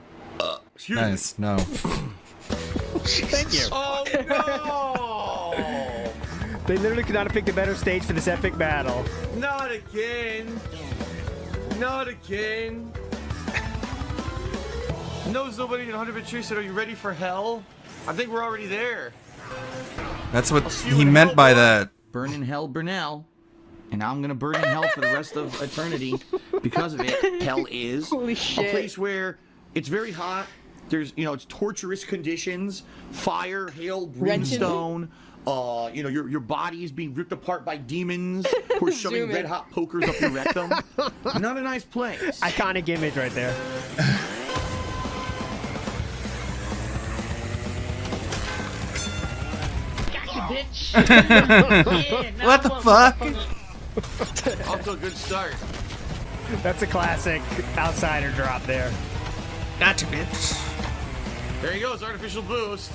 Nice. No. Thank you. Oh no! They literally could not have picked a better stage for this epic battle. Not again. Not again. Knows nobody in 100-bit Tree said, "Are you ready for hell?" I think we're already there. That's what he meant by that. Burn in hell, Burnell. And I'm gonna burn in hell for the rest of eternity because of it. Hell is Holy a shit. place where it's very hot. There's, it's torturous conditions, fire, hail, brimstone. Your body is being ripped apart by demons who are shoving Zoom in. red hot pokers up your rectum. Not a nice place. Iconic image right there. Bitch. What the fuck? Off to a good start. That's a classic outsider drop there. Gotcha, bitch. There he goes, artificial boost.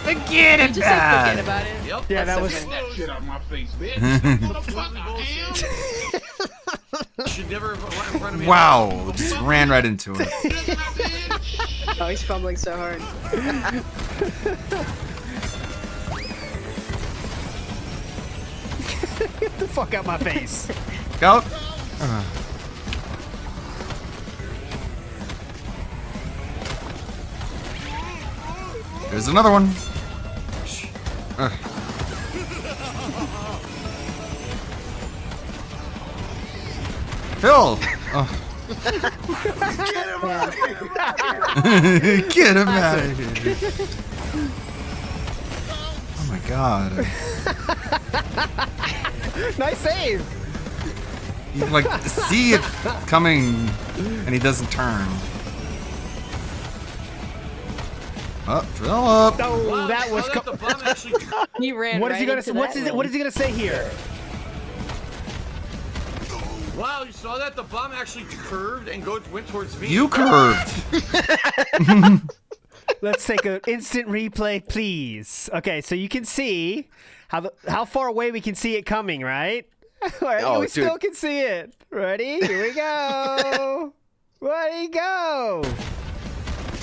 Forget Did you say forget about it? Yep. Yeah, that was. Get that shit out my face, bitch. Should never have went in front of me. Wow, just ran right into it. Oh, he's fumbling so hard. Get the fuck out my face. Go. There's another one. Phil. Oh. Get him out of here. Oh my god. Nice save. You like see it coming and he doesn't turn. Oh, Philip. Oh, Wow, that was. the bomb actually. He ran What is he right gonna? into What's that his, what is he gonna say here? Wow, you saw that? The bomb actually curved and went towards me. You curved. Let's take an instant replay, please. Okay, so you can see how far away we can see it coming, right? Right, Oh, we dude. still can see it. Ready? Here we go. Where'd he go?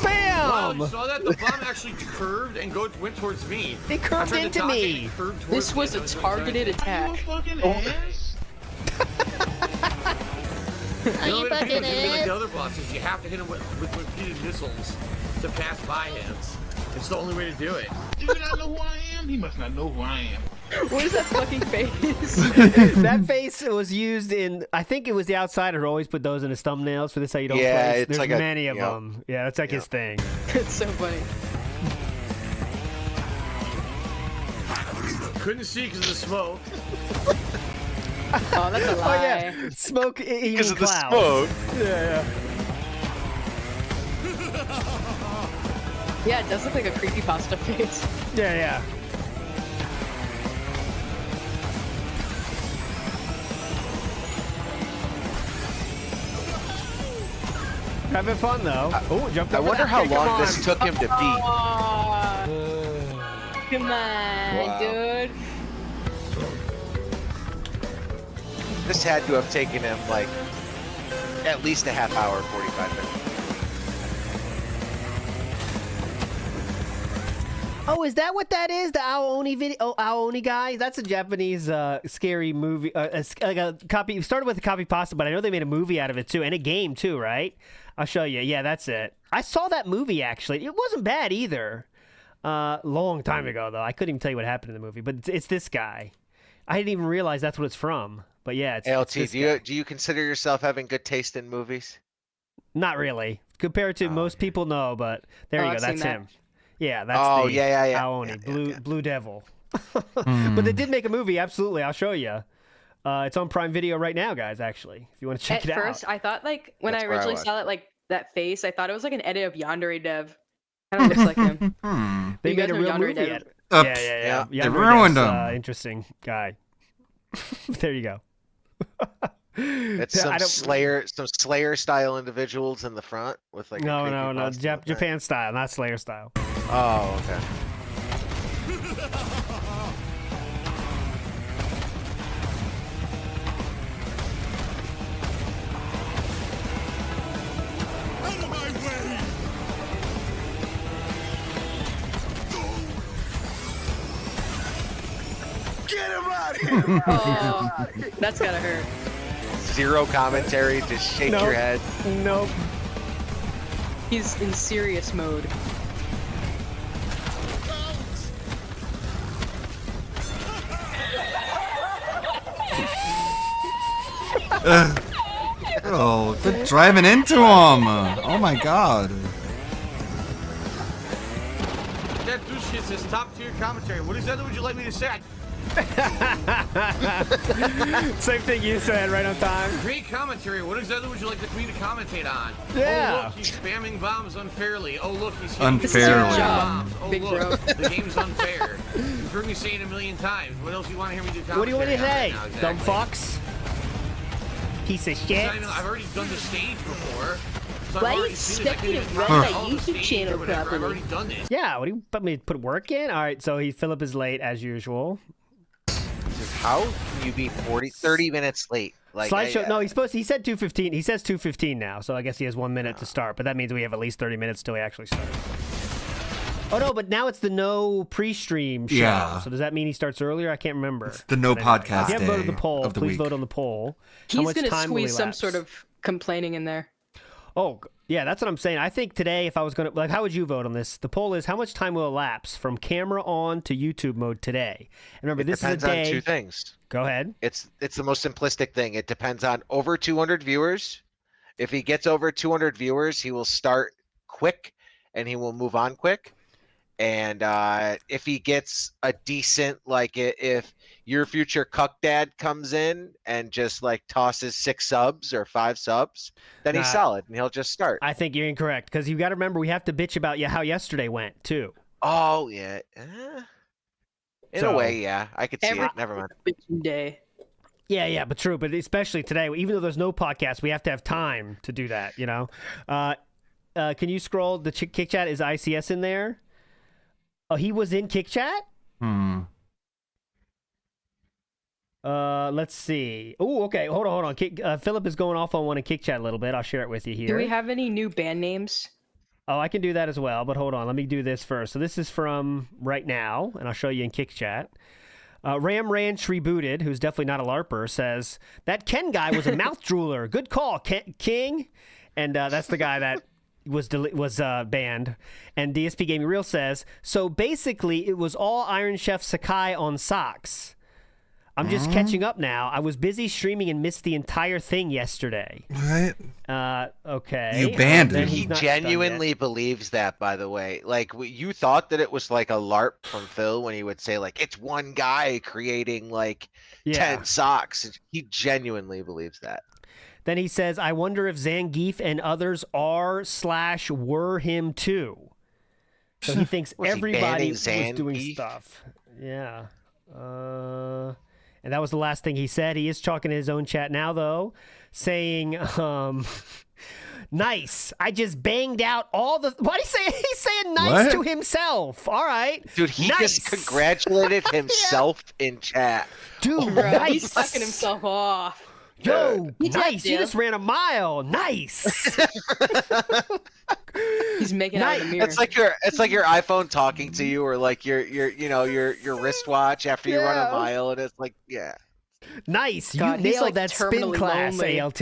Wow, Bam! you saw that? The bomb actually curved and went towards me. It I curved tried to into dodge it, me. it curved towards This me, was a and I targeted attack. Fucking ass. Are you fucking like the other bosses, you have to hit him with repeated missiles to pass by him. It's the only way to do it. Do you not know who I am? He must not know who I am. What is that fucking face? That face was used in. I think it was the Outsider who always put those in his thumbnails for this. How you don't. Yeah, play. it's There's like a- many of yeah. them. Yeah, that's like his thing. It's so funny. Couldn't see because of the smoke. Oh, that's a lie. Oh yeah, smoke eating Because of the clouds. smoke. Yeah, Yeah, it does look like a creepypasta face. Yeah. Having fun though. Oh, jumped I over wonder that. how Okay, come long on. this took him to beat. Come on, Wow. dude. This had to have taken him like at least a half hour, 45 minutes. Oh, is that what that is? The Aoni video? Oh, Aoni guy? That's a Japanese scary movie. Like a copy. It started with a copy pasta, but I know they made a movie out of it too, and a game too, right? I'll show you. Yeah, that's it. I saw that movie actually. It wasn't bad either. Long time ago though. I couldn't even tell you what happened in the movie, but it's this guy. I didn't even realize that's what it's from. But yeah, it's ALT, this do guy. you consider yourself having good taste in movies? Not really. Compared to most people, no. But there you go. I've seen That's that. him. Yeah, that's Oh, the yeah. Aoni, Blue Devil. But they did make a movie, absolutely. I'll show you. It's on Prime Video right now, guys, actually, if you want to check At it out. first, I thought like when That's I where I originally was. saw it, like that face, I thought it was like an edit of Yandere Dev. Kind of looks like him. They You made guys a know real Yandere movie Dev? out of it. Oops. Yeah. They Yandere ruined Dev's, him. Interesting guy. There you go. It's Yeah, some Slayer style individuals in the front with like No, a Japan style, not Slayer style. Oh, okay. Get him out of here! Oh, that's gotta hurt. Zero commentary, just shake your head. Nope. He's in serious mode. Oh, they're driving into him. Oh my god. That douche says top tier commentary. What exactly would you like me to say? Same thing you said, right on time. Great commentary. What exactly would you like me to commentate on? Yeah. Oh, look, he's spamming bombs unfairly. Oh, look, he's hitting Unfairly. bombs. Oh, Big look, the game's unfair. You've heard me say it a million times. What else do you want to hear me do commentary What do you want to on say? right now, exactly? Dumb fox? Piece of shit. I've already done the stage before. So Why I've you already seen it. I expect me can't to even run talk my about the YouTube stage channel or whatever. I've properly? already done this. Yeah, what do you want me to put work in? All right, so Philip is late as usual. How can you be 30 minutes late? Like Slideshow. No, he said 2:15. He says 2:15 now, so I guess he has 1 minute to start. But that means we have at least 30 minutes till we actually start. Oh no, but now it's the no pre-stream show. Yeah. So does that mean he starts earlier? I can't remember. It's the no But anyway, podcast If you haven't voted day the poll, of the please week. vote on the poll. How He's much gonna time will squeeze some elapse? sort of complaining in there. Oh, yeah, that's what I'm saying. I think today, if I was going to, like, how would you vote on this? The poll is how much time will elapse from camera on to YouTube mode today? And remember, It this depends is a day. on two things. Go ahead. It's the most simplistic thing. It depends on over 200 viewers. If he gets over 200 viewers, he will start quick and he will move on quick. And if he gets a decent, like if your future cuck dad comes in and just like tosses 6 subs or 5 subs, then he's Nah. solid and he'll just start. I think you're incorrect because you got to remember we have to bitch about how yesterday went too. Oh yeah. In So- a way, yeah. I could see Every it. Never mind. bitching day. Yeah, but true. But especially today, even though there's no podcast, we have to have time to do that. You know. Can you scroll the Kick Chat? Is ICS in there? Oh, he was in Kick Chat. Let's see. Oh, okay. Hold on. Philip is going off on one in Kick Chat a little bit. I'll share it with you here. Do we have any new band names? Oh, I can do that as well, but hold on. Let me do this first. So this is from right now, and I'll show you in Kick Chat. Ram Ranch Rebooted, who's definitely not a LARPer, says, that Ken guy was a mouth drooler. Good call, King. And that's the guy that was banned. And DSP Gaming Real says, so basically it was all Iron Chef Sakai on socks. I'm just catching up now. I was busy streaming and missed the entire thing yesterday. Right. Okay. You banned Then him. he's He not done yet. genuinely believes that, by the way. Like, you thought that it was like a LARP from Phil when he would say, like, it's one guy creating, like, 10 socks. He genuinely believes that. Then he says, I wonder if Zangief and others are/were him too. So he thinks Was he everybody was banning doing Zangief? stuff. Yeah. And that was the last thing he said. He is talking in his own chat now, though, saying, nice. I just banged out all the... What did he say? He's saying nice to himself. All right. Dude, he nice. just congratulated himself in chat. Dude, Bro, nice. he's sucking himself off. Yo, He nice. did, You dude. just ran a mile. Nice. He's making out of the mirror. It's like your iPhone talking to you, or like your wristwatch after you run a mile, and it's like, yeah. Nice. God, you he's, nailed like, that spin terminally class, lonely. ALT.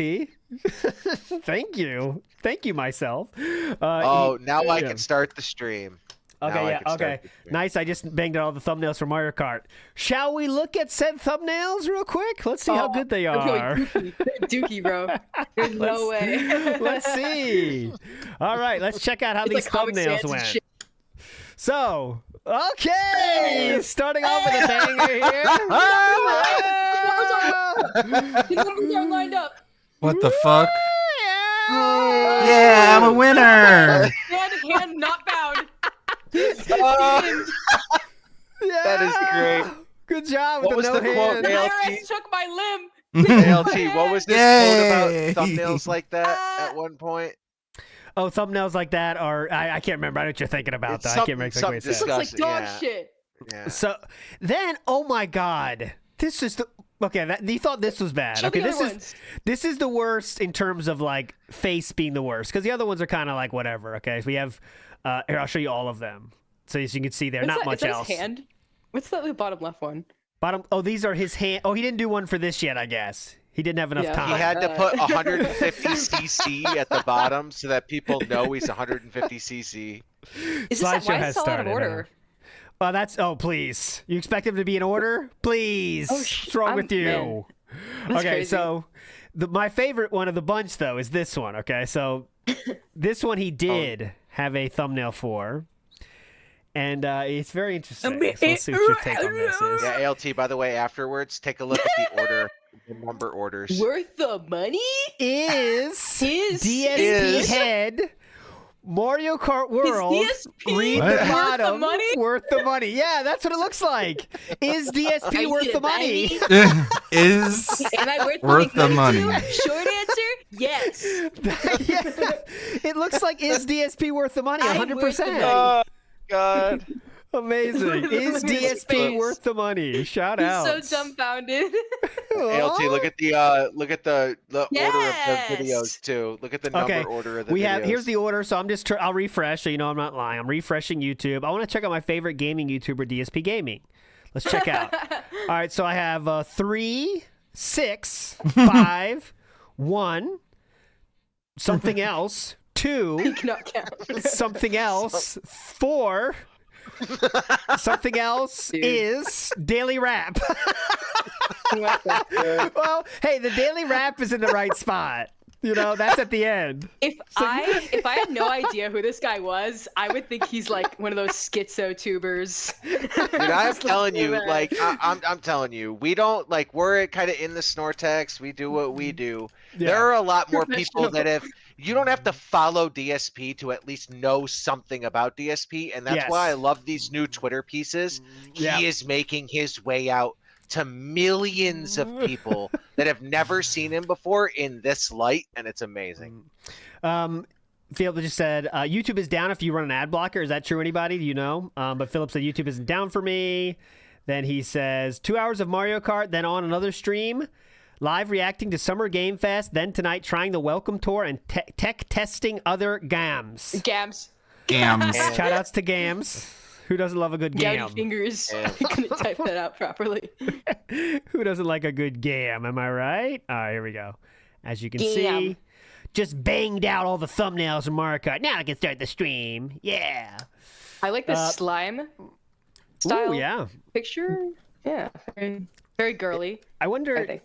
Thank you. Thank you, myself. Now I can start the stream. Okay, Now I yeah, can start okay. the stream. Nice. I just banged out all the thumbnails for Mario Kart. Shall we look at said thumbnails real quick? Let's see how good they are. Dookie, bro. There's no way. Let's see. All right, let's check out how It's these like Comic Sans thumbnails and went. shit. So, okay, starting off with a banger here. The numbers are lined up. What the fuck? Yeah, I'm a winner. Hand not bound. That is great. Good job What with was the the no quote, hand. ALT? Iris took my limb. ALT, what was this quote about thumbnails like that at one point? Oh, thumbnails like that are I can't remember. I know what you're thinking about. It's though. I can't remember exactly what it This said. looks like dog shit. Yeah. So then, oh my God, this is the okay. You thought this was bad. Show okay, the this other is ones. this is the worst in terms of like face being the worst because the other ones are kind of like whatever. Okay, so we have here. I'll show you all of them so as you can see there. What's Not that? much Is that else. his hand? What's the bottom left one? Bottom. Oh, these are his hand. Oh, he didn't do one for this yet. I guess he didn't have enough Yeah. time. He had to put 150 cc at the bottom so that people know he's 150 cc. Is this why Slideshow is has this all out of started, order? That's please. You expect him to be in order? Please. Oh, What's wrong with you? man. That's Okay, crazy. so my favorite one of the bunch though is this one. Okay, so this one he did have a thumbnail for, and it's very interesting. So let's see what your take on this is. Yeah, ALT, by the way, afterwards, take a look at the order, the number orders. Worth the money? Is DSP Is- head Mario Kart World? DSP Read What? the worth the bottom. money? Worth the money. Yeah, that's what it looks like. Is DSP Are worth you the gonna buy money? me? Is Am I worth the money. Short answer, yes. Yeah. It looks like is DSP worth the money? I'm worth the 100%. money. Oh, God. Amazing. Is Look at his DSP face. worth the money? Shout out. He's so dumbfounded. ALT, look at the order of the Yes. videos too. Look at the number Okay, order of the we videos. have here's the order. So I'm just I'll refresh so you know I'm not lying. I'm refreshing YouTube. I want to check out my favorite gaming YouTuber, DSP Gaming. Let's check out. All right, so I have 3, 6, 5, 1, something else, 2, Cannot count. something else, 4. Something else is Daily Rap. Well, hey, the Daily Rap is in the right spot. You know, that's at the end. If I had no idea who this guy was, I would think he's like one of those schizo tubers. Dude, I'm telling you, like, I'm telling you, we don't like. We're kind of in the Snortex. We do what we do. Yeah. There are a lot more people that if you don't have to follow DSP to at least know something about DSP, and that's Yes. why I love these new Twitter pieces. Yeah. He is making his way out to millions of people that have never seen him before in this light, and it's amazing. Philip just said YouTube is down if you run an ad blocker. Is that true? Anybody? Do you know? But Philip said YouTube isn't down for me. Then he says 2 hours of Mario Kart, then on another stream, live reacting to Summer Game Fest, then tonight trying the Welcome Tour and tech testing other gams. Gams. Gams. Shout outs to gams. Who doesn't love a good Gouty gam? fingers. I couldn't type that out properly. Who doesn't like a good gam? Am I right? All right, here we go. As you can Gam. see, just banged out all the thumbnails of Mario Kart. Now I can start the stream. Yeah. I like the slime style Ooh, yeah. picture. Yeah, very, very girly. I wonder. I think.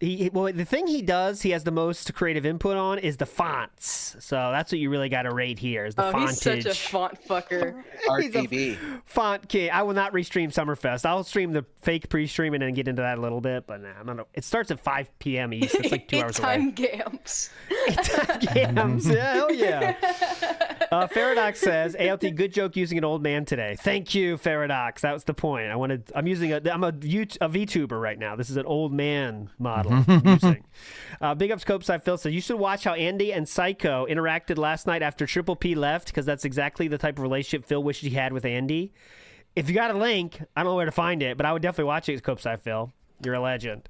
the thing he does, he has the most creative input on is the fonts. So that's what you really got to rate here is the fontage. He's such a font fucker. RGB. Font king. I will not restream Summerfest. I'll stream the fake pre-stream and then get into that a little bit. But nah, it starts at 5 p.m. East. It's like 2 hours away. Time Gams. Gams. Yeah, hell yeah. Faradox says, ALT, good joke using an old man today. Thank you, Faradox. That was the point. I'm a VTuber right now. This is an old man model I'm using. Big ups, Copeside Phil says, you should watch how Andy and Psycho interacted last night after Triple P left, because that's exactly the type of relationship Phil wished he had with Andy. If you got a link, I don't know where to find it, but I would definitely watch it, Copeside Phil. You're a legend.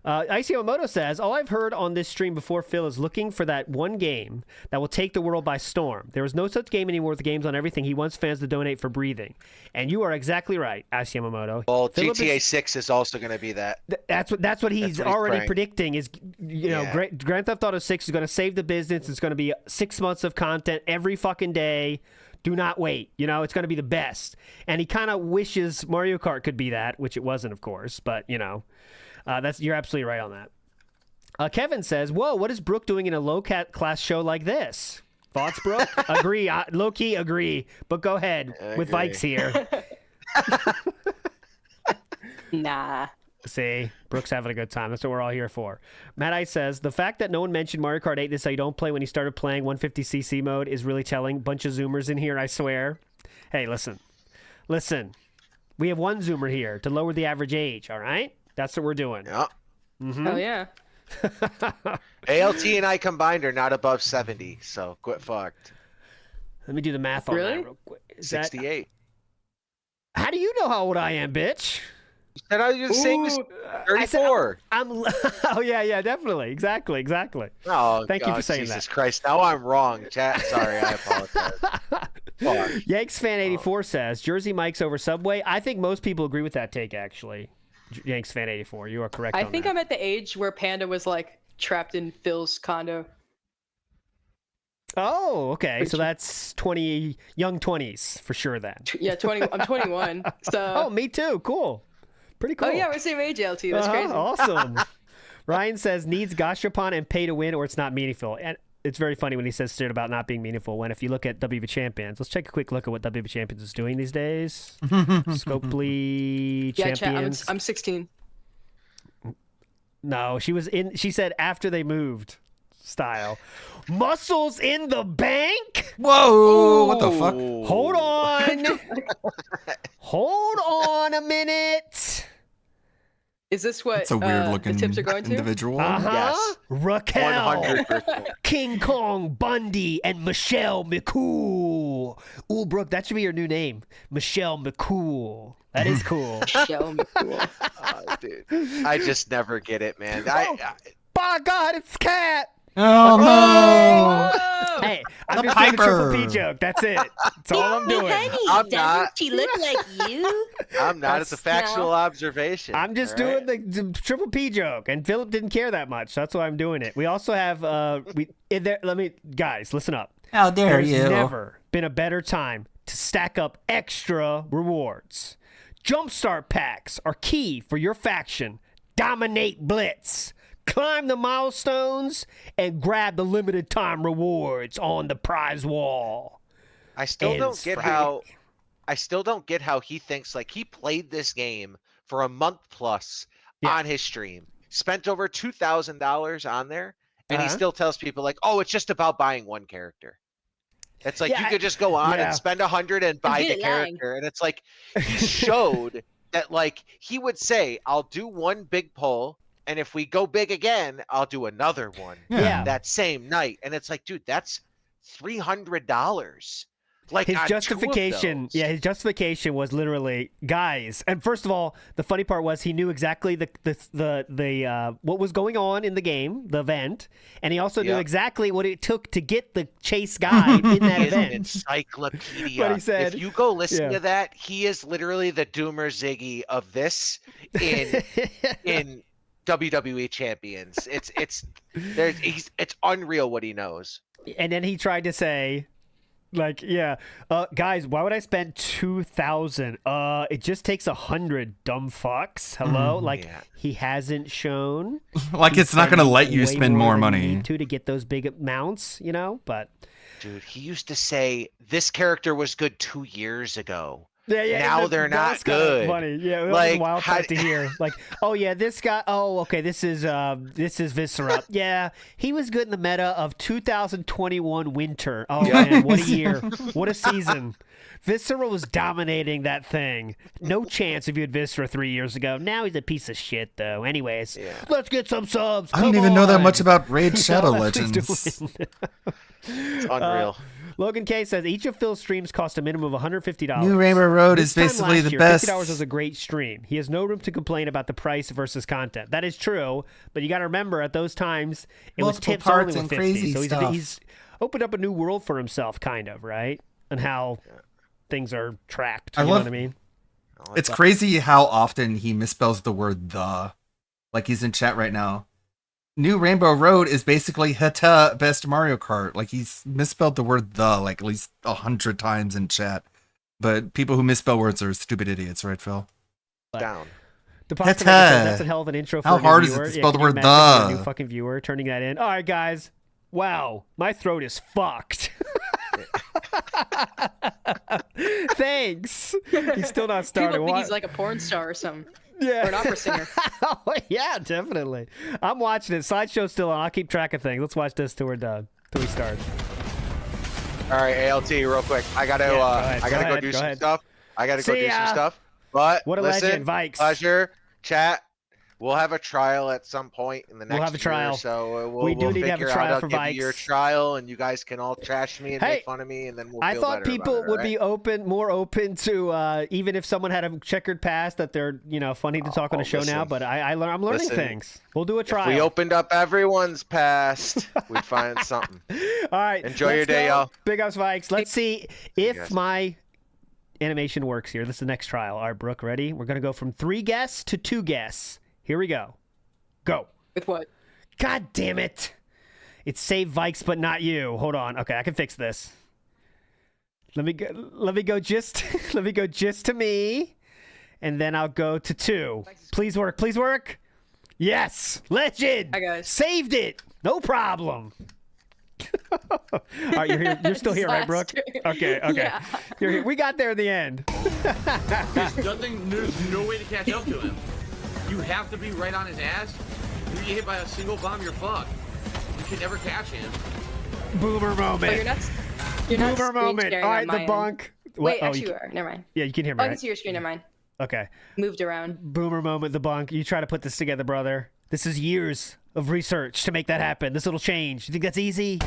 Icy Omoto says, all I've heard on this stream before, Phil, is looking for that one game that will take the world by storm. There is no such game anymore with games on everything. He wants fans to donate for breathing. And you are exactly right, Icy Yamamoto. Well, GTA 6 is also going to be that. That's what he's already predicting is, Grand Theft Auto 6 is going to save the business. It's going to be 6 months of content every fucking day. Do not wait. It's going to be the best. And he kind of wishes Mario Kart could be that, which it wasn't, of course. But, you're absolutely right on that. Kevin says, whoa, what is Brooke doing in a low-class show like this? Thoughts, Brooke? Agree. Low-key agree. But go ahead with Vikes here. Nah. See, Brooke's having a good time. That's what we're all here for. Matt Ice says, the fact that no one mentioned Mario Kart 8 this how you don't play when you started playing 150cc mode is really telling. Bunch of Zoomers in here, I swear. Hey, listen. We have one Zoomer here to lower the average age, all right? That's what we're doing. Yeah. Mm-hmm. Oh, yeah. ALT and I combined are not above 70, so quit fucked. Let me do the math on that real quick. 68. How do you know how old I am, bitch? You said I was the same as 34. Oh, yeah, definitely. Exactly. Oh, Thank you for saying Jesus that. Christ. Now I'm wrong, chat. Sorry, I apologize. Yanks Fan 84 says, Jersey Mike's over Subway. I think most people agree with that take, actually. Yanks Fan 84, you are correct I on think that. I'm at the age where Panda was like trapped in Phil's condo. Oh, okay. So that's young 20s for sure then. Yeah, I'm 21. So. Oh, me too. Cool. Pretty cool. Oh yeah, we're the same age, LT. That's crazy. Awesome. Ryan says needs Gashapon and pay to win or it's not meaningful. And it's very funny when he says shit about not being meaningful when if you look at WB Champions, let's take a quick look at what WB Champions is doing these days. Scopely Champions. I'm 16. No, she said after they moved style. Muscles in the bank? Whoa, what the fuck? Hold on. Hold on a minute. Is this what It's a weird looking the tips are going to? individual. Yes. Raquel, 100%. King Kong Bundy, and Michelle McCool. Ooh, Brooke, that should be your new name. Michelle McCool. That is cool. Michelle McCool. Oh, dude. I just never get it, man. By God, it's Cat. Oh no! Hey, I'm just doing a Triple P joke. That's it. That's all I'm doing. Honey, I'm doesn't not. she look like you? I'm not. It's a factual observation. I'm just all right? doing the Triple P joke, and Philip didn't care that much. So that's why I'm doing it. We also have guys, listen up. How dare you? There's never been a better time to stack up extra rewards. Jumpstart packs are key for your faction. Dominate Blitz. Climb the milestones and grab the limited time rewards on the prize wall. I still don't get how he thinks like he played this game for a month plus on his stream, spent over $2,000 on there, and he still tells people like, "Oh, it's just about buying one character." It's like you could just go on and spend $100 and buy the character, and it's like he showed that like he would say, "I'll do one big pull." And if we go big again, I'll do another one that same night. And it's like, dude, that's $300. Like his justification, his justification was literally, guys. And first of all, the funny part was he knew exactly the what was going on in the game, the event, and he also knew exactly what it took to get the chase guide in that event. Encyclopedia. What he said. If you go listen to that, he is literally the Doomer Ziggy of this in WWE champions. It's unreal what he knows. And then he tried to say, Like, yeah. Guys, why would I spend 2,000? It just takes 100, dumb fucks. Hello? He hasn't shown. Like, it's not going to let you spend more money. To get those big amounts, but. Dude, he used to say, this character was good 2 years ago. Yeah, now they're not good. Funny. Yeah, that was a wild part to hear. Like, oh yeah, this guy. Oh, okay, this is Viscera. Yeah, he was good in the meta of 2021 winter. Oh man, what a year! What a season! Viscera was dominating that thing. No chance if you had Viscera 3 years ago. Now he's a piece of shit, though. Anyways, let's get some subs. I don't even know that much about Raid Shadow Legends. It's unreal. Logan K says each of Phil's streams cost a minimum of $150. New Rainbow Road is basically the best. $50 was a great stream. He has no room to complain about the price versus content. That is true, but you got to remember at those times it was tips only with 50. So he's opened up a new world for himself, kind of, right? And how things are tracked. You know what I mean? It's crazy how often he misspells the word "the." Like he's in chat right now. New Rainbow Road is basically Heta Best Mario Kart. Like he's misspelled the word "the" like at least 100 times in chat. But people who misspell words are stupid idiots, right, Phil? Down. Heta. That's a hell of an intro for how a new hard viewer. is it to spell the word "the"? A new fucking viewer turning that in. All right, guys. Wow, my throat is fucked. Thanks. He's still not started. People think he's like a porn star or something. Yeah. Or an opera singer. Oh, yeah, definitely. I'm watching it. Sideshow's still on. I'll keep track of things. Let's watch this till we're done. Till we start. All right, ALT, real quick. I gotta go do some stuff. But what a legend, Vikes. Pleasure. Chat. We'll have a trial at some point in the next year, so we do need to have a trial for Vikes. I'll give you your trial, and you guys can all trash me and make fun of me, and then we'll. I feel thought better people about it, would be more open to even if someone had a checkered past that they're funny to talk on a show now. But I'm learning things. We'll do a trial. If we opened up everyone's past, we'd find something. All right, enjoy your day, y'all. Big ups, Vikes. Let's see if my animation works here. This is the next trial. All right, Brooke, ready? We're gonna go from 3 guesses to 2 guesses. Here we go. Go. With what? God damn it. It's save Vikes, but not you. Hold on. Okay, I can fix this. Let me go just to me. And then I'll go to 2. Please work. Please work. Yes. Legend. Hi, guys. Saved it. No problem. All right, you're here. You're still here, right, Brooke? Okay. Yeah. You're here. We got there in the end. There's no way to catch up to him. You have to be right on his ass. If you get hit by a single bomb, you're fucked. You can never catch him. Boomer moment. Oh, you're not Boomer moment. All right, the bunk. Wait, actually, you are. Never mind. Yeah, you can hear me. I can see your screen. Never mind. Okay. Moved around. Boomer moment, the bunk. You try to put this together, brother. This is years of research to make that happen. This little change. You think that's easy?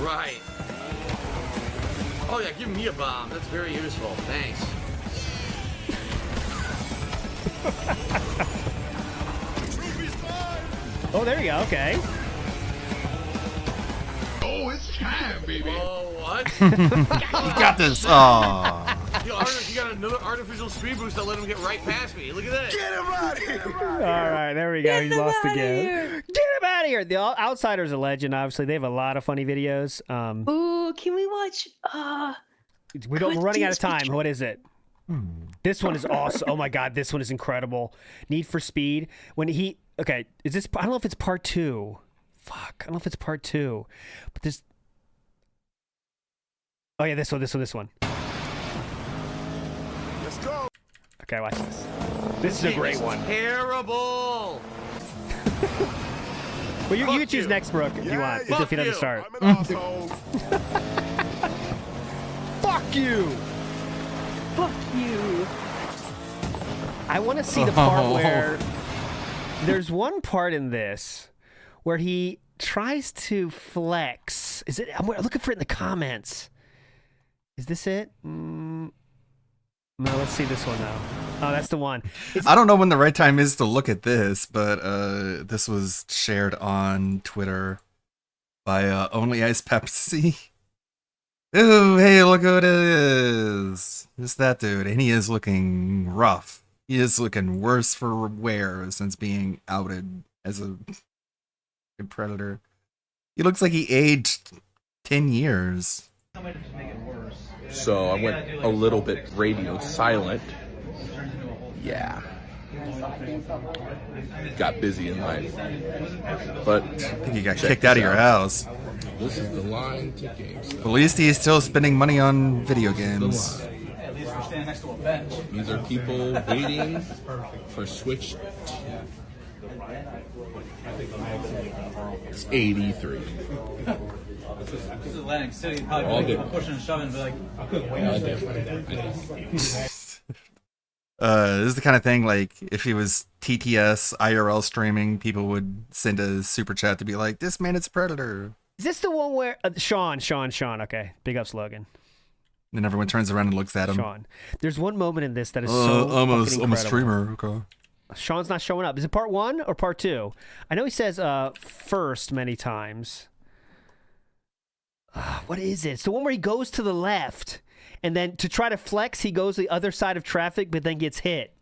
Right. Oh yeah, give me a bomb. That's very useful. Thanks. Oh, there you go. Okay. Oh, it's time, baby. Oh, what? You got this. Oh. You got another artificial speed boost that let him get right past me. Look at that. Get him out of here. All right, there we go. He lost again. Get him out of here. The Outsider's a legend, obviously. They have a lot of funny videos. Ooh, can we watch? We're running out of time. What is it? This one is awesome. Oh my god, this one is incredible. Need for Speed. When he is this? I don't know if it's part 2. Fuck, I don't know if it's part 2. But this. Oh yeah, this one. Let's go. Okay, watch this. This is a great one. Terrible. Well, you can choose next, Brooke, if you want. If he doesn't start. I'm an asshole. Fuck you. Fuck you. I want to see the part where there's one part in this where he tries to flex. Is it? I'm looking for it in the comments. Is this it? No, let's see this one though. Oh, that's the one. I don't know when the right time is to look at this, but this was shared on Twitter by Only Ice Pepsi. Ooh, hey, look who it is. It's that dude, and he is looking rough. He is looking worse for wear since being outed as a predator. He looks like he aged 10 years. So I went a little bit radio silent. Yeah. Got busy in life. But I think you got kicked out of your house. This is the line to GameStop. At least he's still spending money on video games. These are people waiting for Switch. It's 83. This is Atlantic City. All Probably good. pushing and shoving, but like, I couldn't wait. This is the kind of thing, like, if he was TTS IRL streaming, people would send a super chat to be like, this man is a predator. Is this the one where Sean? Okay, big ups, Logan. Then everyone turns around and looks at him. Sean, there's one moment in this that is so I'm fucking a streamer. Okay. Sean's not showing up. Is it part 1 or part 2? I know he says first many times. What is it? It's the one where he goes to the left, and then to try to flex, he goes the other side of traffic, but then gets hit.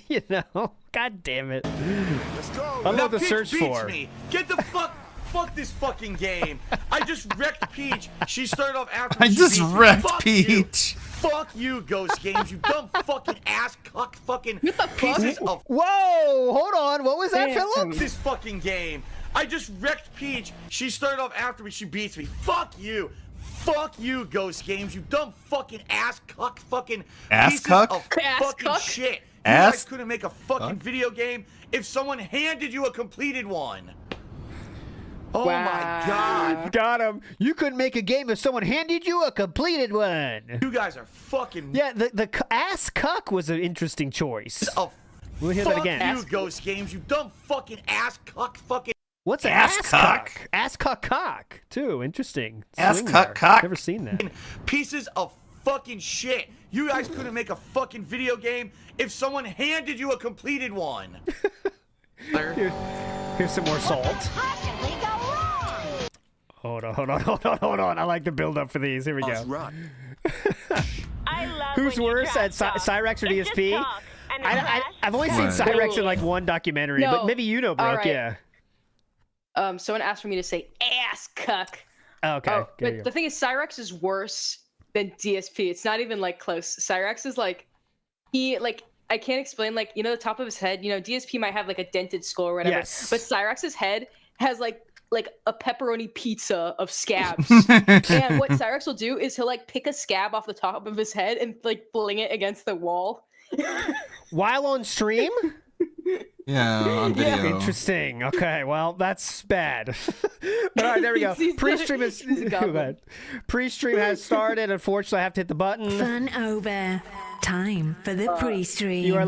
You know? God damn it. Let's go. I love the search for. Me. Get the fuck this fucking game. I just wrecked Peach. She started off after me. I just wrecked fuck Peach. You. Fuck you, Ghost Games. You dumb fucking ass cuck fucking pieces of. Whoa! Hold on. What was that, Philip? This fucking game. I just wrecked Peach. She started off after me. She beats me. Fuck you. Fuck you, Ghost Games. You dumb fucking ass cuck fucking ass pieces cuck? of fucking shit. You Ass guys couldn't make a fucking video game if someone handed you a completed one. Oh my god. Got him. You couldn't make a game if someone handed you a completed one. You guys are fucking. Yeah, the ass cuck was an interesting choice. We'll hear that again. Fuck you, Ghost Games. You dumb fucking ass cuck fucking. What's ass cuck? Ass cuck cock, too. Interesting. Ass Swing cuck there. cock. Never seen that. Pieces of fucking shit. You guys couldn't make a fucking video game if someone handed you a completed one. Here's some more salt. Hold on. I like the build up for these. Here we go. Who's worse at Cyrex or DSP? I've only seen Cyrex in like one documentary, but maybe you know, Brooke. Right. Yeah. Someone asked for me to say ass cuck. Oh, okay. But the thing is, Cyrex is worse than DSP. It's not even like close. Cyrex is like, I can't explain, like, you know, the top of his head, you know, DSP might have like a dented skull or whatever, but Cyrex's head has like a pepperoni pizza of scabs. And what Cyrex will do is he'll like pick a scab off the top of his head and like fling it against the wall. While on stream? Yeah, on video. Yeah. Interesting. Okay, well, that's bad. But all right, there we go. Pre-stream is pre-stream has started. Unfortunately, I have to hit the button. Fun over. Time for the pre-stream. You are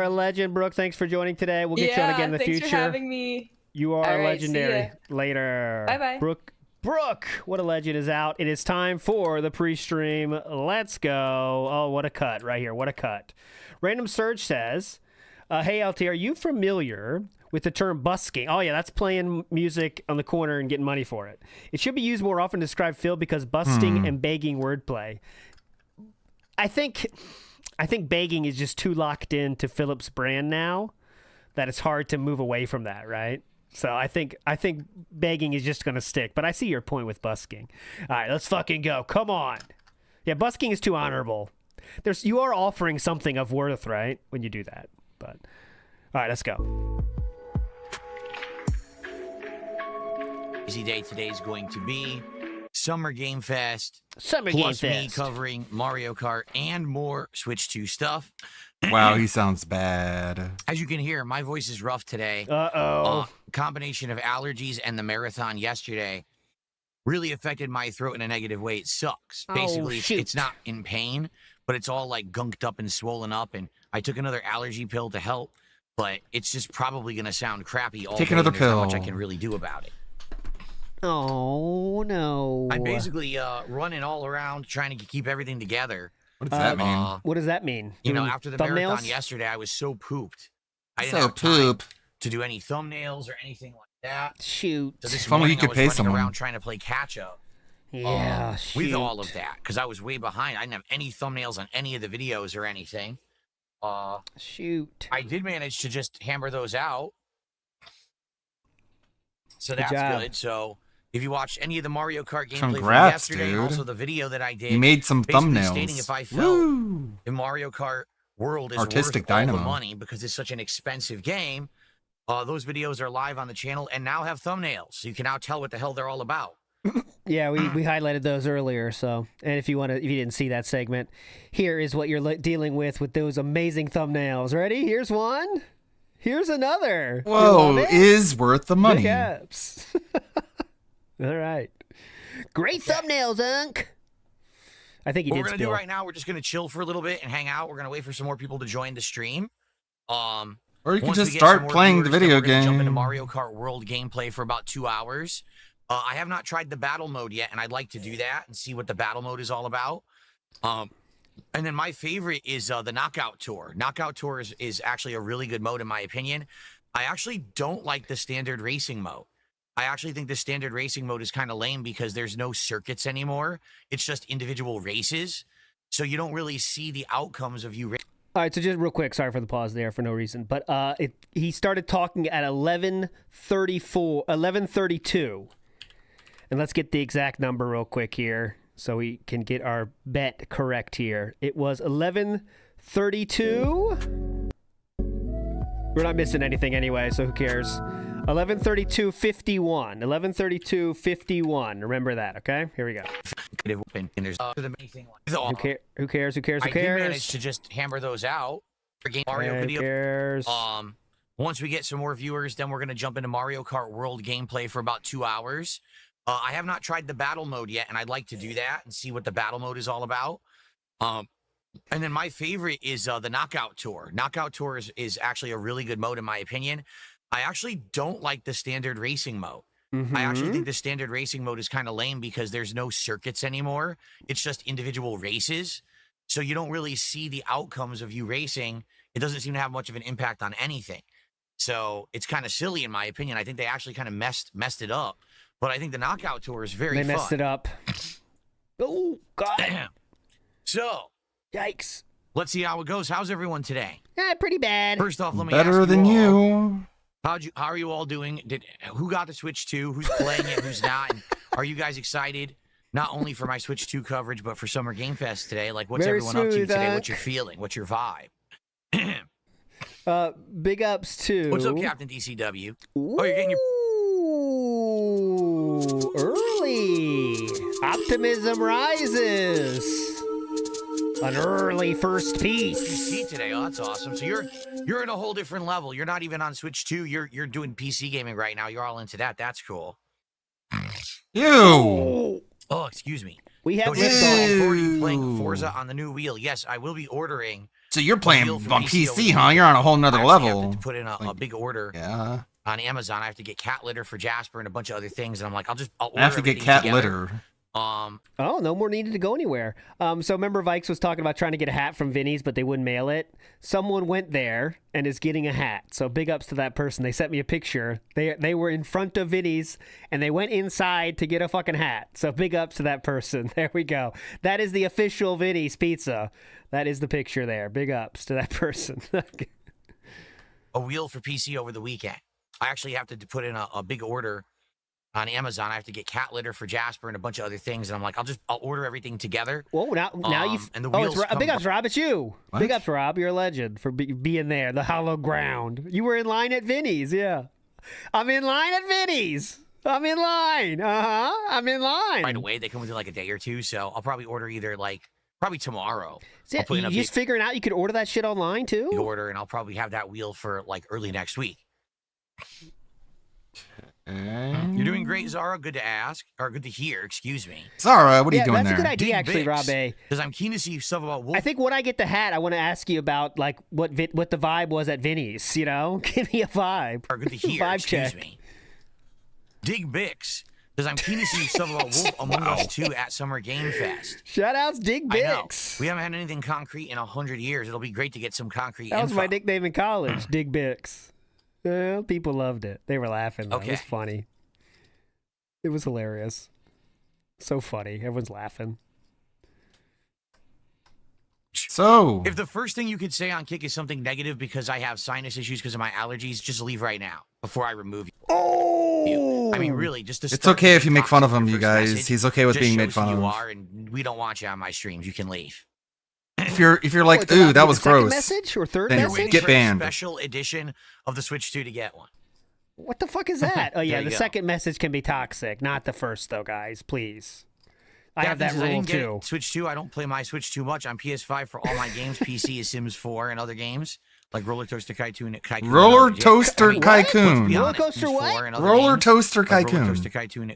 a legend, Brooke. Thanks for joining today. We'll get you on again in the future. Thanks for having me. You are legendary. Later. Bye-bye. Brooke, what a legend is out. It is time for the pre-stream. Let's go. Oh, what a cut right here. What a cut. Random Surge says, hey, LT, are you familiar with the term busking? Oh, yeah, that's playing music on the corner and getting money for it. It should be used more often to describe Phil because busting and begging wordplay. I think begging is just too locked into Philip's brand now that it's hard to move away from that, right? So I think begging is just going to stick. But I see your point with busking. All right, let's fucking go. Come on. Yeah, busking is too honorable. You are offering something of worth, right, when you do that. But all right, let's go. Easy day today is going to be Summer Game Fest. Summer plus Game me Fest. covering Mario Kart and more Switch 2 stuff. Wow, he sounds bad. As you can hear, my voice is rough today. Combination of allergies and the marathon yesterday really affected my throat in a negative way. It sucks. Basically, it's not in pain, but it's all like gunked up and swollen up. And I took another allergy pill to help, but it's just probably going to sound crappy all Take day. another There's not pill. much I can really do about it. Oh, no. I'm basically running all around trying to keep everything together. What does that mean? What does that mean? You know, Doing after the thumbnails? marathon yesterday, I was so pooped. I didn't So have time poop. to do any thumbnails or anything like that. Shoot. So this If only you morning I could was pay running someone. around trying to play catch up. Yeah, with all of that, because I was way behind. I didn't have any thumbnails on any of the videos or anything. Shoot. I did manage to just hammer those out. So Good that's job. good. So If you watched any of the Mario Kart gameplay from Congrats, yesterday, dude. and also the video that I did, You made some basically thumbnails. stating if I felt the Mario Kart world is Artistic worth all dynamo. the money because it's such an expensive game. Those videos are live on the channel and now have thumbnails, so you can now tell what the hell they're all about. Yeah, we highlighted those earlier. So, and if you didn't see that segment, here is what you're dealing with those amazing thumbnails. Ready? Here's one. Here's another. Whoa, is worth the money. Big apps. All right. Great thumbnails, Unc. I think he What did we're gonna do spill. right now, we're just gonna chill for a little bit and hang out. We're gonna wait for some more people to join the stream. Or you can Once we just get start some more playing the viewers, then video we're gonna Jump into game. Mario Kart World gameplay for about 2 hours. I have not tried the battle mode yet, and I'd like to do that and see what the battle mode is all about. And then my favorite is the Knockout Tour. Knockout Tour is actually a really good mode in my opinion. I actually don't like the standard racing mode. I actually think the standard racing mode is kind of lame because there's no circuits anymore. It's just individual races. So you don't really see the outcomes of you. All right, so just real quick, sorry for the pause there for no reason, but he started talking at 11:32, and let's get the exact number real quick here so we can get our bet correct here. It was 11:32. We're not missing anything anyway, so who cares? 11:32:51. 11:32:51. Remember that, okay? Here we go. And there's the amazing one. Who cares? Who cares? I did manage to just hammer those out for game Mario Who video. cares? Once we get some more viewers, then we're gonna jump into Mario Kart World gameplay for about 2 hours. I have not tried the battle mode yet, and I'd like to do that and see what the battle mode is all about. And then my favorite is the Knockout Tour. Knockout Tour is actually a really good mode in my opinion. I actually don't like the standard racing mode. I actually think the standard racing mode is kind of lame because there's no circuits anymore. It's just individual races. So you don't really see the outcomes of you racing. It doesn't seem to have much of an impact on anything. So it's kind of silly in my opinion. I think they actually kind of messed it up. But I think the Knockout Tour is very fun. They messed it up. Oh, God. So. Yikes. Let's see how it goes. How's everyone today? Pretty bad. First off, let me ask Better than all, you. How are you all doing? Who got the Switch 2? Who's playing it? Who's not? And are you guys excited not only for my Switch 2 coverage, but for Summer Game Fest today? Like, what's everyone up to today? What's your feeling? What's your vibe? Big ups to... What's up, Captain DCW? Oh, you're getting your... Ooh, early. Optimism rises. An early first piece. PC today. Oh, that's awesome. So you're in a whole different level. You're not even on Switch 2. You're doing PC gaming right now. You're all into that. That's cool. Ew. Oh, excuse me. We have before you playing Forza on the new wheel. Yes, I will be ordering. So you're playing on PC, huh? You're on a whole nother level. Have to put in a big order. Yeah. On Amazon, I have to get cat litter for Jasper and a bunch of other things, and I'm like, I'll order I have to get cat litter. Oh, no more needed to go anywhere. So remember Vikes was talking about trying to get a hat from Vinny's, but they wouldn't mail it. Someone went there and is getting a hat. So big ups to that person. They sent me a picture. They were in front of Vinny's and they went inside to get a fucking hat. So big ups to that person. There we go. That is the official Vinny's pizza. That is the picture there. Big ups to that person. A wheel for PC over the weekend. I actually have to put in a big order on Amazon. I have to get cat litter for Jasper and a bunch of other things, and I'm like, I'll order everything together. Whoa, now you've... And the wheels big ups, Rob. It's you. What? Big ups, Rob. You're a legend for being there. The hollow ground. You were in line at Vinny's, yeah. I'm in line at Vinny's. I'm in line. I'm in line. Right away. They come within like a day or two, so I'll probably order either probably tomorrow. Yeah, you just figuring out you could order that shit online too? Order, and I'll probably have that wheel for like early next week. You're doing great, Zara. Good to ask, or good to hear. Excuse me, Zara. What are you doing there? That's a good idea, actually, Rob A. Because I'm keen to see stuff about Wolf. I think when I get the hat, I want to ask you about like what the vibe was at Vinny's. You know, give me a vibe. Or good to hear. Vibe Excuse check. me. Dig Bix. Because I'm keen to see stuff about Wolf Among Us 2 at Summer Game Fest. Shout outs, Dig Bix. We haven't had anything concrete in 100 years. It'll be great to get some concrete That was info. my nickname in college, Dig Bix. Well, people loved it. They were laughing. Though. Okay. It was funny. It was hilarious. So funny. Everyone's laughing. So, if the first thing you could say on Kick is something negative because I have sinus issues because of my allergies, just leave right now before I remove you. Oh! I mean, really, just to It's okay if you make fun of him, you guys. He's okay with being made fun you of. are, and we don't want you on my streams. You can leave. If you're like, ooh, that was gross. Message or third then message? get banned. Special edition of the Switch 2 to get one. What the fuck is that? Oh yeah, There you the go. second message can be toxic, not the first though, guys. Please. I have that I rule didn't get too. Switch 2. I don't play my Switch too much on PS5 for all my games. PC is Sims 4 and other games like Roller Coaster Tycoon. Roller Toaster Tycoon. Roller Coaster what? Roller Toaster Roller Tycoon. Coaster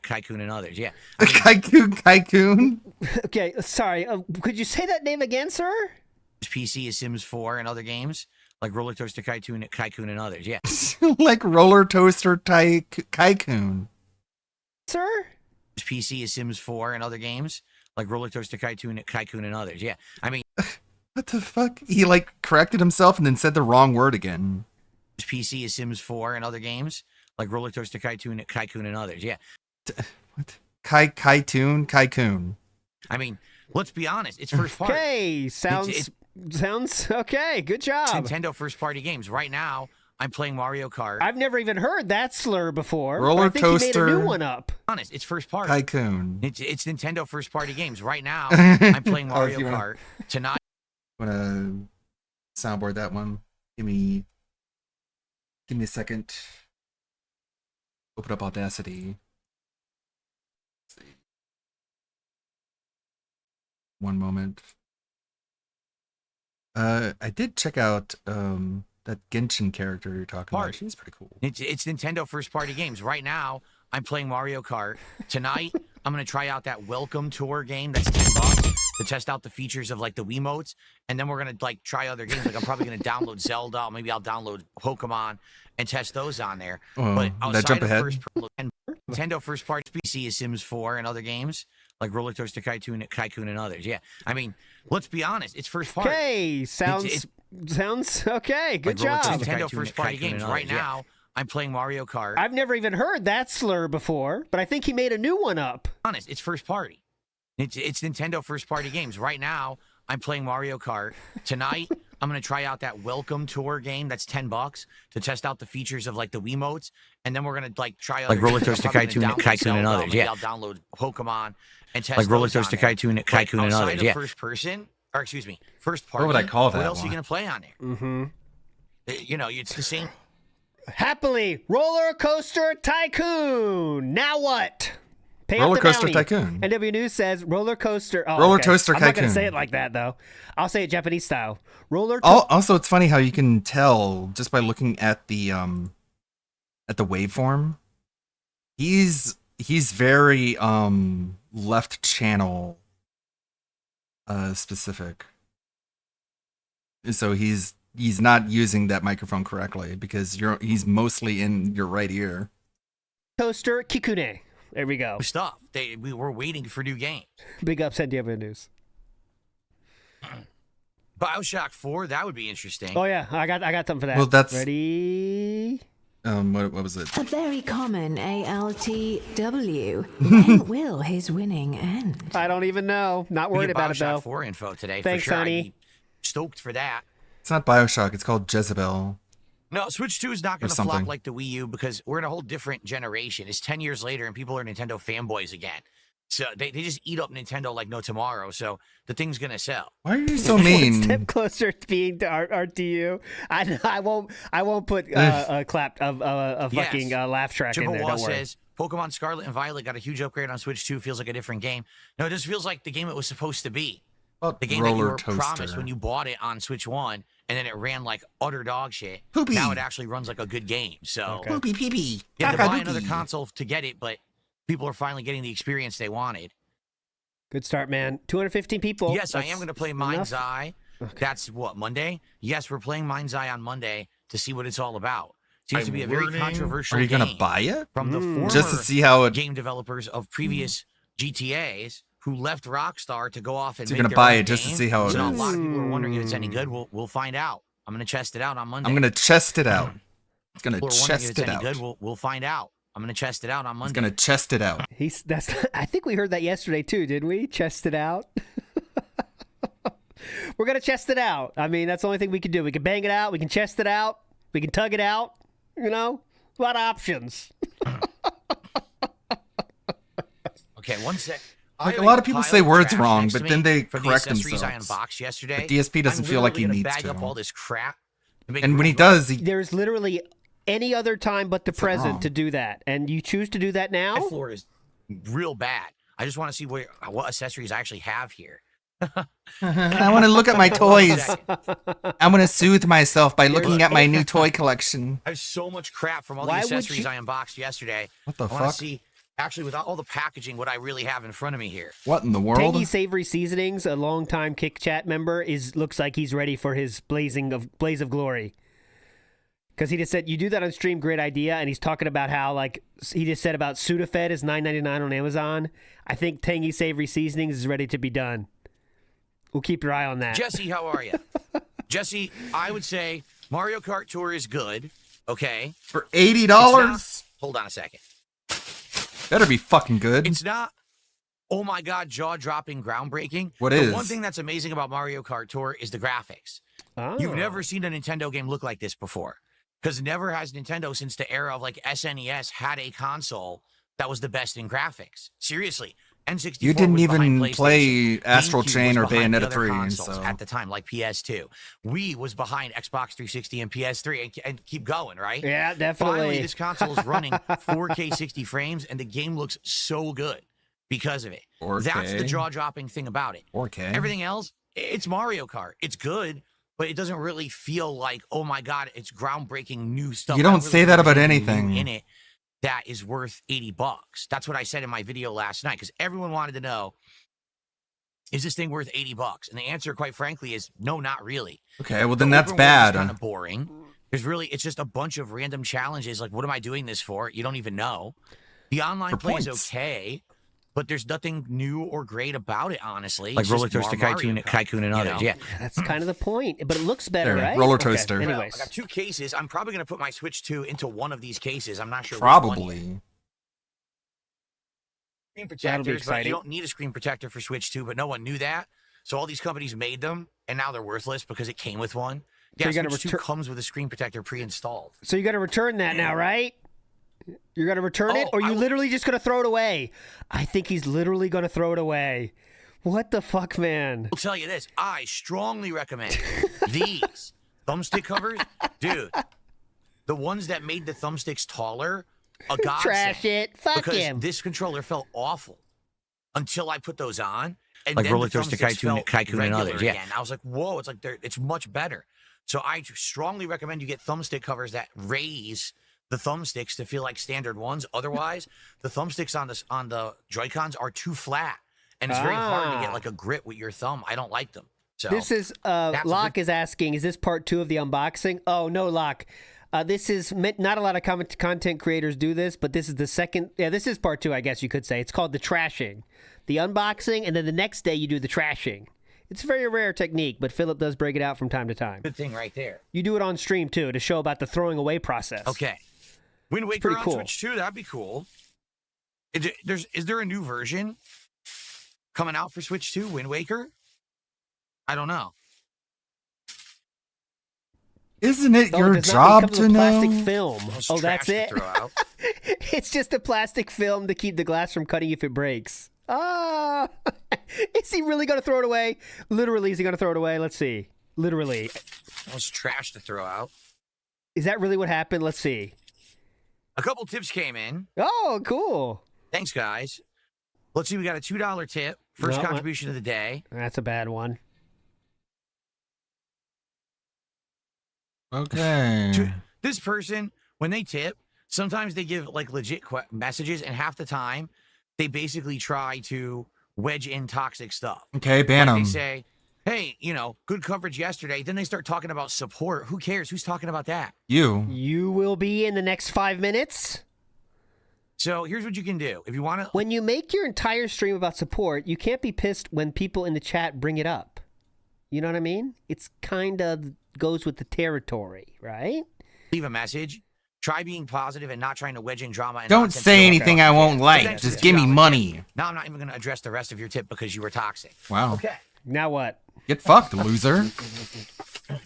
Tycoon and others. Yeah. Tycoon. Okay, sorry. Could you say that name again, sir? PC is Sims 4 and other games like Roller Coaster Tycoon and others. Yeah. Like Roller Toaster Tycoon. Sir? PC is Sims 4 and other games like Roller Coaster Tycoon and others. Yeah. I mean, what the fuck? He like corrected himself and then said the wrong word again. PC is Sims 4 and other games like Roller Coaster Tycoon and others. Yeah. What? Tycoon. I mean, let's be honest. It's first party. Okay, sounds okay. Good job. It's Nintendo first party games. Right now, I'm playing Mario Kart. I've never even heard that slur before. Roller but I think Coaster. He made a new one up. Honest, it's first party. Tycoon. It's Nintendo first party games. Right now, I'm playing Mario Kart. Tonight, I'm gonna soundboard that one. Give me a second. Open up Audacity. Let's see. One moment. I did check out that Genshin character you're talking about. She's pretty cool. it's Nintendo first party games. Right now, I'm playing Mario Kart. Tonight, I'm gonna try out that Welcome Tour game. That's $10 to test out the features of like the Wiimotes, and then we're gonna like try other games. Like I'm probably gonna download Zelda. Maybe I'll download Pokemon and test those on there. But that jump ahead. Nintendo first party PC is Sims 4 and other games like Roller Coaster Tycoon and others. Yeah. I mean, let's be honest. It's first party. Okay, sounds okay. Good job. Nintendo first party games. Right now, I'm playing Mario Kart. I've never even heard that slur before, but I think he made a new one up. Honest, it's first party. It's Nintendo first party games. Right now, I'm playing Mario Kart. Tonight, I'm gonna try out that Welcome Tour game. That's $10 to test out the features of like the Wiimotes, and then we're gonna like try Like Roller Coaster Tycoon and others. Maybe Yeah. I'll download Pokemon and test Like Roller those on Coaster there. Tycoon and But others. outside of Yeah. First person, or excuse me, first party. What would I call that What else are you one? gonna play on there? Mm-hmm. You know, it's the same. Happily, Roller Coaster Tycoon. Now what? Pay Roller up the Coaster bounty. Tycoon. NW News says Roller Coaster. Oh, Roller okay. Coaster I'm not Tycoon. gonna say it like that though. I'll say it Japanese style. Also, it's funny how you can tell just by looking at the waveform. He's very left channel specific. So he's not using that microphone correctly because he's mostly in your right ear. Coaster Kikune. There we go. Stuff. We were waiting for new games. Big ups, NW News. BioShock 4, that would be interesting. Oh yeah, I got something for that. Well, that's- ready. What was it? A very common ALTW. When will his winning end? I don't even know. Not We worried get about it BioShock though. 4 info today Thanks, for sure. honey. I'd be stoked for that. It's not BioShock. It's called Jezebel. No, Switch 2 is not going to something. flop like the Wii U because we're in a whole different generation. It's 10 years later and people are Nintendo fanboys again. So they just eat up Nintendo like no tomorrow. So the thing's going to sell. Why are you so One mean? step closer to being to RTU. I won't put a clap of a Yes. fucking laugh track in Jimbo there. Wall Don't worry. says Pokemon Scarlet and Violet got a huge upgrade on Switch 2. Feels like a different game. No, it just feels like the game it was supposed to be. The game that you Roller were promised Toaster. when you bought it on Switch 1, and then it ran like utter dog shit. Poopy. Now it actually runs like a good game. So Poopy pee-pee. you had to Caca buy doopy. another console to get it, but people are finally getting the experience they wanted. Good start, man. 215 people. Yes, I That's am going to play enough. Mind's Eye. That's what, Monday? Yes, we're playing Mind's Eye on Monday to see what it's all about. Seems to be a very controversial Are you gonna game buy it? from the former Just to see how it? game developers of previous GTAs who left Rockstar to go off and So make you're gonna their buy own it just to game. see how it So now is. a lot of people are wondering if it's any good. We'll find out. I'm going to test it out on Monday. I'm gonna chest it out. It's gonna People are wondering if chest it's it any out. good. We'll find out. I'm going to chest it out on Monday. It's gonna chest it out. I think we heard that yesterday too, didn't we? Chest it out. We're gonna chest it out. I mean, that's the only thing we can do. We can bang it out. We can chest it out. We can tug it out. You know, a lot of options. Okay, one sec. Like, a lot of people say words wrong, but then they from correct the accessories themselves. I unboxed yesterday. But DSP doesn't feel like he needs bag to. up all this crap. And when he does, there's literally any other time but the present wrong. to do that, and you choose to do that now. My floor is real bad. I just want to see what accessories I actually have here. I want to look at my toys. I want to soothe myself by looking at my new toy collection. I have so much crap from all Why the would accessories you- I unboxed yesterday. What the I want fuck? to see, actually, without all the packaging, what I really have in front of me here. What in the world? Tangy Savory Seasonings, a longtime Kick Chat member, looks like he's ready for his blaze of glory. Because he just said, you do that on stream, great idea. And he's talking about how, like, he just said about Sudafed is $9.99 on Amazon. I think Tangy Savory Seasonings is ready to be done. We'll keep your eye on that. Jesse, how are you? Jesse, I would say Mario Kart Tour is good, okay? For $80? Hold on a second. Better be fucking good. It's not, oh my God, jaw-dropping, groundbreaking. What the is? one thing that's amazing about Mario Kart Tour is the graphics. Oh. You've never seen a Nintendo game look like this before. Because never has Nintendo since the era of like SNES had a console that was the best in graphics. Seriously. N64 You didn't was even behind play PlayStation. Astral GameCube Chain was or behind the Bayonetta other 3, consoles so- at the time, like PS2. Wii was behind Xbox 360 and PS3, and keep going, right? Yeah, definitely. Finally, this console is running 4K 60 frames, and the game looks so good because of it. 4K. That's the jaw-dropping thing about it. 4K. Everything else, it's Mario Kart. It's good, but it doesn't really feel like, oh my God, it's groundbreaking new stuff. You I don't really say think that there's about anything anything. in it that is worth $80. That's what I said in my video last night, because everyone wanted to know, is this thing worth $80? And the answer, quite frankly, is no, not really. Okay, well then that's bad. Kind of boring. There's really, it's just a bunch of random challenges. Like, what am I doing this for? You don't even know. The online For play is points. okay, but there's nothing new or great about it, honestly. Like It's Roller just Coaster more Mario Tycoon and you others, know? yeah. That's kind of the point. But it looks better, There, right? roller Okay, coaster. Anyways. I got two cases. I'm probably going to put my Switch 2 into one of these cases. I'm not sure which one yet. Probably. Screen That'll be protectors, but exciting. you don't need a screen protector for Switch 2, but no one knew that. So all these companies made them, and now they're worthless because it came with one. Yeah, you gotta Switch 2 return- comes with a screen protector pre-installed. So you got to return that now, right? You're going to return it, Oh, or you I- literally just going to throw it away? I think he's literally going to throw it away. What the fuck, man? I'll tell you this. I strongly recommend these thumbstick covers. Dude, the ones that made the thumbsticks taller, a godsend. Trash it. Fuck because him. this controller felt awful until I put those on. And Like then Roller the Coaster thumbsticks Tycoon felt and others, regular yeah. again. I was like, whoa, it's like it's much better. So I strongly recommend you get thumbstick covers that raise the thumbsticks to feel like standard ones. Otherwise, the thumbsticks on the Joy-Cons are too flat. And it's very hard to get like a grip with your thumb. I don't like them. So This is that's a Locke good- is asking, is this part 2 of the unboxing? Oh no, Locke. This is not a lot of content creators do this, but this is the second. Yeah, this is part 2, I guess you could say. It's called the trashing, the unboxing, and then the next day you do the trashing. It's a very rare technique, but Philip does break it out from time to time. good thing right there. You do it on stream too to show about the throwing away process. Okay. Wind Waker pretty on cool. Switch 2, that'd be cool. Is there a new version coming out for Switch 2, Wind Waker? I don't know. Isn't it Oh, your does not job become to a plastic know? film. It's Oh, trash that's to it. throw out. It's just a plastic film to keep the glass from cutting if it breaks. Ah, is he really going to throw it away? Literally, is he going to throw it away? Let's see. Literally, That was trash to throw out. is that really what happened? Let's see. A couple tips came in. Oh, cool. Thanks, guys. Let's see. We got a $2 tip. First No, contribution of the day. That's a bad one. Okay. This person, when they tip, sometimes they give like legit messages, and half the time they basically try to wedge in toxic stuff. Okay, ban Like them. they say, hey, good coverage yesterday. Then they start talking about support. Who cares? Who's talking about that? You will be in the next 5 minutes. So here's what you can do. If you want to. When you make your entire stream about support, you can't be pissed when people in the chat bring it up. You know what I mean? It's kind of goes with the territory, right? Leave a message. Try being positive and not trying to wedge in drama. And Don't nonsense say to anything I won't like. Just give me money. Now I'm not even going to address the rest of your tip because you were toxic. Wow. Okay. Now what? Get fucked, loser.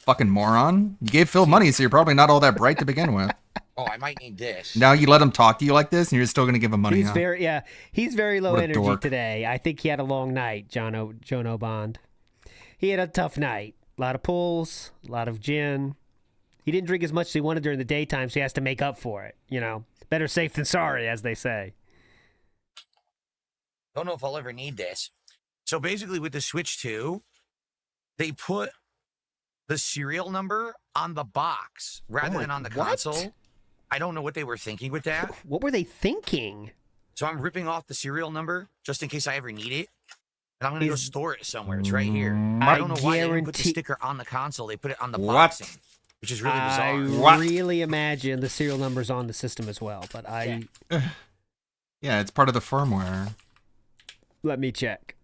Fucking moron. You gave Phil money, so you're probably not all that bright to begin with. Oh, I might need this. Now you let him talk to you like this, and you're still gonna give him money. He's huh? he's very low What a energy dork. today. I think he had a long night, Jono Bond. He had a tough night. A lot of pulls, a lot of gin. He didn't drink as much as he wanted during the daytime, so he has to make up for it. You know, better safe than sorry, as they say. Don't know if I'll ever need this. So basically, with the Switch 2, they put the serial number on the box rather than on the console. I don't know what they were thinking with that. What were they thinking? So I'm ripping off the serial number just in case I ever need it. And I'm going to go store it somewhere. It's right here. I don't know why they didn't put the sticker on the console. They put it on the boxing, which is really bizarre. I really imagine the serial number's on the system as well, but Yeah, it's part of the firmware. Let me check.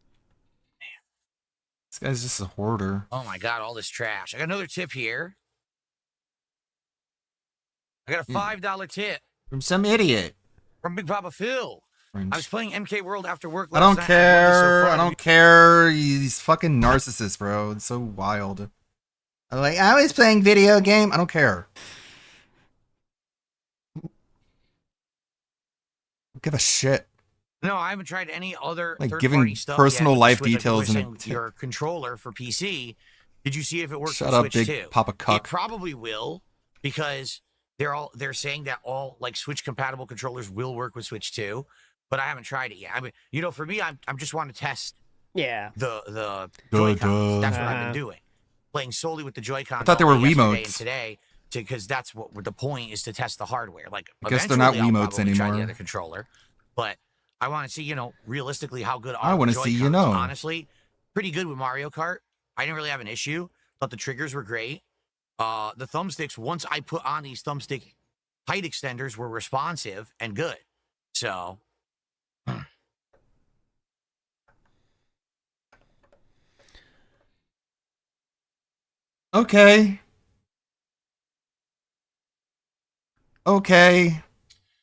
This guy's just a hoarder. Oh my God, all this trash. I got another tip here. I got a $5 tip. From some idiot. From Big Papa Phil. I was playing MK World after work I last don't night. care. I don't care. He's fucking narcissist, bro. It's so wild. I'm like, I was playing video game. I don't care. Give a shit. No, I haven't tried any other Like third-party giving stuff personal yet. life Switch, like details you were and saying, your controller for PC. Did you see if it works Shut for up, Switch big too? Papa Cuck. It probably will because they're saying that all like Switch compatible controllers will work with Switch 2, but I haven't tried it yet. I mean, you know, for me, I'm just want to test. Yeah. The Joy-Cons. That's what I've been doing. Playing solely with the Joy-Cons. I thought they were all day yesterday Wiimotes. and today, because that's what the point is, to test the hardware. Like, I guess they're not eventually I'll Wiimotes probably try anymore. the other controller, but I want to see, you know, realistically how good I are wanna the see, you Joy-Cons. know. Honestly, pretty good with Mario Kart. I didn't really have an issue. Thought the triggers were great. The thumbsticks, once I put on these thumbstick height extenders, were responsive and good. So, Okay. Okay.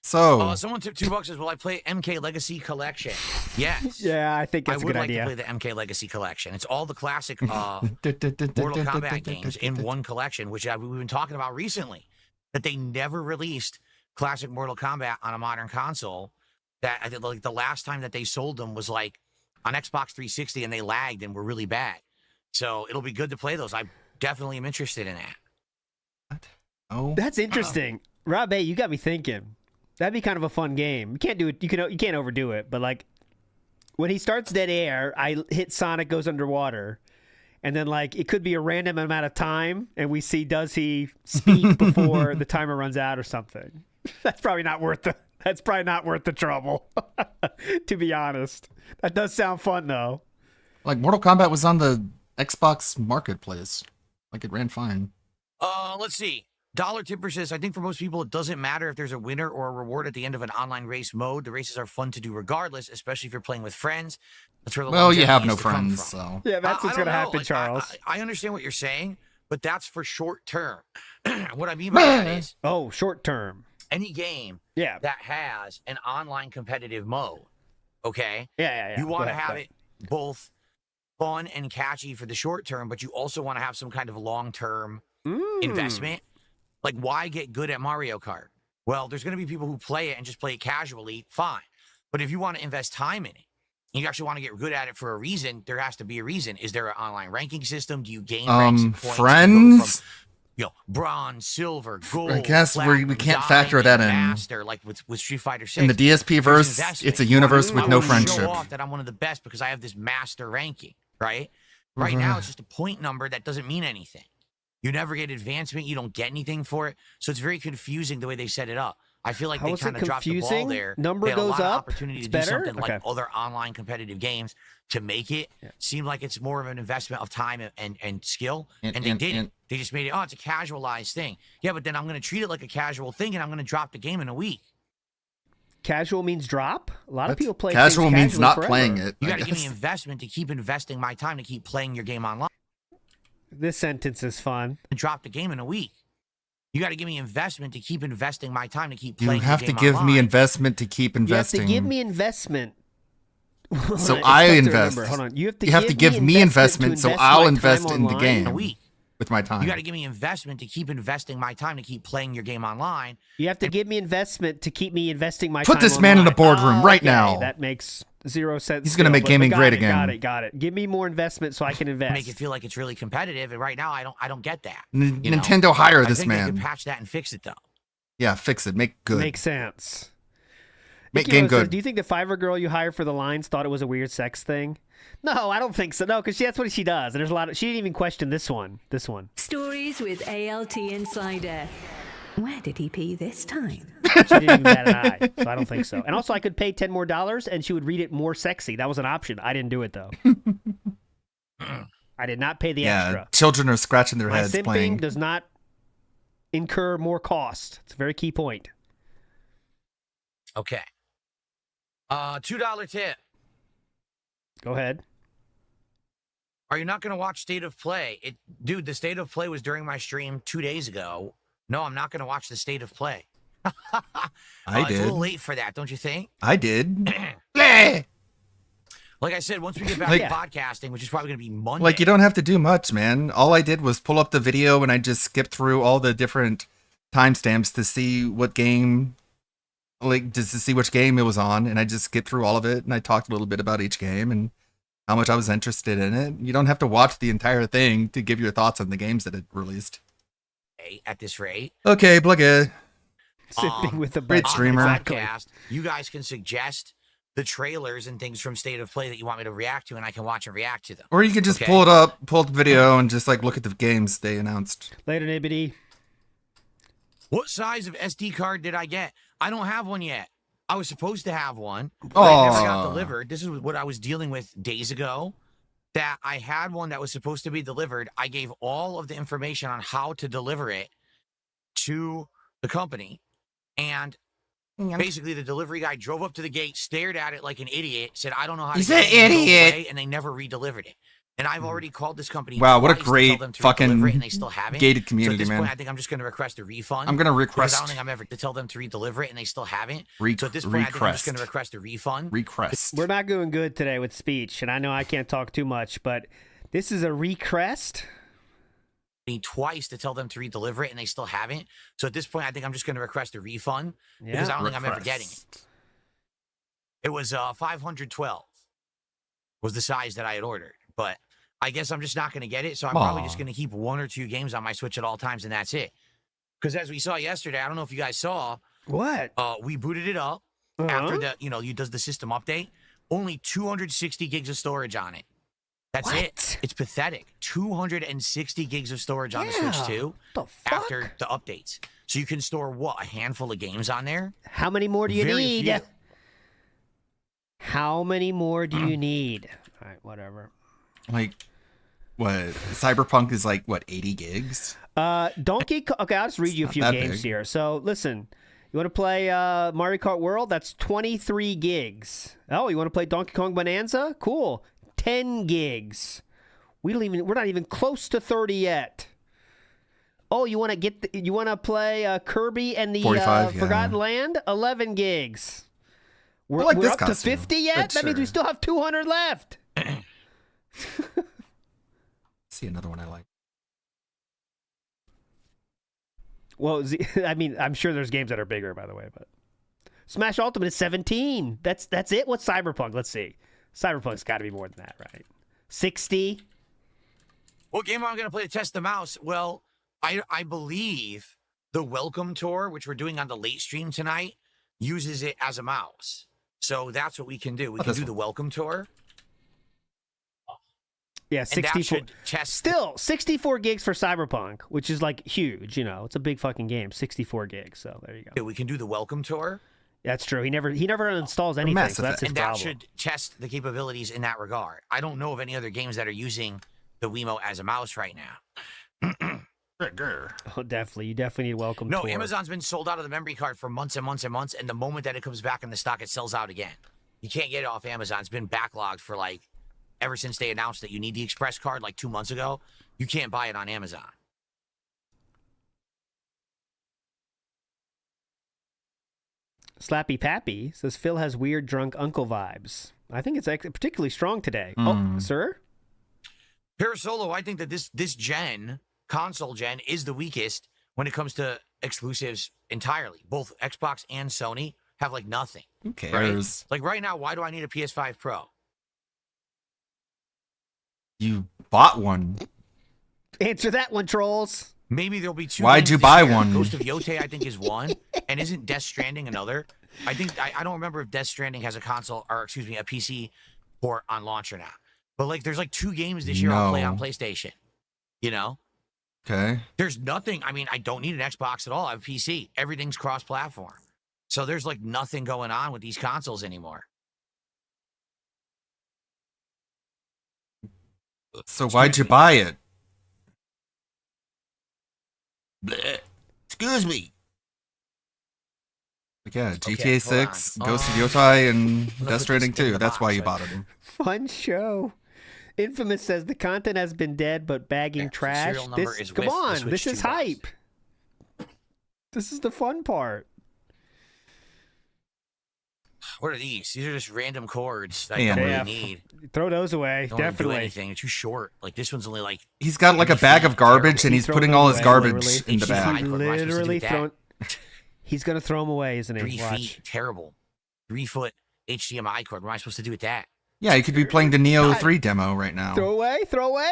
So. someone took $2 says, "Will I play MK Legacy Collection?" Yes. Yeah, I think that's I a would good like idea. to play the MK Legacy Collection. It's all the classic Mortal Kombat games in one collection, which we've been talking about recently. That they never released classic Mortal Kombat on a modern console. That I think like the last time that they sold them was like on Xbox 360, and they lagged and were really bad. So it'll be good to play those. I definitely am interested in that. Oh, that's interesting. Rob A, you got me thinking. That'd be kind of a fun game. You can't do it. You can't overdo it. But like when he starts dead air, I hit Sonic goes underwater, and then like it could be a random amount of time, and we see does he speak before the timer runs out or something. That's probably not worth the. That's probably not worth the trouble. To be honest, that does sound fun though. Like Mortal Kombat was on the Xbox Marketplace. Like it ran fine. Let's see. Dollar Tipper says, I think for most people, it doesn't matter if there's a winner or a reward at the end of an online race mode. The races are fun to do regardless, especially if you're playing with friends. That's where the Well, you longevity have no is to come friends, from. so. Yeah, that's what's I don't going to know. happen, Like, Charles. I understand what you're saying, but that's for short term. What I mean by that is, short term. Any game that has an online competitive mode, okay? Yeah. You want Go to ahead, have it both fun and catchy for the short term, but you also want to have some kind of long-term investment. Like, why get good at Mario Kart? Well, there's going to be people who play it and just play it casually, fine. But if you want to invest time in it, and you actually want to get good at it for a reason, there has to be a reason. Is there an online ranking system? Do you gain ranks and points? Friends? From, bronze, silver, gold. I guess we can't factor diamond, that in. Master, like with Street Fighter 6. In the DSP verse, it's a universe with no I friendship. show off that I'm one of the best because I have this master ranking, right? Right now, it's just a point number that doesn't mean anything. You never get advancement. You don't get anything for it. So it's very confusing the way they set it up. I feel like How they is it kind of dropped the ball confusing? there. Number They had a goes lot of up, opportunity it's to do better? something like Okay. other online competitive games to make it seem like it's more of an investment of time and skill. And they didn't. They just made it, it's a casualized thing. Yeah, but then I'm going to treat it like a casual thing, and I'm going to drop the game in a week. Casual means drop. A lot of people play Casual things means casually not forever. playing it. You I got to give me guess. investment to keep investing my time to keep playing your game online. This sentence is fun. Drop the game in a week. You got to give me investment to keep investing my time to keep You playing. have the to game give online. me investment to keep investing. You have to give me investment. So It's I tough to invest. remember. Hold on. You have to give me investment, so to I'll my invest time in the online. game. A week. with my time. You got to give me investment to keep investing my time to keep playing your game online. You have to give me investment to keep me investing my time. Put this man in the boardroom right now. That makes 0 sense. He's going to make gaming great again. Got it. Give me more investment so I can invest. Make it feel like it's really competitive, and right now I don't get that. Nintendo hire this man. I think they can patch that and fix it though. Yeah, fix it. Make good. Makes sense. Make game good. Do you think the Fiverr girl you hired for the lines thought it was a weird sex thing? No, I don't think so. No, because that's what she does. And there's a lot of. She didn't even question this one. Stories with ALT Insider. Where did he pee this time? She didn't even bat an eye, so I don't think so. And also, I could pay $10 more, and she would read it more sexy. That was an option. I didn't do it though. I did not pay the extra. Children are scratching their heads simping playing. Does not incur more cost. It's a very key point. Okay. $2 tip. Go ahead. Are you not going to watch State of Play? Dude, the State of Play was during my stream 2 days ago. No, I'm not going to watch the State of Play. I did. It's a little late for that, don't you think? I did. Like I said, once we get back to podcasting, which is probably going to be Monday. Like, you don't have to do much, man. All I did was pull up the video and I just skipped through all the different timestamps to see what game, like, just to see which game it was on. And I just skipped through all of it and I talked a little bit about each game and how much I was interested in it. You don't have to watch the entire thing to give your thoughts on the games that it released. At this rate. Okay, plug it. Sipping with the great streamer. Podcast, you guys can suggest the trailers and things from State of Play that you want me to react to, and I can watch and react to them. Or you could just pull up the video and just like look at the games they announced. Later, Nibbity. What size of SD card did I get? I don't have one yet. I was supposed to have one, but it never got delivered. This is what I was dealing with days ago. That I had one that was supposed to be delivered. I gave all of the information on how to deliver it to the company. And basically the delivery guy drove up to the gate, stared at it like an idiot, said, I don't know how to get it. He's an idiot. And they never re-delivered it. And I've already called this company. Wow, what a great fucking and they still haven't. gated community, so at this man. point, I think I'm just going to request a refund. I'm going to request. Because I don't think I'm ever to tell them to re-deliver it, and they still haven't. So at this point, I think I'm just going to request a refund. Request. We're not doing good today with speech, and I know I can't talk too much, but this is a request. Twice to tell them to re-deliver it, and they still haven't. So at this point, I think I'm just going to request a refund because I don't think I'm ever getting it. It was 512 was the size that I had ordered, but I guess I'm just not going to get it. So I'm probably just going to keep 1 or 2 games on my Switch at all times, and that's it. Because as we saw yesterday, I don't know if you guys saw. What? We booted it up after the, you does the system update. Only 260 gigs of storage on it. That's it. It's pathetic. 260 gigs of storage on the Switch 2 after the updates. So you can store, a handful of games on there? How many more do you need? Few. How many more do you need? All right, whatever. Like, what? Cyberpunk is like, 80 gigs? Okay, I'll just read you a few games here. So, listen. You want to play Mario Kart World? That's 23 gigs. Oh, you want to play Donkey Kong Bonanza? Cool. 10 gigs. We're not even close to 30 yet. Oh, you want to play Kirby and the Forgotten Land? 11 gigs. We're up to 50 yet? That means we still have 200 left. See another one I like. Well, I mean, I'm sure there's games that are bigger, by the way, but Smash Ultimate is 17. That's it. What's Cyberpunk? Let's see. Cyberpunk's got to be more than that, right? 60. What game am I going to play to test the mouse? Well, I believe the Welcome Tour, which we're doing on the late stream tonight, uses it as a mouse. So that's what we can do. We can do the Welcome Tour. Yeah, 64. Still, 64 gigs for Cyberpunk, which is like huge. It's a big fucking game. 64 gigs. So there you go. Yeah, we can do the Welcome Tour. That's true. He never installs anything. So that's his and problem. that should test the capabilities in that regard. I don't know of any other games that are using the Wiimote as a mouse right now. Oh, definitely. You definitely need Welcome Tour. No, Amazon's been sold out of the memory card for months and months and months, and the moment that it comes back in the stock, it sells out again. You can't get it off Amazon. It's been backlogged for ever since they announced that you need the Express card 2 months ago. You can't buy it on Amazon. Slappy Pappy says Phil has weird drunk uncle vibes. I think it's particularly strong today. Oh, sir? Parasolo, I think that this gen console gen is the weakest when it comes to exclusives entirely. Both Xbox and Sony have like nothing. Who cares? Like right now, why do I need a PS5 Pro? You bought one. Answer that one, trolls. Maybe there'll be 2. Why'd you buy one? Ghost of Yotei, I think, is one. And isn't Death Stranding another? I think I don't remember if Death Stranding has a console or excuse me, a PC port on launch or not. But like there's like 2 games this year I'll play on PlayStation. You know? Okay. There's nothing. I mean, I don't need an Xbox at all. I have a PC. Everything's cross-platform. So there's like nothing going on with these consoles anymore. So why'd you buy it? Bleh. Excuse me. Like, yeah, GTA 6, Ghost of Yotei, and Death Stranding 2. That's why you bought it. Fun show. Infamous says the content has been dead, but bagging trash. Come on, this is hype. This is the fun part. What are these? These are just random cords that I don't really need. Throw those away. Don't Definitely. do anything. They're too short. Like this one's only like. He's got like a bag of garbage, and he's putting all his garbage in the bag. Literally thrown. He's gonna throw them away, isn't he? 3 feet. Terrible. 3 foot HDMI cord. What am I supposed to do with that? Yeah, he could be playing the Neo 3 demo right now. Throw away? Throw away?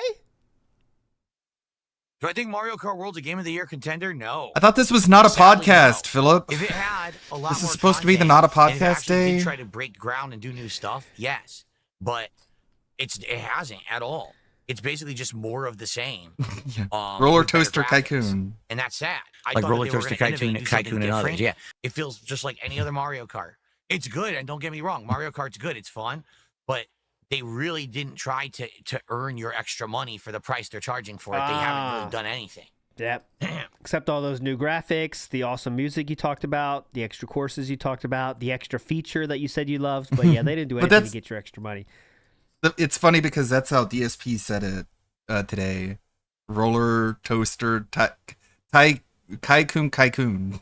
Do I think Mario Kart World's a Game of the Year contender? No. I thought this was not a podcast, no. Philip. If it had a lot this more is supposed to be the content not a and it podcast actually day. did try to break ground and do new stuff, yes, but it hasn't at all. It's basically just more of the same. Roller with better Toaster graphics. Tycoon. And that's sad. I Like thought Roller that they were Coaster gonna innovate and do something Tycoon and others, different. yeah. It feels just like any other Mario Kart. It's good, and don't get me wrong, Mario Kart's good. It's fun, but they really didn't try to earn your extra money for the price they're charging for it. They haven't really done anything. Yep. Except all those new graphics, the awesome music you talked about, the extra courses you talked about, the extra feature that you said you loved. But yeah, they didn't do anything to get your extra money. It's funny because that's how DSP said it today. Roller Toaster Tycoon.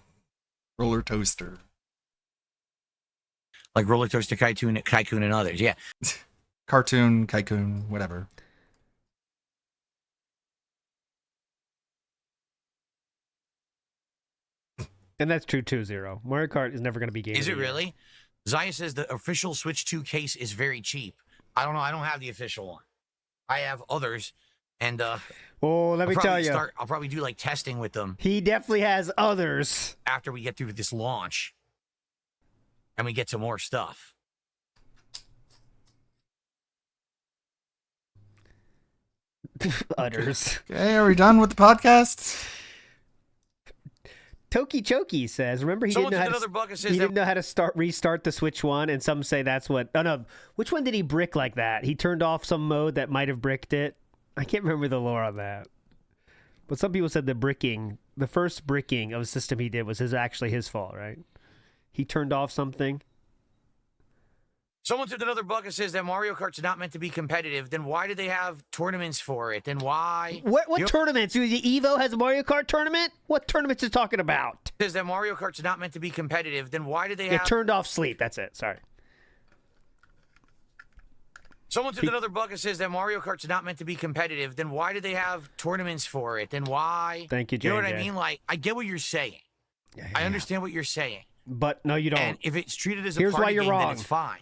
Roller Toaster. Like Roller Toaster Tycoon and others, yeah. Cartoon, Tycoon, whatever. And that's true too, Zero. Mario Kart is never going to be game. Is it really? Zaya says the official Switch 2 case is very cheap. I don't know. I don't have the official one. I have others, and oh, let me tell you, I'll probably do like testing with them. He definitely has others after we get through this launch, and we get some more stuff. Others. Okay, are we done with the podcast? Toki Choki says, remember he didn't know how to restart the Switch 1, and some say that's what... Oh, no. Which one did he brick like that? He turned off some mode that might have bricked it. I can't remember the lore on that. But some people said the first bricking of a system he did was actually his fault, right? He turned off something. Someone took another bucket says that Mario Kart's not meant to be competitive. Then why do they have tournaments for it? Then why? What tournaments? The Evo has a Mario Kart tournament? What tournaments is talking about? Says that Mario Kart's not meant to be competitive. Then why do they have... It turned off sleep. That's it. Sorry. Someone took another bucket says that Mario Kart's not meant to be competitive. Then why do they have tournaments for it? Then why? Thank you, JJ. You know what I mean? Like, I get what you're saying. Yeah. I understand what you're saying. But no, you don't. And if it's treated as a party game, then it's fine.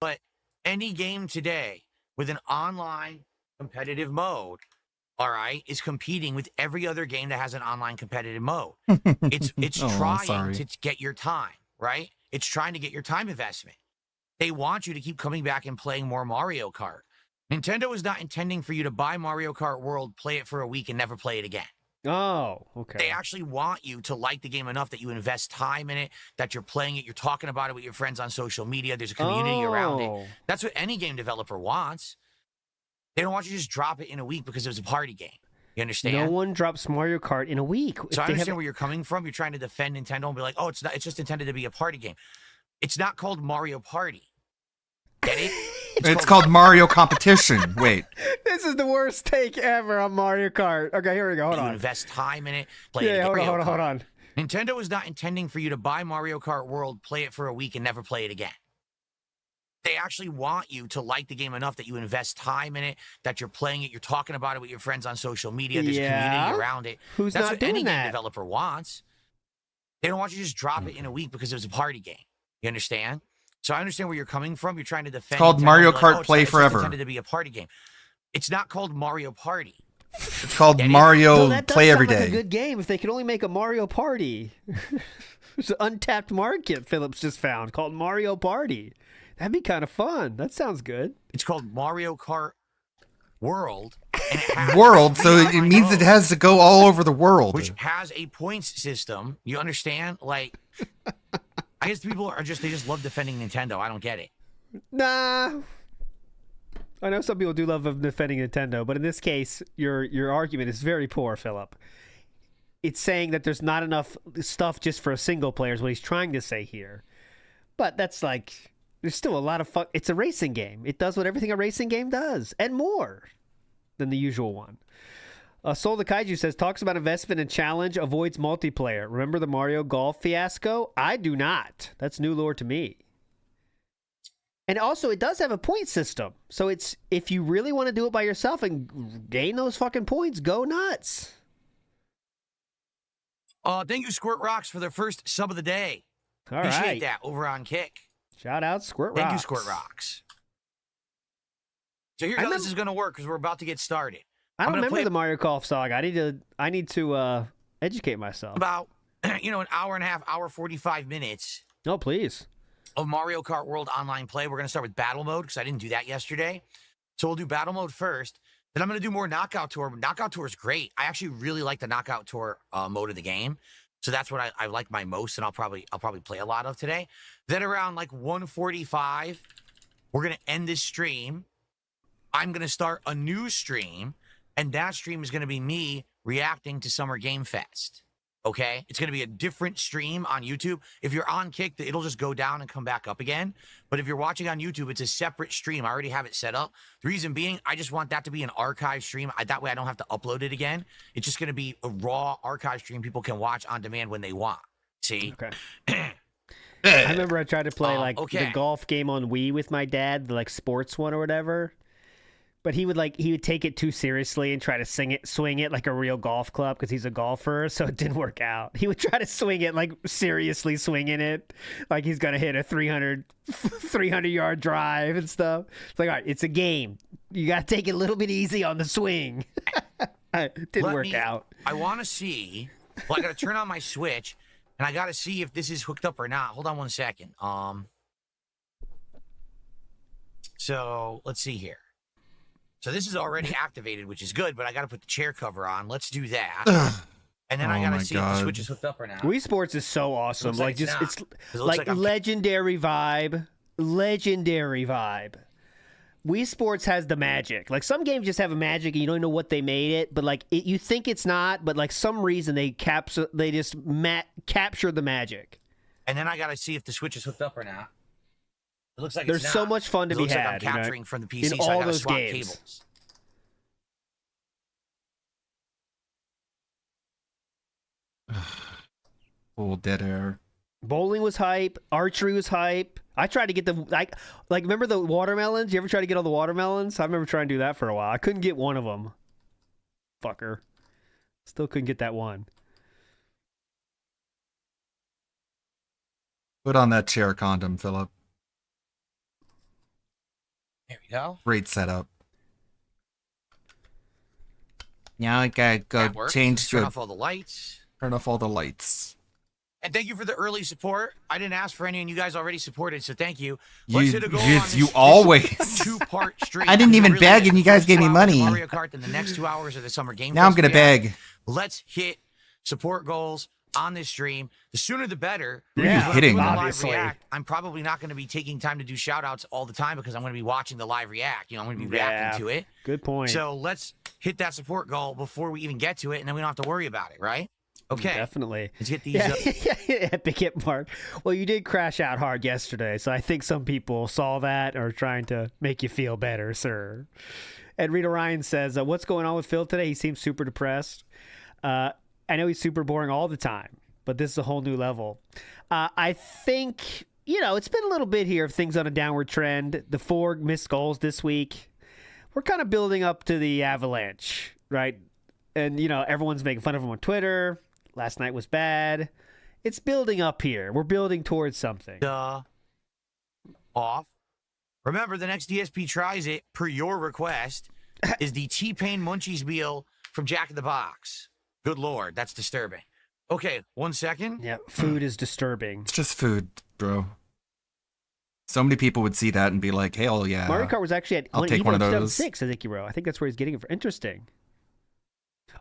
But any game today with an online competitive mode, all right, is competing with every other game that has an online competitive mode. It's trying to get your time, right? It's trying to get your time investment. They want you to keep coming back and playing more Mario Kart. Nintendo is not intending for you to buy Mario Kart World, play it for a week, and never play it again. Oh, okay. They actually want you to like the game enough that you invest time in it, that you're playing it, you're talking about it with your friends on social media, there's a community around it. That's what any game developer wants. They don't want you to just drop it in a week because it was a party game. You understand? No one drops Mario Kart in a week. So I understand where you're coming from. You're trying to defend Nintendo and be like, oh, it's just intended to be a party game. It's not called Mario Party. Get it? It's called Mario Competition. Wait. This is the worst take ever on Mario Kart. Okay, here we go. Hold on. Invest time in it. Play it. Hold on. Nintendo is not intending for you to buy Mario Kart World, play it for a week, and never play it again. They actually want you to like the game enough that you invest time in it, that you're playing it, you're talking about it with your friends on social media. There's a community around it. Who's That's not what doing any that? game developer wants. They don't want you to just drop it in a week because it was a party game. You understand? So I understand where you're coming from. You're trying to defend. It's called Nintendo, Mario like, Kart it's Play not- it's Forever. intended to be a party game. It's not called Mario Party. It's called Though Mario that does Play sound Every like Day. a good game if they could only make a Mario Party. There's an untapped market Phillips just found called Mario Party. That'd be kind of fun. That sounds good. It's called Mario Kart World. And it has World, so it means it has to go all over the world. which has a points system. You understand? Like, I guess people they just love defending Nintendo. I don't get it. Nah. I know some people do love defending Nintendo, but in this case, your argument is very poor, Philip. It's saying that there's not enough stuff just for a single player is what he's trying to say here. But that's like, there's still a lot of fun. It's a racing game. It does what everything a racing game does, and more than the usual one. Soul the Kaiju says, talks about investment and challenge, avoids multiplayer. Remember the Mario Golf fiasco? I do not. That's new lore to me. And also, it does have a point system. So it's, if you really want to do it by yourself and gain those fucking points, go nuts. Thank you, Squirt Rocks, for their first sub of the day. All Appreciate right. that over on Kick. Shout out Squirt Rocks. Thank you, Squirt Rocks. So here's how this is going to work because we're about to get started. I don't I'm gonna remember play the Mario Golf saga. I need to educate myself. about, an hour and a half, hour 45 minutes Oh, please. of Mario Kart World Online play. We're going to start with Battle Mode because I didn't do that yesterday. So we'll do Battle Mode first. Then I'm going to do more Knockout Tour. Knockout Tour is great. I actually really like the Knockout Tour mode of the game. So that's what I like my most, and I'll probably play a lot of today. Then around like 1:45, we're going to end this stream. I'm going to start a new stream, and that stream is going to be me reacting to Summer Game Fest. Okay? It's going to be a different stream on YouTube. If you're on Kick, it'll just go down and come back up again. But if you're watching on YouTube, it's a separate stream. I already have it set up. The reason being, I just want that to be an archive stream. That way I don't have to upload it again. It's just going to be a raw archive stream people can watch on demand when they want. See? Okay. I remember I tried to play okay. the golf game on Wii with my dad, the sports one or whatever. But he would take it too seriously and try to swing it like a real golf club because he's a golfer, so it didn't work out. He would try to swing it seriously swinging it, like he's gonna hit a 300-yard drive and stuff. It's like, all right, it's a game. You gotta take it a little bit easy on the swing. It didn't work out. I want to see. Well, I gotta turn on my Switch, and I gotta see if this is hooked up or not. Hold on one second. So let's see here. So this is already activated, which is good, but I got to put the chair cover on. Let's do that. And then I got to see if the Switch is hooked up or not. Wii Sports is so awesome. Looks like It's like like legendary vibe. Legendary vibe. Wii Sports has the magic. Like some games just have a magic and you don't know what they made it, but you think it's not, but some reason they capture the magic. And then I got to see if the Switch is hooked up or not. It looks like there's it's so not. much fun to be looks had. Like I'm capturing from the PC, in so I all got to those swap games. cables. Full dead air. Bowling was hype. Archery was hype. I tried to get remember the watermelons? You ever try to get all the watermelons? I remember trying to do that for a while. I couldn't get one of them. Fucker. Still couldn't get that one. Put on that chair condom, Philip. There we go. Great setup. Now I gotta go change Turn off all the lights. Turn off all the lights. And thank you for the early support. I didn't ask for any, and you guys already supported, so thank you. You always. Two-part stream. I didn't even beg, and you guys gave me money. Mario Kart, then the next 2 hours of the Summer Game Now I'm gonna Fest. beg. Let's hit support goals on this stream. The sooner the better. Yeah, hitting, obviously. React, I'm probably not going to be taking time to do shout-outs all the time because I'm going to be watching the live react. I'm going to be reacting to it. Good point. So let's hit that support goal before we even get to it, and then we don't have to worry about it, right? Okay. Definitely. Let's get these Epic hit mark. Well, you did crash out hard yesterday, so I think some people saw that or are trying to make you feel better, sir. And Rita Ryan says, what's going on with Phil today? He seems super depressed. I know he's super boring all the time, but this is a whole new level. I think it's been a little bit here of things on a downward trend. The 4 missed goals this week. We're kind of building up to the avalanche, right? And, everyone's making fun of him on Twitter. Last night was bad. It's building up here. We're building towards something. Off. Remember, the next DSP tries it, per your request, is the T-Pain Munchies meal from Jack in the Box. Good Lord, that's disturbing. Okay, 1 second. Yeah, food is disturbing. It's just food, bro. So many people would see that and be like, hell yeah. Mario Kart was actually at I'll take one of those. 2006, I think, I think that's where he's getting it from. Interesting.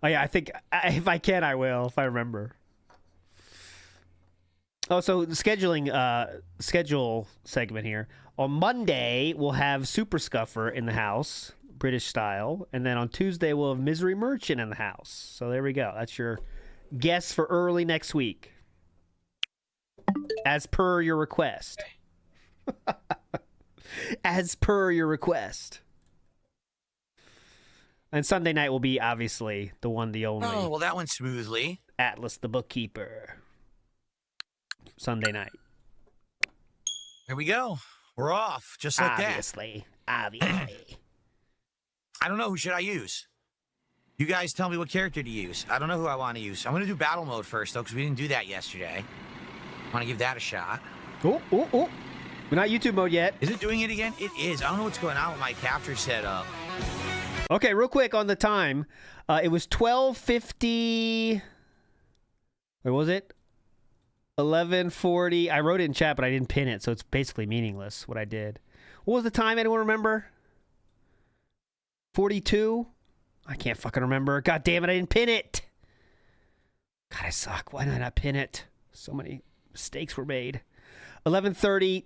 Oh, yeah, I think if I can, I will, if I remember. Oh, so the schedule segment here. On Monday, we'll have Super Scuffer in the house, British style. And then on Tuesday, we'll have Misery Merchant in the house. So there we go. That's your guess for early next week. As per your request. As per your request. And Sunday night will be, obviously, the one, the only. Oh, well, that went smoothly. Atlas the Bookkeeper. Sunday night. Here we go. We're off, just like Obviously. I don't know. Who should I use? You guys tell me what character to use. I don't know who I want to use. I'm going to do battle mode first, though, because we didn't do that yesterday. I want to give that a shot. Oh. We're not YouTube mode yet. Is it doing it again? It is. I don't know what's going on with my capture setup. Okay, real quick on the time. It was 12:50. Wait, was it? 11:40. I wrote it in chat, but I didn't pin it, so it's basically meaningless what I did. What was the time? Anyone remember? 42? I can't fucking remember. God damn it, I didn't pin it. God, I suck. Why did I not pin it? So many mistakes were made. 11:30,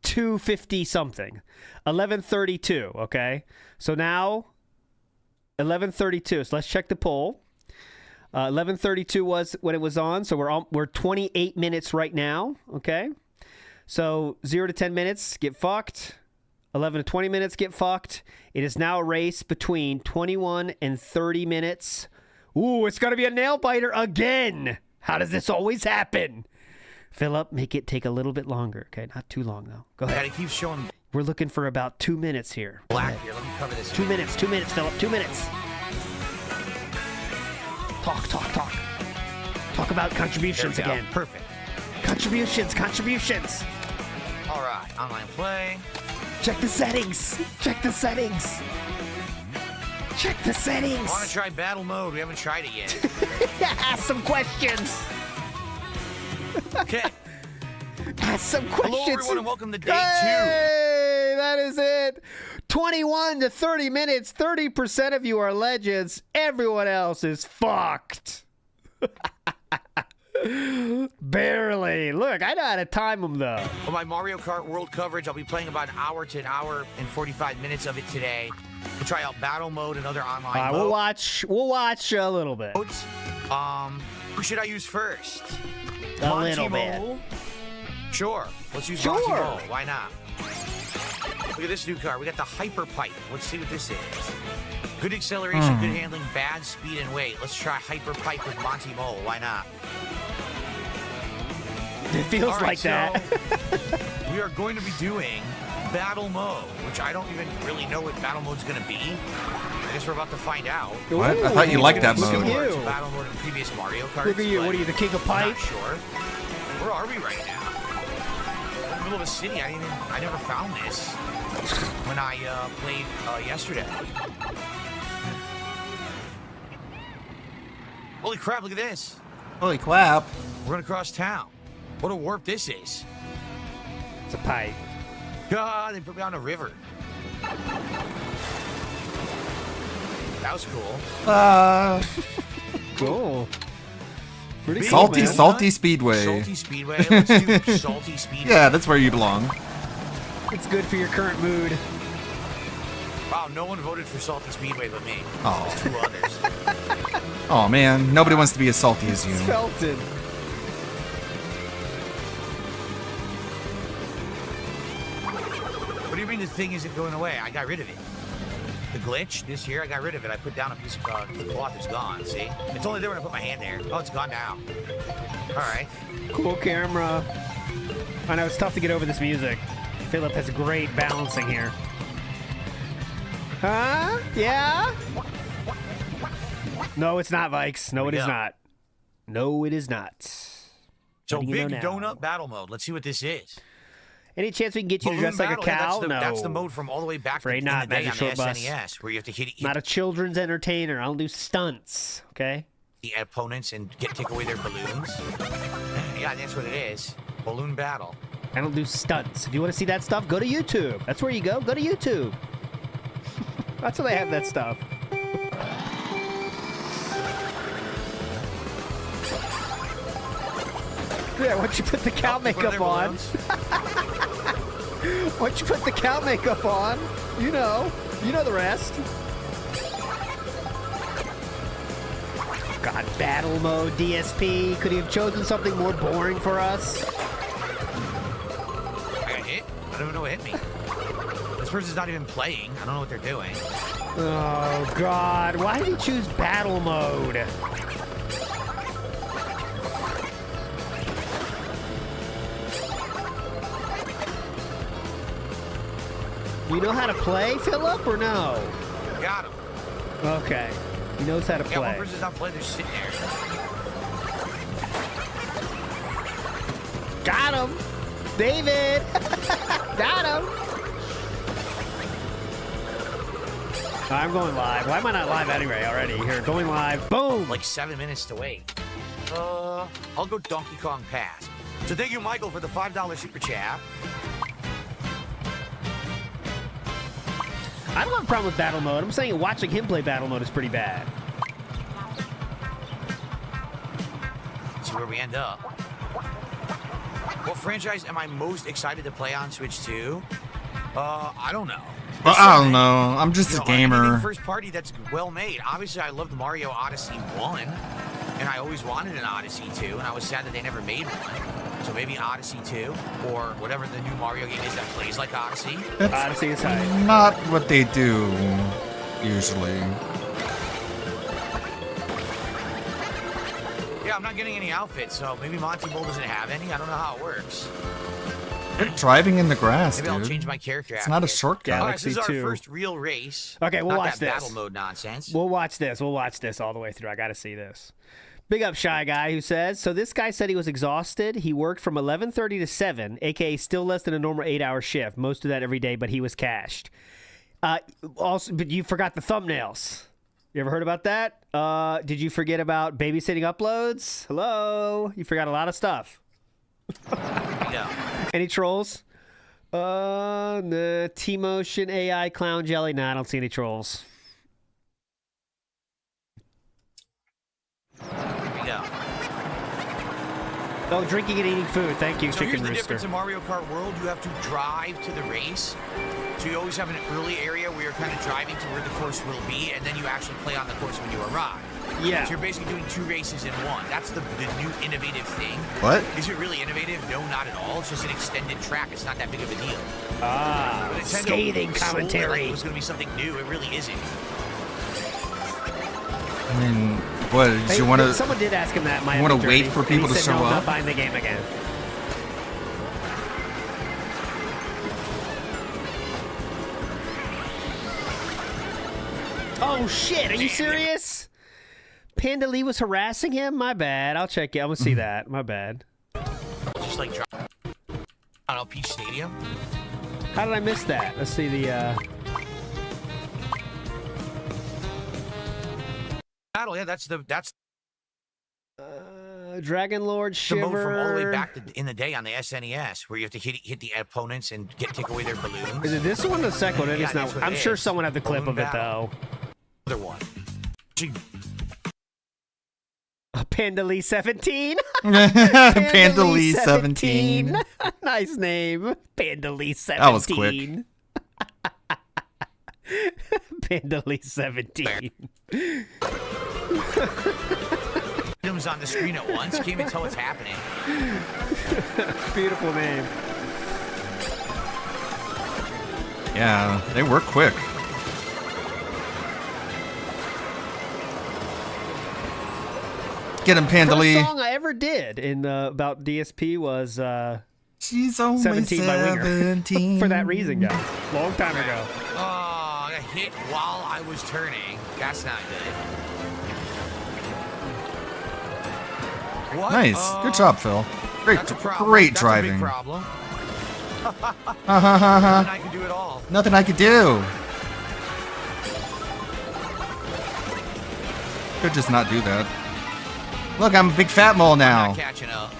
2:50 something. 11:32, okay? So now 11:32. So let's check the poll. 11:32 was when it was on, so we're 28 minutes right now, okay? So 0 to 10 minutes, get fucked. 11 to 20 minutes, get fucked. It is now a race between 21 and 30 minutes. Ooh, it's going to be a nail biter again. How does this always happen? Philip, make it take a little bit longer, okay? Not too long, though. Go ahead. I gotta keep showing. We're looking for about 2 minutes here. Black here. Let me cover this. 2 minutes, Philip. 2 minutes. Talk. Talk about contributions again. Perfect. Contributions. All right. Online play. Check the settings. I want to try battle mode. We haven't tried it yet. Ask some questions. Okay. Ask some questions. Hello, everyone, and welcome to day 2. Hey, that is it. 21 to 30 minutes. 30% of you are legends. Everyone else is fucked. Barely. Look, I know how to time them, though. For my Mario Kart World coverage, I'll be playing about an hour to an hour and 45 minutes of it today. We'll try out battle mode and other online modes. We'll watch a little bit. Who should I use first? A little bit. Sure. Let's use Monty Mole. Why not? Look at this new car. We got the Hyper Pipe. Let's see what this is. Good acceleration, good handling, bad speed and weight. Let's try Hyper Pipe with Monty Mole. Why not? It feels like that. We are going to be doing battle mode, which I don't even really know what battle mode's going to be. I guess we're about to find out. What? I thought you liked that mode. Look at you. Battle mode in previous Mario Kart. Look at you. What are you, the king of pipe? I'm not sure. Where are we right now? In the middle of a city. I never found this when I played yesterday. Holy crap, look at this. Holy crap. We're going to cross town. What a warp this is. It's a pipe. God, they put me on a river. That was cool. Cool. Pretty salty Speedway. Salty Speedway. Let's do Salty Speedway. Yeah, that's where you belong. It's good for your current mood. Wow, no one voted for Salty Speedway but me. Oh. There's 2 others. Oh man, nobody wants to be as salty as you. Felton. What do you mean the thing isn't going away? I got rid of it. The glitch this year, I got rid of it. I put down a piece of the cloth. It's gone. See? It's only there when I put my hand there. Oh, it's gone now. All right. Cool camera. I know it's tough to get over this music. Philip has great balancing here. Huh? Yeah? No, it's not, Vikes. No, it is not. No, it is not. So big donut battle mode. Let's see what this is. Any chance we can get you to dress like a cow? Yeah, no. that's the mode from all the way back in the day on the SNES, where you have to hit not a children's entertainer. I don't do stunts, okay? The opponents and take away their balloons. Yeah, that's what it is. Balloon battle. I don't do stunts. If you want to see that stuff, go to YouTube. That's where you go. Go to YouTube. That's where they have that stuff. Yeah, once you put the cow makeup on. Once you put the cow makeup on, you know the rest. God, battle mode, DSP. Could he have chosen something more boring for us? I got hit? I don't even know what hit me. This person's not even playing. I don't know what they're doing. Oh, God. Why did he choose battle mode? You know how to play, Philip, or no? Got him. Okay. He knows how to play. Yeah, one person's not playing. They're sitting there. Got him. David. Got him. I'm going live. Why am I not live anyway already? Here, going live. Boom. Like 7 minutes to wait. I'll go Donkey Kong Pass. So thank you, Michael, for the $5 super chat. I don't have a problem with battle mode. I'm saying watching him play battle mode is pretty bad. Let's see where we end up. What franchise am I most excited to play on Switch 2? I don't know. Well, I don't know. I'm just a gamer. Anything first party that's well made. Obviously, I loved Mario Odyssey 1, and I always wanted an Odyssey 2, and I was sad that they never made one. So maybe Odyssey 2, or whatever the new Mario game is that plays like Odyssey. Odyssey is high. Not what they do, usually. Yeah, I'm not getting any outfits, so maybe Monty Bull doesn't have any. I don't know how it works. You're driving in the grass, Maybe dude. I'll change my character. It's not a shortcut. All right, this is our first real race. Okay, we'll watch that this. Battle mode nonsense. We'll watch this. We'll watch this all the way through. I got to see this. Big up Shy Guy who says, so this guy said he was exhausted. He worked from 11:30 to 7, a.k.a. still less than a normal 8-hour shift. Most of that every day, but he was cashed. Also, but you forgot the thumbnails. You ever heard about that? Did you forget about babysitting uploads? Hello? You forgot a lot of stuff. Yeah. Any trolls? The T-Motion AI Clown Jelly. Nah, I don't see any trolls. Yeah. Oh, drinking and eating food. Thank you, So Chicken here's the Rooster. difference in Mario Kart World. You have to drive to the race. So you always have an early area where you're kind of driving to where the course will be, and then you actually play on the course when you arrive. Yeah. So you're basically doing 2 races in one. That's the new innovative thing. What? Is it really innovative? No, not at all. It's just an extended track. It's not that big of a deal. Ah, But Nintendo scathing sold it commentary. like it was going to be something new. It really isn't. I mean, what? Did you want to? Someone did ask him that. You want to wait for people to show no, I'm up? not buying the game again. Oh shit! Are you serious? Panda Lee was harassing him. My bad. I'll check it. I'm gonna see that. My bad. Just like driving on Peach Stadium. How did I miss that? Let's see the. Battle, yeah, that's Dragon Lord the Shiver. mode from all the way back in the day on the SNES, where you have to hit the opponents and take away their balloons. Is it this one or the second one? It Yeah, is not. that's what I'm it sure is. someone had the clip Balloon of it battle. though. Other one. Panda Lee 17. Panda Lee 17. Nice name. Panda Lee 17. That was quick. Panda Lee 17. Items on the screen at once. Can't even tell what's happening. Beautiful name. Yeah, they work quick. Get him, Panda Lee. First song I ever did in about DSP was She's only 17 by Winger. 17. For that reason, guys. Long time ago. Oh, I got hit while I was turning. That's not good. What? Nice. Good job, Phil. Great, That's a problem. great That's driving. A big problem. Nothing I can do at all. Nothing I could do. Could just not do that. Look, I'm a big fat mole now. I'm not catching up.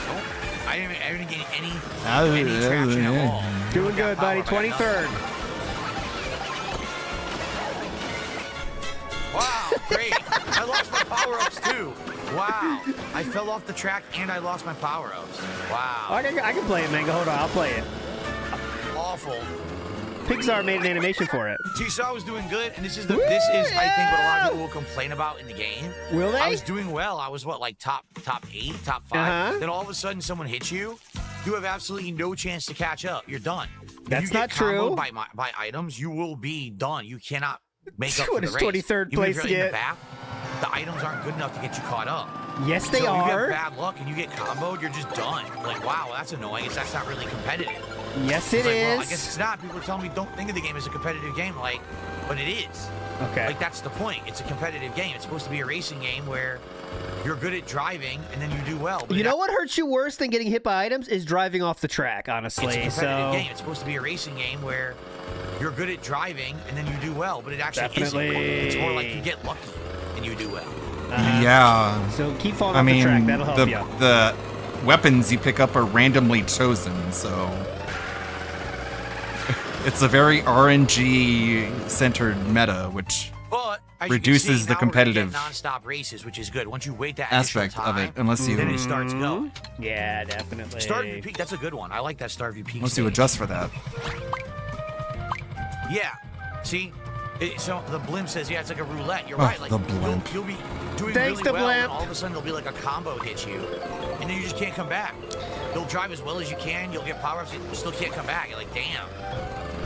Oh, I didn't get any traction at all. Doing good, buddy. 23rd. Wow, great. I lost my power-ups too. Wow. I fell off the track and I lost my power-ups. Wow. I can play it, Mango. Hold on, I'll play it. Awful. Pixar made an animation for it. So you saw I was doing good, and this is I think what a lot of people will complain about in the game. Will they? I was doing well. I was like top 8, top 5. Then all of a sudden someone hits you. You have absolutely no chance to catch up. You're done. That's if you not get true. By items, you will be done. You cannot make up for What the is race. 23rd Even if place you're in get? the back, the items aren't good enough to get you caught up. Yes, they so are. You get bad luck and you get comboed, you're just done. Like, wow, that's annoying. That's not really competitive. Yes, It's it like, well, I is. guess it's not. People are telling me don't think of the game as a competitive game, like, but it is. Okay. Like, that's the point. It's a competitive game. It's supposed to be a racing game where you're good at driving and then you do well. But You know what hurts you worse than getting hit by items is driving off the track, honestly. It's a competitive So game. It's supposed to be a racing game where you're good at driving and then you do well, but it actually Definitely. isn't. It's more like you get lucky and you do well. Yeah. So keep falling off the track. That'll help you. The weapons you pick up are randomly chosen, so it's a very RNG-centered meta, which But as reduces you can see, the now we're gonna get competitive non-stop races, which is good. Once you wait that aspect initial of time, it, unless you then it starts going. Yeah, definitely. Starview Peak, that's a good one. I like that Starview Peak. unless you stage. adjust for that. Yeah. See, so the blimp says, yeah, it's like a roulette. You're Oh, right. Like the blimp. You'll be doing Thanks, really the well, and blimp. all of a sudden there'll be like a combo hit you, and then you just can't come back. You'll drive as well as you can. You'll get power ups. You still can't come back. You're like, damn.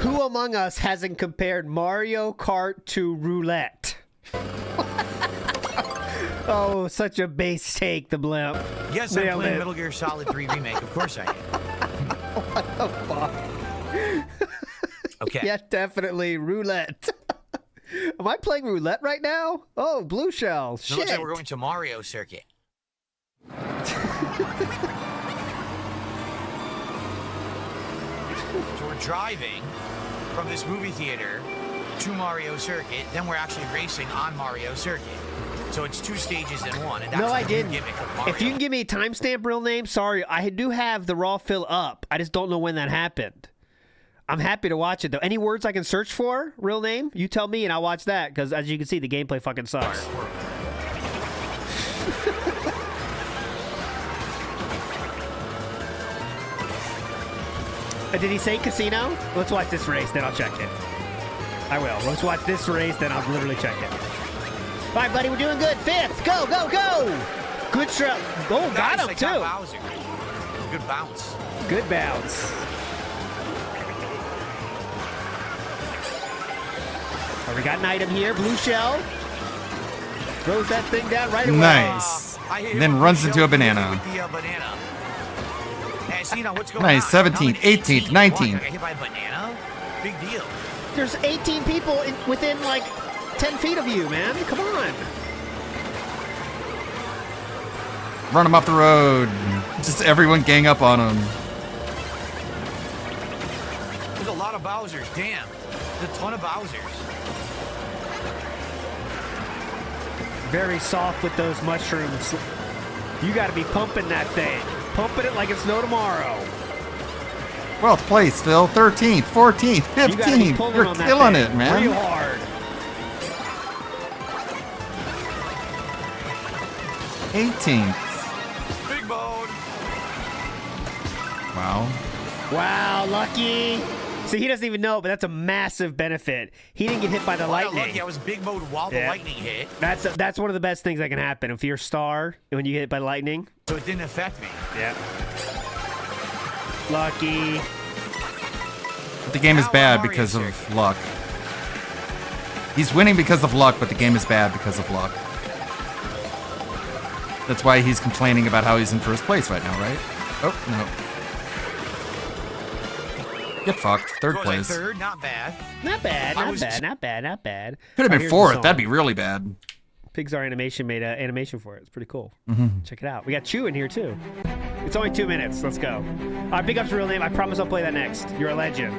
Who among us hasn't compared Mario Kart to roulette? Oh, such a base take, the blimp. Yes, I'm Nailed playing it. Metal Gear Solid 3 Remake. Of course I am. What the fuck? Okay. Yeah, definitely roulette. Am I playing roulette right now? Oh, blue shell. It Shit. looks like we're going to Mario Circuit. So we're driving from this movie theater to Mario Circuit, then we're actually racing on Mario Circuit. So it's 2 stages in one, and that's No, I the new didn't. gimmick of Mario. If you can give me a timestamp, real name, sorry, I do have the raw fill up. I just don't know when that happened. I'm happy to watch it though. Any words I can search for, real name? You tell me and I'll watch that because as you can see, the gameplay fucking sucks. Did he say casino? Let's watch this race, then I'll check it. I will. Let's watch this race, then I'll literally check it. All right, buddy, we're doing good. 5th. Go, go, go. Good shot. Oh, got Nice, him, I too. got Bowser. Good bounce. Good bounce. Oh, we got an item here. Blue shell. Throws that thing down right away. Nice. And then runs into a banana. With the banana. Hey, see now what's going Nice. on? 17th, 18th, Fuck, I 19th. got hit by a banana? Big deal. There's 18 people within like 10 feet of you, man. Come on. Run him off the road. Just everyone gang up on him. There's a lot of Bowsers. Damn. There's a ton of Bowsers. Very soft with those mushrooms. You got to be pumping that thing. Pumping it like it's no tomorrow. 12th place, Phil. 13th, 14th, You gotta be 15th. pulling You're on that killing thing it, man. real hard. 18th. Big mode. Wow. Wow, lucky. See, he doesn't even know, but that's a massive benefit. He didn't get hit by the Well, I got lightning. lucky. I was big mode while the lightning hit, That's one of the best things that can happen. If you're a star when you get hit by lightning. so it didn't affect me. Yeah. Lucky. But the game is Now bad Mario because of Circuit. luck. He's winning because of luck, but the game is bad because of luck. That's why he's complaining about how he's in first place right now, right? Oh, no. Get fucked. Third place. Third, not bad. Not bad. Not bad. Could have been here's the fourth. song. That'd be really bad. Pixar Animation made an animation for it. It's pretty cool. Mhm. Check it out. We got Chew in here too. It's only 2 minutes. Let's go. All right, big up's real name. I promise I'll play that next. You're a legend.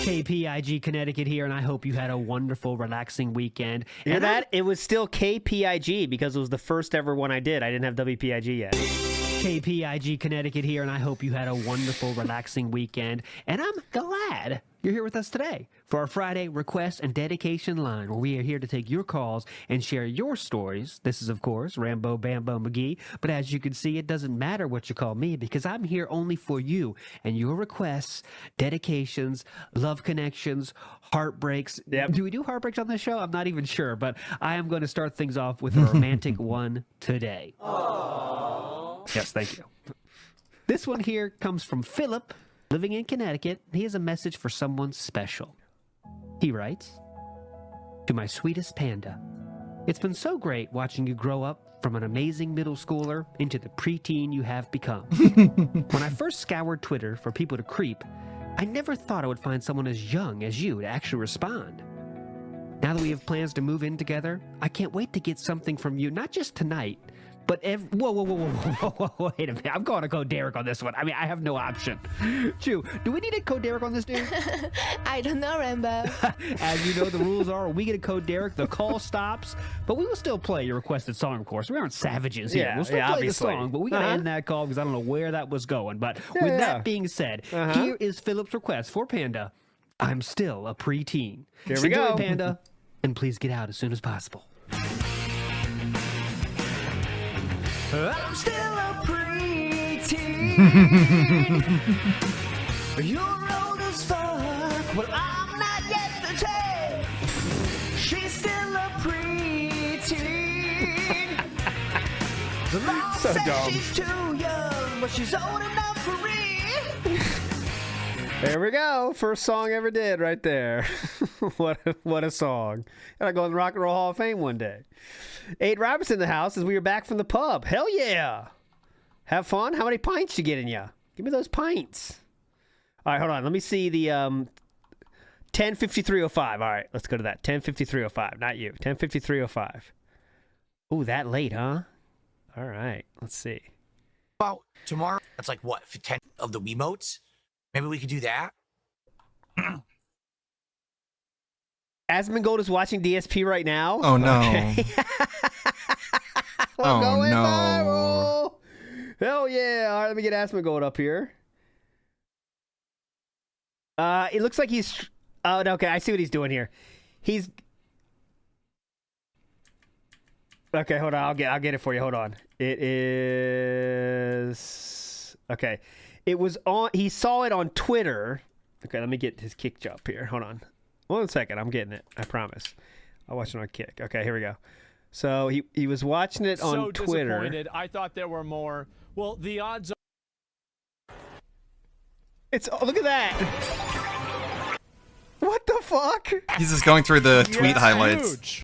KPIG Connecticut here, and I hope you had a wonderful, relaxing weekend. And that it was still KPIG because it was the first ever one I did. I didn't have WPIG yet. KPIG Connecticut here, and I hope you had a wonderful, relaxing weekend. And I'm glad you're here with us today for our Friday request and dedication line, where we are here to take your calls and share your stories. This is, of course, Rambo Bambo McGee. But as you can see, it doesn't matter what you call me because I'm here only for you and your requests, dedications, love connections, heartbreaks. Yep. Do we do heartbreaks on this show? I'm not even sure, but I am going to start things off with a romantic one today. Aww. Yes, thank you. This one here comes from Philip, living in Connecticut. He has a message for someone special. He writes, "To my sweetest panda, it's been so great watching you grow up from an amazing middle schooler into the preteen you have become. When I first scoured Twitter for people to creep, I never thought I would find someone as young as you to actually respond. Now that we have plans to move in together, I can't wait to get something from you, not just tonight, but whoa, wait a minute. I'm going to Code Derek on this one. I mean, I have no option. Chew, do we need a Code Derek on this, dude? I don't know, Rambo. As you know, the rules are when we get a Code Derek, the call stops, but we will still play your requested song, of course. We aren't savages here. We'll still play obviously. the song, but we got to end that call because I don't know where that was going. But with that being said, here is Philip's request for Panda. I'm still a preteen. There we go. Enjoy, Panda, and please get out as soon as possible. I'm still a preteen. You're old as fuck. Well, I'm not yet the 10. She's still a preteen. The law So says dumb. she's too young, but she's old enough for me. There we go. First song ever did right there. What a song. Gotta go in the Rock and Roll Hall of Fame one day. 8 Robertson in the house as we are back from the pub. Hell yeah. Have fun. How many pints you get in ya? Give me those pints. All right, hold on. Let me see the 10:53:05. All right, let's go to that. 10:53:05. Not you. 10:53:05. Ooh, that late, huh? All right. Let's see. About tomorrow, that's like what, 10 of the Wiimotes? Maybe we could do that. Asmongold is watching DSP right now. Oh, no. Okay. Oh, going no. viral. Hell yeah. All right, let me get Asmongold up here. It looks like he's... Oh, no, okay, I see what he's doing here. He's... Okay, hold on. I'll get it for you. Hold on. It is... Okay. It was on... He saw it on Twitter. Okay, let me get his Kick jump here. Hold on. 1 second. I'm getting it. I promise. I'll watch it on Kick. Okay, here we go. So he was watching it on Twitter. Disappointed. I thought there were more. Well, the odds are... It's... Oh, look at that. What the fuck? He's just going through the tweet highlights. Huge.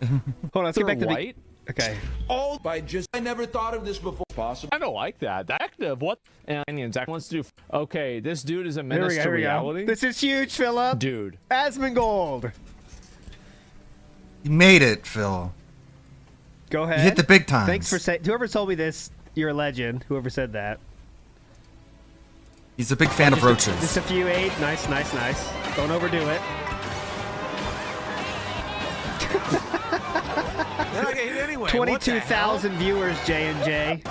Hold on, let's get back to white. Okay. All by just... I never thought of this before. Possible. I don't like that. The active. What? And Zach wants to do... Okay, this dude is a menace to reality. This is huge, Philip. Dude. Asmongold. You made it, Phil. Go ahead. You hit the big times. Thanks for saying... Whoever told me this, you're a legend. Whoever said that. He's a big fan of roaches. Just a few 8. Nice. Don't overdo it. They're not getting anyway. 22,000 viewers, J&J.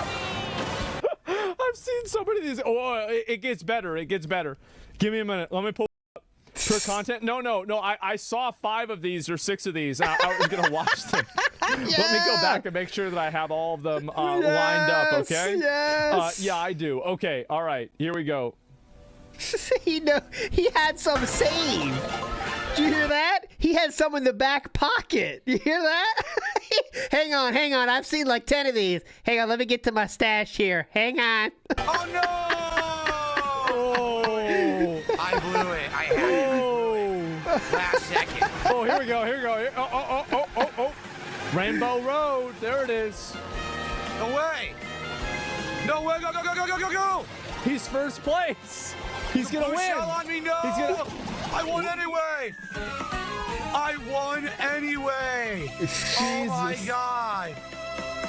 I've seen so many of these. Oh, it gets better. It gets better. Give me a minute. Let me pull up per content. No. I saw 5 of these or 6 of these. I was gonna watch them. Let me go back and make sure that I have all of them lined up. Okay. Yes. Yeah, I do. Okay. All right. Here we go. He had some saved. Did you hear that? He had some in the back pocket. You hear that? Hang on. I've seen like 10 of these. Hang on, let me get to my stash here. Hang on. Oh no! Oh, I blew it. I had it. Last second. Oh, here we go. Oh. Rainbow Road. There it is. No way. Go. He's first place. He's going to win. Shell on me, no. I won anyway. Jesus. Oh my God.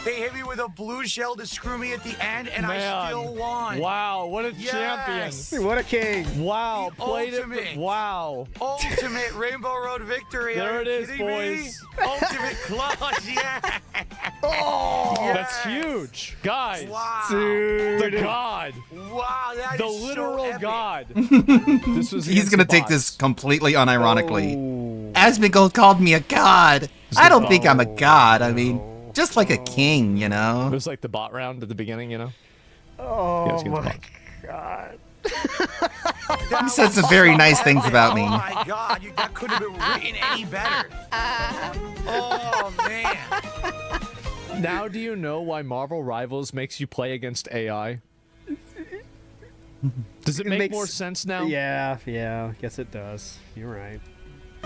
They hit me with a blue shell to screw me at the end, and I still won. Wow, what a champion. What a king. Wow, played ultimate. it. Wow. Ultimate Rainbow Road victory. There it is, boys. Me? Ultimate clutch, yeah. Oh, yes. That's huge. Guys. Wow. Dude. The God. Wow, that the is literal so epic. God. This was He's going to take bots. this completely unironically. Asmongold called me a god. I don't think I'm a god. I mean, just like a king, you know? It was like the bot round at the beginning, you know? Oh my God. He said some very nice things about me. Oh my God, that couldn't have been written any better. Oh man. Now do you know why Marvel Rivals makes you play against AI? Does it make more sense now? Yeah, guess it does. You're right.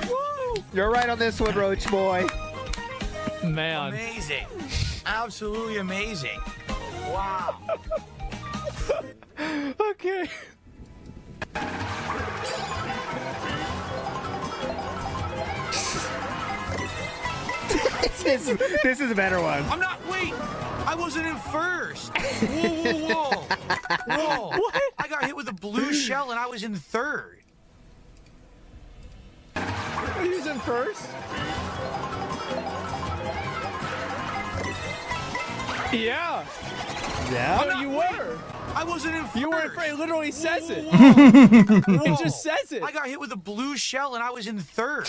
Woo! You're right on this one, Roach Boy. Man. Amazing. Absolutely amazing. Wow. Okay. This is a better one. I'm not. Wait. I wasn't in first. Whoa. What? I got hit with a blue shell and I was in third. He's in first? Yeah. Yeah? No, you were. I wasn't in first. You were in first. It literally says it. Whoa. It just says it. I got hit with a blue shell and I was in third.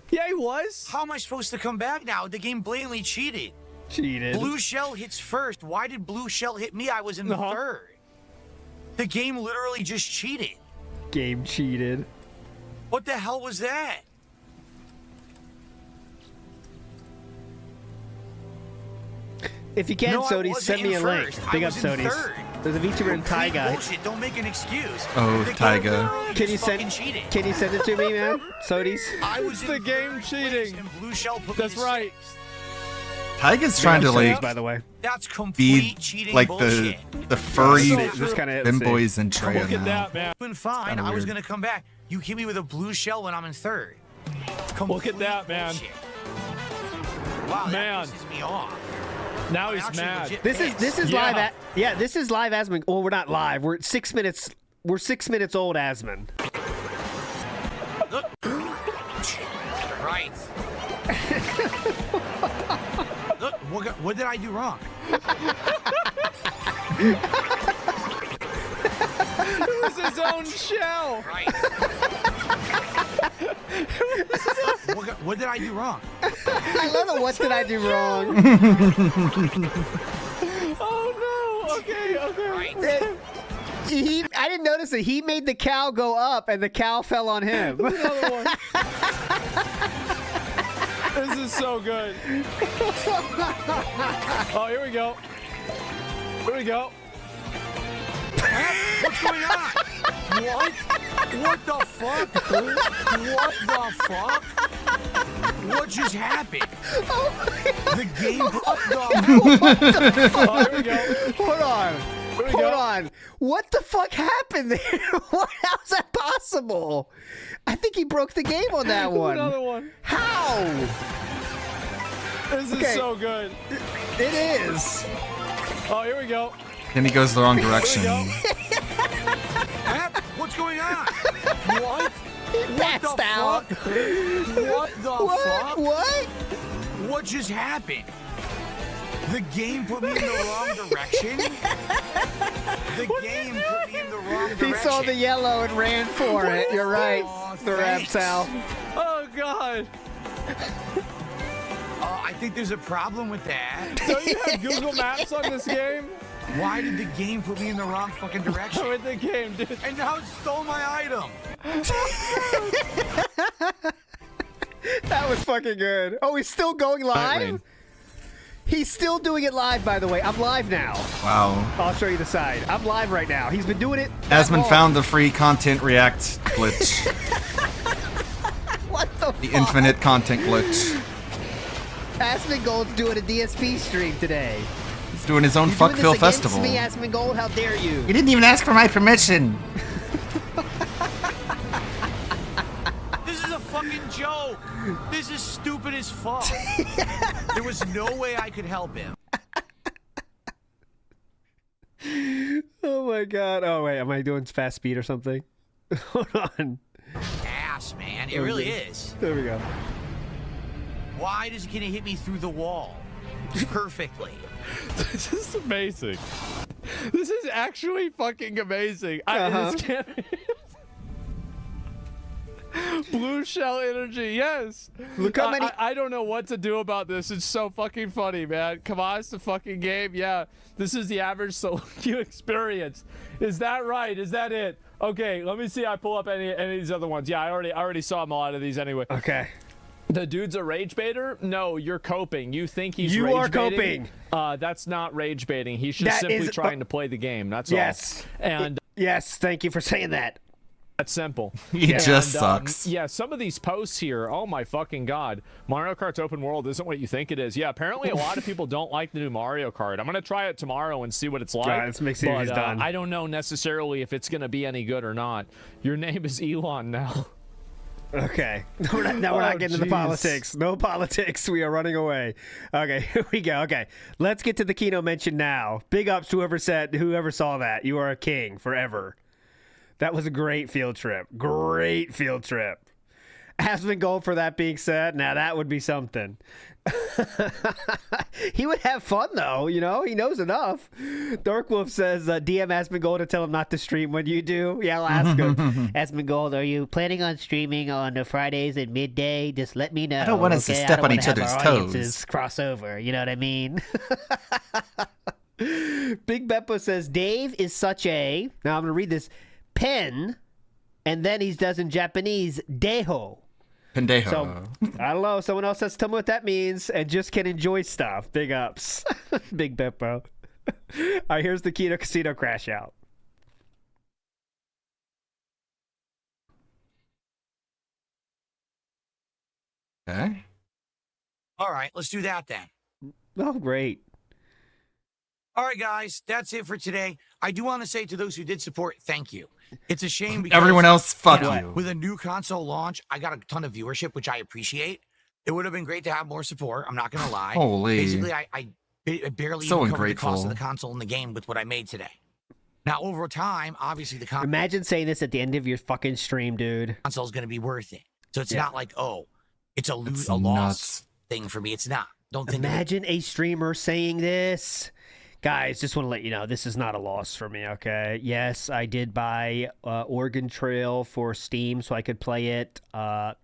Yeah, he was. How am I supposed to come back now? The game blatantly cheated. Cheated. Blue shell hits first. Why did blue shell hit me? I was in third. The game literally just cheated. Game cheated. What the hell was that? If you can, Sody, send me a link. Big up, Sodys. There's a VTuber in Taiga. Bullshit. Don't make an excuse. Oh, Taiga. Can you send it to me, man? Sodys? I was the game cheating. And blue shell put That's me right. Taiga's trying to like by the way. That's be complete cheating like bullshit. the furry Just kinda femboys in Traya Look at now. that, man. Been fine. kinda I was weird. gonna come back. You hit me with a blue shell when I'm in third. Look at that, man. Bullshit. Wow, Man. that pisses me off. Now he's Actually mad. legit This is Yeah. live. This is live Asmon. Well, we're not live. We're 6 minutes. We're 6 minutes old, Asmon. Right. Look, what did I do wrong? It was his own shell. Right. What did I do wrong? I love the what did I do wrong? Oh no. Okay. Right. I didn't notice it. He made the cow go up, and the cow fell on him. Another one. This is so good. Oh, here we go. What's going on? What? What the fuck? What the fuck? What just happened? The game. What the fuck? Oh, here we go. Hold on. What the fuck happened there? How's that possible? I think he broke the game on that one. Another one. How? This is so good. It is. Oh, here we go. And he goes the wrong direction. What's going on? What? Passed What the out. fuck? What the fuck? What? What just happened? The game put me in the wrong direction? The game put me in the wrong direction. He saw the yellow and ran for it. You're right. The rap thanks. Sal. Oh God. I think there's a problem with that. Don't you have Google Maps on this game? Why did the game put me in the wrong fucking direction? With the game, dude. And now it stole my item. That was fucking good. Oh, he's still going live? He's still doing it live, by the way. I'm live now. Wow. I'll show you the side. I'm live right now. He's been doing it. Asmon found the free content react glitch. What the The infinite content glitch. Asmongold's doing a DSP stream today. He's doing his own Fuckville festival. Me, Asmongold, how dare you? He didn't even ask for my permission. This is a fucking joke. This is stupid as fuck. There was no way I could help him. Oh my god. Oh wait, am I doing fast speed or something? Hold on. Ass, man. It really is. There we go. Why does it hit me through the wall? Perfectly. This is amazing. This is actually fucking amazing. I just can't. Blue shell energy, yes. Look how many. I don't know what to do about this. It's so fucking funny, man. Come on, it's the fucking game. Yeah, this is the average solo queue experience. Is that right? Is that it? Okay, let me see. I pull up any of these other ones. Yeah, I already saw a lot of these anyway. Okay. The dude's a rage baiter? No, you're coping. You think he's You rage are baiting? coping. That's not rage baiting. He's just simply trying to play the game. That's all. And yes, thank you for saying that. That's simple. He just sucks. Yeah, some of these posts here, oh my fucking god. Mario Kart's open world isn't what you think it is. Yeah, apparently a lot of people don't like the new Mario Kart. I'm going to try it tomorrow and see what it's like. Yeah, let's make sure he's done. I don't know necessarily if it's going to be any good or not. Your name is Elon now. Okay. We're not getting into the politics. No politics. We are running away. Okay, here we go. Okay. Let's get to the Kino mention now. Big ups to whoever saw that. You are a king forever. That was a great field trip. Great field trip. Asmongold, for that being said, now that would be something. He would have fun, though. You know, he knows enough. Dark Wolf says, DM Asmongold to tell him not to stream when you do. Yeah, I'll ask him. Asmongold, are you planning on streaming on the Fridays at midday? Just let me know. I don't want us to step on each other's toes. Cross over, you know what I mean? Big Beppo says, Dave is such a... Now I'm going to read this. Pen, and then he does in Japanese, deho. Pendejo. So, I don't know. Someone else has to tell me what that means and just can enjoy stuff. Big ups. Big Beppo. All right, here's the Kino Casino crash out. Okay. All right, let's do that then. Oh, great. All right, guys, that's it for today. I do want to say to those who did support, thank you. It's a shame because everyone else, fuck you. With a new console launch, I got a ton of viewership, which I appreciate. It would have been great to have more support. I'm not going to lie. Holy. Basically, I barely even covered the cost of the console and the game with what I made today. Now, over time, obviously, the console... Imagine saying this at the end of your fucking stream, dude. Console is going to be worth it. So it's not like, oh, it's a loss thing for me. It's not. Don't think Imagine a streamer saying this. Guys, just want to let you know, this is not a loss for me, okay? Yes, I did buy Oregon Trail for Steam so I could play it.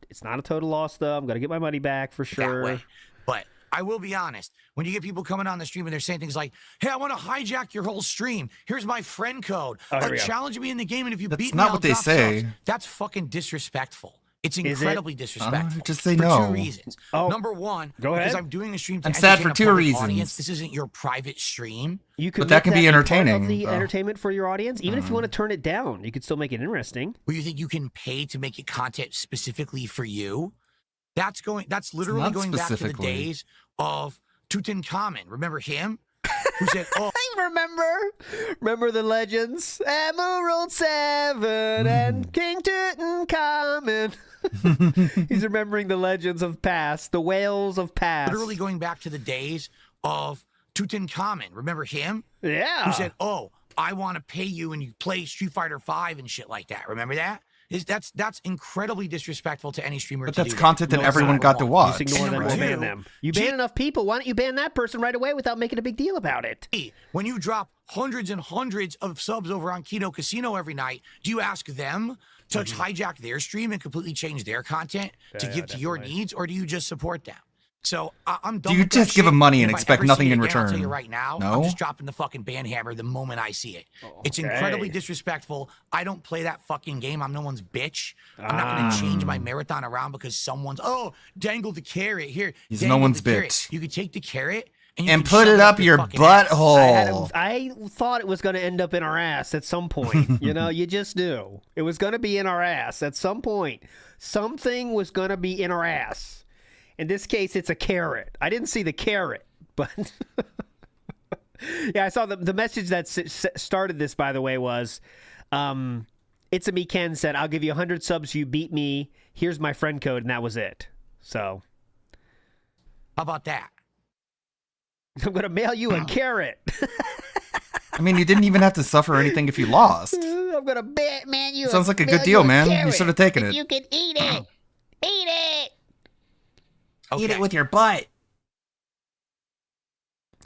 It's not a total loss, though. I'm going to get my money back for sure. That way. But I will be honest. When you get people coming on the stream and they're saying things like, hey, I want to hijack your whole stream. Here's my friend code. Challenge me in the game, and if you beat me, I'll drop subs. That's fucking disrespectful. It's incredibly disrespectful. Just say for no. 2 reasons. Number one, because I'm doing a stream to I'm sad for 2 reasons. Audience. This isn't your private stream. You could but that can be entertaining. Part of the entertainment for your audience, even if you want to turn it down, you could still make it interesting. Well, you think you can pay to make it content specifically for you? That's literally going back to the days of Tutankhamun. Remember him? Who said, oh, remember the legends? Emerald 7 and King Tutankhamun. He's remembering the legends of past, the whales of past. Literally going back to the days of Tutankhamun. Remember him? Yeah. Who said, oh, I want to pay you and you play Street Fighter 5 and shit like that. Remember that? That's incredibly disrespectful to any streamer. But that's content that everyone got to watch. Just ignore them or ban them. You ban enough people, why don't you ban that person right away without making a big deal about it? When you drop hundreds and hundreds of subs over on Kino Casino every night, do you ask them to hijack their stream and completely change their content to give to your needs, or do you just support them? So I'm done. Do you with just that give shit. him money If and I expect ever see nothing it in again, I'll tell return? you right now, No? I'm just dropping the fucking ban hammer the moment I see it. It's incredibly disrespectful. I don't play that fucking game. I'm no one's bitch. I'm not going to change my marathon around because someone's, dangle the carrot here. He's dangle no one's the carrot. bitch. You could take the carrot and And can put shove it up your fucking ass. butthole. I thought it was going to end up in our ass at some point. You know, you just knew. It was going to be in our ass at some point. Something was going to be in our ass. In this case, it's a carrot. I didn't see the carrot, but... Yeah, I saw the message that started this, by the way, was... It's a me Ken said, I'll give you 100 subs if you beat me. Here's my friend code, and that was it. So... How about that? I'm going to mail you a carrot. I mean, you didn't even have to suffer anything if you lost. I'm going to man you. Sounds like a good deal, man. You should have taken it. You can eat it. Eat it. Okay. Eat it with your butt.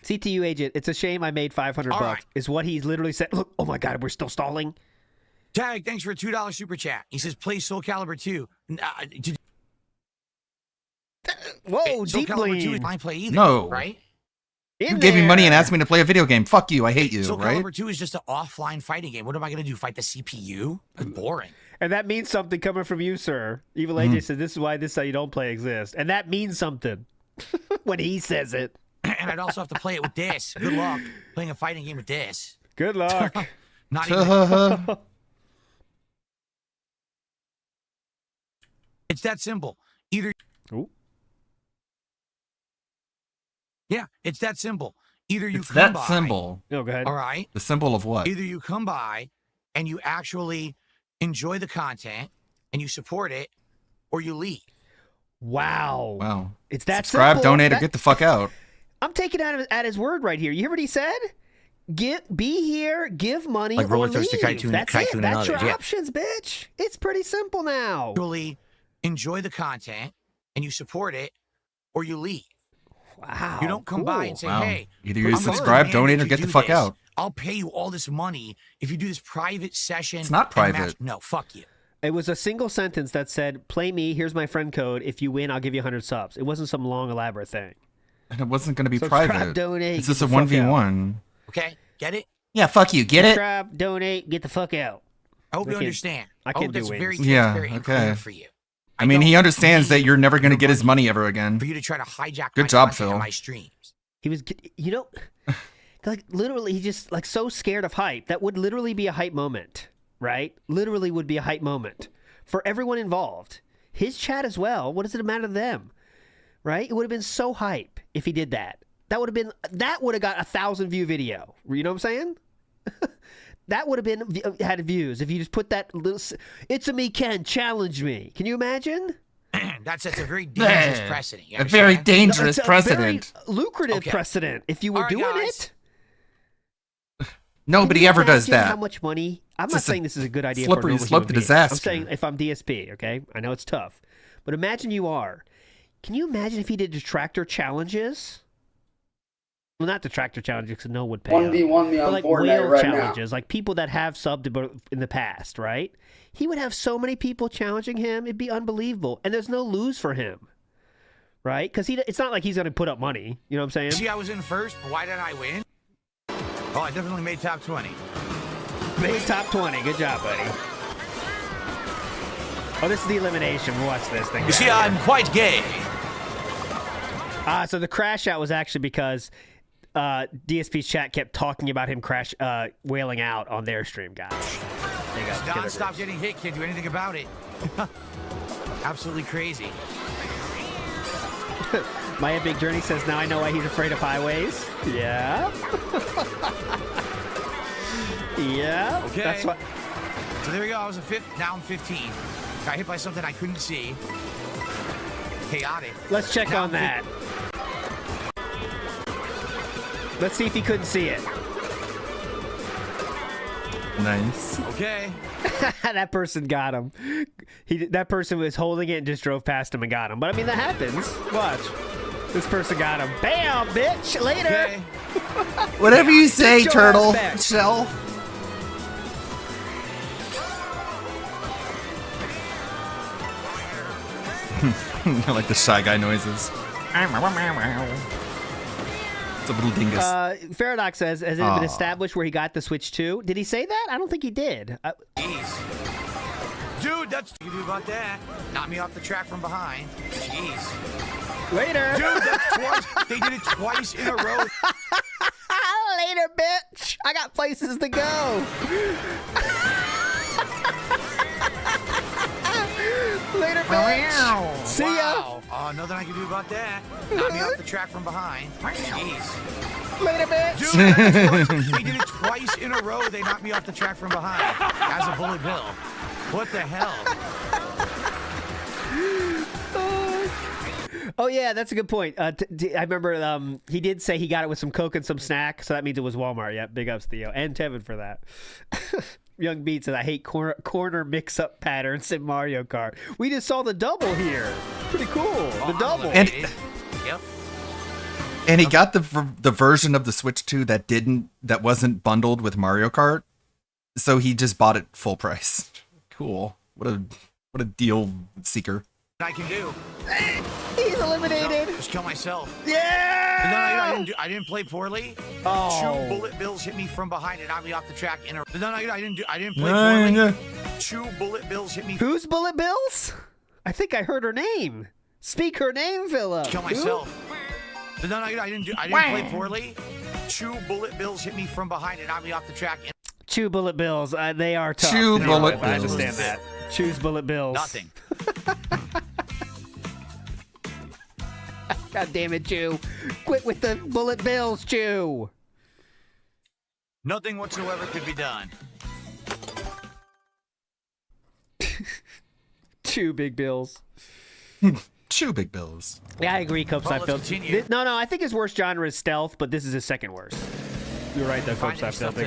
CTU agent, it's a shame I made $500 bucks. Right. Is what he's literally said. Look, oh my God, we're still stalling. Tag, thanks for a $2 super chat. He says, play Soul Calibur 2. Whoa, Soul deep Calibur 2 is lean. not play either, No. right? You gave me money and asked me to play a video game. Fuck you. I hate you, Soul right? Calibur 2 is just an offline fighting game. What am I going to do? Fight the CPU? That's boring. And that means something coming from you, sir. Evil AJ said, this is why this how you don't play exists. And that means something when he says it. And I'd also have to play it with this. Good luck playing a fighting game with this. Good luck. Not even. It's that simple. Either. Ooh. Yeah, it's that simple. Either you It's come that by, symbol. Oh, go ahead. all right? The symbol of what? Either you come by and you actually enjoy the content and you support it, or you leave. Wow. Wow. It's that Subscribe, simple. donate, or get the fuck out. I'm taking at his word right here. You hear what he said? Be here, give money, Like or Roller Coaster leave. Tycoon- That's Tycoon it. and That's your others, yeah. options, bitch. It's pretty simple now. Actually enjoy the content and you support it, or you leave. Wow. You don't come by and say, Wow. hey, Either I'm you gonna subscribe, demand donate, that or you get the do fuck this. out. I'll pay you all this money if you do this private session. It's not and private. match- No, fuck you. It was a single sentence that said, play me, here's my friend code. If you win, I'll give you 100 subs. It wasn't some long, elaborate thing. And it wasn't going to be Subscribe, private. donate, It's just a get the fuck 1v1. Okay, get it? Yeah, fuck you. Get it? Subscribe, donate, get the fuck out. I hope you can't- understand. I can't hope do that's wings. very Yeah, transparent and okay. clear for you. I mean, he don't understands that need you're never going to your get his money money ever again. for you to try to hijack Good my job, content and Phil. my streams. He was, you know, like literally, he's just like so scared of hype. That would literally be a hype moment, right? Literally would be a hype moment for everyone involved. His chat as well. What does it matter to them, right? It would have been so hype if he did that. That would have got 1,000 view video. You know what I'm saying? That would have been had views if you just put that little. It's a me Ken challenge me. Can you imagine? That's a very dangerous precedent. You A very understand? dangerous It's a precedent. very lucrative Okay. precedent. If you were All right, doing guys. it. Nobody Can you ever does imagine that. How much money? I'm It's not just a saying this is a good idea. slippery for a normal slope to human being. I'm disaster. saying if I'm DSP, okay, I know it's tough, but imagine you are. Can you imagine if he did detractor challenges? Well, not detractor challenges because no one would pay. 1v1 me but on like Fortnite whale right now. challenges, like people that have subbed in the past, right? He would have so many people challenging him; it'd be unbelievable, and there's no lose for him, right? Because it's not like he's going to put up money. You know what I'm saying? See, I was in first, but why didn't I win? Oh, I definitely made top 20. Made top 20. Good job, buddy. Oh, this is the elimination. We'll watch this thing. You see, I'm quite gay. So the crash out was actually because DSP's chat kept talking about him wailing out on their stream, guys. There you go. Don, stop getting hit. Can't do anything about it. Absolutely crazy. My Epic Journey says, now I know why he's afraid of highways. Yeah. Yeah. Okay. That's what. So there we go. I was a fifth. Now I'm 15. Got hit by something I couldn't see. Chaotic. Let's check Now on I'm that. Let's see if he couldn't see it. Nice. Okay. That person got him. That person was holding it and just drove past him and got him. But I mean, that happens. Watch. This person got him. Bam, bitch. Later. Okay. Whatever you say, Get your turtle. ass back. Shell. I like the Shy Guy noises. It's a little dingus. Faradox says, has it been established where he got the Switch 2? Did he say that? I don't think he did. Jeez. Dude, that's what you do about that. Knock me off the track from behind. Jeez. Later. Dude, that's twice. They did it twice in a row. Later, bitch. I got places to go. Later, bitch. See ya. Oh, nothing I can do about that. Knock me off the track from behind. Jeez. Later, bitch. Dude, they did it twice in a row. They knocked me off the track from behind. As a bullet bill. What the hell? Oh yeah, that's a good point. I remember he did say he got it with some Coke and some snack, so that means it was Walmart. Yep, big ups Theo and Tevin for that. Young Beat said, I hate corner mix-up patterns in Mario Kart. We just saw the double here. Pretty cool. The double. And, yep. And he got the version of the Switch 2 that wasn't bundled with Mario Kart, so he just bought it full price. Cool. What a deal seeker. I can do. He's eliminated. No, just kill myself. Yeah. No, I didn't play poorly. Oh. 2 bullet bills hit me from behind and knocked me off the track. No, I didn't play poorly. 2 bullet bills hit me. Who's Bullet Bills? I think I heard her name. Speak her name, Philip. Kill myself. No, I didn't play poorly. 2 bullet bills hit me from behind and knocked me off the track. 2 bullet bills. They are tough. 2 bullet bills. I understand that. Choose bullet bills. Nothing. God damn it, Chew. Quit with the bullet bills, Chew. Nothing whatsoever could be done. 2 big bills. 2 big bills. Yeah, I agree, Copes. Well, I felt. No, I think his worst genre is stealth, but this is his second worst. You're right, though, Copes. I felt to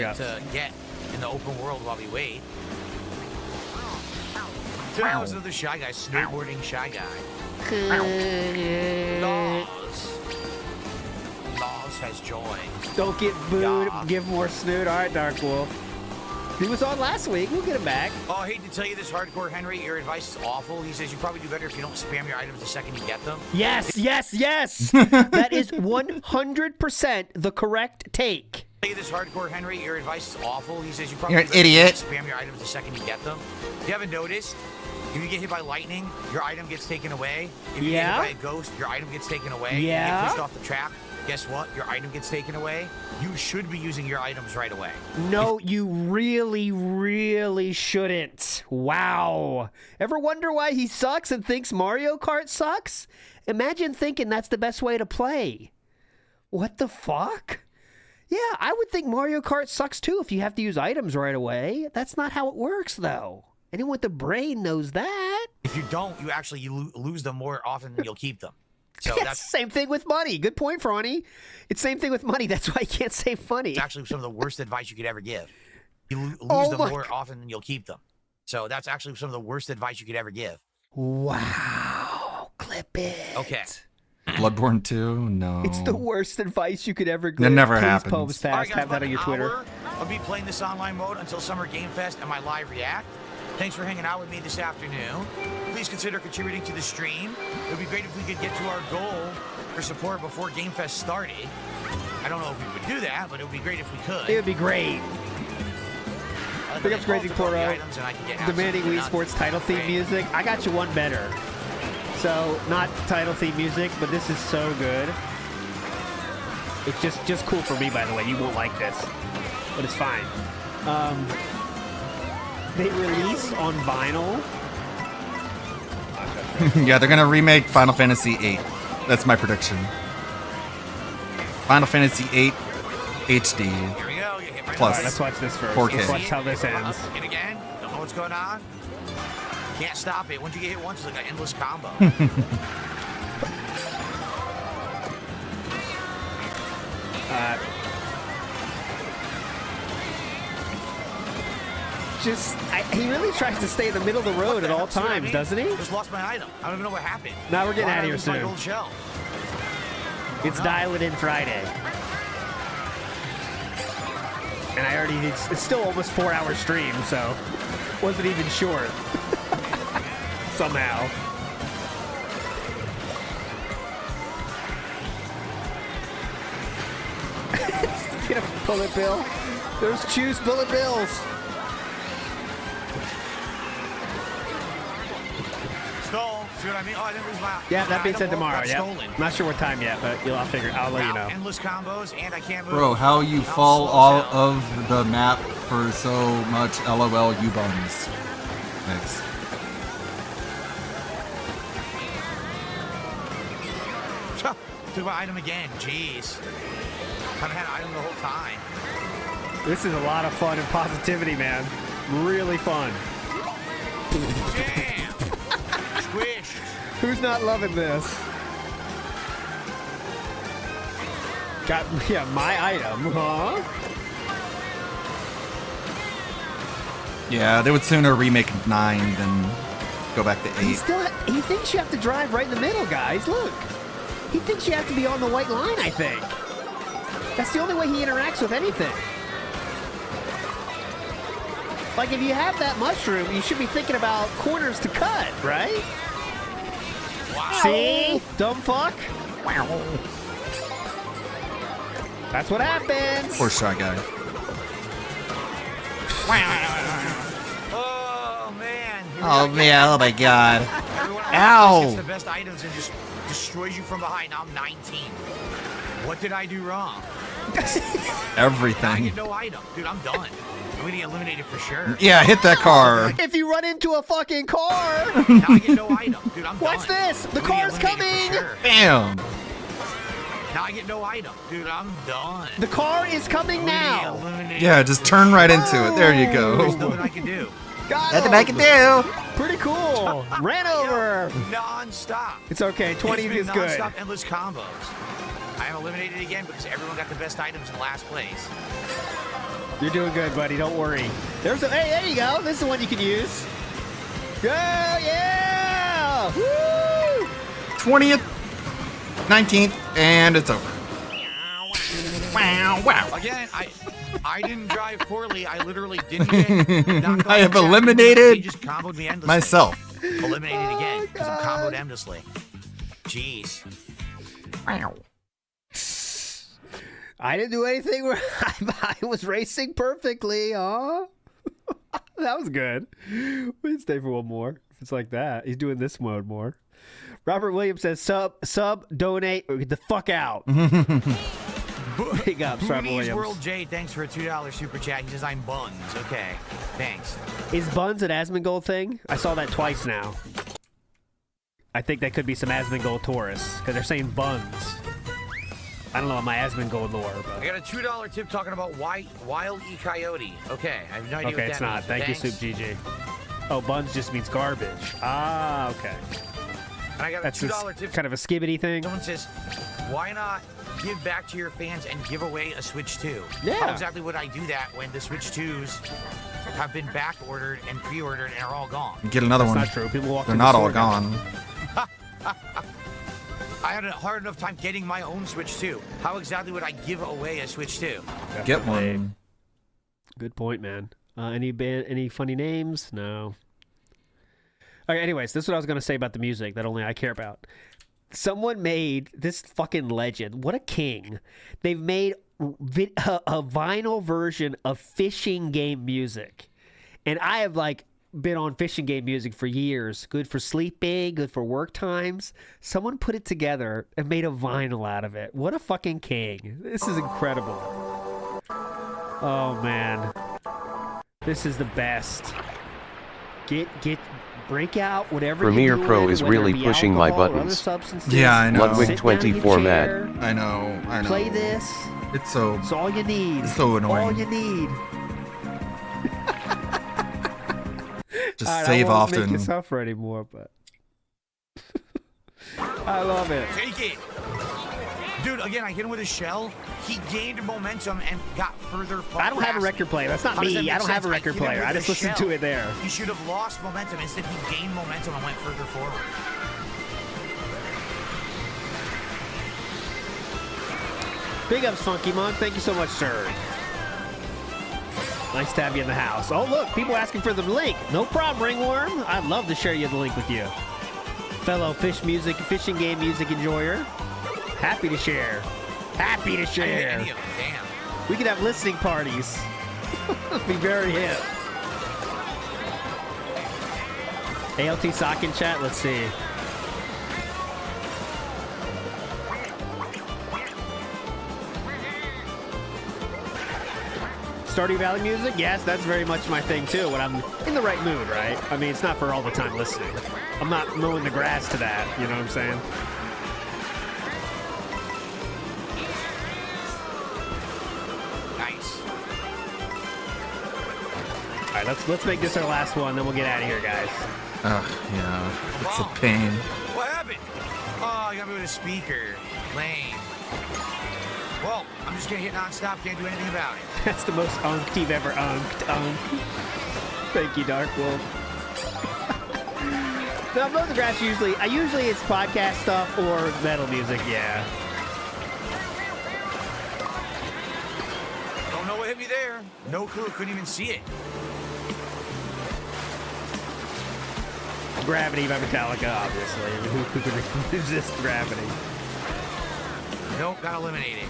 get in the open world while we wait. There was another Shy Guy, snowboarding Shy Guy. Laws has joined. Don't get booed. Give more snoot. All right, Dark Wolf. He was on last week. We'll get him back. Oh, I hate to tell you this, Hardcore Henry. Your advice is awful. He says you probably do better if you don't spam your items the second you get them. Yes. That is 100% the correct take. Tell you this, Hardcore Henry. Your advice is awful. He says you You're probably an idiot. Spam your items the second you get them. You haven't noticed? If you get hit by lightning, your item gets taken away. If you get hit by a ghost, your item gets taken away. Yeah. If you get pushed off the track, guess what? Your item gets taken away. You should be using your items right away. No, you really, really shouldn't. Wow. Ever wonder why he sucks and thinks Mario Kart sucks? Imagine thinking that's the best way to play. What the fuck? Yeah, I would think Mario Kart sucks too if you have to use items right away. That's not how it works, though. Anyone with a brain knows that. If you don't, you lose them more often than you'll keep them. So yes, that's same thing with money. Good point, Franny. It's same thing with money. That's why you can't save money. It's actually some of the worst advice you could ever give. You lose them more often than you'll keep them. So that's actually some of the worst advice you could ever give. Wow. Clip it. Okay. Bloodborne 2? No. It's the worst advice you could ever give. It never Please, happens. Poems Fast. All right, guys, have that on your Twitter. I'll be playing this online mode until Summer Game Fest and my live react. Thanks for hanging out with me this afternoon. Please consider contributing to the stream. It would be great if we could get to our goal for support before Game Fest started. I don't know if we would do that, but it would be great if we could. It would be great. Pick up Crazy Poro. Demanding Wii Sports title theme music. I got you one better. So, not title theme music, but this is so good. It's just cool for me, by the way. You won't like this, but it's fine. They release on vinyl. Yeah, they're gonna remake Final Fantasy VIII. That's my prediction. Final Fantasy VIII HD. Here we go. You hit my Plus, right, let's watch this first. 4K. Let's watch how this ends. And again, don't know what's going on. Can't stop it. Once you get hit once, it's like an endless combo. He really tries to stay in the middle of the road at all times, doesn't he? Just lost my item. I don't even know what happened. Now we're getting out of here My soon. gold shell. It's Dial It In Friday. And it's still almost 4-hour stream, so wasn't even short. Somehow. Get a bullet bill. There's Chew's bullet bills. Stole. See what I mean? Oh, I didn't lose my. Yeah, that being said item tomorrow. got Yeah. stolen. Not sure what time yet, but I'll figure. I'll let you know. Endless combos, and I can't move. Bro, how you fall all of the map for so much LOL you bums. Thanks. Took my item again. Jeez. Haven't had an item the whole time. This is a lot of fun and positivity, man. Really fun. Damn. Squished. Who's not loving this? Got my item, huh? Yeah, they would sooner remake 9 than go back to 8. He thinks you have to drive right in the middle, guys. Look. He thinks you have to be on the white line, I think. That's the only way he interacts with anything. Like, if you have that mushroom, you should be thinking about corners to cut, right? Wow. See? Dumb fuck. Wow. That's what happens. Poor Shy Guy. Oh, man. Oh, man. Oh, my God. Ow. Gets Ow. the best items and just destroys you from behind. Now I'm 19. What did I do wrong? Everything. Now I get no item. Dude, I'm done. I'm going to get eliminated for sure. Yeah, hit that car. If you run into a fucking car. Now I get no item. Dude, I'm Watch done. this. The I'm gonna car's get eliminated coming. for sure. Bam. Now I get no item. Dude, I'm done. The car is coming now. Yeah, just turn right into it. There you go. There's nothing I can do. Got Nothing him. I can do. Pretty cool. Ran over. Non-stop. It's okay. 20 It's been is good. non-stop endless combos. I am eliminated again because everyone got the best items in last place. You're doing good, buddy. Don't worry. Hey, there you go. This is one you can use. Go, yeah! Woo! 20th, 19th, and it's over. Wow, wow. Again, I didn't drive poorly. I literally didn't get knocked off I have the track. eliminated He just comboed me endlessly. myself. Eliminated again because I'm comboed endlessly. Jeez. Wow. I didn't do anything where I was racing perfectly, huh? That was good. We can stay for one more. If it's like that. He's doing this mode more. Robert Williams says, sub, donate, or get the fuck out. Big ups, Robert Boonies Williams. World J, thanks for a $2 super chat. He says, I'm Buns. Okay, thanks. Is Buns an Asmongold thing? I saw that twice now. I think that could be some Asmongold tourists, because they're saying Buns. I don't know my Asmongold lore, but... I got a $2 tip talking about Wild E. Coyote. Okay, I have no idea what Okay, that it's not. means. Thank you, Thanks. Soup GG. Oh, Buns just means garbage. Ah, okay. And I got That's a just $2 tip. kind of a skibbity thing. Someone says, why not give back to your fans and give away a Switch 2? Yeah. How exactly would I do that when the Switch 2s have been back ordered and pre-ordered and are all gone? Get another That's one. not true. People walk They're through the not all store now. gone. I had a hard enough time getting my own Switch 2. How exactly would I give away a Switch 2? Get one. Good point, man. Any funny names? No. Okay, anyways, this is what I was going to say about the music that only I care about. Someone made this fucking legend. What a king. They've made a vinyl version of fishing game music. And I have, been on fishing game music for years. Good for sleeping, good for work times. Someone put it together and made a vinyl out of it. What a fucking king. This is incredible. Oh, man. This is the best. Break out whatever Premiere you're Pro doing, is whether it really be pushing my alcohol or other buttons. substances. Yeah, I know. Ludwig Sit down in 24 your mad. chair, I know. Play this. It's so... It's all you need. It's so annoying. All you need. Just All right, save I won't often. make you suffer anymore, but I love it. Take it. Dude, again, I hit him with a shell. He gained momentum and got further. I don't have a record player. That's not How does me. that make I don't have a sense? record hit him player. with I a just listened shell. to it there. He should have lost momentum. Instead, he gained momentum and went further forward. Big ups, Funky Monk. Thank you so much, sir. Nice to have you in the house. Oh, look, people asking for the link. No problem, Ringworm. I'd love to share you the link with you. Fellow fishing game music enjoyer. Happy to share. Happy to share. Any of them, damn. We could have listening parties. Be very hip. ALT sock in chat. Let's see. Stardew Valley music? Yes, that's very much my thing too, when I'm in the right mood, right? I mean, it's not for all the time listening. I'm not mowing the grass to that, you know what I'm saying? Nice. All right, let's make this our last one, then we'll get out of here, guys. Yeah, it's a pain. What happened? Oh, you got me with a speaker. Lame. Well, I'm just gonna hit nonstop. Can't do anything about it. That's the most unked you've ever unked. Thank you, Dark Wolf. No, mow the grass usually it's podcast stuff or metal music, yeah. Don't know what hit me there. No clue. Couldn't even see it. Gravity by Metallica, obviously. Who could resist gravity? Nope, got eliminated.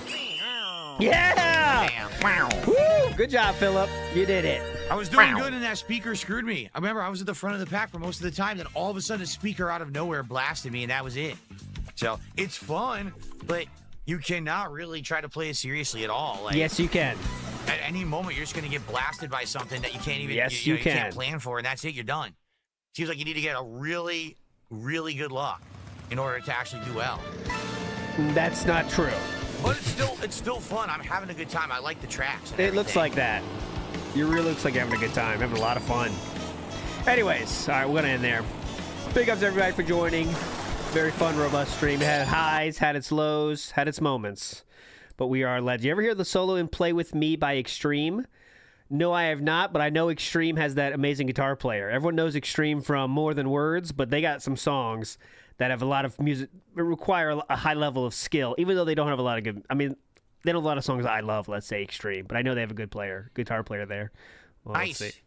Yeah! Wow. Woo! Good job, Philip. You did it. I was doing good and that speaker screwed me. I remember I was at the front of the pack for most of the time, then all of a sudden a speaker out of nowhere blasted me and that was it. So it's fun, but you cannot really try to play it seriously at all. Like, yes, you can. At any moment, you're just going to get blasted by something that you can't even you can't plan for, and that's it. You're done. Seems like you need to get a really, really good luck in order to actually do well. That's not true. But it's still fun. I'm having a good time. I like the tracks. It looks like that. You really looks like you're having a good time, having a lot of fun. Anyways, all right, we're gonna end there. Big ups everybody for joining. Very fun, robust stream. It had highs, had its lows, had its moments. But we are led. You ever hear the solo in Play With Me by Extreme? No, I have not, but I know Extreme has that amazing guitar player. Everyone knows Extreme from More Than Words, but they got some songs that have a lot of music, require a high level of skill, even though they don't have a lot of good, I mean, they don't have a lot of songs I love, let's say Extreme, but I know they have a good guitar player there. Well, nice. Let's see.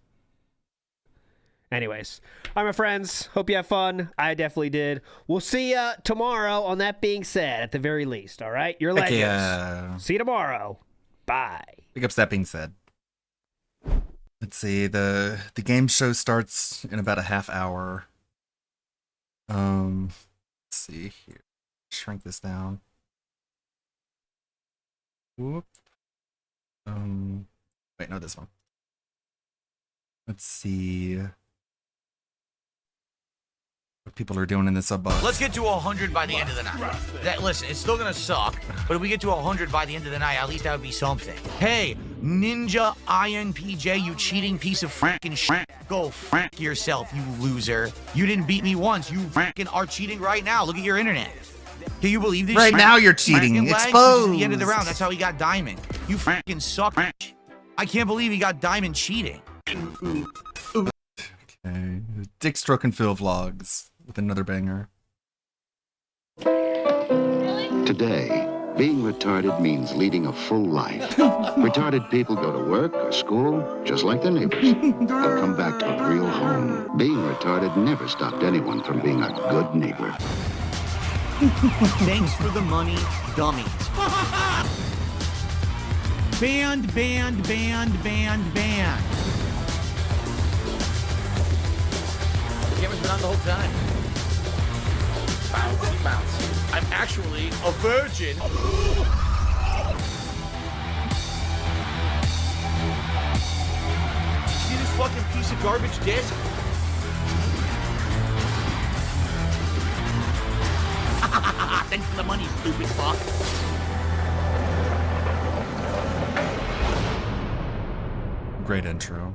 Anyways, all right, my friends, hope you have fun. I definitely did. We'll see you tomorrow, on that being said, at the very least, all right? You're legends. Yeah. See you tomorrow. Bye. Big ups, that being said. Let's see, the game show starts in about a half hour. Let's see here. Shrink this down. Whoop. Wait, no, this one. Let's see what people are doing in the sub box. Let's get to 100 by the end of the night. Listen, it's still gonna suck, but if we get to 100 by the end of the night, at least that would be something. Hey, Ninja INPJ, you cheating piece of frickin' shit. Go frick yourself, you loser. You didn't beat me once. You frickin' are cheating right now. Look at your internet. Can you believe this? Right now you're cheating. Exposed. The end of the round. That's how he got diamond. You frickin' suck. I can't believe he got diamond cheating. Okay. Dick Stroke and Phil vlogs with another banger. Today, being retarded means leading a full life. Retarded people go to work or school just like their neighbors. They'll come back to a real home. Being retarded never stopped anyone from being a good neighbor. Thanks for the money, dummies. Band. Camera's been on the whole time. Bounce. I'm actually a virgin. See this fucking piece of garbage disc? Thanks for the money, stupid fuck. Great intro.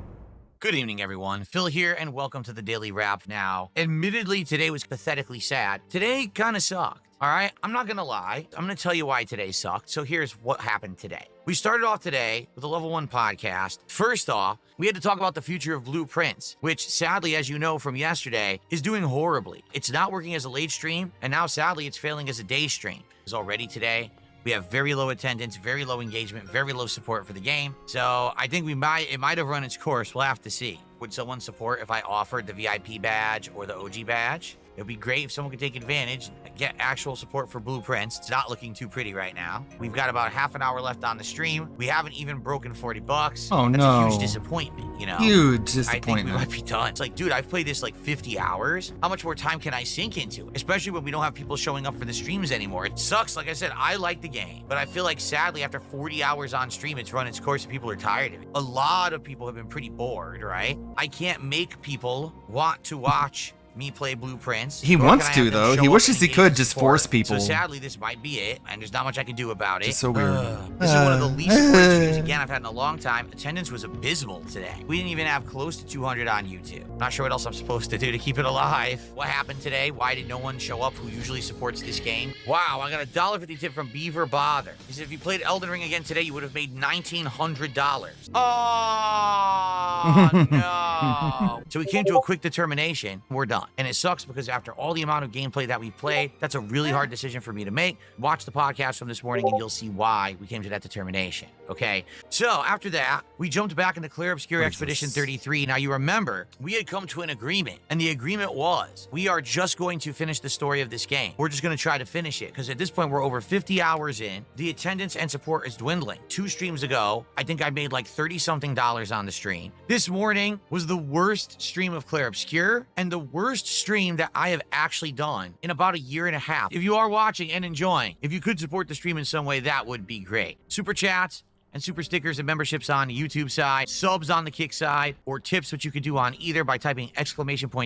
Good evening, everyone. Phil here, and welcome to the Daily Wrap now. Admittedly, today was pathetically sad. Today kind of sucked. All right, I'm not gonna lie. I'm gonna tell you why today sucked. So here's what happened today. We started off today with a Level 1 podcast. First off, we had to talk about the future of Blueprints, which sadly, as you know from yesterday, is doing horribly. It's not working as a late stream, and now sadly, it's failing as a day stream. It's already today. We have very low attendance, very low engagement, very low support for the game. So I think it might have run its course. We'll have to see. Would someone support if I offered the VIP badge or the OG badge? It'd be great if someone could take advantage and get actual support for Blueprints. It's not looking too pretty right now. We've got about half an hour left on the stream. We haven't even broken 40 bucks. Oh, That's no. a huge disappointment, you know? Huge I think we disappointment. might be done. It's like, dude, I've played this like 50 hours. How much more time can I sink into it? Especially when we don't have people showing up for the streams anymore. It sucks. Like I said, I like the game, but I feel like sadly after 40 hours on stream, it's run its course and people are tired of it. A lot of people have been pretty bored, right? I can't make people want to watch me play Blueprints. He nor wants can I to, have them though. show He up wishes and he engage could in just support. force people. So sadly, this might be it, and there's not much I can do about it. It's so weird. This is one of the least supported streams again I've had in a long time. Attendance was abysmal today. We didn't even have close to 200 on YouTube. Not sure what else I'm supposed to do to keep it alive. What happened today? Why did no one show up who usually supports this game? Wow, I got a $1.50 tip from Beaver Bother. He said if you played Elden Ring again today, you would have made $1,900. Oh, no. So we came to a quick determination. We're done. And it sucks because after all the amount of gameplay that we played, that's a really hard decision for me to make. Watch the podcast from this morning and you'll see why we came to that determination. Okay. So after that, we jumped back into Clear Obscure Expedition 33. Now you remember, we had come to an agreement, and the agreement was we are just going to finish the story of this game. We're just going to try to finish it because at this point we're over 50 hours in. The attendance and support is dwindling. 2 streams ago, I think I made like $30-something on the stream. This morning was the worst stream of Clear Obscure and the worst stream that I have actually done in about a year and a half. If you are watching and enjoying, if you could support the stream in some way, that would be great. Super chats and super stickers and memberships on the YouTube side, subs on the Kick side, or tips, which you could do on either by typing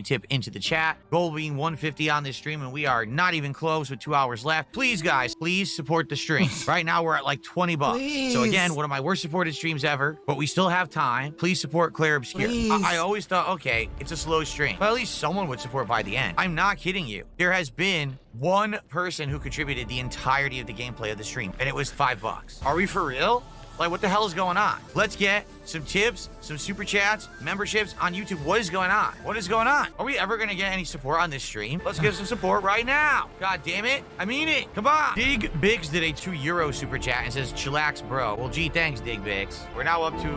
!tip into the chat. Goal being 150 on this stream, and we are not even close with 2 hours left. Please, guys, please support the stream. Right now, we're at like 20 bucks. So again, one of my worst supported streams ever, but we still have time. Please support Clear Obscure. I always thought, okay, it's a slow stream, but at least someone would support by the end. I'm not kidding you. There has been one person who contributed the entirety of the gameplay of the stream, and it was $5. Are we for real? Like, what the hell is going on? Let's get some tips, some super chats, memberships on YouTube. What is going on? What is going on? Are we ever going to get any support on this stream? Let's get some support right now. God damn it. I mean it. Come on. Dig Biggs did a €2 super chat and says, chillax, bro. Well, gee, thanks, Dig Biggs. We're now up to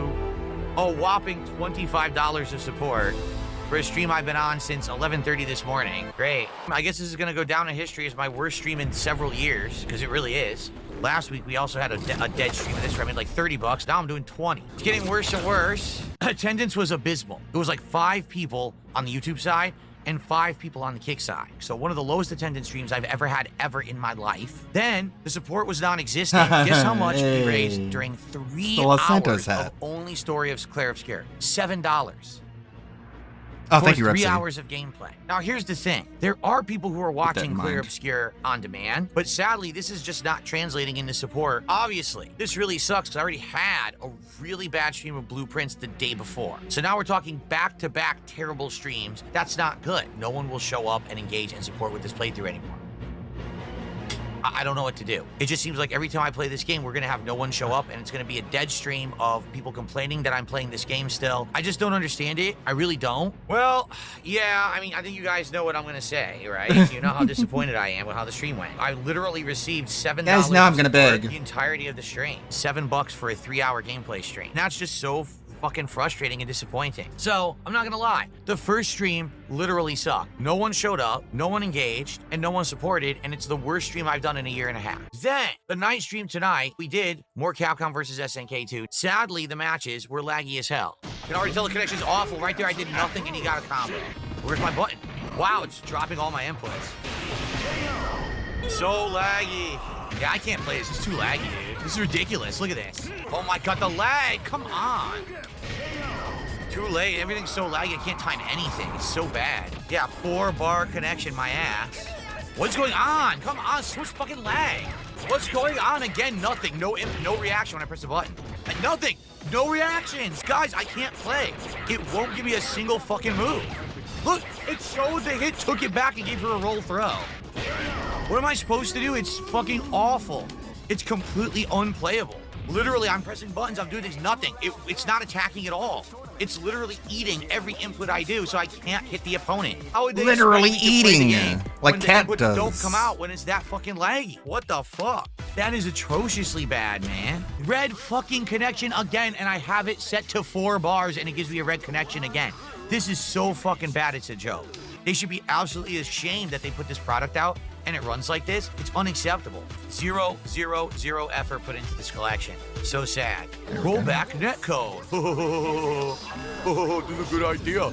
a whopping $25 of support for a stream I've been on since 11:30 this morning. Great. I guess this is going to go down in history as my worst stream in several years, because it really is. Last week, we also had a dead stream of this where I made like $30. Now I'm doing 20. It's getting worse and worse. Attendance was abysmal. It was like 5 people on the YouTube side and 5 people on the Kick side. So one of the lowest attendance streams I've ever had in my life. Then the support was non-existent. Guess how much we raised during 3 hours of only Story of Clear Obscure? $7. Oh, thank you, 3 Rhapsody. hours of gameplay. Now, here's the thing. There are people who are watching Clear Obscure on demand, but sadly, this is just not translating into support. Obviously, this really sucks because I already had a really bad stream of Blueprints the day before. So now we're talking back-to-back terrible streams. That's not good. No one will show up and engage and support with this playthrough anymore. I don't know what to do. It just seems like every time I play this game, we're going to have no one show up, and it's going to be a dead stream of people complaining that I'm playing this game still. I just don't understand it. I really don't. Well, yeah, I mean, I think you guys know what I'm going to say, right? You know how disappointed I am with how the stream went. I literally received $7 Guys, now I'm gonna beg. the entirety of the stream. $7 for a 3-hour gameplay stream. That's just so fucking frustrating and disappointing. So, I'm not gonna lie. The first stream literally sucked. No one showed up, no one engaged, and no one supported, and it's the worst stream I've done in a year and a half. Then, the night stream tonight, we did more Capcom versus SNK 2. Sadly, the matches were laggy as hell. I can already tell the connection's awful. Right there, I did nothing, and he got a combo. Where's my button? Wow, it's dropping all my inputs. So laggy. Yeah, I can't play this. It's too laggy, dude. This is ridiculous. Look at this. Oh my god, the lag. Come on. Too late. Everything's so laggy. I can't time anything. It's so bad. Yeah, 4-bar connection, my ass. What's going on? Come on, switch fucking lag. What's going on again? Nothing. No reaction when I press the button. Nothing. No reactions. Guys, I can't play. It won't give me a single fucking move. Look, it showed the hit, took it back, and gave her a roll throw. What am I supposed to do? It's fucking awful. It's completely unplayable. Literally, I'm pressing buttons, I'm doing things, nothing. It's not attacking at all. It's literally eating every input I do, so I can't hit the opponent. How would they Literally expect me to play the eating, game like when the Cat inputs does. don't come out when it's that fucking laggy? What the fuck? That is atrociously bad, man. Red fucking connection again, and I have it set to 4 bars, and it gives me a red connection again. This is so fucking bad, it's a joke. They should be absolutely ashamed that they put this product out and it runs like this. It's unacceptable. 0, 0, 0 effort put into this collection. So sad. Rollback netcode. This is a good idea.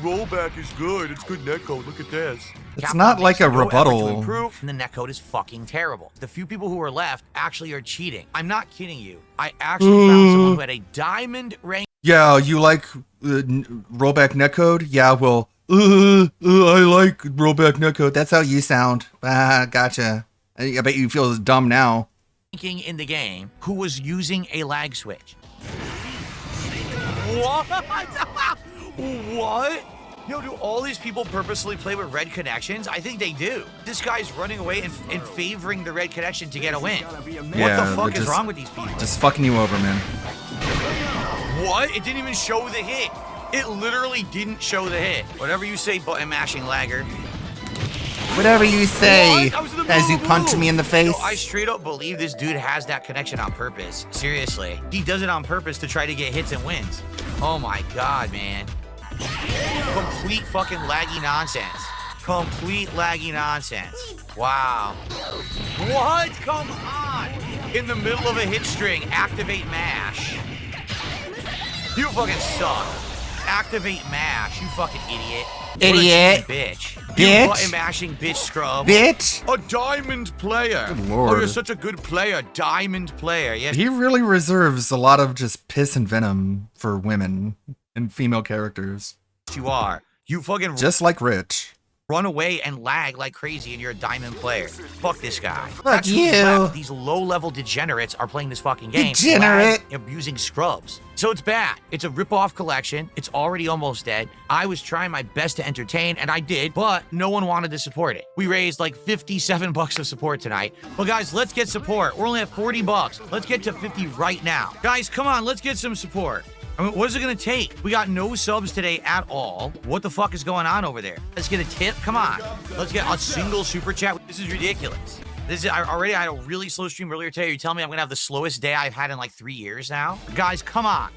Rollback is good. It's good netcode. Look at this. It's not like a rebuttal. And the netcode is fucking terrible. The few people who are left actually are cheating. I'm not kidding you. I actually found someone who had a diamond rank. Yeah, you like rollback netcode? Yeah, well, I like rollback netcode. That's how you sound. Gotcha. I bet you feel dumb now. In the game who was using a lag switch. What? What? Yo, do all these people purposely play with red connections? I think they do. This guy's running away and favoring the red connection to get a win. What the fuck is wrong with these people? Just fucking you over, man. What? It didn't even show the hit. It literally didn't show the hit. Whatever you say, button mashing lagger. Whatever you say, as you punch me in the face. Yo, I straight up believe this dude has that connection on purpose. Seriously. He does it on purpose to try to get hits and wins. Oh my god, man. Complete fucking laggy nonsense. Complete laggy nonsense. Wow. What? Come on. In the middle of a hit string, activate mash. You fucking suck. Activate mash, you fucking idiot. Idiot. Bitch. Bitch. You button mashing bitch scrub. Bitch. A diamond player. Good Lord. Oh, you're such a good player. Diamond player. Yes. He really reserves a lot of just piss and venom for women and female characters. You are. You fucking just like Rich. Run away and lag like crazy and you're a diamond player. Fuck this guy. Fuck you. These low-level degenerates are playing this fucking game. Degenerate. Abusing scrubs. So it's bad. It's a rip-off collection. It's already almost dead. I was trying my best to entertain, and I did, but no one wanted to support it. We raised like $57 of support tonight. But guys, let's get support. We're only at $40. Let's get to 50 right now. Guys, come on, let's get some support. I mean, what is it gonna take? We got no subs today at all. What the fuck is going on over there? Let's get a tip. Come on. Let's get a single super chat. This is ridiculous. I had a really slow stream earlier today. You're telling me I'm gonna have the slowest day I've had in like 3 years now? Guys, come on.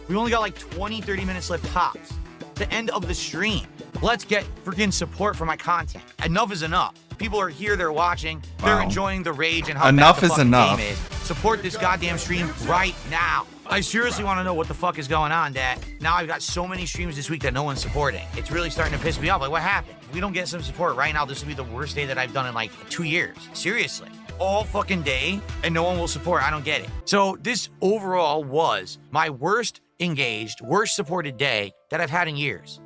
We only got like 20, 30 minutes left tops. The end of the stream. Let's get freaking support for my content. Enough is enough. People are here, they're watching, they're enjoying the rage and how enough bad the is fucking enough. game is. Support this goddamn stream right now. I seriously want to know what the fuck is going on, Dad. Now I've got so many streams this week that no one's supporting. It's really starting to piss me off. Like, what happened? If we don't get some support right now, this will be the worst day that I've done in like 2 years. Seriously. All fucking day, and no one will support. I don't get it. So this overall was my worst engaged, worst supported day that I've had in years.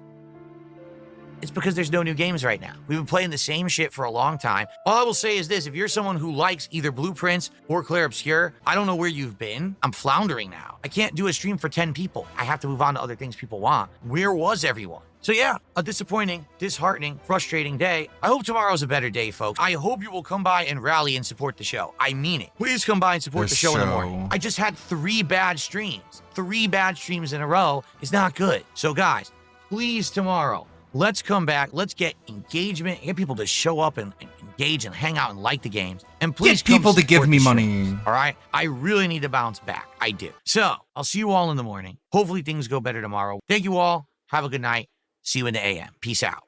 It's because there's no new games right now. We've been playing the same shit for a long time. All I will say is this, if you're someone who likes either Blueprints or Claire Obscure, I don't know where you've been. I'm floundering now. I can't do a stream for 10 people. I have to move on to other things people want. Where was everyone? So yeah, a disappointing, disheartening, frustrating day. I hope tomorrow's a better day, folks. I hope you will come by and rally and support the show. I mean it. Please come by and support the show in the morning. I just had 3 bad streams. 3 bad streams in a row is not good. So guys, please tomorrow, let's come back. Let's get engagement. Get people to show up and engage and hang out and like the games. And please get people to give me money. All right? I really need to bounce back. I do. So I'll see you all in the morning. Hopefully things go better tomorrow. Thank you all. Have a good night. See you in the AM. Peace out.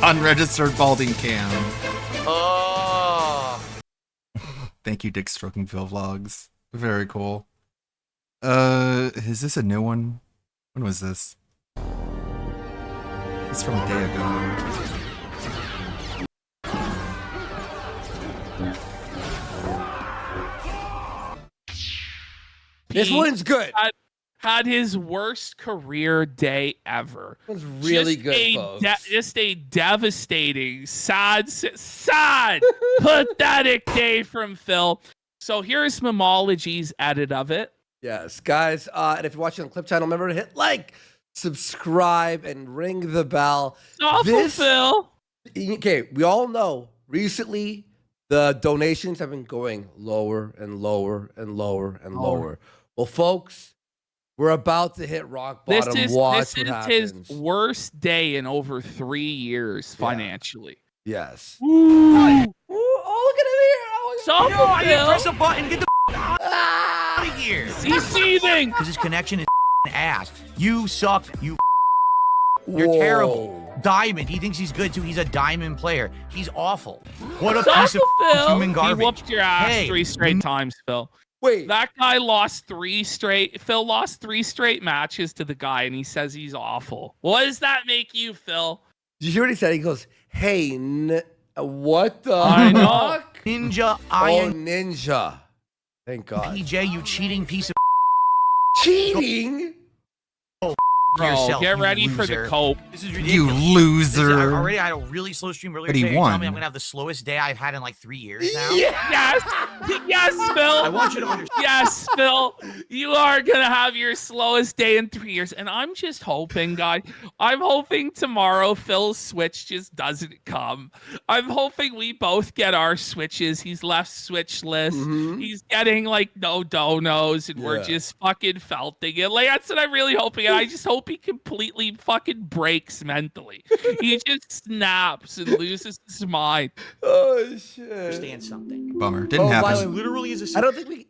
Unregistered balding cam. Oh. Thank you, Dick Strokingville Vlogs. Very cool. Is this a new one? When was this? It's from a day ago. This one's good. Had his worst career day ever. It was really good, folks. Just a devastating, sad, pathetic day from Phil. So here's Memology's edit of it. Yes, guys. And if you're watching on Clip Channel, remember to hit like, subscribe, and ring the bell. Awful, Phil. Okay, we all know recently the donations have been going lower and lower and lower and lower. Well, folks, we're about to hit rock bottom. This Watch is what happens. his worst day in over 3 years financially. Yes. Ooh. Oh, look at him here. Oh, It's awful, I didn't Phil. press a button. Get the out of here. He's seething. Because his connection is ass. You suck. You're terrible. Diamond. He thinks he's good too. He's a diamond player. He's awful. What a piece of Phil. human garbage. He whooped your ass Hey, 3 straight times, Phil. Wait. That guy lost 3 straight. Phil lost 3 straight matches to the guy, and he says he's awful. What does that make you, Phil? Did you hear what he said? He goes, "Hey, what the I know. fuck? Ninja Oh, Iron Ninja. Thank God. PJ, you cheating piece of Cheating? Bro, yourself, get you ready for the loser. cope. This is ridiculous. You loser. Already I had a really slow stream earlier But he today. You're telling me won. I'm gonna have the slowest day I've had in like 3 years now. Yes, yes, Phil. I want you to understand. Yes, Phil. You are gonna have your slowest day in 3 years, and I'm just hoping, guys. I'm hoping tomorrow Phil's Switch just doesn't come. I'm hoping we both get our Switches. He's left Switchless. He's getting like no donos, and we're just fucking felting it. Like that's what I'm really hoping. And I just hope he completely fucking breaks mentally. He just snaps and loses his mind. Oh shit. Understand something. Bummer. Didn't by happen. the way, Literally is a I don't think we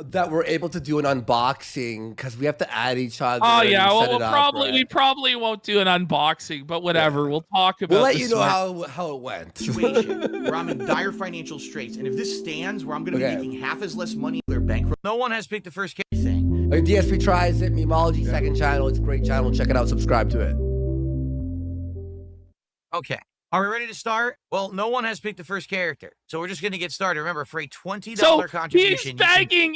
that we're able to do an unboxing because we have to add each other. Oh and yeah, set well it up, probably right? we probably won't do an unboxing, but whatever. We'll talk about. We'll let the you know Switch. how it went. Situation where I'm in dire financial straits, and if this stands, where I'm going to Okay. be making half as less money, they're bankrupt. No one has picked the first Thing. Like DSP tries it, Memology second channel. It's a great channel. Check it out. Subscribe to it. Okay. Are we ready to start? Well, no one has picked the first character, so we're just gonna get started. Remember, for a $20 So contribution, he's begging,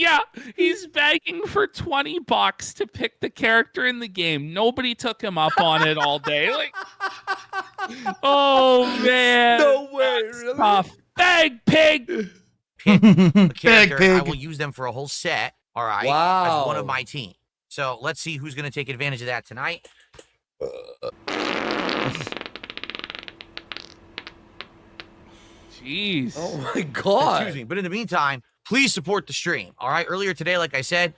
he's begging for $20 to pick the character in the game. Nobody took him up on it all day. Like, oh man, No way. that's Really? tough. Beg pig. pick a character. pig. I will use them for a whole set. All right, Wow. as one of my team. So let's see who's gonna take advantage of that tonight. Jeez. Oh my God. Excuse me. But in the meantime, please support the stream. All right. Earlier today, like I said,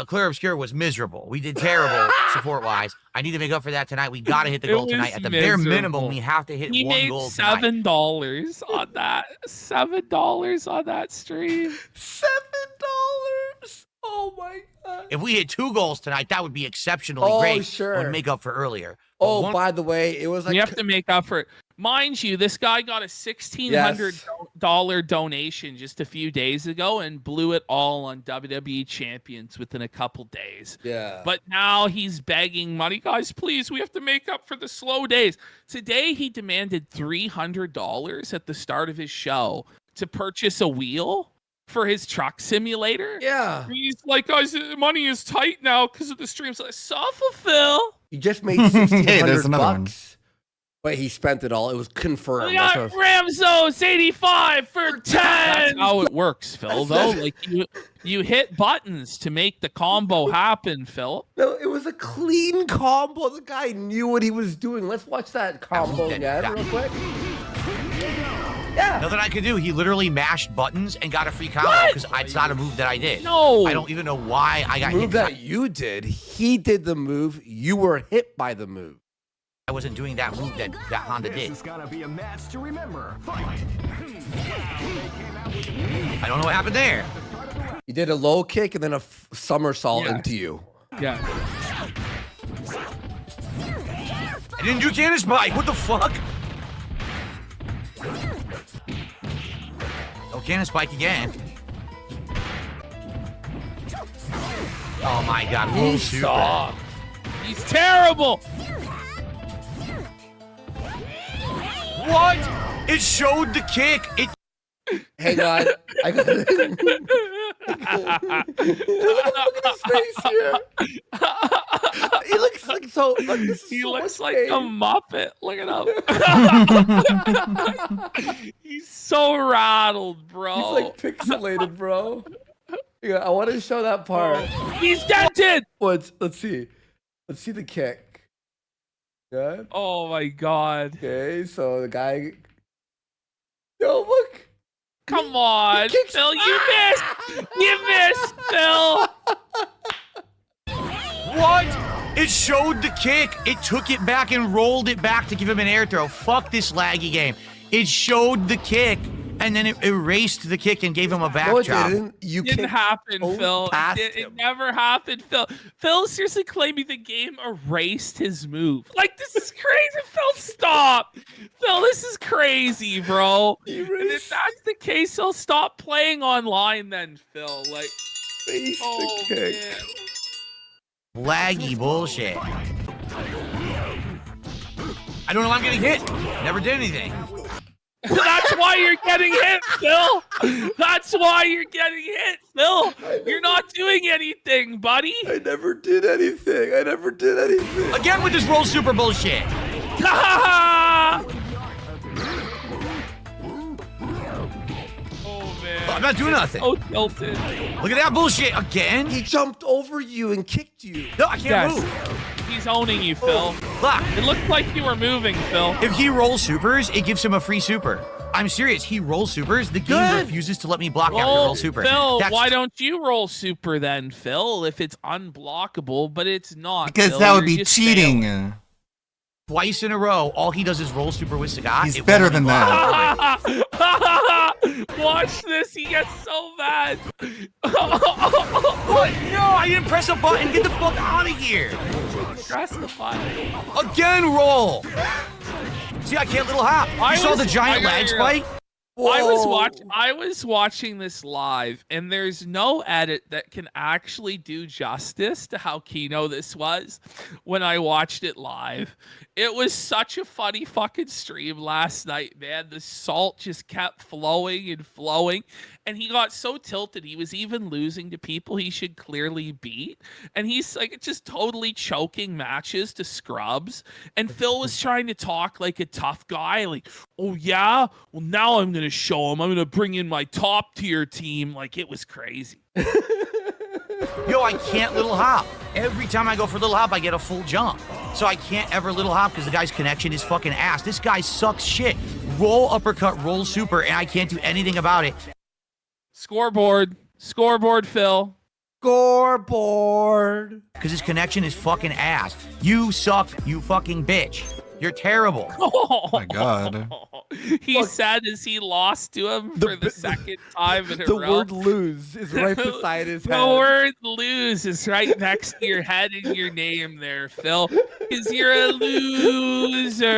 Clear Obscure was miserable. We did terrible support-wise. I need to make up for that tonight. We got to hit the It goal tonight. was At the bare minimum, miserable. we have to hit He one made goal tonight. $7 on that. $7 on that stream. $7. Oh my God. If we hit 2 goals tonight, that would be exceptionally Oh, great. sure. It would make up for earlier. But Oh, one- by the way, it was like We have to make up for it. Mind you, this guy got a $1,600 donation just a few days ago and blew it all on WWE Champions within a couple days. Yeah. But now he's begging money. Guys, please, we have to make up for the slow days. Today, he demanded $300 at the start of his show to purchase a wheel for his truck simulator. Yeah. He's like, guys, money is tight now because of the streams. Like, suffer, Phil. You just made $1,600 Hey, there's another one. bucks. But he spent it all. It was confirmed. We That's got what I was- Ramsos 85 for 10. That's how it works, Phil. Though, like you hit buttons to make the combo happen, Phil. No, it was a clean combo. The guy knew what he was doing. Let's watch that combo again real quick. Yeah. Nothing I could do. He literally mashed buttons and got a free combo because it's not a move that I did. No. I don't even know why I got The hit. move that you did, he did the move. You were hit by the move. I wasn't doing that move that Honda did. Gotta be a match to remember. Fight. I don't know what happened there. You did a low kick and then a somersault into you. Yeah. I didn't do cannon spike. What the fuck? No cannon spike again. Oh my god, He super. sucked. He's terrible. What? It showed the kick. It. Hang on. I got it. Look at his face here. He looks like so. Look, this is He so looks much like pain. a Muppet. Look at him. He's so rattled, bro. He's like pixelated, bro. Yeah, I want to show that part. He's dented. Let's see. Let's see the kick. Good. Oh my god. Okay, so the guy. Yo, look. Come on, kicks- Phil. You missed. You missed, Phil. What? It showed the kick. It took it back and rolled it back to give him an air throw. Fuck this laggy game. It showed the kick. and then it erased the kick and gave him a back No, it chop. didn't. You Didn't kicked happen, Phil. past It him. never happened, Phil. Phil seriously claiming the game erased his move. Like, this is crazy. Phil, stop. Phil, this is crazy, bro. And if that's the case, he'll stop playing online then, Phil. Like, oh, man. Laggy bullshit. I don't know why I'm getting hit. Never did anything. That's why you're getting hit, Phil. That's why you're getting hit, Phil. You're not doing anything, buddy. I never did anything. Again with this roll super bullshit. Oh, man. I'm not doing nothing. Oh, tilted. Look at that bullshit again. He jumped over you and kicked you. No, I can't move. He's owning you, Phil. Look. It looked like you were moving, Phil. If he rolls supers, it gives him a free super. I'm serious. He rolls supers. The game refuses to let me block after roll super. Phil, That's why don't you roll super then, Phil? If it's unblockable, but it's not. Because Phil, that would you're be just cheating. failing. twice in a row. All he does is roll super with Sagat. He's better than that. Watch this. He gets so mad. What? No, I didn't press a button. Get the fuck out of here. Press the button. Again, roll. See, I can't little hop. You saw the giant lag spike? I was watching this live, and there's no edit that can actually do justice to how Kino this was when I watched it live. It was such a funny fucking stream last night, man. The salt just kept flowing and flowing, and he got so tilted he was even losing to people he should clearly beat, and he's like just totally choking matches to scrubs. And Phil was trying to talk like a tough guy, like, oh yeah, well now I'm gonna show him. I'm gonna bring in my top tier team. Like, it was crazy. Yo, I can't little hop. Every time I go for little hop, I get a full jump. So I can't ever little hop because the guy's connection is fucking ass. This guy sucks shit. Roll uppercut, roll super, and I can't do anything about it. Scoreboard, Phil. Scoreboard. Because his connection is fucking ass. You suck, you fucking bitch. You're terrible. Oh my God. He said as he lost to him for the second time in a The row. word lose is right beside his head. The word lose is right next to your head and your name there, Phil. Because you're a loser.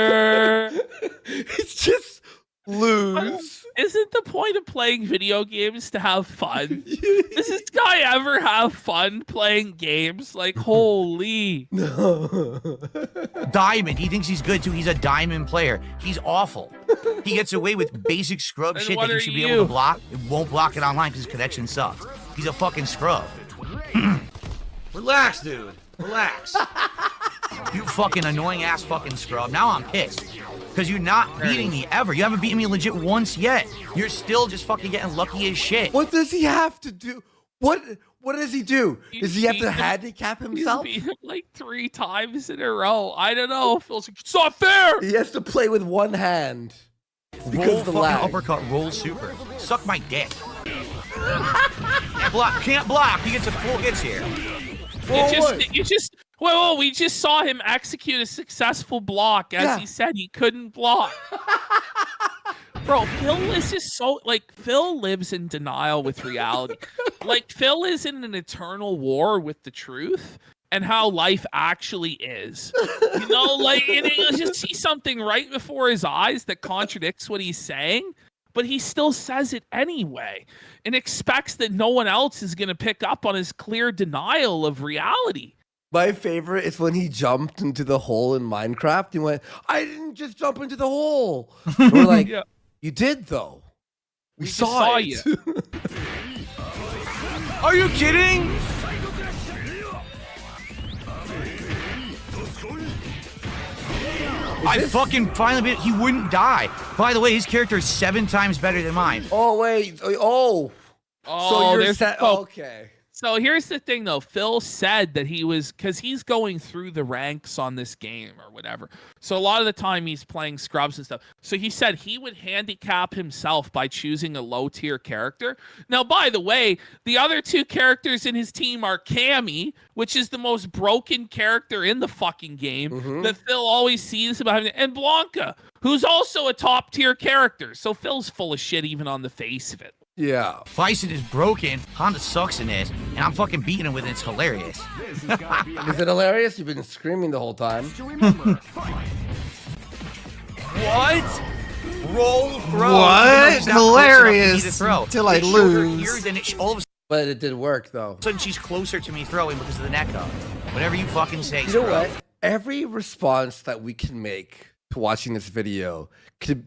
It's just lose. Isn't the point of playing video games to have fun? Does this guy ever have fun playing games? Like, holy. Diamond. He thinks he's good too. He's a diamond player. He's awful. He gets away with basic scrub And shit what that you are should be you? able to block. It won't block it online because his connection sucks. He's a fucking scrub. Relax, dude. Relax. You fucking annoying ass fucking scrub. Now I'm pissed. Because you're not beating me ever. You haven't beaten me legit once yet. You're still just fucking getting lucky as shit. What does he have to do? What does he do? Does he have to handicap himself? He's beat him like 3 times in a row. I don't know. Phil's like, it's not fair. He has to play with one hand. Because Roll of the fucking lag. uppercut, roll super. Suck my dick. Can't block. He gets a full hits here. Well, we just saw him execute a successful block. As he said, he couldn't block. Bro, Phil is just so, like, Phil lives in denial with reality. Like, Phil is in an eternal war with the truth and how life actually is. You know, like, and he'll just see something right before his eyes that contradicts what he's saying, but he still says it anyway and expects that no one else is going to pick up on his clear denial of reality. My favorite is when he jumped into the hole in Minecraft. He went, I didn't just jump into the hole. And we're like, Yeah. You did, though. We just saw it. you. Are you kidding? I fucking finally beat. He wouldn't die. By the way, his character is 7 times better than mine. Oh, wait. Oh. Oh, So you're there's set. smoke. Okay. So here's the thing, though. Phil said that because he's going through the ranks on this game or whatever. So a lot of the time he's playing scrubs and stuff. So he said he would handicap himself by choosing a low tier character. Now, by the way, the other two characters in his team are Cammy, which is the most broken character in the fucking game that Phil always sees about him, and Blanca, who's also a top tier character. So Phil's full of shit even on the face of it. Yeah. Bison is broken, Honda sucks in this, and I'm fucking beating him with it. It's hilarious. Is it hilarious? You've been screaming the whole time. What? Roll throw. What? Hilarious. Till I lose. But it did work, though. All of a sudden, she's closer to me throwing because of the neck up. Whatever you fucking say, You know what? Every response that we can make to watching this video could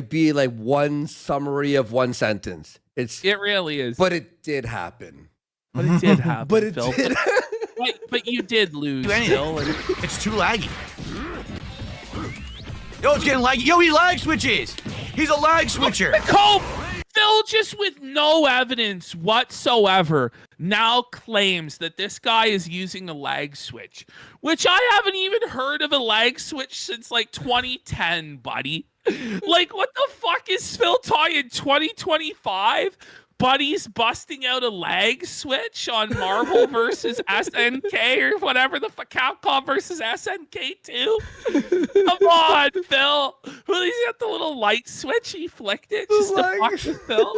be one summary of one sentence. It really is. But it did happen. But it did happen. But it Phil. did. But you did lose. Phil. It's too laggy. Yo, it's getting laggy. Yo, he lag switches. He's a lag switcher. Cope! Phil, just with no evidence whatsoever, now claims that this guy is using a lag switch, which I haven't even heard of a lag switch since 2010, buddy. What the fuck is Phil talking in 2025? Buddy's busting out a lag switch on Marvel versus SNK or whatever the fuck, Capcom versus SNK 2. Come on, Phil. He's got the little light switch. He flicked it just to fuck with Phil.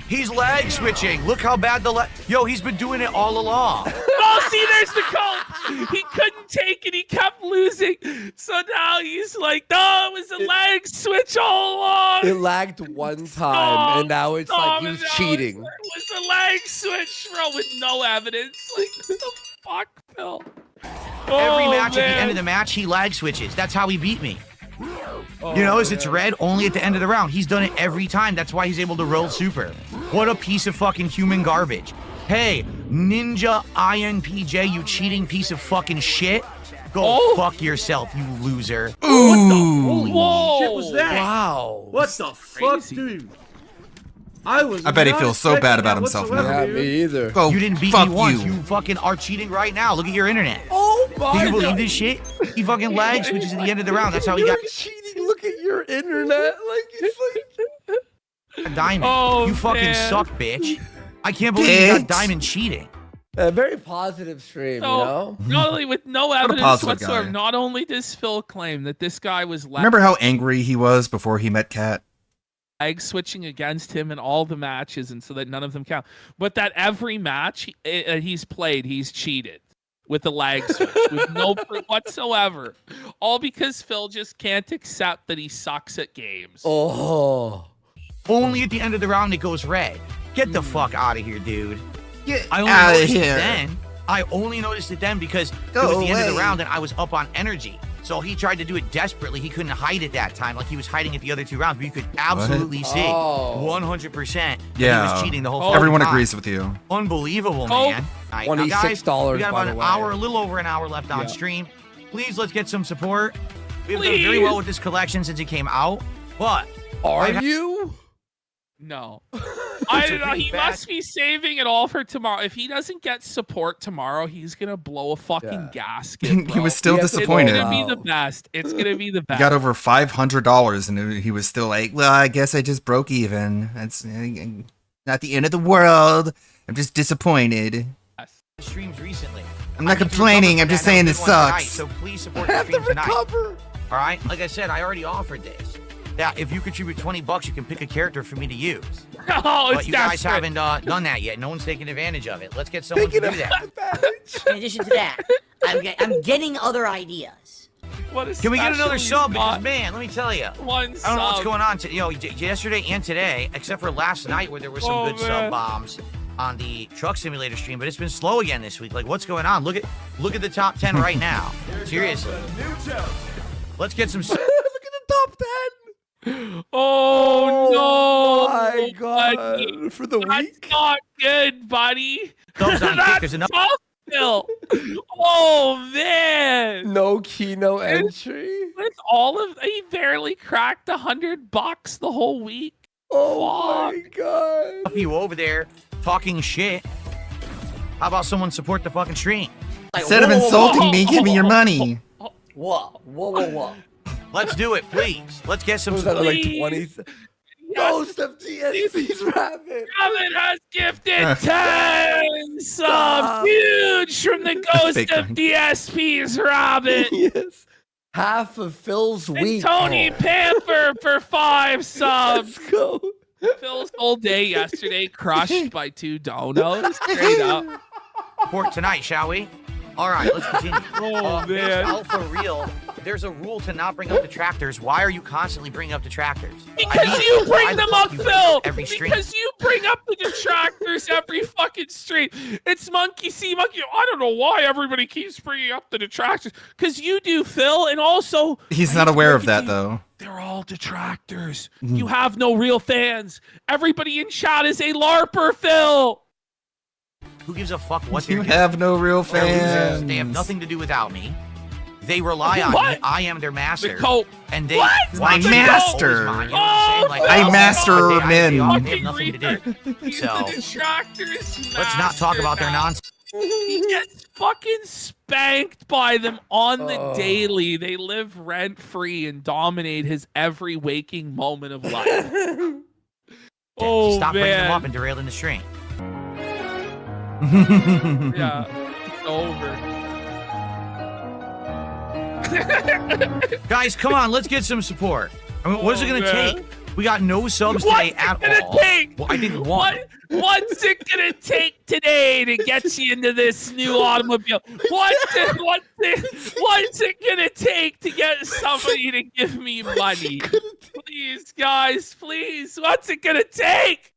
He's lag switching. Look how bad Yo, he's been doing it all along. Oh, see, there's the cope. He couldn't take it. He kept losing. So now he's like, no, it was a lag switch all along. It lagged one time, and now it's like he was cheating. It was a lag switch, bro, with no evidence. What the fuck, Phil? Every match, at the end of the match, he lag switches. That's how he beat me. You notice it's red only at the end of the round. He's done it every time. That's why he's able to roll super. What a piece of fucking human garbage. Hey, Ninja INPJ, you cheating piece of fucking shit. Go fuck yourself, you loser. What the holy shit was that? Wow. What the fuck, dude? I bet he feels so bad about himself now. Yeah, me either. Go you didn't beat fuck me once. you. You fucking are cheating right now. Look at your internet. Oh my Do you believe God. this shit? He fucking lag switches at the end of the round. That's how he got. You're cheating. Look at your internet. It's Diamond. Oh, you fucking man. suck, bitch. I can't believe you got Diamond cheating. a very positive stream, So, you know? not only with no What a evidence positive whatsoever, guy. not only does Phil claim that this guy was Remember how angry he was before he met Kat? lag switching against him in all the matches, and so that none of them count, but that every match he's played, he's cheated with the lag switch with no proof whatsoever, all because Phil just can't accept that he sucks at games. Oh. Only at the end of the round it goes red. Get the fuck out of here, dude. I only outta noticed here. it then. I only noticed it then because Go it was the end of away. the round and I was up on energy. So he tried to do it desperately. He couldn't hide it that time like he was hiding it the other two rounds. But you could absolutely see Oh. 100% that Yeah. he was cheating the whole Everyone time. agrees with you. Unbelievable, Oh. man. All right, now, $26, we got by about the an way. hour, a little over an hour left on stream. Please, let's get some support. We've done very well with this collection since it came out. But Are you? No. I don't know. pretty He bad- must be saving it all for tomorrow. If he doesn't get support tomorrow, he's going to blow a fucking gasket. He bro. was still He has to disappointed. It's going to Wow. be the best. It's going to be the He best. got over $500 and he was still like, well, I guess I just broke even. That's not the end of the world. I'm just disappointed. streams recently. I'm not I need to complaining, recover I'm from just that. saying That this was a good one tonight, sucks. So please support the stream tonight. All right? Like I said, I already offered this. That if you contribute $20, you can pick a character for me to use. Oh, But it's you guys desperate. haven't done that yet. No one's taking advantage of it. Let's get someone to do that. In addition to that, I'm getting other ideas. What a Can we get another special sub? he's Because, got. man, let me tell you. One I don't know what's sub. going on. Yesterday and today, except for last night where there were some Oh, good man. sub bombs on the Truck Simulator stream, but it's been slow again this week. Like, what's going on? Look at the top 10 right now. Seriously. Let's get some. Look at the top 10. Oh, no. my God. buddy. For the That's week? not good, buddy. Thumbs on kick. That's There's enough. tough, Phil. Oh, man. No Kino entry. With all of, he barely cracked $100 the whole week. Oh my god. You over there talking shit. How about someone support the fucking stream? Instead of insulting me, give me your money. Whoa. Let's do it, please. Let's get some Was that support. like 20? Ghost of DSP's Rabbit. Rabbit has gifted 10 subs. Huge from the Ghost Fake of one. DSP's Rabbit. Yes. Half of Phil's And week. Tony Panther for 5 subs. Let's go. Phil's whole day yesterday crushed by 2 donos. Straight up. Support tonight, shall we? All right, let's continue. Oh, There's man. Alpha Real. There's a rule to not bring up detractors. Why are you constantly bringing up detractors? Because you bring them up, Phil. Every stream. Because you bring up the detractors every fucking stream. It's monkey see, monkey. I don't know why everybody keeps bringing up the detractors. Because you do, Phil, and also He's not aware of that, though. they're all detractors. You have no real fans. Everybody in chat is a LARPer, Phil. Who gives a fuck what You they're have no real They're losers. fans. They have nothing to do without me. They rely on What? me. I am their master. The cope. And they What? My my master. You know what I'm saying? Like, I I'll- master they- men. They have Fucking nothing to do. He's So the detractors. let's not talk about their nonsense. He gets fucking spanked by them on the daily. They live rent free and dominate his every waking moment of life. Oh Stop bringing them up man, and derailing the stream. yeah, it's over. Guys, come on, let's get some support. I mean, what's it gonna man. take? We got no subs What's today it at gonna all. take? Well, I think one. What's it gonna take today to get you into this new automobile? What's it gonna take to get somebody to give me money? Please, guys, please. What's it gonna take?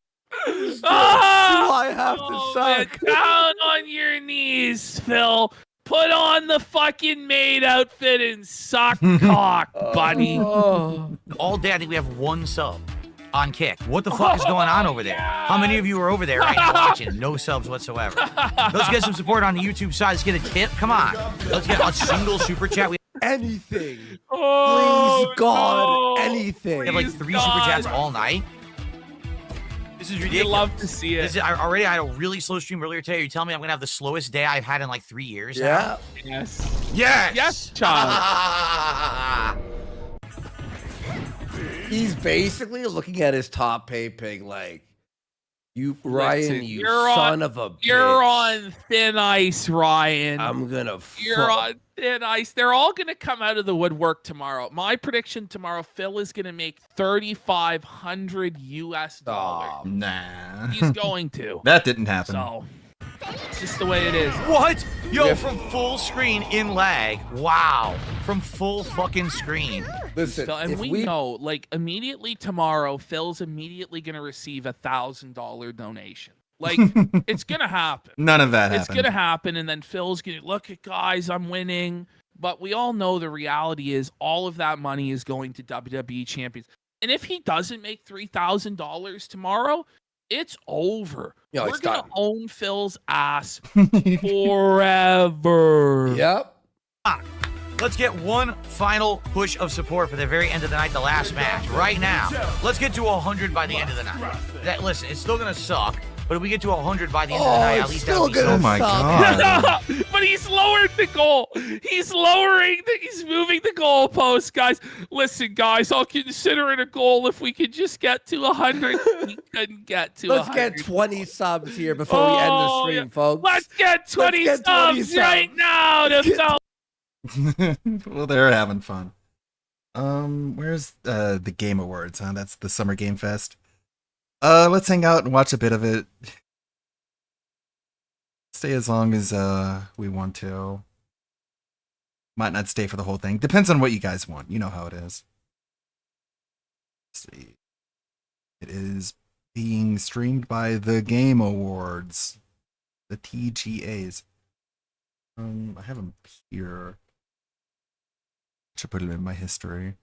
I have to man, suck. down on your knees, Phil. Put on the fucking maid outfit and suck cock, buddy. All day, I think we have one sub on Kick. What the fuck is going on over there? How many of you are over there right now watching? No subs whatsoever. Let's get some support on the YouTube side. Let's get a tip. Come on. Let's get a single super chat. We Anything. Oh, Please, God, no. anything. have like Please, 3 God. super chats all night. This is You ridiculous. love to see it. This is, I already had a really slow stream earlier today. Are you telling me I'm gonna have the slowest day I've had in like 3 years? Yeah. Yes. Yes. Yes, child. He's basically looking at his top pay pig like, you, Ryan, Listen, you you're son of a bitch. You're on thin ice, Ryan. I'm gonna You're on thin ice. They're all going to come out of the woodwork tomorrow. My prediction tomorrow, Phil is going to make $3,500 US. Nah. He's going to. That didn't happen. So it's just the way it is. What? Yo, from full screen in lag. Wow. From full fucking screen. Listen, Phil, and if we know, like, immediately tomorrow, Phil's immediately going to receive $1,000 donation. Like, it's going to happen. None of that It's happened. going to happen, and then Phil's going to look at guys, I'm winning. But we all know the reality is all of that money is going to WWE champions. And if he doesn't make $3,000 tomorrow, it's over. Yo, We're it's going to done. own Phil's ass forever. Yep. Let's get one final push of support for the very end of the night, the last match. Right now, let's get to 100 by the end of the night. Listen, it's still going to suck, but if we get to 100 by the end of the night, at least that'll be Oh my god. But he's lowered the goal. He's moving the goalpost, guys. Listen, guys, I'll consider it a goal if we could just get to 100. We couldn't get to Let's 100. get 20 subs here before we end the stream, folks. Let's get 20 Let's get 20 subs right now to Phil. Well, they're having fun. Where's the Game Awards, huh? That's the Summer Game Fest. Let's hang out and watch a bit of it. Stay as long as we want to. Might not stay for the whole thing. Depends on what you guys want. You know how it is. Let's see. It is being streamed by the Game Awards. The TGAs. I have them here. Should put it in my history.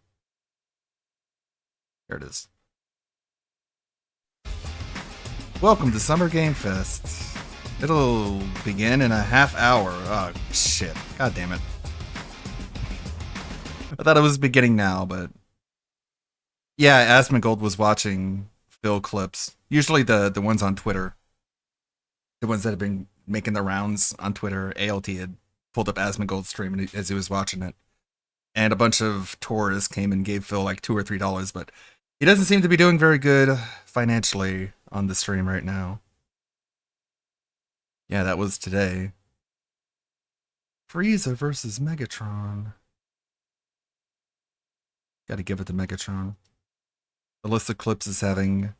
There it is. Welcome to Summer Game Fest. It'll begin in a half hour. Oh, shit. God damn it. I thought it was beginning now, but... Yeah, Asmongold was watching Phil clips. Usually the ones on Twitter. The ones that have been making the rounds on Twitter. ALT had pulled up Asmongold's stream as he was watching it. And a bunch of tourists came and gave Phil like $2 or $3, but he doesn't seem to be doing very good financially on the stream right now. Yeah, that was today. Frieza versus Megatron. Gotta give it to Megatron. Alyssa Clips is having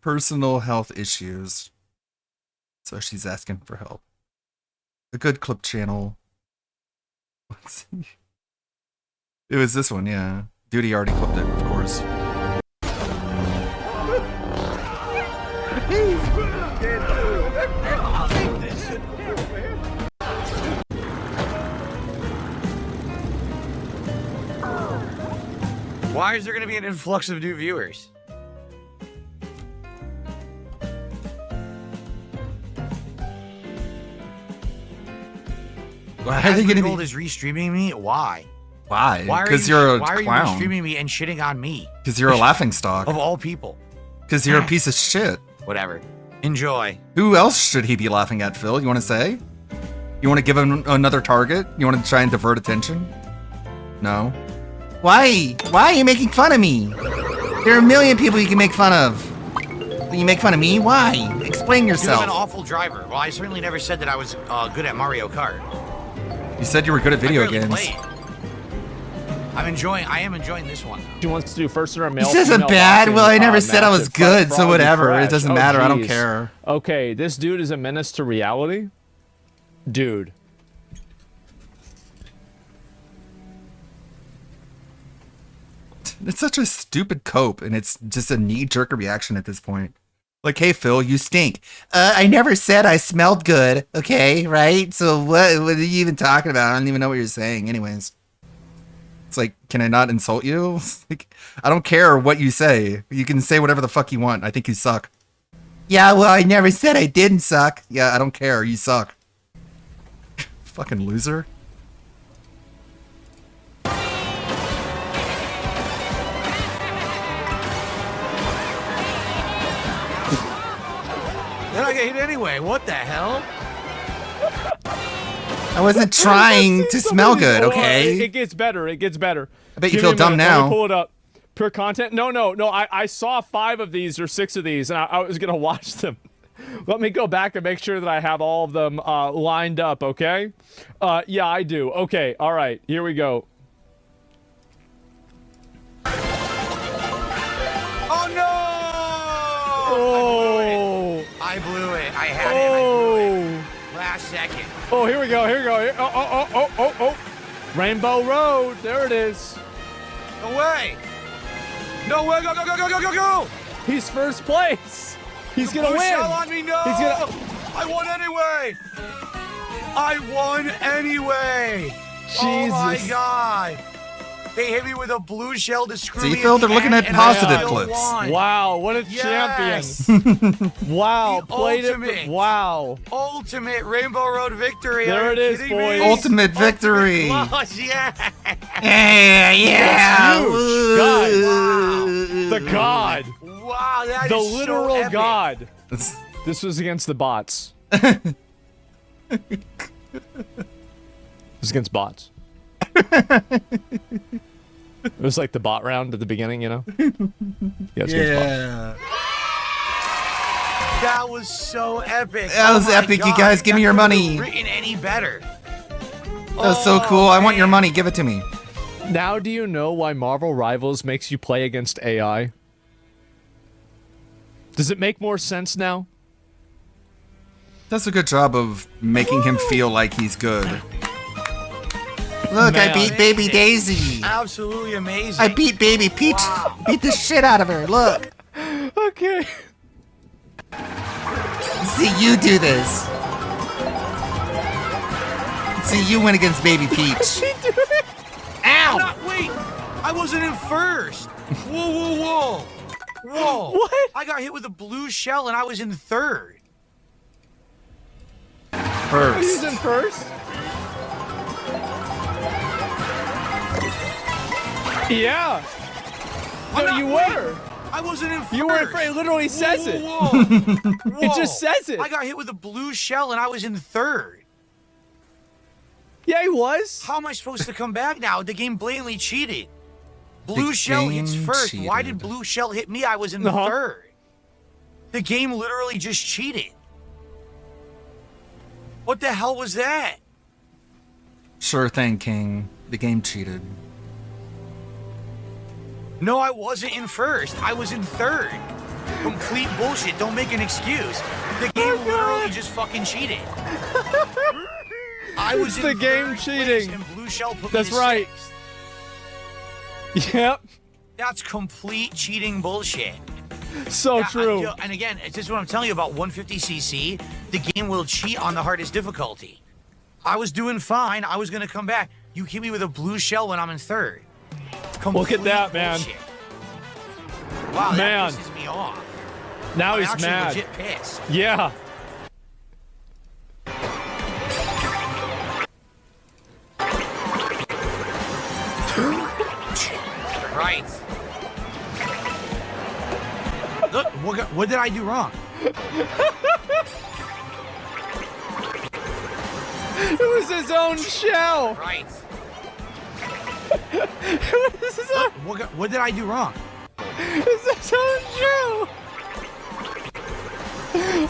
personal health issues, so she's asking for help. The Good Clip channel. Let's see. It was this one, yeah. Duty already clipped it, of course. Why is there going to be an influx of new viewers? Why are they going to Gold is restreaming me? Why? Why? Why Because you're a why are you clown. restreaming me and shitting on me? Because you're a laughingstock. Of all people. Because you're a piece of shit. Whatever. Enjoy. Who else should he be laughing at, Phil? You want to say? You want to give him another target? You want to try and divert attention? No? Why? Why are you making fun of me? There are a million people you can make fun of. You make fun of me? Why? Explain yourself. You're an awful driver. Well, I certainly never said that I was good at Mario Kart. You said you were good at video games. Played. I am enjoying this one. She wants to do first or a male. This isn't bad. Well, I never said I was good, so whatever. It doesn't matter. I don't care. Okay, this dude is a menace to reality. Dude. It's such a stupid cope, and it's just a knee-jerk reaction at this point. Like, hey, Phil, you stink. I never said I smelled good, okay, right? So what are you even talking about? I don't even know what you're saying anyways. It's like, can I not insult you? Like, I don't care what you say. You can say whatever the fuck you want. I think you suck. Yeah, well, I never said I didn't suck. Yeah, I don't care. You suck. Fucking loser. Then I get hit anyway. What the hell? I wasn't trying to smell good, okay? It gets better. It gets better. I bet you feel dumb now. Let me pull it up. Pure content? No. I saw 5 of these or 6 of these, and I was going to watch them. Let me go back and make sure that I have all of them lined up, okay? Yeah, I do. Okay, all right. Here we go. Oh, no! Oh! I blew it. I had it. I blew it. Last second. Oh, here we go. Oh. Rainbow Road. There it is. No way. No way. Go. He's first place. He's going to win. Shell on me, no. I won anyway. Jesus. Oh, my God. They hit me with a blue shell to screw me. See, Phil, they're looking at positive clips. Wow, what a champion. Wow, played it. Wow. Ultimate Rainbow Road victory. There it is, boys. Ultimate victory. Yeah. Yeah. God. Wow. The God. Wow, that the is literal so epic. God. This was against the bots. This was against bots. It was like the bot round at the beginning, you know? Yeah. That was so epic. That was epic. God. You guys, give me your money. Written any better? That was so cool. I want your money. Give it to me. Now, do you know why Marvel Rivals makes you play against AI? Does it make more sense now? Does a good job of making him feel like he's good. Look, Man. I beat Baby Daisy. Absolutely amazing. I beat Baby Peach. Wow. Beat the shit out of her. Look. Okay. See you do this. See you win against Baby Peach. Ow! Wait, I wasn't in first. Whoa. What? I got hit with a blue shell and I was in third. He's in first? Yeah. No, you were. I wasn't in first. You were in first. It literally says it. Whoa. It just says it. I got hit with a blue shell and I was in third. Yeah, he was. How am I supposed to come back now? The game blatantly cheated. Blue shell hits first. Why did blue shell hit me? I was in third. The game literally just cheated. What the hell was that? Sure thing, King. The game cheated. No, I wasn't in first. I was in third. Complete bullshit. Don't make an excuse. The game literally just fucking cheated. I was It's the game cheating. And blue shell put That's me in right. sixth. Yep. That's complete cheating bullshit. So true. And again, it's just what I'm telling you about 150cc. The game will cheat on the hardest difficulty. I was doing fine. I was going to come back. You hit me with a blue shell when I'm in third. Look at that, man. Bullshit. Wow, Man. that pisses me off. Now I'm he's actually mad. legit pissed. Yeah. Right. Look, what did I do wrong? It was his own shell. Right. It was his own. What did I do wrong? It's his own shell.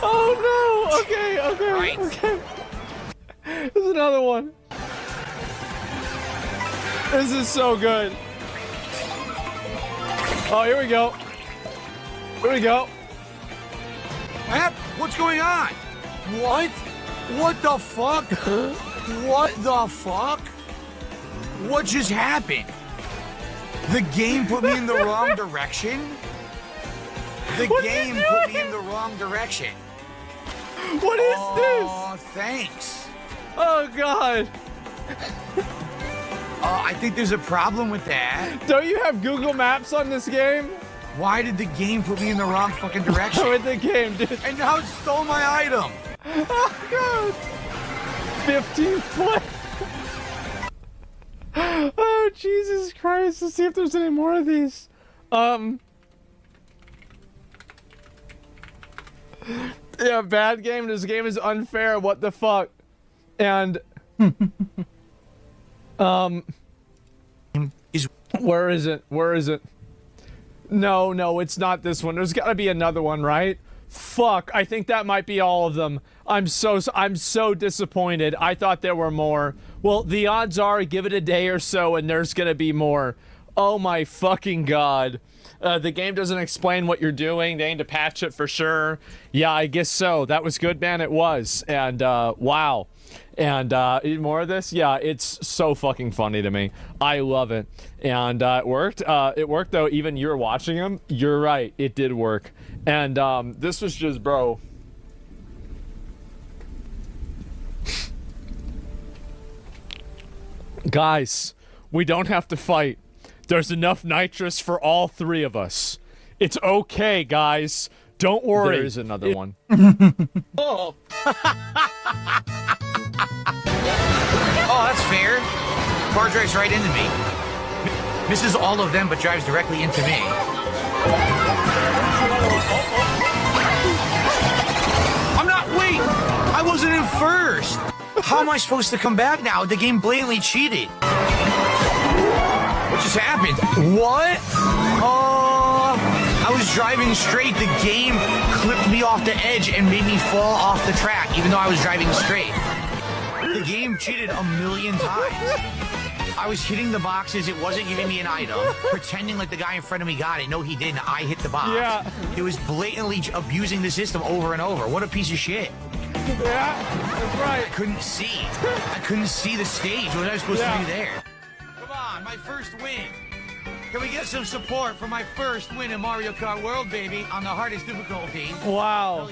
Oh no. Okay. Okay. Right. Okay. There's another one. This is so good. Oh, here we go. Here we go. What's going on? What? What the fuck? What the fuck? What just happened? The game put me in the wrong direction? The game put me in the wrong direction. What is this? Oh, thanks. Oh God. I think there's a problem with that. Don't you have Google Maps on this game? Why did the game put me in the wrong fucking direction? With the game, dude. And now it stole my item. Oh God. 15 play. Oh Jesus Christ! Let's see if there's any more of these. Yeah, bad game. This game is unfair. What the fuck? And where is it? Where is it? No, it's not this one. There's got to be another one, right? Fuck, I think that might be all of them. I'm so disappointed. I thought there were more. Well, the odds are, give it a day or so and there's gonna be more. Oh my fucking God. The game doesn't explain what you're doing. They need to patch it for sure. Yeah, I guess so. That was good, man. It was. And wow. And more of this? Yeah, it's so fucking funny to me. I love it. And it worked. It worked, though. Even you're watching him. You're right. It did work. And this was just, bro. Guys, we don't have to fight. There's enough nitrous for all three of us. It's okay, guys. Don't worry. There's another one. Oh. Oh, that's fair. Car drives right into me. Misses all of them, but drives directly into me. Wait! I wasn't in first! How am I supposed to come back now? The game blatantly cheated. What just happened? What? I was driving straight. The game clipped me off the edge and made me fall off the track, even though I was driving straight. The game cheated a million times. I was hitting the boxes. It wasn't giving me an item. Pretending like the guy in front of me got it. No, he didn't. I hit the box. Yeah. It was blatantly abusing the system over and over. What a piece of shit. Yeah, that's right. I couldn't see. I couldn't see the stage. What was I supposed to do there? Come on, my first win. Can we get some support for my first win in Mario Kart World, baby, on the hardest difficulty? Wow. Hell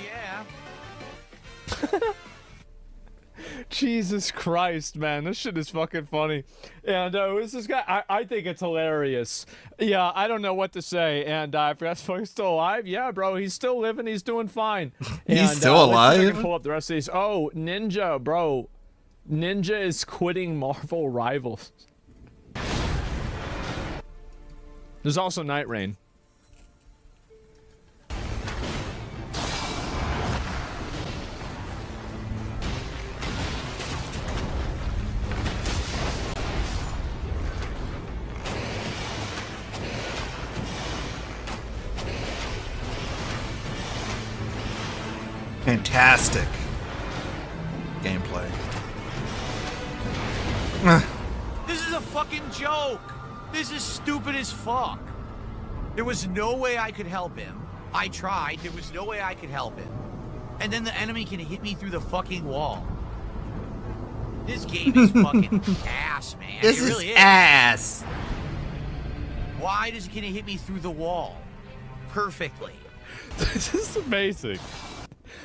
yeah. Jesus Christ, man, this shit is fucking funny. And who's this guy? I think it's hilarious. Yeah, I don't know what to say. And I forgot he's still alive. Yeah, bro, he's still living. He's doing fine. He's still alive? Let's see if I can pull up the rest of these. Oh, Ninja, bro. Ninja is quitting Marvel Rivals. There's also Night Rain. Fantastic gameplay. This is a fucking joke. This is stupid as fuck. There was no way I could help him. I tried. There was no way I could help him. And then the enemy can hit me through the fucking wall. This game is fucking ass, man. This it really is ass. Why does it can hit me through the wall? Perfectly. This is amazing.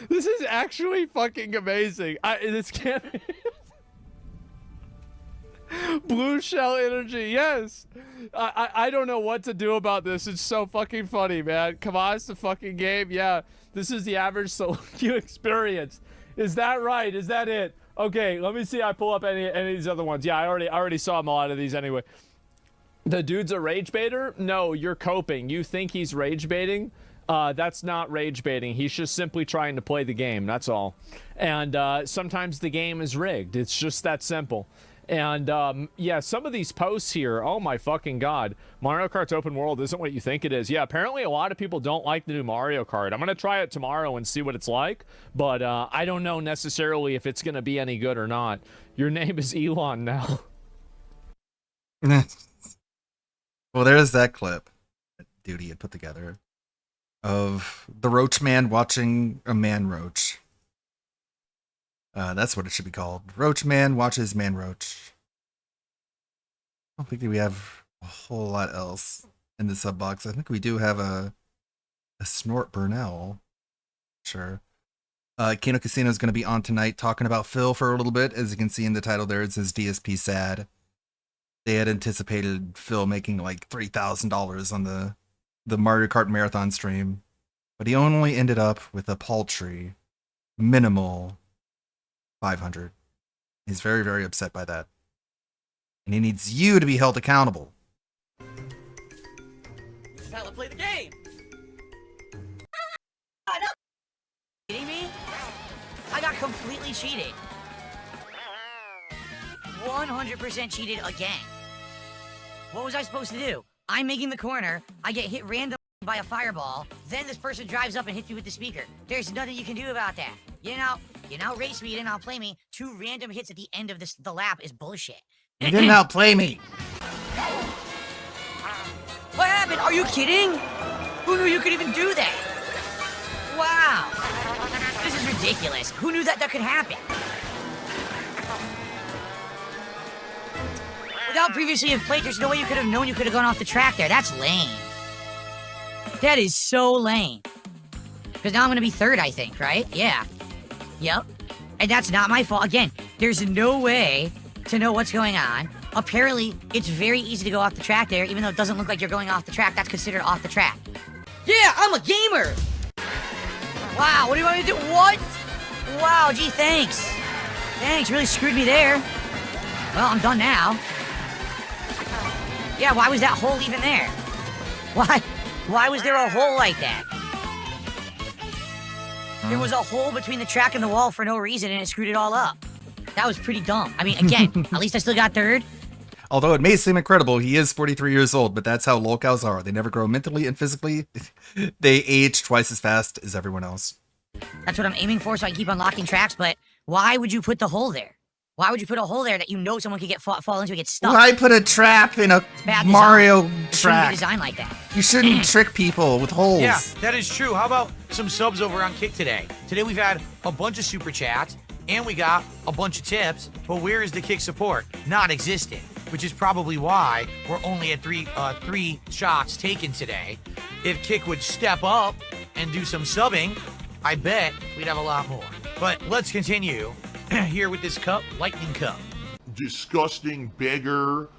This is actually fucking amazing. This can't be... Blue shell energy, yes. I don't know what to do about this. It's so fucking funny, man. Come on, it's the fucking game. Yeah, this is the average solo queue experience. Is that right? Is that it? Okay, let me see. I pull up any of these other ones. Yeah, I already saw a lot of these anyway. The dude's a rage baiter? No, you're coping. You think he's rage baiting? That's not rage baiting. He's just simply trying to play the game. That's all. And sometimes the game is rigged. It's just that simple. And yeah, some of these posts here, oh my fucking god. Mario Kart's open world isn't what you think it is. Yeah, apparently a lot of people don't like the new Mario Kart. I'm going to try it tomorrow and see what it's like. But I don't know necessarily if it's going to be any good or not. Your name is Elon now. Well, there's that clip that Duty had put together of the Roach Man watching a man roach. That's what it should be called. Roach Man watches Man Roach. I don't think we have a whole lot else in the sub box. I think we do have a Snort Burnell. Sure. Kino Casino is going to be on tonight talking about Phil for a little bit. As you can see in the title there, it says DSP sad. They had anticipated Phil making like $3,000 on the Mario Kart Marathon stream, but he only ended up with a paltry, minimal 500. He's very, very upset by that. And he needs you to be held accountable. This is how I play the game. Kidding me? I got completely cheated. 100% cheated again. What was I supposed to do? I'm making the corner, I get hit randomly by a fireball, then this person drives up and hits me with the speaker. There's nothing you can do about that. You know, race me and outplay me. 2 random hits at the end of the lap is bullshit. You didn't outplay me. What happened? Are you kidding? Who knew you could even do that? Wow. This is ridiculous. Who knew that could happen? Without previously have played, there's no way you could have known you could have gone off the track there. That's lame. That is so lame. Because now I'm going to be 3rd, I think, right? Yeah. Yep. And that's not my fault. Again, there's no way to know what's going on. Apparently, it's very easy to go off the track there, even though it doesn't look like you're going off the track. That's considered off the track. Yeah, I'm a gamer! Wow, what do you want me to do? What? Wow, gee, thanks. Thanks, really screwed me there. Well, I'm done now. Yeah, why was that hole even there? Why was there a hole like that? There was a hole between the track and the wall for no reason, and it screwed it all up. That was pretty dumb. I mean, again, at least I still got 3rd. Although it may seem incredible, he is 43 years old, but that's how lolcows are. They never grow mentally and physically. They age twice as fast as everyone else. That's what I'm aiming for, so I keep unlocking tracks, but why would you put the hole there? Why would you put a hole there that you know someone could fall into and get stuck? Why put a trap in a Mario track? It shouldn't be designed like that. You shouldn't trick people with holes. Yeah, that is true. How about some subs over on Kick today? Today we've had a bunch of super chats, and we got a bunch of tips, but where is the Kick support? Non-existent, which is probably why we're only at three shots taken today. If Kick would step up and do some subbing, I bet we'd have a lot more. But let's continue here with this cup, Lightning Cup. Disgusting beggar.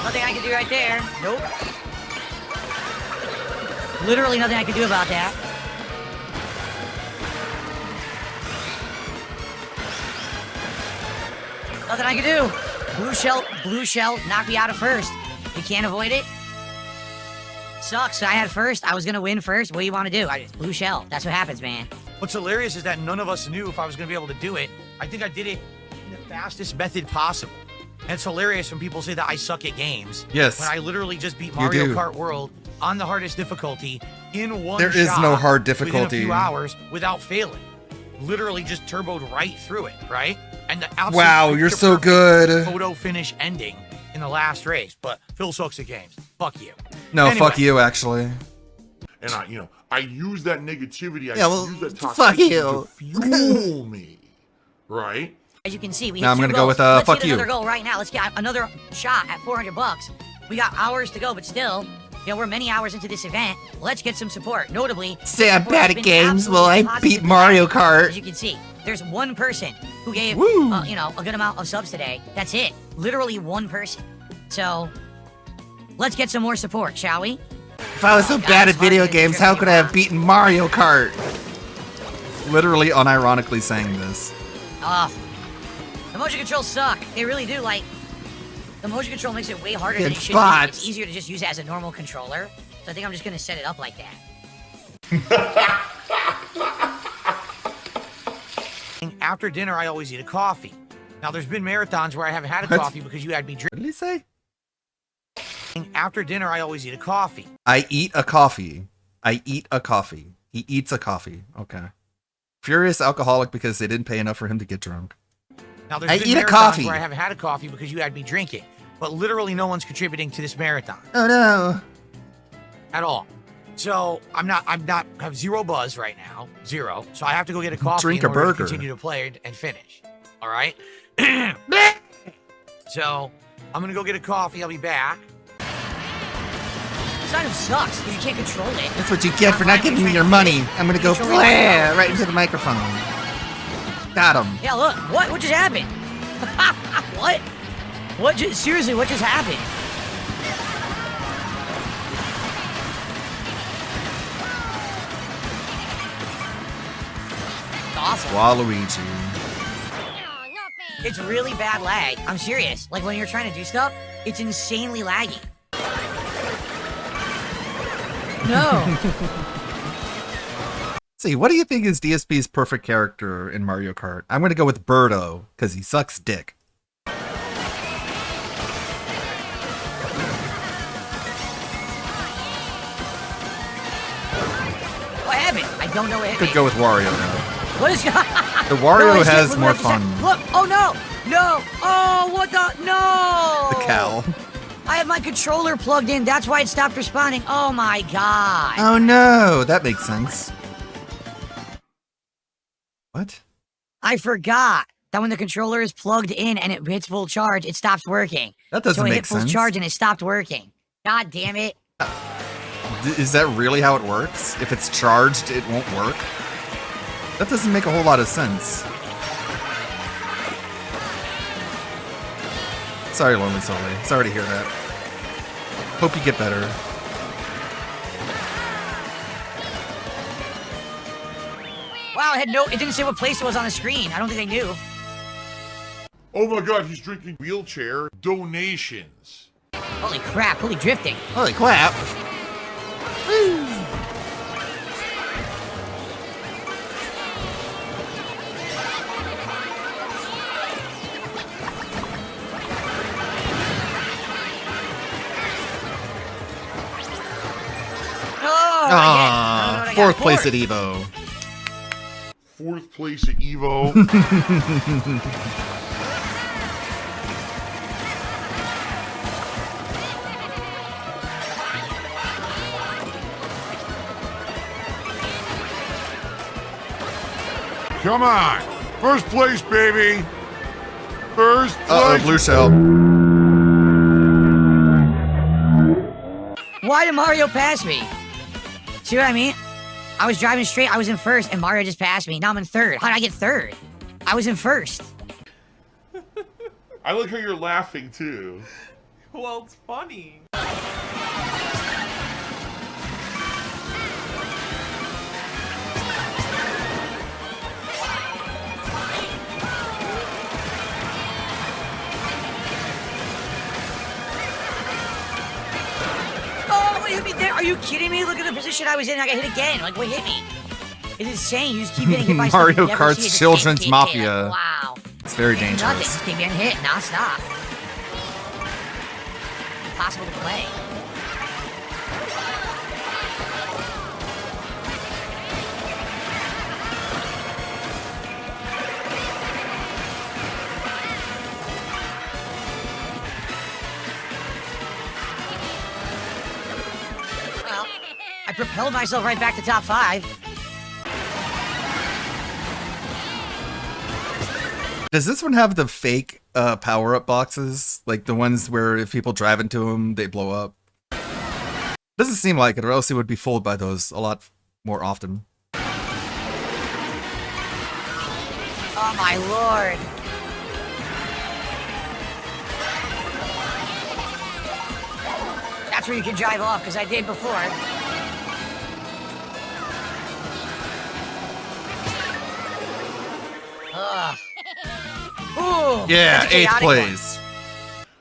Nothing I can do right there. Nope. Literally nothing I can do about that. Nothing I can do. Blue shell knocked me out of first. You can't avoid it. Sucks. I had first. I was gonna win first. What do you want to do? Blue shell. That's what happens, man. What's hilarious is that none of us knew if I was gonna be able to do it. I think I did it in the fastest method possible. And it's hilarious when people say that I suck at games. Yes. When I literally just beat Mario Kart World on the hardest difficulty in one shot. There is no hard difficulty. Within a few hours without failing. Literally just turboed right through it, right? And the absolute wow, you're so good. Photo finish ending in the last race. But Phil sucks at games. Fuck you. No, anyway. fuck you, actually. And I use that negativity. Yeah, well, use that toxicity fuck you. to fuel me, right? As you can see, we Now hit I'm 2 gonna go goals. with, Let's fuck get you. another goal right now. Let's get another shot at $400. We got hours to go, but still, we're many hours into this event. Let's get some support. Notably, Say I'm support bad has at been games. Well, absolutely I positive beat Mario today. Kart. As you can see, there's one person who gave, Woo. a good amount of subs today. That's it. Literally one person. So, let's get some more support, shall we? If I was so bad at video games, how could I have beaten Mario Kart? Literally unironically saying this. The motion controls suck. They really do. Like, the motion control makes it way harder than it It's should bots. be. It's easier to just use it as a normal controller. So I think I'm just gonna set it up like that. After dinner, I always eat a coffee. Now, there's been marathons where I haven't had a What? coffee because you had me drink. What did he say? After dinner, I always eat a coffee. I eat a coffee. I eat a coffee. He eats a coffee. Okay. Furious alcoholic because they didn't pay enough for him to get drunk. Now, there's I been eat a marathons coffee. where I haven't had a coffee because you had me drinking. But literally no one's contributing to this marathon. Oh no. At all. So I have zero buzz right now. Zero. So I have to go get a coffee Drink in a order burger. to continue to play and finish. All right? So I'm going to go get a coffee. I'll be back. This item sucks because you can't control it. That's what you get for not giving me your money. I'm gonna go blah, right into the microphone. Got him. Yeah, look. What just happened? What? Seriously, what just happened? Awesome. Waluigi. It's really bad lag. I'm serious. Like when you're trying to do stuff, it's insanely laggy. No. See, what do you think is DSP's perfect character in Mario Kart? I'm gonna go with Birdo, because he sucks dick. What happened? I don't know what happened. Could go with Wario now. What is The Wario No, I see- has look more what just fun. happened. Look! Oh no! No! Oh, what the? No! The cow. I have my controller plugged in. That's why it stopped responding. Oh my god. Oh no, that makes sense. What? I forgot that when the controller is plugged in and it hits full charge, it stops working. That doesn't so it make hit full sense. charge and it stopped working. God damn it. Is that really how it works? If it's charged, it won't work? That doesn't make a whole lot of sense. Sorry, Lonely Sully. Sorry to hear that. Hope you get better. Wow, it didn't say what place it was on the screen. I don't think they knew. Oh my god, he's drinking wheelchair donations. Holy crap, holy drifting. Holy crap. Oh, Ah, fourth place at Evo. Fourth place at Evo. Come on. First place, baby. First place. Uh-oh, blue shell. Why did Mario pass me? See what I mean? I was driving straight, I was in first, and Mario just passed me. Now I'm in third. How did I get third? I was in first. I like how you're laughing, too. Well, it's funny. you kidding me? Look at the position I was in. I got hit again. Like, what hit me? It's insane. You just keep getting hit by stuff Mario you never see. Kart's It's Children's hit. Mafia. Like, wow. It's very Nothing. dangerous. Just keep getting hit nonstop. Impossible to play. Well, I propelled myself right back to top 5. Does this one have the fake power-up boxes? Like the ones where if people drive into them, they blow up? Doesn't seem like it, or else it would be fooled by those a lot more often. Oh my lord. That's where you can drive off, because I did before. Ugh. Ooh, Yeah, that's a 8th chaotic place.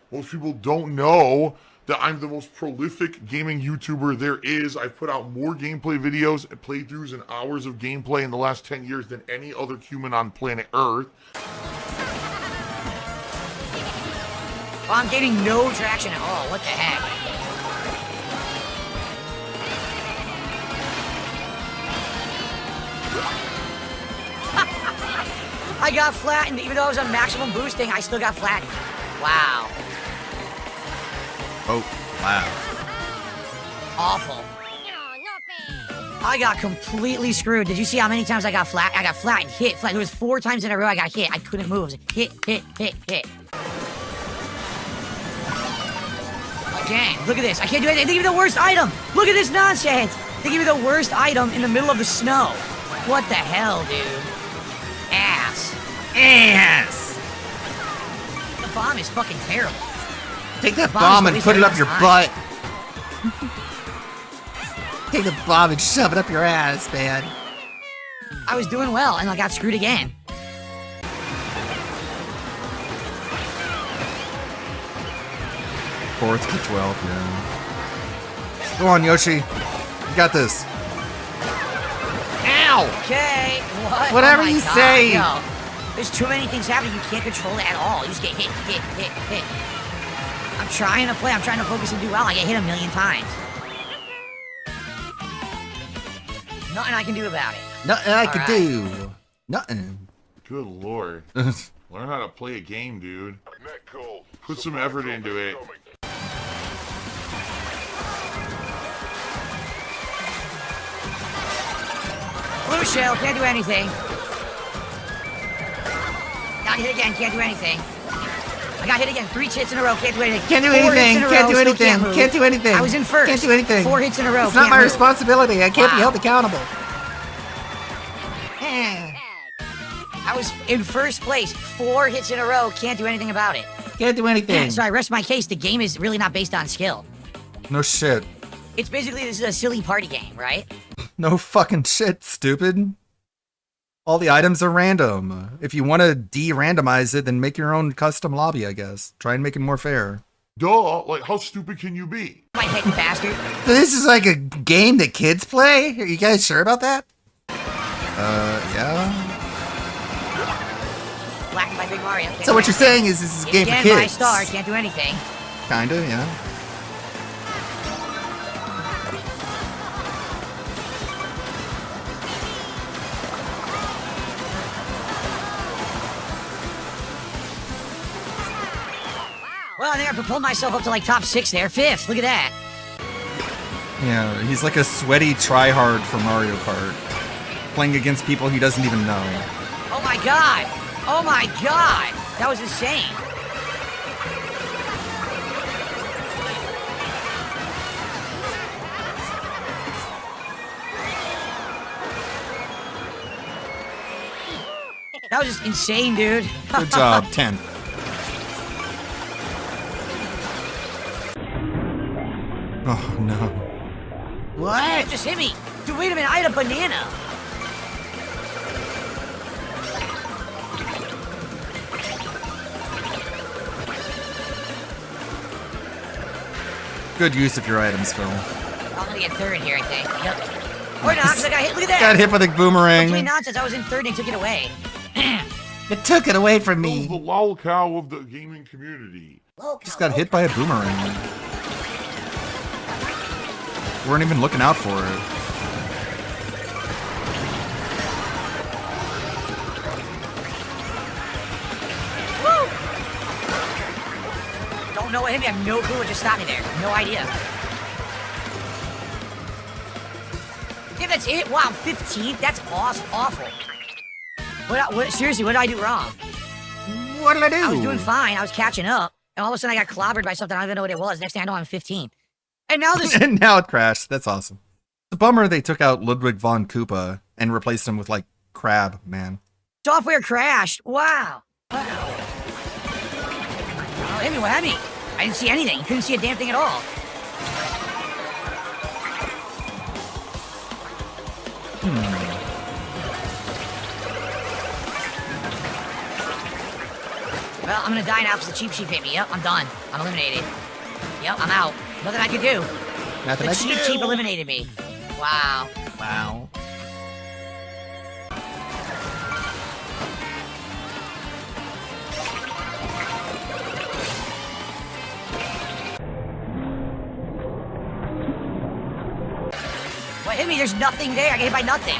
Most people don't know that I'm the most prolific gaming YouTuber there is. I've put out more gameplay videos and playthroughs and hours of gameplay in the last 10 years than any other human on planet Earth. Well, I'm getting no traction at all. What the heck? I got flattened. Even though I was on maximum boosting, I still got flattened. Wow. Oh, wow. Awful. I got completely screwed. Did you see how many times I got flattened, hit, flat. There was 4 times in a row I got hit. I couldn't move. Hit, hit, hit, hit. Again, look at this. I can't do anything. They give me the worst item. Look at this nonsense. They give me the worst item in the middle of the snow. What the hell, dude? Ass. Ass. The bomb is fucking terrible. Take that bomb and put it up your butt. Take the bomb and shove it up your ass, man. I was doing well, and I got screwed again. Fourth to 12th, yeah. Go on, Yoshi. You got this. Ow! Okay, what? Whatever Oh my you God, say. No. There's too many things happening. You can't control it at all. You just get hit, hit, hit, hit. I'm trying to play. I'm trying to focus and do well. I get hit a million times. Nothing I can do about it. Nothing I All can right. do. Nothing. Good lord. Learn how to play a game, dude. Put some effort into it. Blue shell, can't do anything. Got hit again, can't do anything. I got hit again, 3 hits in a row, can't do anything. Can't do 4 hits anything. in a Can't row, do still anything. move. Can't do anything. I was in first. Can't do anything. 4 hits in a row. It's not can't my move. responsibility. I can't be Wow. held accountable. I was in first place, 4 hits in a row, can't do anything about it. Can't do anything. So I rest my case, the game is really not based on skill. No shit. It's basically, this is a silly party game, right? No fucking shit, stupid. All the items are random. If you want to de-randomize it, then make your own custom lobby, I guess. Try and make it more fair. Duh, like how stupid can you be? My head, you bastard. This is like a game that kids play? Are you guys sure about that? Yeah. Blackened by Big Mario. So what you're saying is this is a game for Again, kids? my star, can't do anything. Kinda, yeah. Well, I think I propelled myself up to like top 6 there. 5th, look at that. Yeah, he's like a sweaty tryhard for Mario Kart. Playing against people he doesn't even know. Oh my god. Oh my god. That was insane. That was just insane, dude. Good job, 10. Oh no. What? It just hit me. Dude, wait a minute. I had a banana. Good use of your items, Phil. I'm gonna get third here, I think. Yep. Or not, because I got hit. Look at that. Got hit by the boomerang. Complete nonsense. I was in third and they took it away. It took it away from Phil's me. the lol cow of the gaming community. Just got hit by a boomerang. Weren't even looking out for it. Woo! Don't know what hit me. I have no clue what just stopped me there. No idea. Yeah, that's it. Wow, 15th. That's awful. What? Seriously, what did I do wrong? What did I do? I was doing fine. I was catching up, and all of a sudden I got clobbered by something. I don't even know what it was. Next thing I know, I'm 15. And now this. And now it crashed. That's awesome. It's a bummer they took out Ludwig von Koopa and replaced him with like Crab Man. Software crashed. Wow. Oh, hit me. What happened? I didn't see anything. You couldn't see a damn thing at all. Well, I'm gonna die now because the Cheap Sheep hit me. Yep, I'm done. I'm eliminated. Yep, I'm out. Nothing I could do. Nothing The I could Cheap do. Sheep eliminated me. Wow. Wow. What hit me? There's nothing there. I got hit by nothing.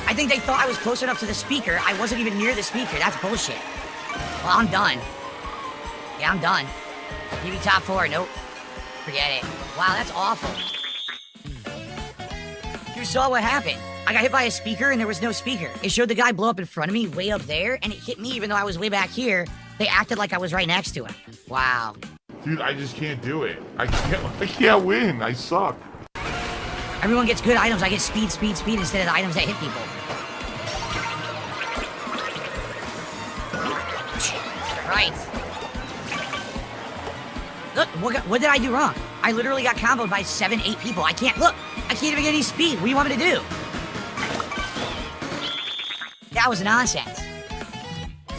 I think they thought I was close enough to the speaker. I wasn't even near the speaker. That's bullshit. Well, I'm done. Yeah, I'm done. Maybe top 4. Nope. Forget it. Wow, that's awful. You saw what happened. I got hit by a speaker and there was no speaker. It showed the guy blow up in front of me, way up there, and it hit me even though I was way back here. They acted like I was right next to him. Wow. Dude, I just can't do it. I can't win. I suck. Everyone gets good items. I get speed instead of the items that hit people. Right. Look, what did I do wrong? I literally got comboed by 7, 8 people. I can't even get any speed. What do you want me to do? That was nonsense.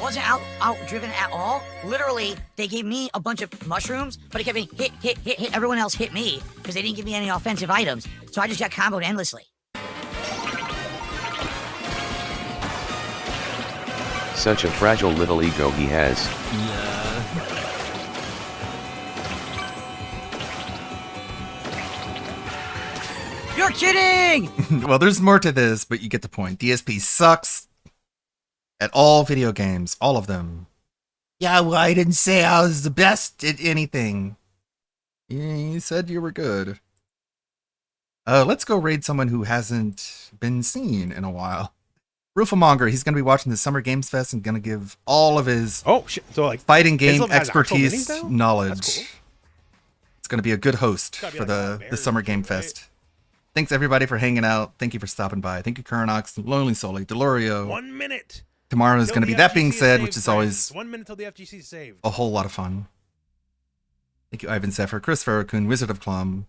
Wasn't out-driven at all. Literally, they gave me a bunch of mushrooms, but it kept me hit. Everyone else hit me because they didn't give me any offensive items. So I just got comboed endlessly. Such a fragile little ego he has. You're kidding! Well, there's more to this, but you get the point. DSP sucks at all video games. All of them. Yeah, well, I didn't say I was the best at anything. You said you were good. Let's go raid someone who hasn't been seen in a while. Roofamonger, he's going to be watching the Summer Games Fest and going to give all of his so like fighting game Islam has actual expertise, minis now? knowledge. Cool. It's going to be a good host Gotta be for like the Summer Game Fest. Thanks everybody for hanging out. Thank you for stopping by. Thank you, Kurnox, Lonely Soli, Delorio. 1 minute. Tomorrow is Till going to be the That Being FGC Said, saved, which is friends. always 1 minute till the FGC is saved. a whole lot of fun. Thank you, Ivan Zephyr, Chris Farrakhan, Wizard of Clum.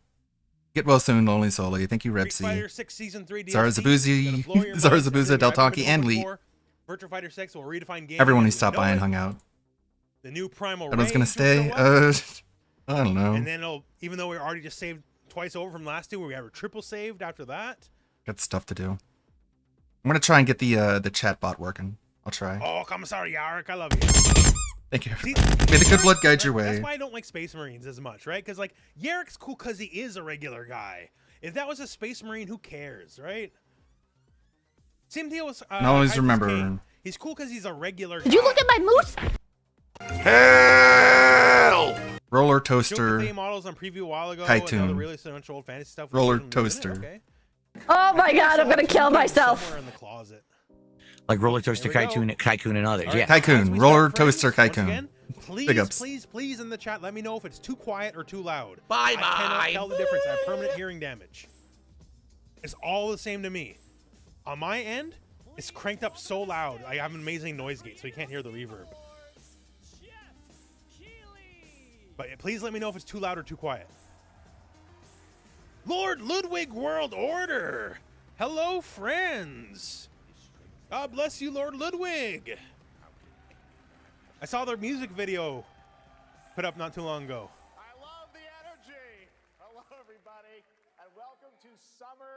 Get well soon, Lonely Soli. Thank you, Fighter Repsy. 6 Season 3 DLC. Zara Zabuzi, Zara Zabuza, Del Tonki, and Lee. Virtua Fighter 6 will redefine gaming. Everyone who as we stopped know by and it. hung out. The new Primal Everyone's going to Rage will stay. show up. I don't know. And then it'll, even though we already just saved twice over from last two, where we have a triple saved after that. Got stuff to do. I'm going to try and get the chat bot working. I'll try. Oh, Commissar Yarrick, I love you. Thank you. See, May the good blood guide your That's way. why I don't like Space Marines as much, right? Because, like, Yarrick's cool because he is a regular guy. If that was a Space Marine, who cares, right? Same deal with. And always Isis remember. King. He's cool because he's a regular Did you guy. look at my moose? Hell! Roller Showed the Toaster. Theme models on preview a while ago. Kaitoon. And all the really essential old fantasy stuff. Roller Okay. Toaster. Oh my god, I'm gonna kill myself. Somewhere in the closet. Like Roller Toaster Tycoon and others. All Yeah. right, as Tycoon. we Roller start, friends, Toaster once Tycoon. again, Please, Big ups. please in the chat, let me know if it's too quiet or too loud. Bye-bye. I cannot tell the difference. I have permanent hearing damage. It's all the same to me. On my end, it's cranked up so loud. I have an amazing noise gate, so you can't hear the reverb. But please let me know if it's too loud or too quiet. Lord Ludwig World Order. Hello, friends. God bless you, Lord Ludwig. I saw their music video put up not too long ago. I love the energy. Hello, everybody, and welcome welcome to Summer